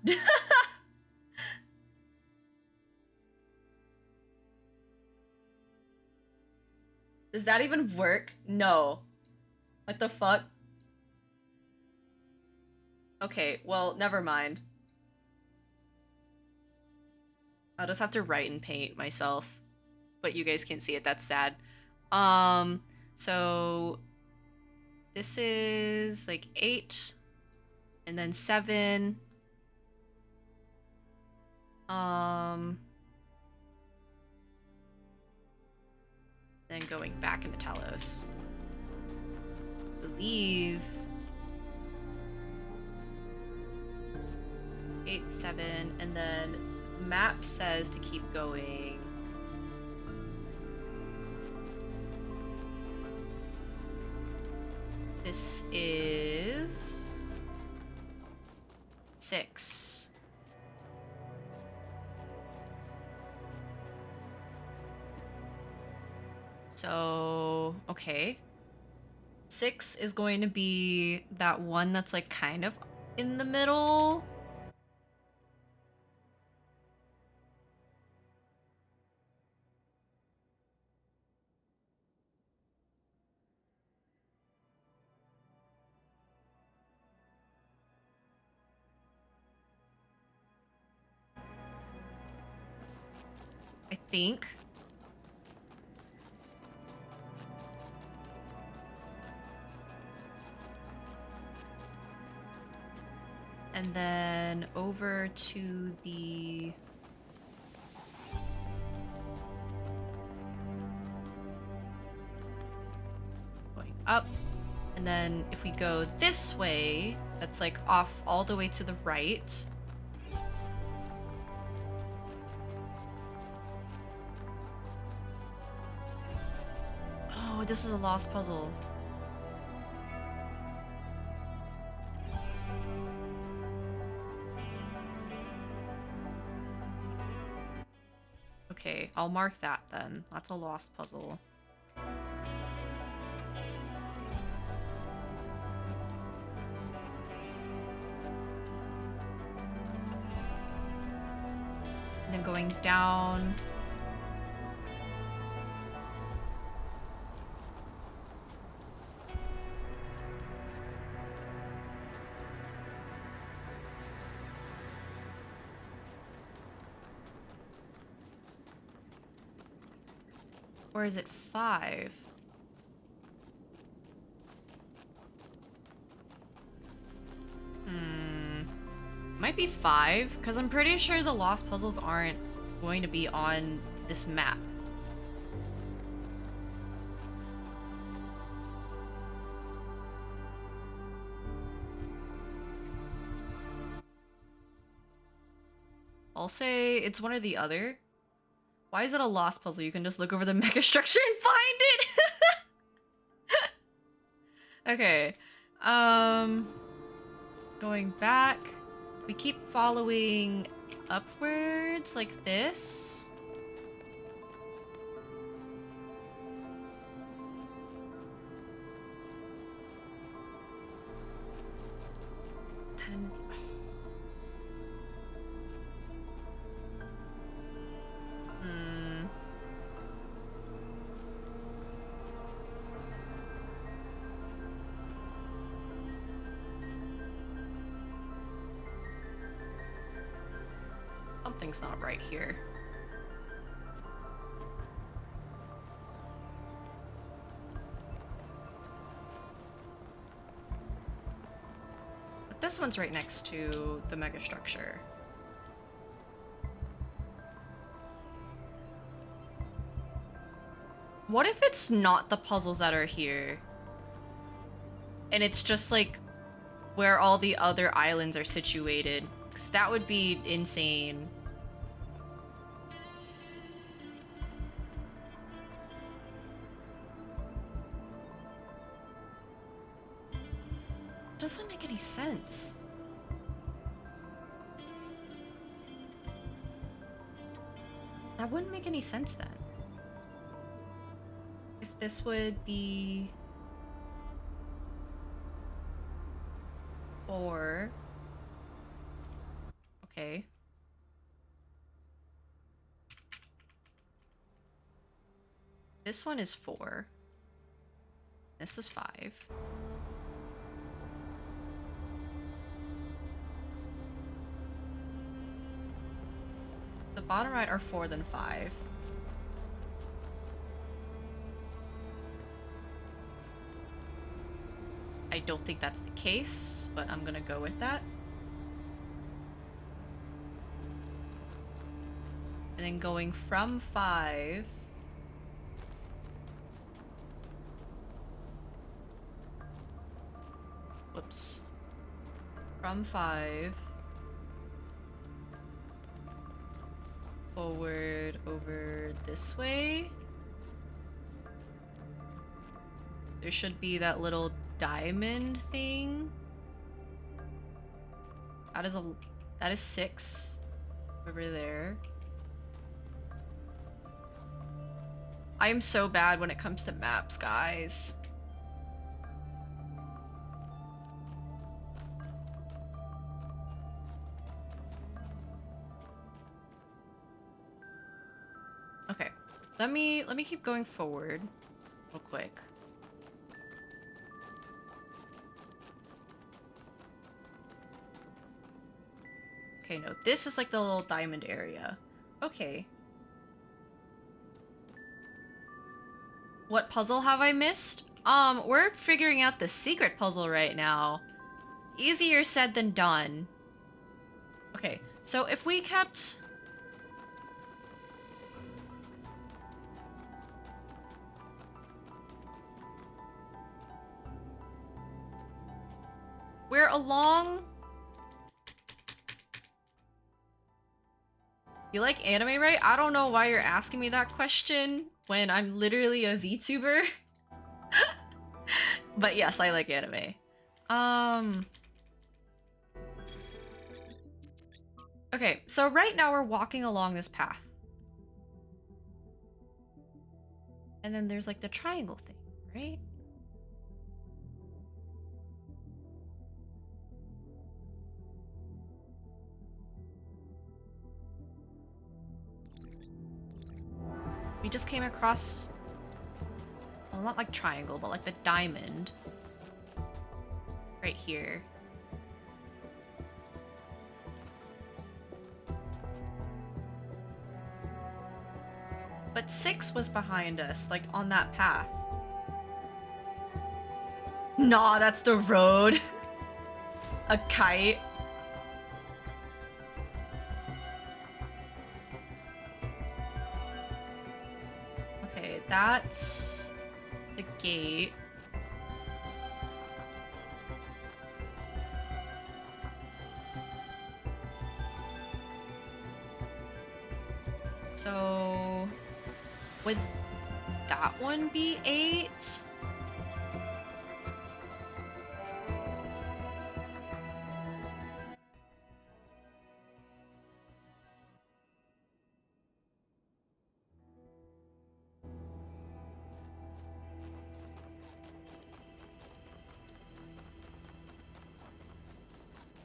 Does that even work? No. What the fuck? Okay, well, never mind. I'll just have to write and paint myself. But you guys can't see it, that's sad. So this is like 8 and then 7. Then going back into Talos. I believe 8, 7, and then map says to keep going. This is 6. So, okay. 6 is going to be that one that's like kind of in the middle. I think. And then over to the... going up. And then if we go this way, that's like off all the way to the right. Oh, this is a lost puzzle. Okay, I'll mark that then. That's a lost puzzle. And then going down. Or is it 5? Might be 5, because I'm pretty sure the lost puzzles aren't going to be on this map. I'll say it's one or the other. Why is it a lost puzzle? You can just look over the mega structure and find it! Okay. Going back. We keep following upwards like this. Then... Something's not right here. But this one's right next to the mega structure. What if it's not the puzzles that are here? And it's just like where all the other islands are situated? 'Cause that would be insane. Doesn't make any sense. That wouldn't make any sense then. If this would be 4. Okay. This one is 4. This is 5. The bottom right are 4, then 5. I don't think that's the case, but I'm gonna go with that. And then going from 5... Whoops. From 5... forward over this way. There should be that little diamond thing. That is 6 over there. I am so bad when it comes to maps, guys. Okay. Let me keep going forward real quick. Okay, no, this is like the little diamond area. Okay. What puzzle have I missed? We're figuring out the secret puzzle right now. Easier said than done. Okay, so if we kept... We're along... You like anime, right? I don't know why you're asking me that question when I'm literally a VTuber. But yes, I like anime. Okay, so right now we're walking along this path. And then there's like the triangle thing, right? We just came across, well, not like triangle, but like the diamond right here. But 6 was behind us, like on that path. Nah, that's the road. A kite. Okay, that's the gate. So, would that one be 8?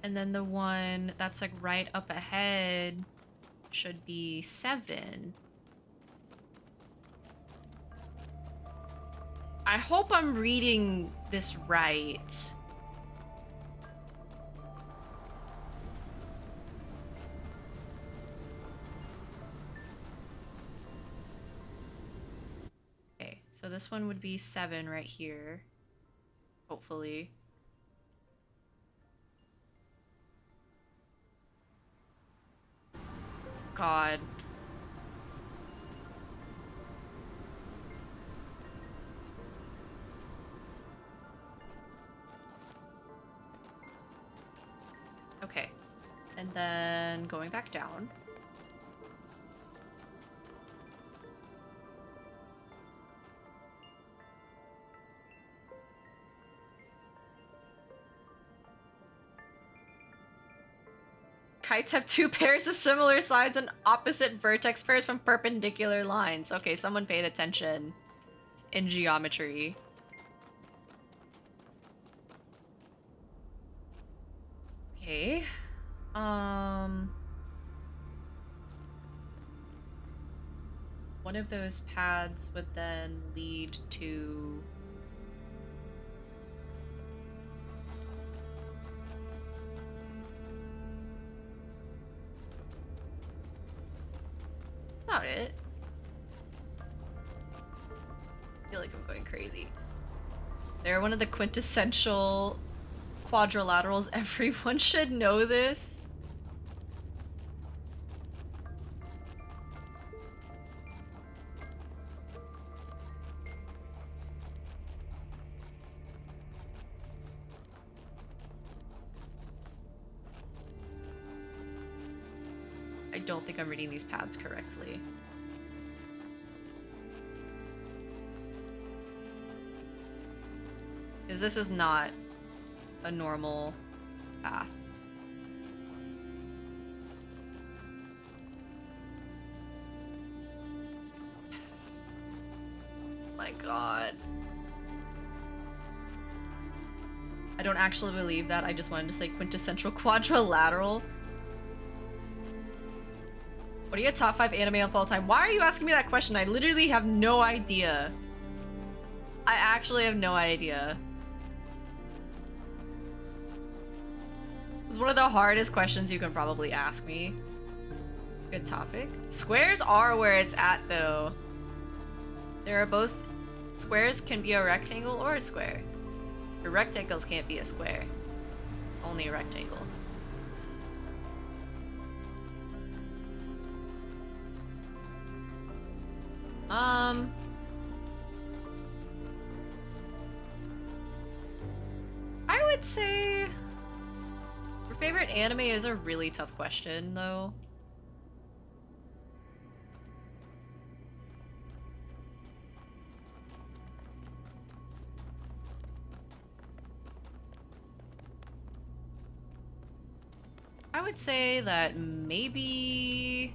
And then the one that's like right up ahead should be 7. I hope I'm reading this right. Okay, so this one would be 7 right here. Hopefully. God. Okay. And then going back down. Kites have 2 pairs of similar sides and opposite vertex pairs from perpendicular lines. Okay, someone paid attention in geometry. Okay. One of those paths would then lead to not it. I feel like I'm going crazy. They're one of the quintessential quadrilaterals. Everyone should know this. I don't think I'm reading these paths correctly. Because this is not a normal path. My god. I don't actually believe that. I just wanted to say quintessential quadrilateral. What are your top 5 anime of all time? Why are you asking me that question? I literally have no idea. I actually have no idea. It's one of the hardest questions you can probably ask me. Good topic. Squares are where it's at though. There are both. Squares can be a rectangle or a square. The rectangles can't be a square. Only a rectangle. I would say your favorite anime is a really tough question though. I would say that maybe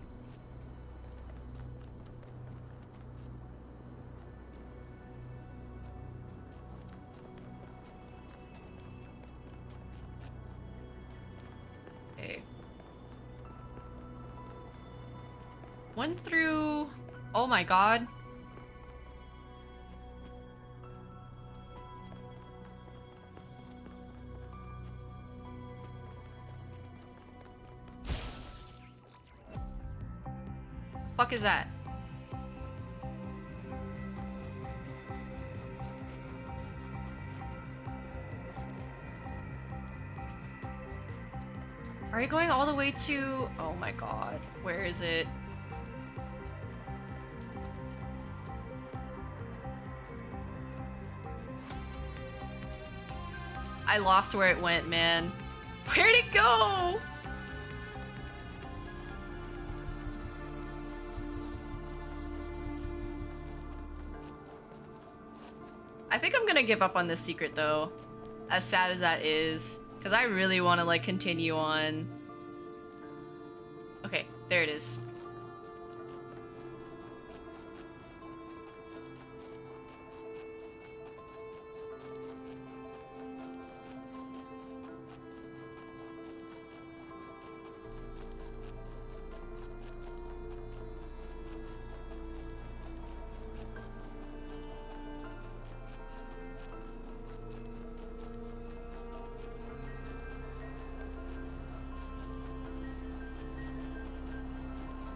okay. 1 through, oh my god. Fuck is that? Are you going all the way to... Oh my god. Where is it? I lost where it went, man. Where'd it go? I think I'm gonna give up on this secret though, as sad as that is, because I really want to like continue on. Okay, there it is.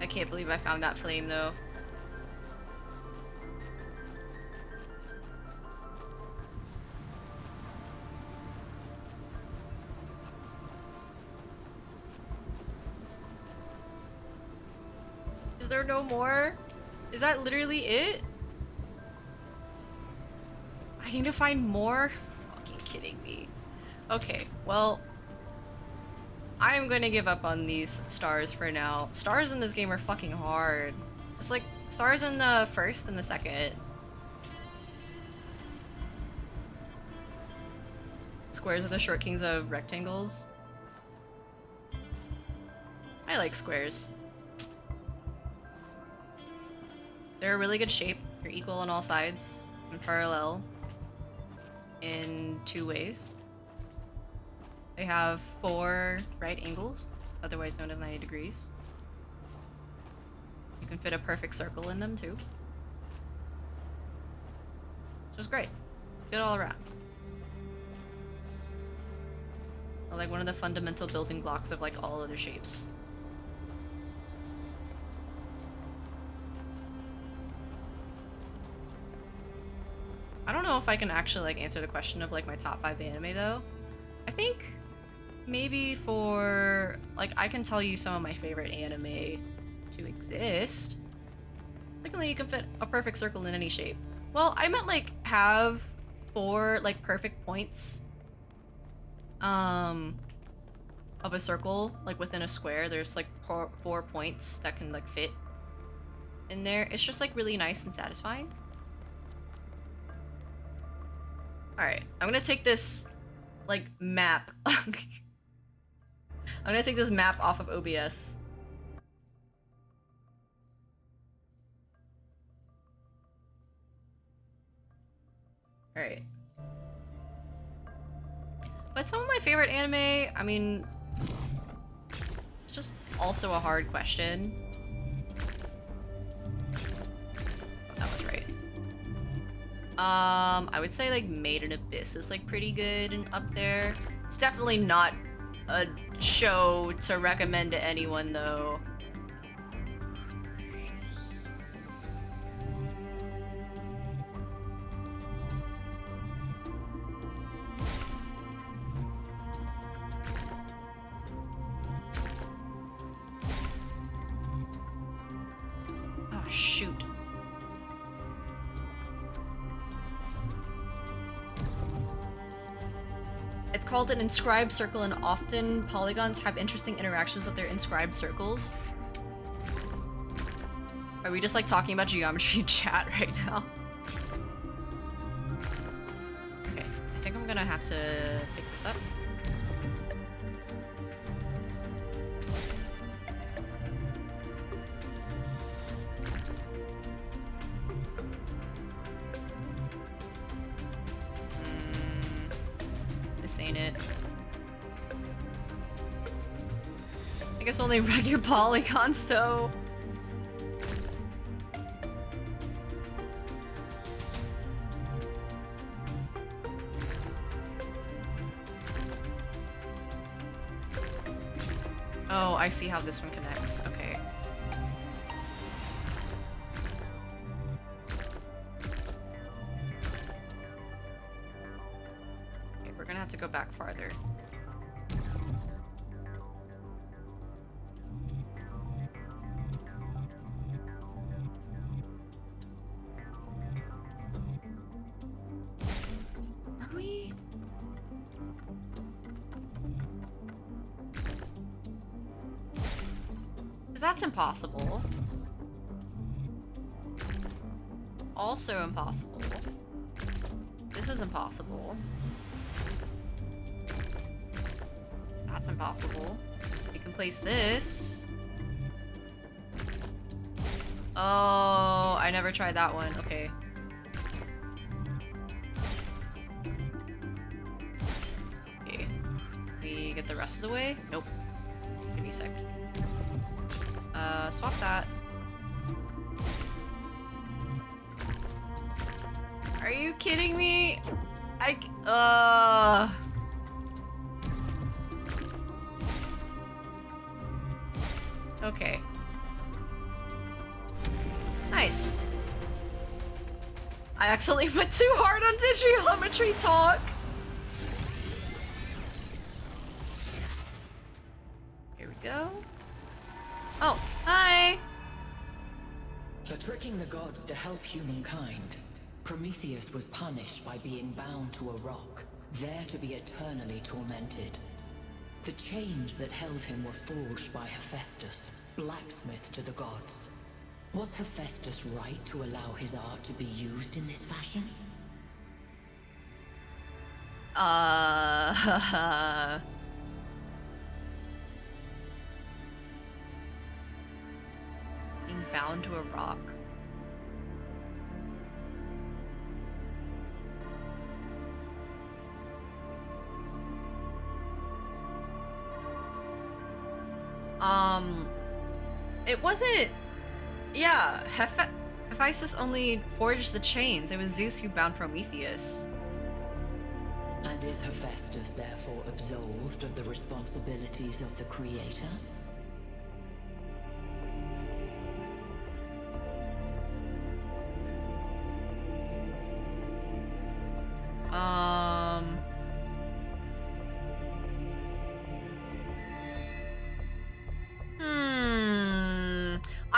I can't believe I found that flame though. Is there no more? Is that literally it? I need to find more? Fucking kidding me. Okay, well, I'm gonna give up on these stars for now. Stars in this game are fucking hard. It's like stars in the first and the second. Squares are the short kings of rectangles. I like squares. They're a really good shape. They're equal on all sides and parallel in 2 ways. They have 4 right angles, otherwise known as 90 degrees. You can fit a perfect circle in them too. Just great. Good all around. They're like one of the fundamental building blocks of like all other shapes. I don't know if I can actually like answer the question of like my top 5 anime though. I think maybe for like I can tell you some of my favorite anime to exist. Secondly, you can fit a perfect circle in any shape. Well, I meant like have 4 like perfect points of a circle like within a square. There's like 4 points that can like fit in there. It's just like really nice and satisfying. All right, I'm gonna take this like map. I'm gonna take this map off of OBS. All right. But some of my favorite anime, I mean, it's just also a hard question. That was right. I would say like Made in Abyss is like pretty good and up there. It's definitely not a show to recommend to anyone though. Oh shoot. It's called an inscribed circle, and often polygons have interesting interactions with their inscribed circles. Are we just like talking about geometry in chat right now? Okay, I think I'm gonna have to pick this up. This ain't it. I guess only regular polygons though. Oh, I see how this one connects. Okay. Okay, we're gonna have to go back farther. Are we? That's impossible. Also impossible. This is impossible. That's impossible. You can place this. Oh, I never tried that one. Okay. Okay. We get the rest of the way? Nope. Give me a sec. Swap that. Are you kidding me? Okay. Nice. I accidentally went too hard on Digigeometry talk. Here we go. Oh, hi! For tricking the gods to help humankind, Prometheus was punished by being bound to a rock, there to be eternally tormented. The chains that held him were forged by Hephaestus, blacksmith to the gods. Was Hephaestus right to allow his art to be used in this fashion? Being bound to a rock. It wasn't... Yeah, Hephaestus only forged the chains. It was Zeus who bound Prometheus. And is Hephaestus therefore absolved of the responsibilities of the creator?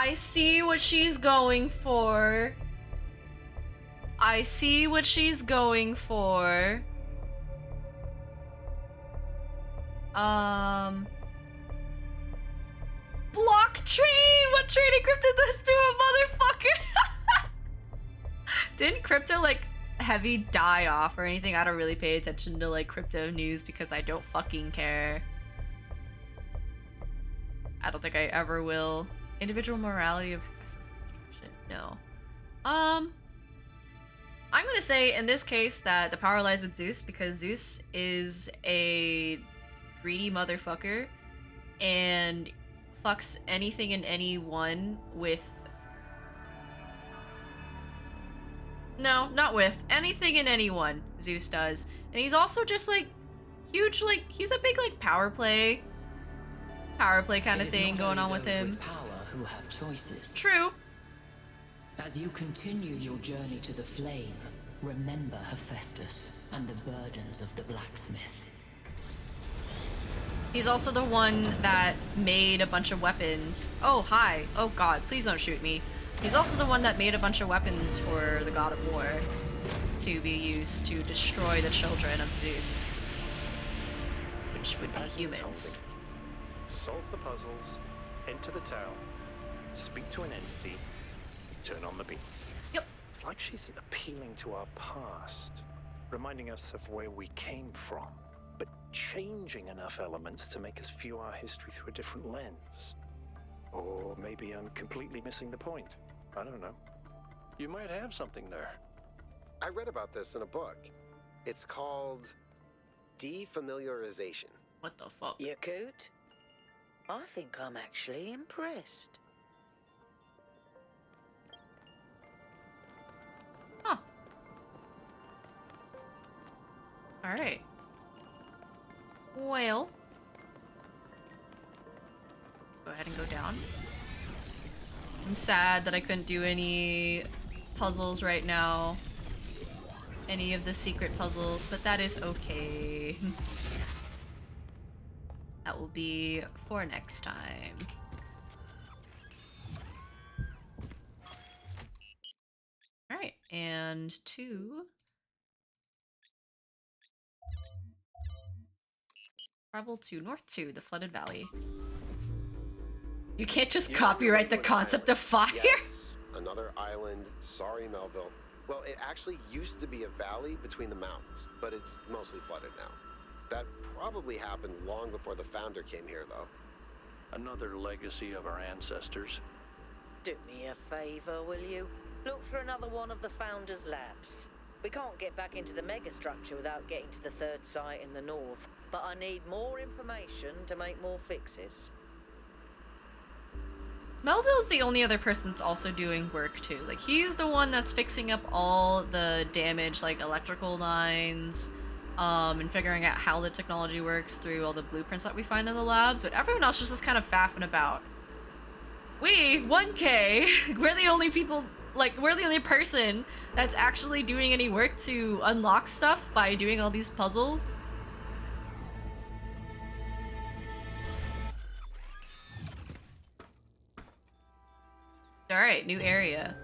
I see what she's going for. I see what she's going for. Blockchain! What trading crypto does to a motherfucker? Didn't crypto like heavy die off or anything? I don't really pay attention to like crypto news because I don't fucking care. I don't think I ever will. Individual morality of shit. No. I'm gonna say in this case that the power lies with Zeus because Zeus is a greedy motherfucker and fucks anything and anyone with. No, not with. Anything and anyone, Zeus does. And he's also just like huge, like he's a big like power play kind of thing going on with him. With power who have choices. True. As you continue your journey to the flame, remember Hephaestus and the burdens of the blacksmith. He's also the one that made a bunch of weapons. Oh, hi. Oh god, please don't shoot me. He's also the one that made a bunch of weapons for the god of war to be used to destroy the children of Zeus, which would be humans. Solve the puzzles, enter the town, speak to an entity, turn on the beam. Yep. It's like she's appealing to our past, reminding us of where we came from, but changing enough elements to make us view our history through a different lens. Or maybe I'm completely missing the point. I don't know. You might have something there. I read about this in a book. It's called defamiliarization. What the fuck? You coot? I think I'm actually impressed. Huh. Alright. Well. Let's go ahead and go down. I'm sad that I couldn't do any puzzles right now. Any of the secret puzzles, but that is okay. That will be for next time. Alright, and 2. Travel to North 2, the Flooded Valley. You can't just copyright the concept of fire! Yes, another island. Sorry, Melville. Well, it actually used to be a valley between the mountains, but it's mostly flooded now. That probably happened long before the founder came here, though. Another legacy of our ancestors. Do me a favor, will you? Look for another one of the Founder's labs. We can't get back into the megastructure without getting to the third site in the north, but I need more information to make more fixes. Melville's the only other person that's also doing work too. Like, he's the one that's fixing up all the damaged, like, electrical lines, and figuring out how the technology works through all the blueprints that we find in the labs, but everyone else is just kind of faffing about. We, 1K, we're the only people, like, we're the only person that's actually doing any work to unlock stuff by doing all these puzzles. Alright, new area.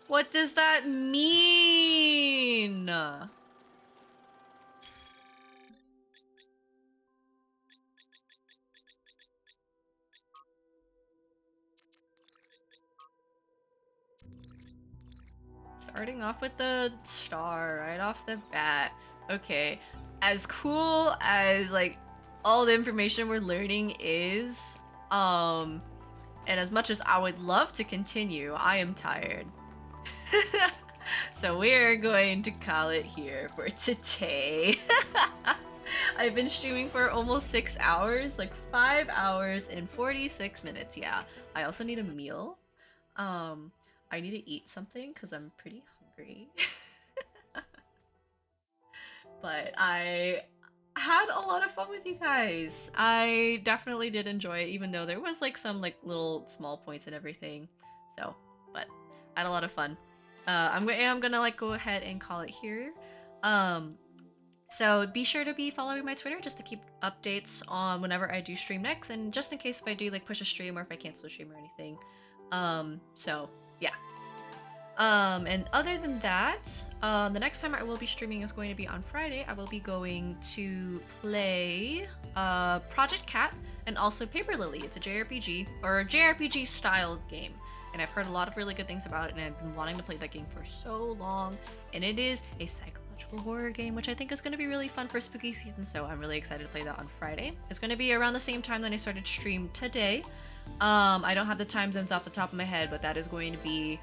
What does that mean? Starting off with the star right off the bat. Okay, as cool as like all the information we're learning is, and as much as I would love to continue, I am tired. So we're going to call it here for today. I've been streaming for almost 6 hours, like 5 hours and 46 minutes. Yeah, I also need a meal. I need to eat something because I'm pretty hungry. But I had a lot of fun with you guys. I definitely did enjoy it, even though there was like some like little small points and everything. So, but I had a lot of fun. I'm gonna like go ahead and call it here. So be sure to be following my Twitter just to keep updates on whenever I do stream next, and just in case if I do like push a stream or if I cancel a stream or anything. So yeah. And other than that, the next time I will be streaming is going to be on Friday. I will be going to play Project Cat and also Paper Lily. It's a JRPG, or a JRPG styled game. And I've heard a lot of really good things about it, and I've been wanting to play that game for so long. And it is a psychological horror game, which I think is going to be really fun for spooky season, so I'm really excited to play that on Friday. It's going to be around the same time that I started stream today. I don't have the time zones off the top of my head, but that is going to be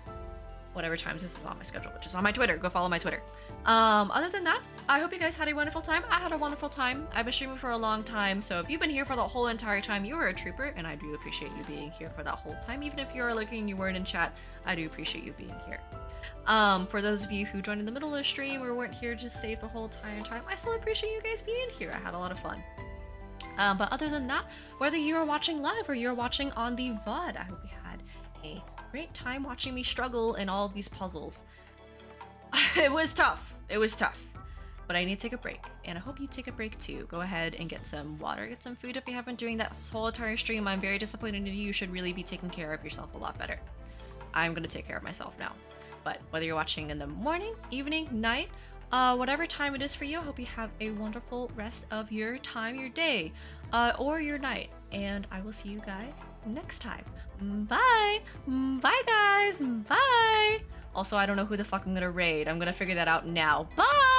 whatever times this is on my schedule, which is on my Twitter. Go follow my Twitter. Other than that, I hope you guys had a wonderful time. I had a wonderful time. I've been streaming for a long time, so if you've been here for the whole entire time, you are a trooper, and I do appreciate you being here for that whole time. Even if you're looking and you weren't in chat, I do appreciate you being here. For those of you who joined in the middle of the stream or weren't here to stay the whole entire time, I still appreciate you guys being here. I had a lot of fun. But other than that, whether you're watching live or you're watching on the VOD, I hope you had a great time watching me struggle in all of these puzzles. It was tough. It was tough. But I need to take a break, and I hope you take a break too. Go ahead and get some water, get some food if you haven't been doing that this whole entire stream. I'm very disappointed in you. You should really be taking care of yourself a lot better. I'm gonna take care of myself now. But whether you're watching in the morning, evening, night, whatever time it is for you, I hope you have a wonderful rest of your time, your day, or your night. And I will see you guys next time. Bye! Bye, guys! Bye! Also, I don't know who the fuck I'm gonna raid. I'm gonna figure that out now. Bye!